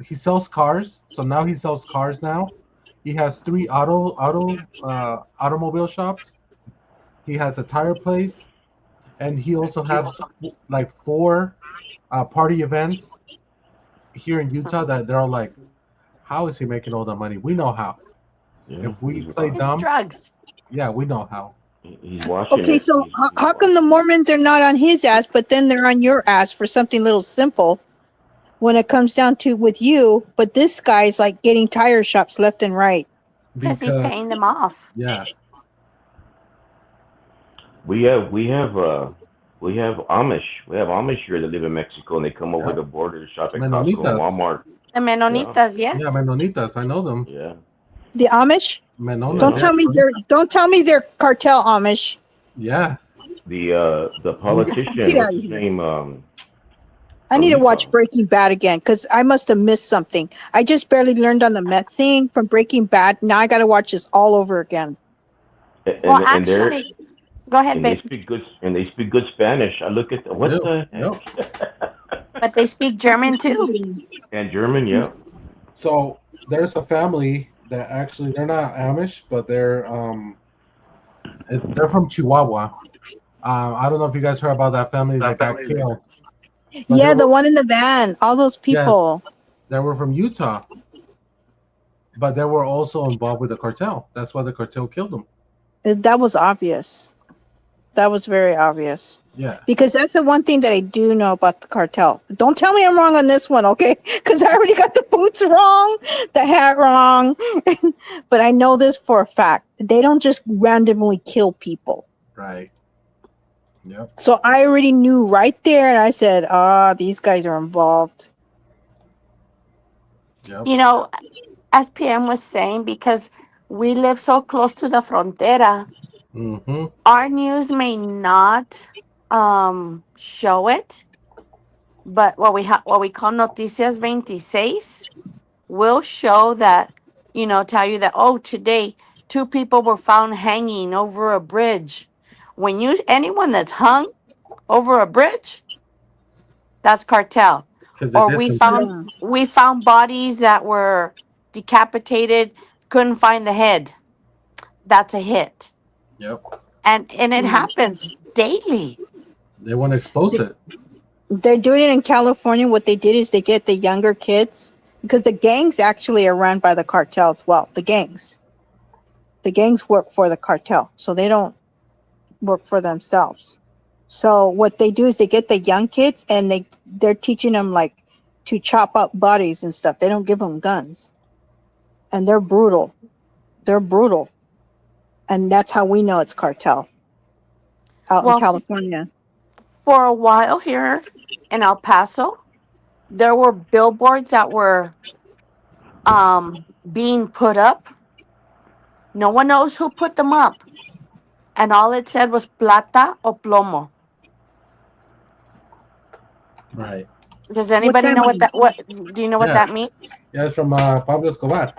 He sells cars, so now he sells cars now. He has 3 automobile shops. He has a tire place, and he also has like 4 party events here in Utah that they're all like, how is he making all that money? We know how. Yeah, If we he's play It's dumb, drugs. yeah, we know how. He's watching Okay, it. so how come the Mormons are not on his ass, but then they're on your ass for something little simple when it comes down to with you, but this guy's like getting tire shops left and right. Because he's paying them off. Yeah. We have Amish. We have Amish here that live in Mexico, and they come over the border to shop at Costco and Menonitas. Walmart. The Menonitas, yes. Yeah, Menonitas. I know them. Yeah. The Amish? Menonitas. Don't tell me they're cartel Amish. Yeah. The politician, Get what's out of his here. name? I need to watch Breaking Bad again because I must have missed something. I just barely learned on the meth thing from Breaking Bad. Now I got to watch this all over again. Well, actually, go ahead, And they babe. speak good Spanish. I look at what the heck? But they speak German too. And German, yeah. So there's a family that actually they're not Amish, but they're from Chihuahua. I don't know if you guys heard about that family that got killed. But Yeah, the one in the van. All those people. They were from Utah, but they were also involved with the cartel. That's why the cartel killed them. That was obvious. That was very obvious. Yeah. Because that's the one thing that I do know about the cartel. Don't tell me I'm wrong on this one, okay? Because I already got the boots wrong, the hat wrong. But I know this for a fact. They don't just randomly kill people. Right. Yep. So I already knew right there, and I said, these guys are involved. Yep. You know, as PM was saying, because we live so close to the frontera, Mm-hmm. our news may not show it, but what we call Noticias 26 will show that, tell you that, today 2 people were found hanging over a bridge. Anyone that's hung over a bridge, that's cartel. 'Cause they Or did we found bodies that were decapitated, couldn't find the head. That's a hit. Yep. And it happens daily. They want to expose it. They're doing it in California. What they did is they get the younger kids, because the gangs actually are run by the cartel as well. The gangs work for the cartel, so they don't work for themselves. So what they do is they get the young kids and they're teaching them like to chop up bodies and stuff. They don't give them guns, and they're brutal. And that's how we know it's cartel out in California. For a while here in El Paso, there were billboards that were being put up. No one knows who put them up. And all it said was plata o plomo. Right. Does anybody know what do you know what Yeah. that means? Yeah, it's from Pablo Escobar.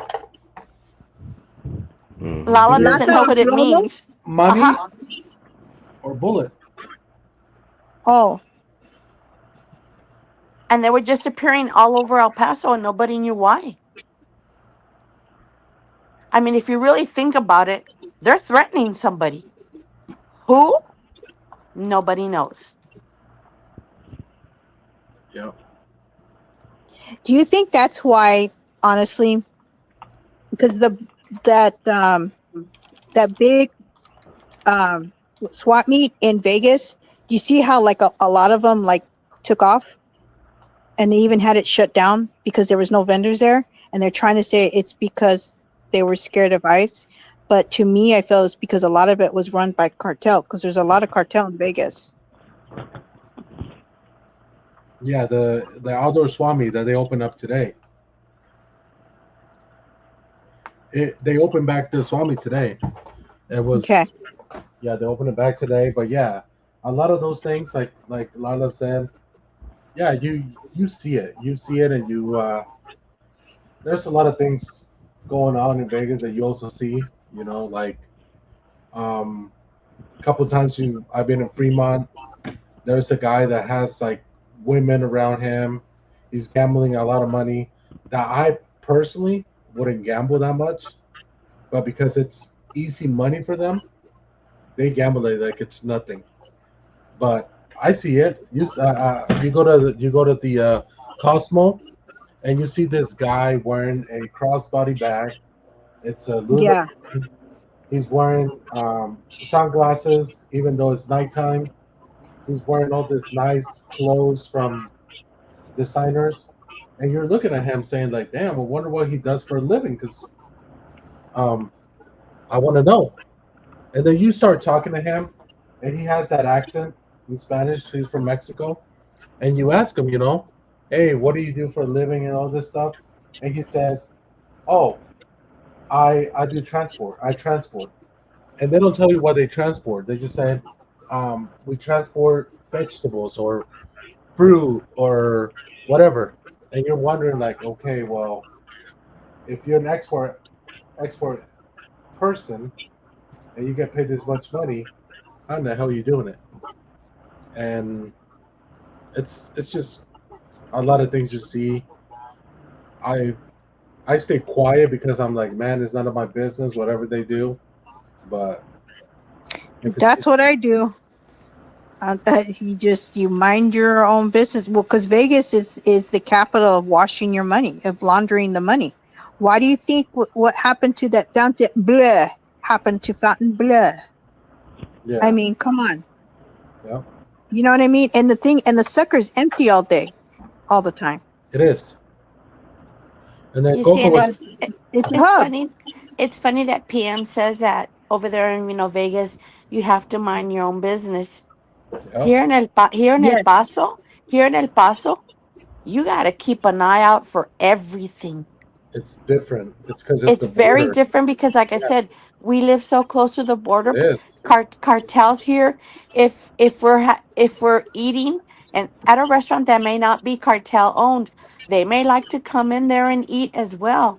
Lala Here- doesn't know what it means. Money Uh-huh. or bullet. Oh, And they were just appearing all over El Paso and nobody knew why. I mean, if you really think about it, they're threatening somebody. Who? Nobody knows. Yeah. do you think that's why? Honestly, because that big swap meet in Vegas. Do you see how like a lot of them like took off, and they even had it shut down because there was no vendors there, and they're trying to say it's because they were scared of ICE. But to me, I feel it's because a lot of it was run by cartel, because there's a lot of cartel in Vegas. Yeah, the outdoor Swami that they opened up today. They opened back the Swami today. It was Okay. Yeah, they opened it back today. But yeah, a lot of those things, like Lala said, yeah, you see it, and you there's a lot of things going on in Vegas that you also see. You know, like a couple times I've been in Fremont. There's a guy that has like women around him. He's gambling a lot of money. That I personally wouldn't gamble that much, but because it's easy money for them, they gamble it like it's nothing. But I see it. You go to the Cosmo, and you see this guy wearing a crossbody bag. It's a Yeah. Lululemon. He's wearing sunglasses, even though it's nighttime. He's wearing all this nice clothes from designers, and you're looking at him saying like, "Damn, I wonder what he does for a living." Because I want to know. And then you start talking to him, and he has that accent in Spanish. He's from Mexico, and you ask him, hey, what do you do for a living and all this stuff? And he says, oh, I do transport. I transport. And they don't tell you what they transport. They just say, we transport vegetables or fruit or whatever. And you're wondering like, okay, well, if you're an export person and you get paid this much money, how in the hell are you doing it? And it's just a lot of things you see. I stay quiet because I'm like, man, it's none of my business, whatever they do. But That's what I do. You mind your own business. Well, because Vegas is the capital of washing your money, of laundering the money. Why do you think what happened to that Fontainebleau happened to Fontainebleau? Yeah. I mean, come on. Yeah. You know what I mean? And the sucker's empty all day, all the time. It is. And then You Coco see, and was It's a it's hub. funny. It's funny that PM says that over there in Vegas, you have to mind your own business. Yeah. Here in El Paso, you got to keep an eye out for everything. It's different. It's because it's It's the very border. different because, like I Yeah. said, we live so close to the border. It is. Cartels here. If we're eating and at a restaurant that may not be cartel owned, they may like to come in there and eat as well.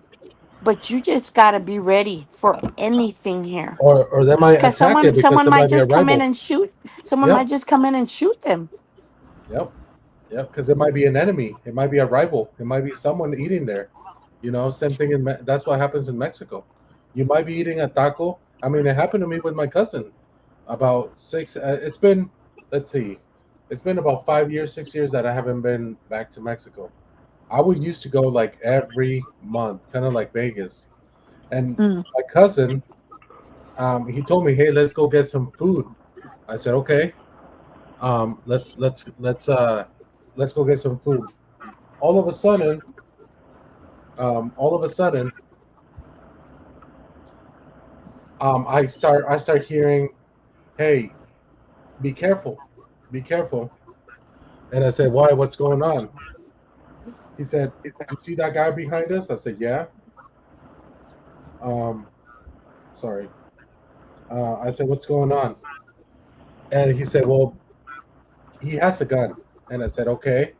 But you just got to be ready for anything here. Or they might Because attack it because someone it might might be a just come in rival. and shoot. Someone Yep. might just come in and shoot them. Yep. Because it might be an enemy. It might be a rival. It might be someone eating there. Same thing that's what happens in Mexico. You might be eating a taco. I mean, it happened to me with my cousin. About it's been, let's see, it's been about 5 years, 6 years that I haven't been back to Mexico. I would used to go like every month, kind of like Vegas. And my cousin, he told me, "Hey, let's go get some food." I said, "Okay." Let's go get some food. All of a sudden, I start hearing, "Hey, be careful, be careful." And I said, "Why? What's going on?" He said, "You see that guy behind us?" I said, "Yeah." Sorry. I said, "What's going on?" And he said, "Well, he has a gun." And I said, "Okay."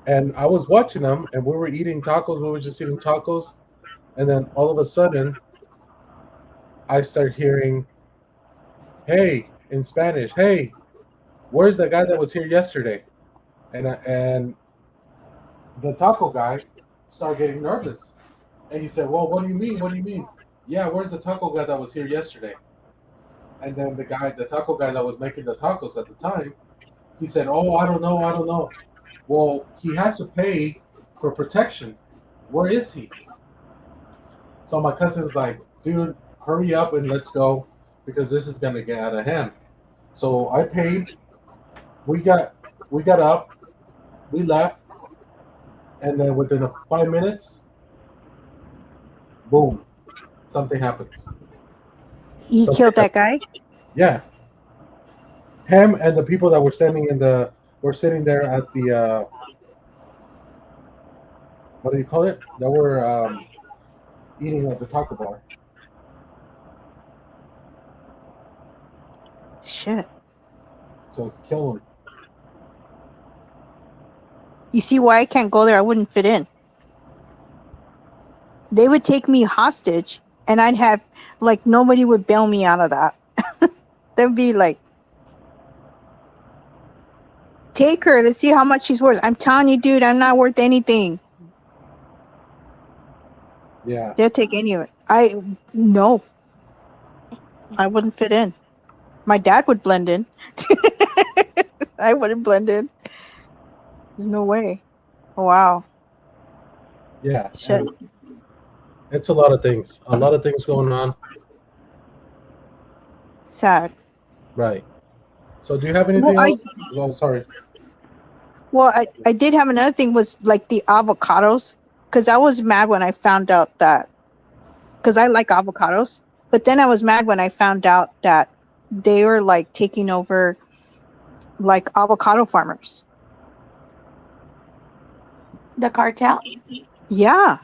And I was watching him, and we were eating tacos. We were just eating tacos, and then all of a sudden, I start hearing, "Hey," in Spanish, "Hey, where's the guy that was here yesterday?" And the taco guy started getting nervous, and he said, "Well, what do you mean? What do you mean?" "Yeah, where's the taco guy that was here yesterday?" And then the taco guy that was making the tacos at the time, he said, "Oh, I don't know, I don't know." Well, he has to pay for protection. Where is he? So my cousin's like, "Dude, hurry up and let's go because this is gonna get out of hand." So I paid. We got we got up, we left, and then within 5 minutes, boom, something happens. He Something killed that guy. Yeah, him and the people that were were sitting there at the what do you call it? That were eating at the taco bar. Shit. So kill him. You see why I can't go there? I wouldn't fit in. They would take me hostage, and I'd have like nobody would bail me out of that. They'd be like, "Take her. Let's see how much she's worth." I'm telling you, dude, I'm not worth anything. Yeah. They'll take any of it. No, I wouldn't fit in. My dad would blend in. I wouldn't blend in. There's no way. Oh, wow. Yeah. Shit. And it's a lot of things. A lot of things going on. Sad. Right. So do you have anything else? Oh, sorry. Well, I did have another thing was like the avocados, because I was mad when I found out that, because I like avocados, but then I was mad when I found out that they were like taking over like avocado farmers. The cartel? Yeah.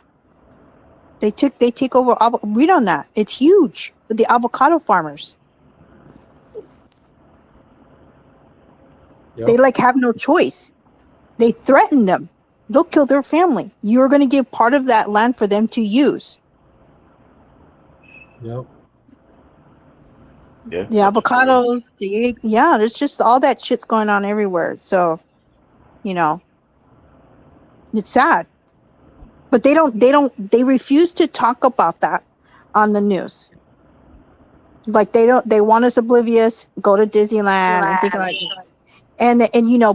They take over. Read on that. It's huge. The avocado farmers. Yep. They like have no choice. They threaten them. They'll kill their family. You're going to give part of that land for them to use. Yep. Yeah. The avocados, there's just all that shit's going on everywhere. So, it's sad. But they refuse to talk about that on the news. Like they want us oblivious, go to Disneyland and think like and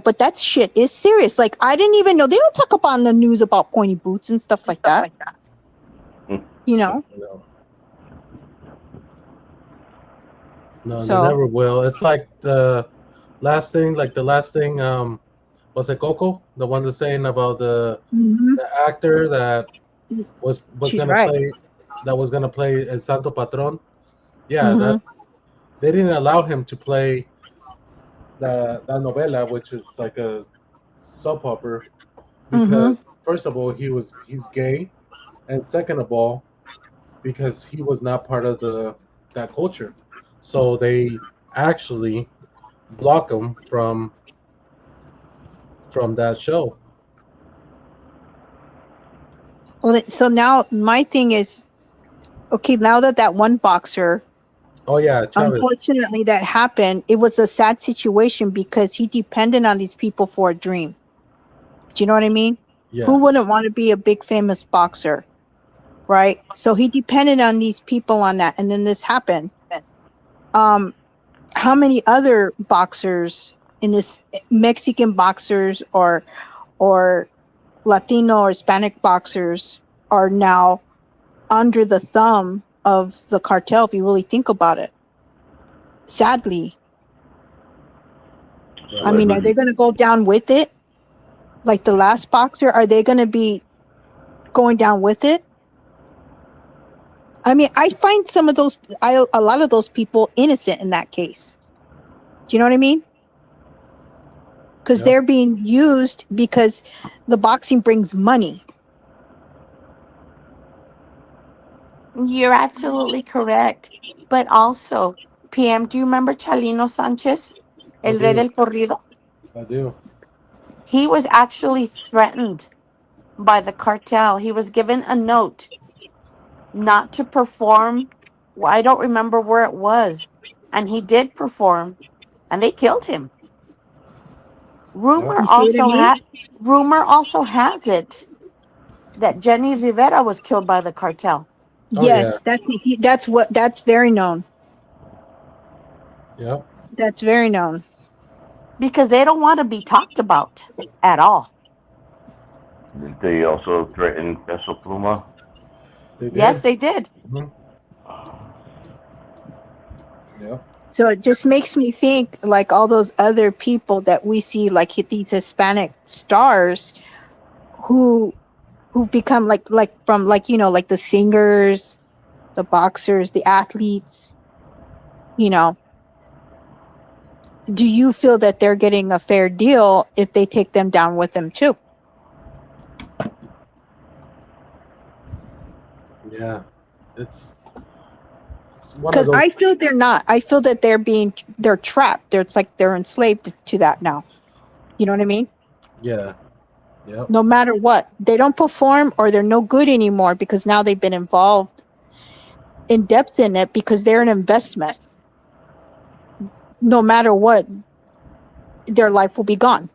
but that shit is serious. Like I didn't even know they don't talk about on the news about pointy boots and stuff like that. No, So- they never will. It's like the last thing, was it Coco? The one that's saying about the actor that was She's gonna right. play El Santo Patron. Yeah, Mhm. they didn't allow him to play the novela, which is like a soap opera, because first of all he's gay, and second of all because he was not part of that culture. So they actually block him from that show. Well, so now my thing is, okay, now that one boxer, Oh yeah, Chavez. unfortunately that happened, it was a sad situation because he depended on these people for a dream. Do you know what I mean? Yeah. Who wouldn't want to be a big famous boxer? Right? So he depended on these people on that, and then this happened. How many other boxers in this, Mexican boxers or Latino or Hispanic boxers, are now under the thumb of the cartel, if you really think about it? Sadly. I mean, are they going to go down with it? Like the last boxer, are they going to be going down with it? I mean, I find a lot of those people innocent in that case. Do you know what I mean? Because they're being used because the boxing brings money. You're absolutely correct. But also, PM, do you remember Chalino Sanchez, El Rey del Corrido? I do. He was actually threatened by the cartel. He was given a note not to perform I don't remember where it was. And he did perform, and they killed him. Rumor You see what I mean? also has it that Jenny Rivera was killed by the cartel Oh yeah. Yes, that's very known. Yep. That's very known. because they don't want to be talked about at all. They also threatened Peso Pluma. Yes, they did. Yep. So it just makes me think like all those other people that we see, like these Hispanic stars who've become like from like, you know, like the singers, the boxers, the athletes, you know. Do you feel that they're getting a fair deal if they take them down with them too? Yeah. It's one of Because those. I feel they're not. I feel that they're trapped. It's like they're enslaved to that now. You know what I mean? Yeah. Yep. No matter what, they don't perform or they're no good anymore because now they've been involved in depth in it because they're an investment. No matter what, their life will be gone.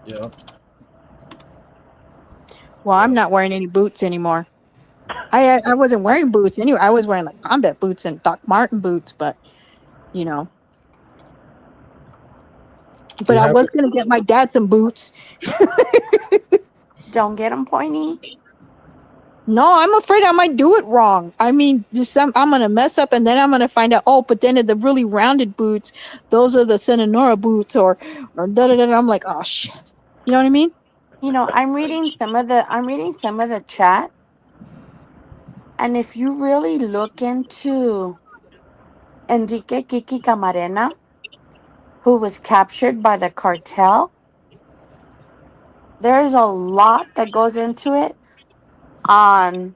Yep. Well, I'm not wearing any boots anymore. I wasn't wearing boots anyway. I was wearing like combat boots and Doc Marten boots, but you know. But I was gonna get my dad some boots. Don't get them pointy. No, I'm afraid I might do it wrong. I mean, I'm gonna mess up, and then I'm gonna find out. Oh, but then the really rounded boots, those are the Sonora boots, or da da da. I'm like, oh shit. You know what I mean? You know, I'm reading some of the chat, and if you really look into Enrique Kiki Camarena, who was captured by the cartel, there's a lot that goes into it on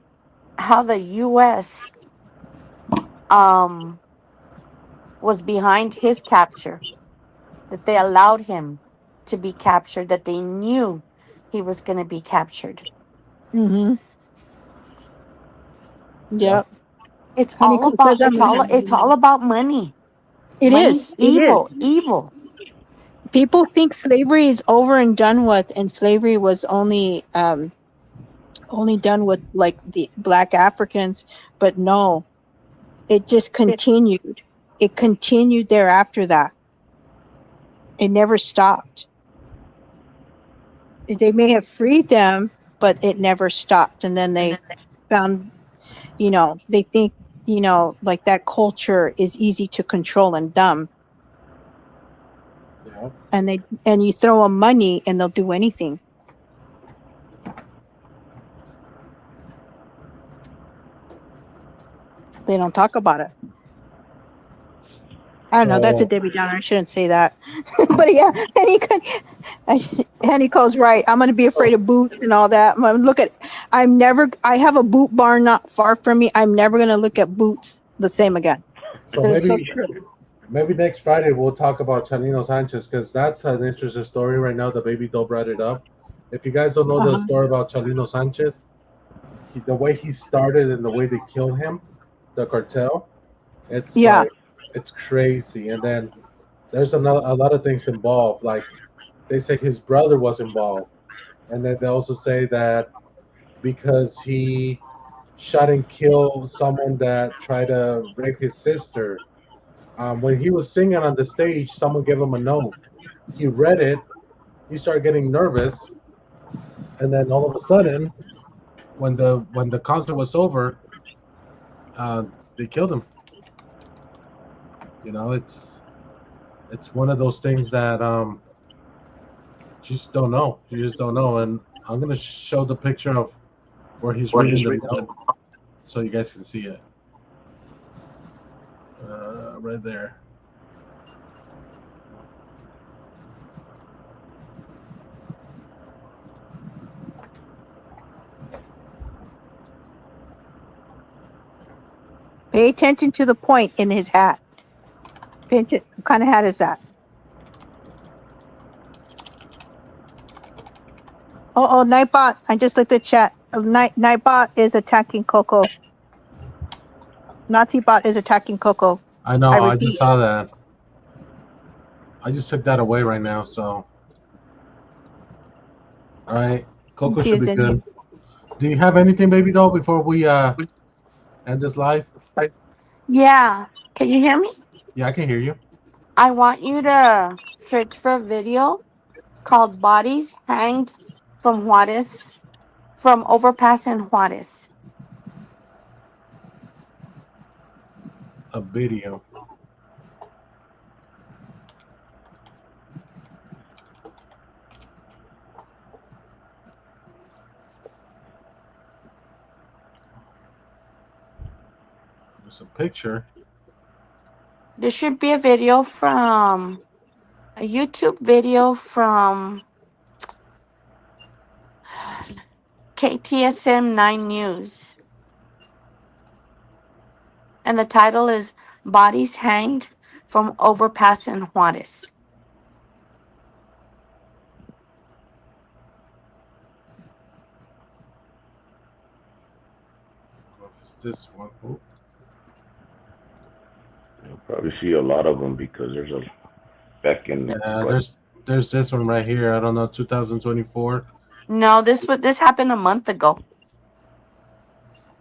how the U.S. Was behind his capture, that they allowed him to be captured, that they knew he was going to be captured. Mm-hmm. Yep. It's all about money. It Money's is. It is. evil. People think slavery is over and done with, and slavery was only done with like the black Africans, but no, it just continued. It continued thereafter that. It never stopped. They may have freed them, but it never stopped. And then they found, you know, they think, you know, like that culture is easy to control and dumb. Yeah. And you throw them money and they'll do anything. They don't talk about it. I don't know. That's a Debbie Downer. I shouldn't say that. But yeah, Honeycomb's right. I'm going to be afraid of boots and all that. I have a boot barn not far from me. I'm never going to look at boots the same again. So maybe next Friday we'll talk about Chalino Sanchez because that's an interesting story right now. The Baby Doll brought it up. If you guys don't know the story about Chalino Sanchez, the way he started and the way they killed him, the cartel, it's it's crazy. And then there's a lot of things involved. Like they say his brother was involved, and then they also say that because he shot and killed someone that tried to rape his sister. When he was singing on the stage, someone gave him a note. He read it. He started getting nervous, and then all of a sudden, when the concert was over, they killed him. You know, it's one of those things that you just don't know. You just don't know. And I'm gonna show the picture of where he's reading the note, so you guys can see it. Right there. Pay attention to the point in his hat. What kind of hat is that? Oh, Nightbot. I just looked at chat. Nightbot is attacking Coco. Nazi bot is attacking Coco. I know. I I repeat. just saw that. I just took that away right now. So, all right, Coco should be good. Do you have anything, baby doll, before we end this live? Yeah. Can you hear me? Yeah, I can hear you. I want you to search for a video called Bodies Hanged from Juarez, from Overpass in Juarez. A video. There's a picture. There should be a video from a YouTube video from KTSM 9 News. And the title is Bodies Hanged from Overpass in Juarez. What's this one? Oh. You'll probably see a lot of them because there's a back in. Yeah, there's this one right here. I don't know, 2024. No, this happened a month ago.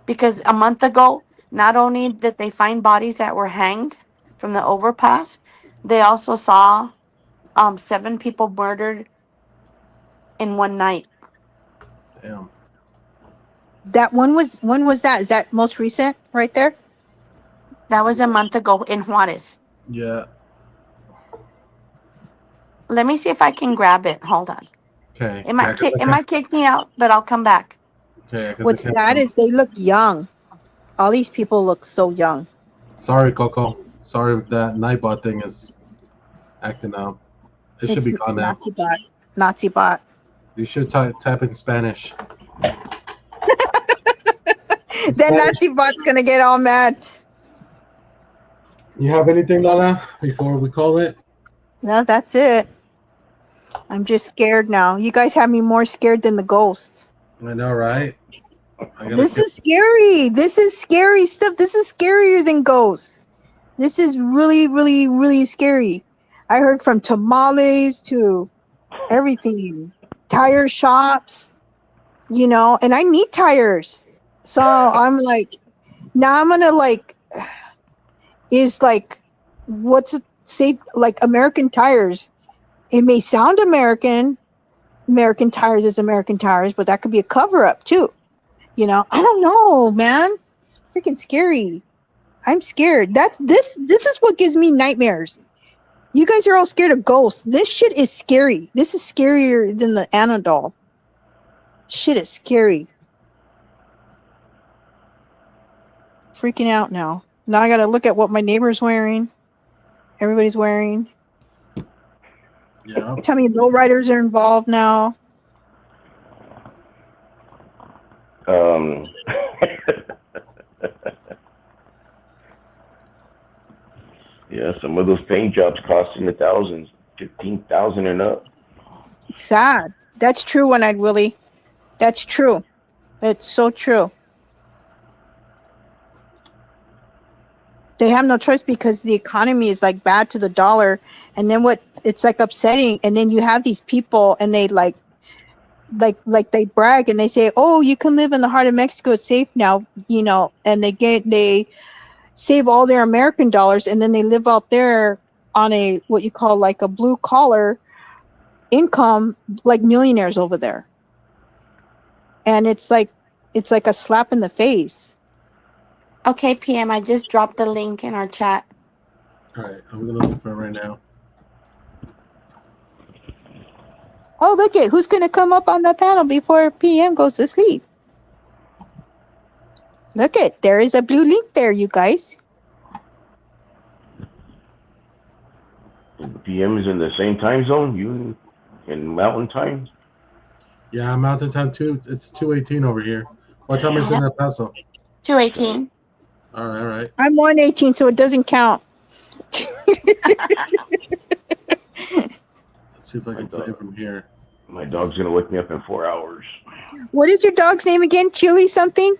Because a month ago, not only did they find bodies that were hanged from the overpass, they also saw 7 people murdered in one night. Damn. That one was, when was that? Is that most recent right there? That was a month ago in Juarez. Yeah. Let me see if I can grab it. Hold on. Okay. It might kick me out, but I'll come back. Okay. What's sad is they look young. All these people look so young. Sorry, Coco. Sorry that Nightbot thing is acting out. It should be gone now. Nazi bot. Nazi bot. You should type in Spanish. Then Nazi bot's gonna get all mad. You have anything, Lala, before we call it? No, that's it. I'm just scared now. You guys have me more scared than the ghosts. I know, right? This is scary. This is scary stuff. This is scarier than ghosts. This is really, really, really scary. I heard from tamales to everything. Tire shops, you know, and I need tires. So I'm like, now I'm gonna like, is like, what's safe, like American Tires. It may sound American Tires is American Tires, but that could be a cover up too. You know, I don't know, man. It's freaking scary. I'm scared. This is what gives me nightmares. You guys are all scared of ghosts. This shit is scary. This is scarier than the Anadol. Shit is scary. Freaking out now. Now I gotta look at what my neighbor's wearing. Everybody's wearing. Yeah. Tell me lowriders are involved now. Yeah, some of those paint jobs cost in the thousands, 15,000 and up. Sad. That's true, One-Eyed Willie. That's true. It's so true. They have no choice because the economy is like bad to the dollar, and then what? It's like upsetting. And then you have these people, and they like they brag and they say, "Oh, you can live in the heart of Mexico. It's safe now," you know. And they save all their American dollars, and then they live out there on a what you call like a blue collar income, like millionaires over there. And it's like a slap in the face. Okay, PM, I just dropped the link in our chat. All right, I'm gonna look for it right now. Oh, look it. Who's gonna come up on the panel before PM goes to sleep? Look it. There is a blue link there, you guys. PM is in the same time zone. You in Mountain Time? Yeah, Mountain Time too. It's 2:18 over here. What time is it in El Paso? 2:18. All right. I'm 118, so it doesn't count. Let's see if I can play it from here. My dog's gonna wake me up in 4 hours. What is your dog's name again? Chili something?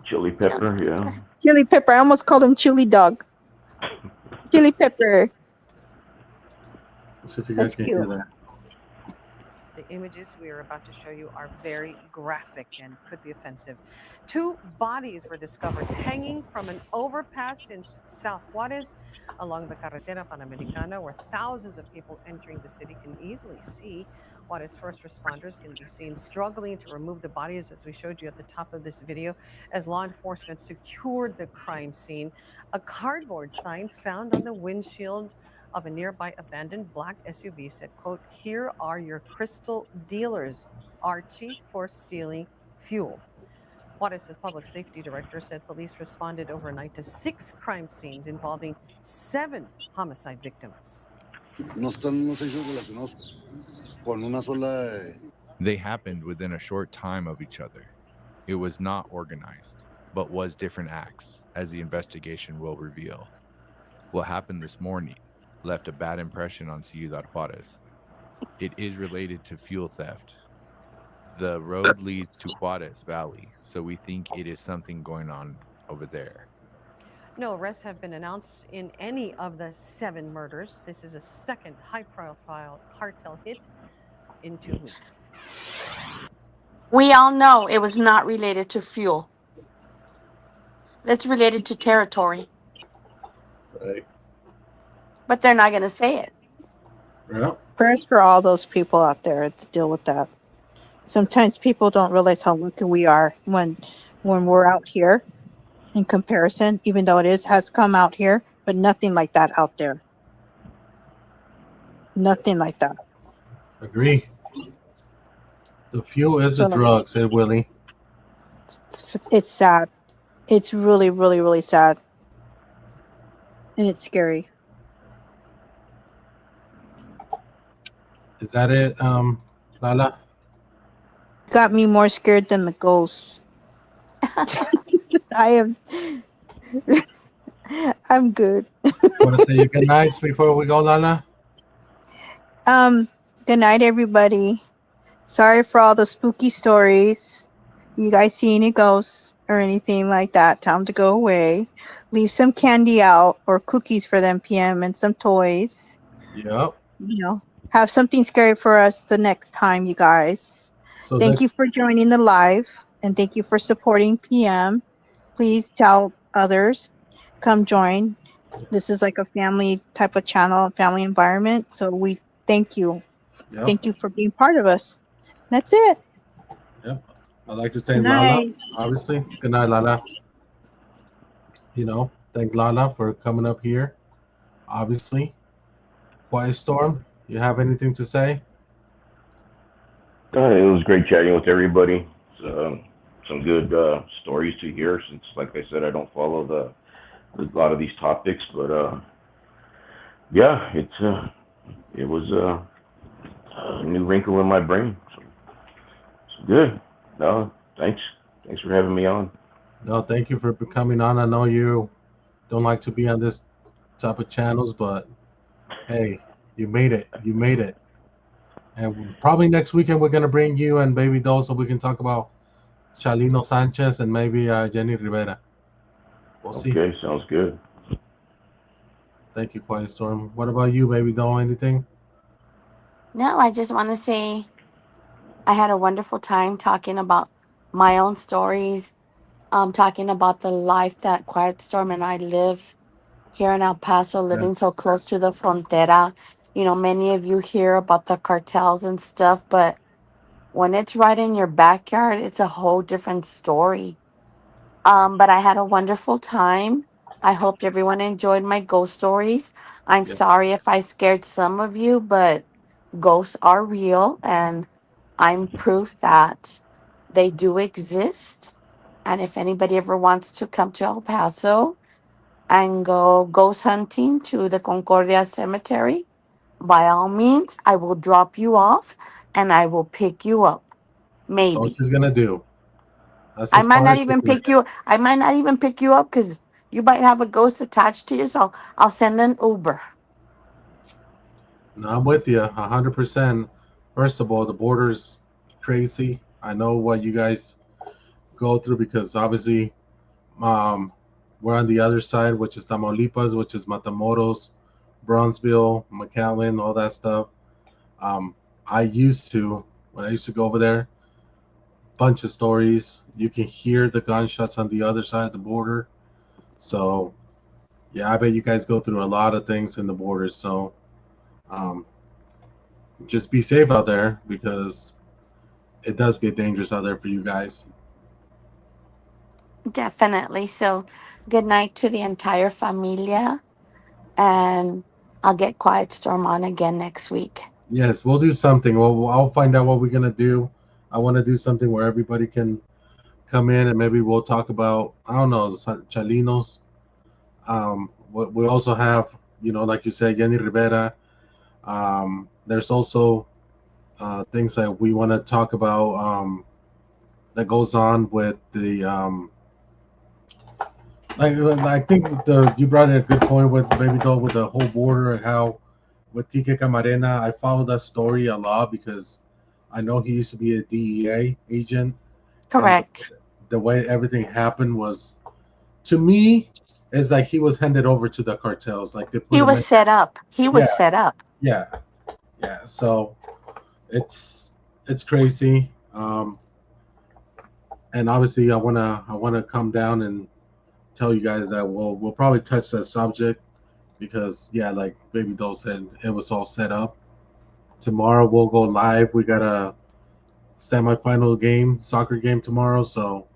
Chili pepper, yeah. Chili pepper. I almost called him chili dog. Chili pepper. Let's see if you That's guys can hear cute. that. The images we are about to show you are very graphic and could be offensive. 2 bodies were discovered hanging from an overpass in South Juarez along the Carretera Panamericana, where thousands of people entering the city can easily see. Juarez first responders can be seen struggling to remove the bodies, as we showed you at the top of this video, as law enforcement secured the crime scene. A cardboard sign found on the windshield of a nearby abandoned black SUV said, quote, "Here are your crystal dealers, Archie, for stealing fuel." Juarez's public safety director said police responded overnight to 6 crime scenes involving 7 homicide victims. They happened within a short time of each other. It was not organized, but was different acts, as the investigation will reveal. What happened this morning left a bad impression on Ciudad Juarez. It is related to fuel theft. The road leads to Juarez Valley, so we think it is something going on over there. No arrests have been announced in any of the 7 murders. This is a second high-profile cartel hit in 2 weeks. We all know it was not related to fuel. It's related to territory. Right. But they're not going to say it. Yeah. Prayers for all those people out there to deal with that. Sometimes people don't realize how lucky we are when we're out here in comparison, even though it has come out here, but nothing like that out there. Nothing like that. Agree. The fuel is the So- drug, said Willie. It's sad. It's really, really, really sad. And it's scary. Is that it, Lala? Got me more scared than the ghosts. I'm good. Want to say your good nights before we go, Lala? Good night, everybody. Sorry for all the spooky stories. You guys see any ghosts or anything like that, tell them to go away. Leave some candy out or cookies for them, PM, and some toys. Yep. You know, have something scary for us the next time, you guys. So Thank you for joining the live, and thank you for supporting PM. Please tell others, come join. This is like a family type of channel, family environment. So we thank you. Yep. Thank you for being part of us. That's it. Yep. I'd like to thank Good Lala, night. obviously. Good night, Lala. You know, thank Lala for coming up here. Obviously. Quiet Storm, you have anything to say? It was great chatting with everybody. Some good stories to hear, since, like I said, I don't follow a lot of these topics, but yeah, it was a new wrinkle in my brain. So it's good. No, thanks for having me on. No, thank you for coming on. I know you don't like to be on this type of channels, but hey, you made it. You made it. And probably next weekend we're gonna bring you and Baby Doll so we can talk about Chalino Sanchez and maybe Jenny Rivera. We'll see. Okay, sounds good. Thank you, Quiet Storm. What about you, Baby Doll? Anything? No, I just want to say I had a wonderful time talking about my own stories, talking about the life that Quiet Storm and I live here in El Paso, living so close to the frontera. You know, many of you hear about the cartels and stuff, but when it's right in your backyard, it's a whole different story. But I had a wonderful time. I hope everyone enjoyed my ghost stories. I'm sorry if I scared some of you, but ghosts are real, and I'm proof that they do exist. And if anybody ever wants to come to El Paso and go ghost hunting to the Concordia Cemetery, by all means, I will drop you off and I will pick you up. That's all Maybe. she's gonna do. That's I as might far not as she even can. pick you. I might not even pick you up because you might have a ghost attached to you. So I'll send an Uber. No, I'm with you 100%. First of all, the border's crazy. I know what you guys go through because obviously We're on the other side, which is Tamaulipas, which is Matamoros, Bronzeville, McAllen, all that stuff. I used to, when I used to go over there, bunch of stories. You can hear the gunshots on the other side of the border. So, yeah, I bet you guys go through a lot of things in the border. So, um, just be safe out there because it does get dangerous out there for you guys. Definitely. So, good night to the entire familia, and I'll get Quiet Storm on again next week. Yes, we'll do something. Well, I'll find out what we're gonna do. I want to do something where everybody can come in and maybe we'll talk about, I don't know, Chalinos. We also have, like you said, Jenny Rivera. There's also things that we want to talk about that goes on with the I think you brought in a good point with Baby Doll with the whole border and how with Kike Camarena. I follow that story a lot because I know he used to be a DEA agent. Correct. And the way everything happened was, to me, it's like he was handed over to the cartels. Like they put He him was in. set up. He was Yeah, set up. yeah, yeah. So it's crazy. And obviously, I wanna come down and tell you guys that we'll probably touch that subject because yeah, like Baby Doll said, it was all set up. Tomorrow we'll go live. We got a semifinal game, soccer game tomorrow, so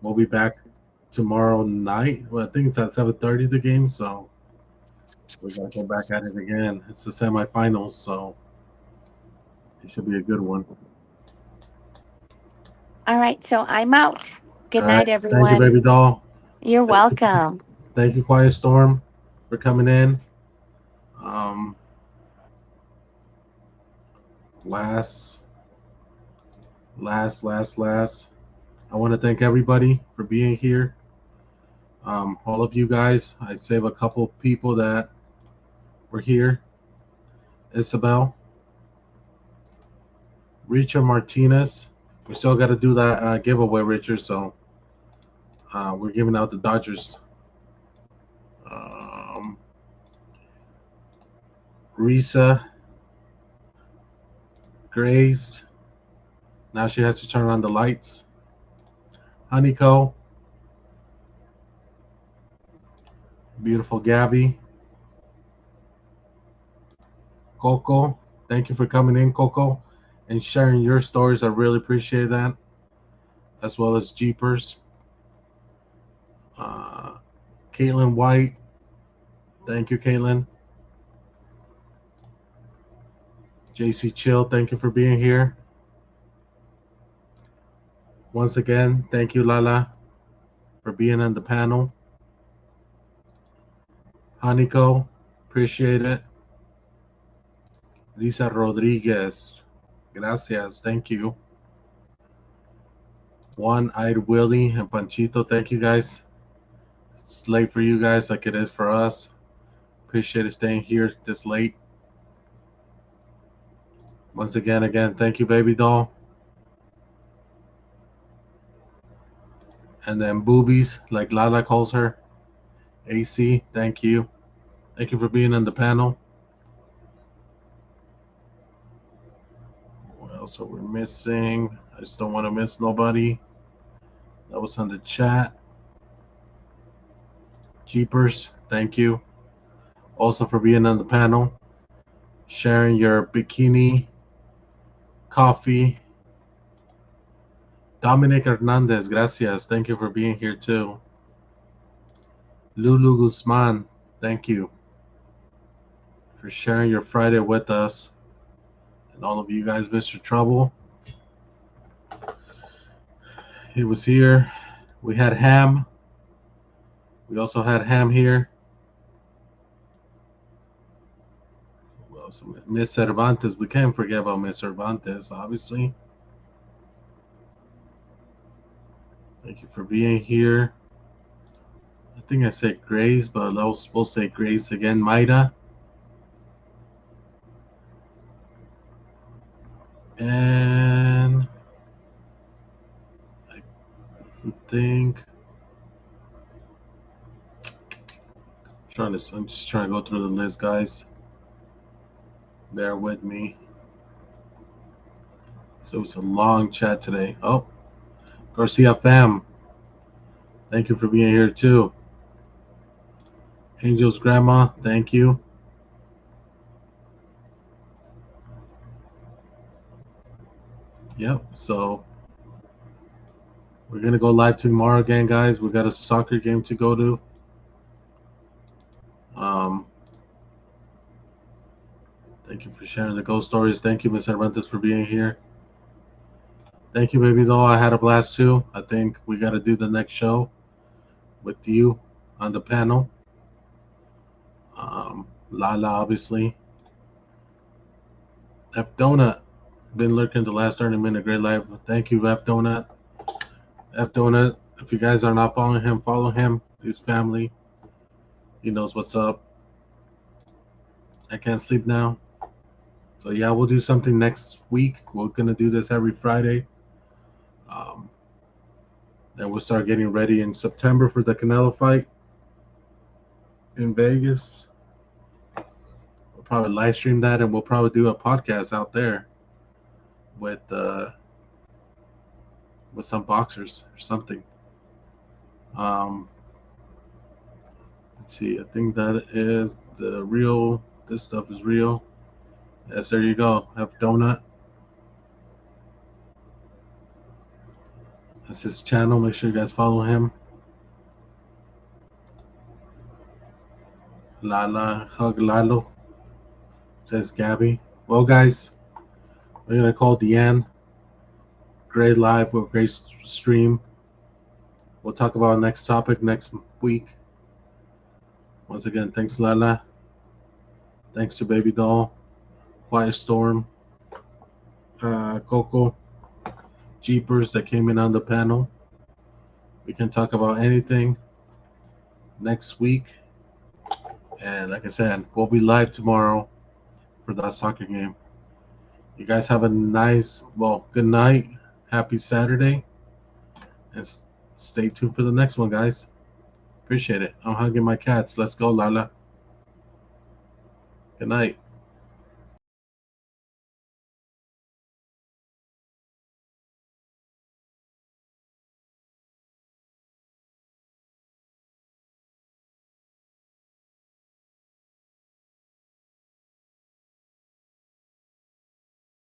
we'll be back tomorrow night. Well, I think it's at 7:30 the game, so we gotta go back at it again. It's the semifinals, so it should be a good one. All right. So, I'm out. Good All right, night, thank you, everyone. Baby Doll. You're welcome. Thank you, Quiet Storm, for coming in. Um, last. I want to thank everybody for being here. All of you guys. I save a couple people that were here. Isabel, Richard Martinez. We still got to do that giveaway, Richard. So we're giving out the Dodgers. Risa, Grace. Now she has to turn on the lights. Honeyco, beautiful Gabby. Coco, thank you for coming in, Coco, and sharing your stories. I really appreciate that. As well as Jeepers. Caitlin White, thank you, Caitlin. JC Chill, thank you for being here. Once again, thank you, Lala, for being on the panel. Haniko, appreciate it. Lisa Rodriguez, gracias, thank you. One-Eyed Willie and Panchito, thank you guys. It's late for you guys like it is for us. Appreciate it staying here this late. Once again, thank you, Baby Doll. And then Boobies, like Lala calls her. AC, thank you. Thank you for being on the panel. What else are we missing? I just don't want to miss nobody. That was on the chat. Jeepers, thank you. Also for being on the panel. Sharing your bikini coffee. Dominic Hernandez, gracias. Thank you for being here too. Lulu Guzman, thank you for sharing your Friday with us. And all of you guys, Mr. Trouble. He was here. We had Ham. We also had Ham here. Who else? Miss Cervantes. We can't forget about Miss Cervantes, obviously. Thank you for being here. I think I said Grace, but we'll say Grace again. Maida. And I think I'm just trying to go through the list, guys. Bear with me. So it's a long chat today. Oh, Garcia fam, thank you for being here too. Angel's grandma, thank you. Yep, so we're gonna go live tomorrow again, guys. We got a soccer game to go to. Thank you for sharing the ghost stories. Thank you, Miss Cervantes, for being here. Thank you, baby doll. I had a blast too. I think we got to do the next show with you on the panel. Lala, obviously. F Donut, been lurking the last 30 minute. Great live. Thank you, F Donut. F Donut, if you guys are not following him, follow him. His family. He knows what's up. I can't sleep now. So yeah, we'll do something next week. We're gonna do this every Friday. Then we'll start getting ready in September for the Canelo fight in Vegas. We'll probably live stream that, and we'll probably do a podcast out there with some boxers or something. Let's see. I think that is the real. This stuff is real. Yes, there you go. Have Donut. That's his channel. Make sure you guys follow him. Lala, hug Lalo, says Gabby. Well, guys, we're going to call Deanne. Great live, great stream. We'll talk about our next topic next week. Once again, thanks, Lala. Thanks to Baby Doll, Quiet Storm, Coco, Jeepers that came in on the panel. We can talk about anything next week. And like I said, we'll be live tomorrow for that soccer game. You guys have a nice, good night. Happy Saturday. And stay tuned for the next one, guys. Appreciate it. I'm hugging my cats. Let's go, Lala. Good night.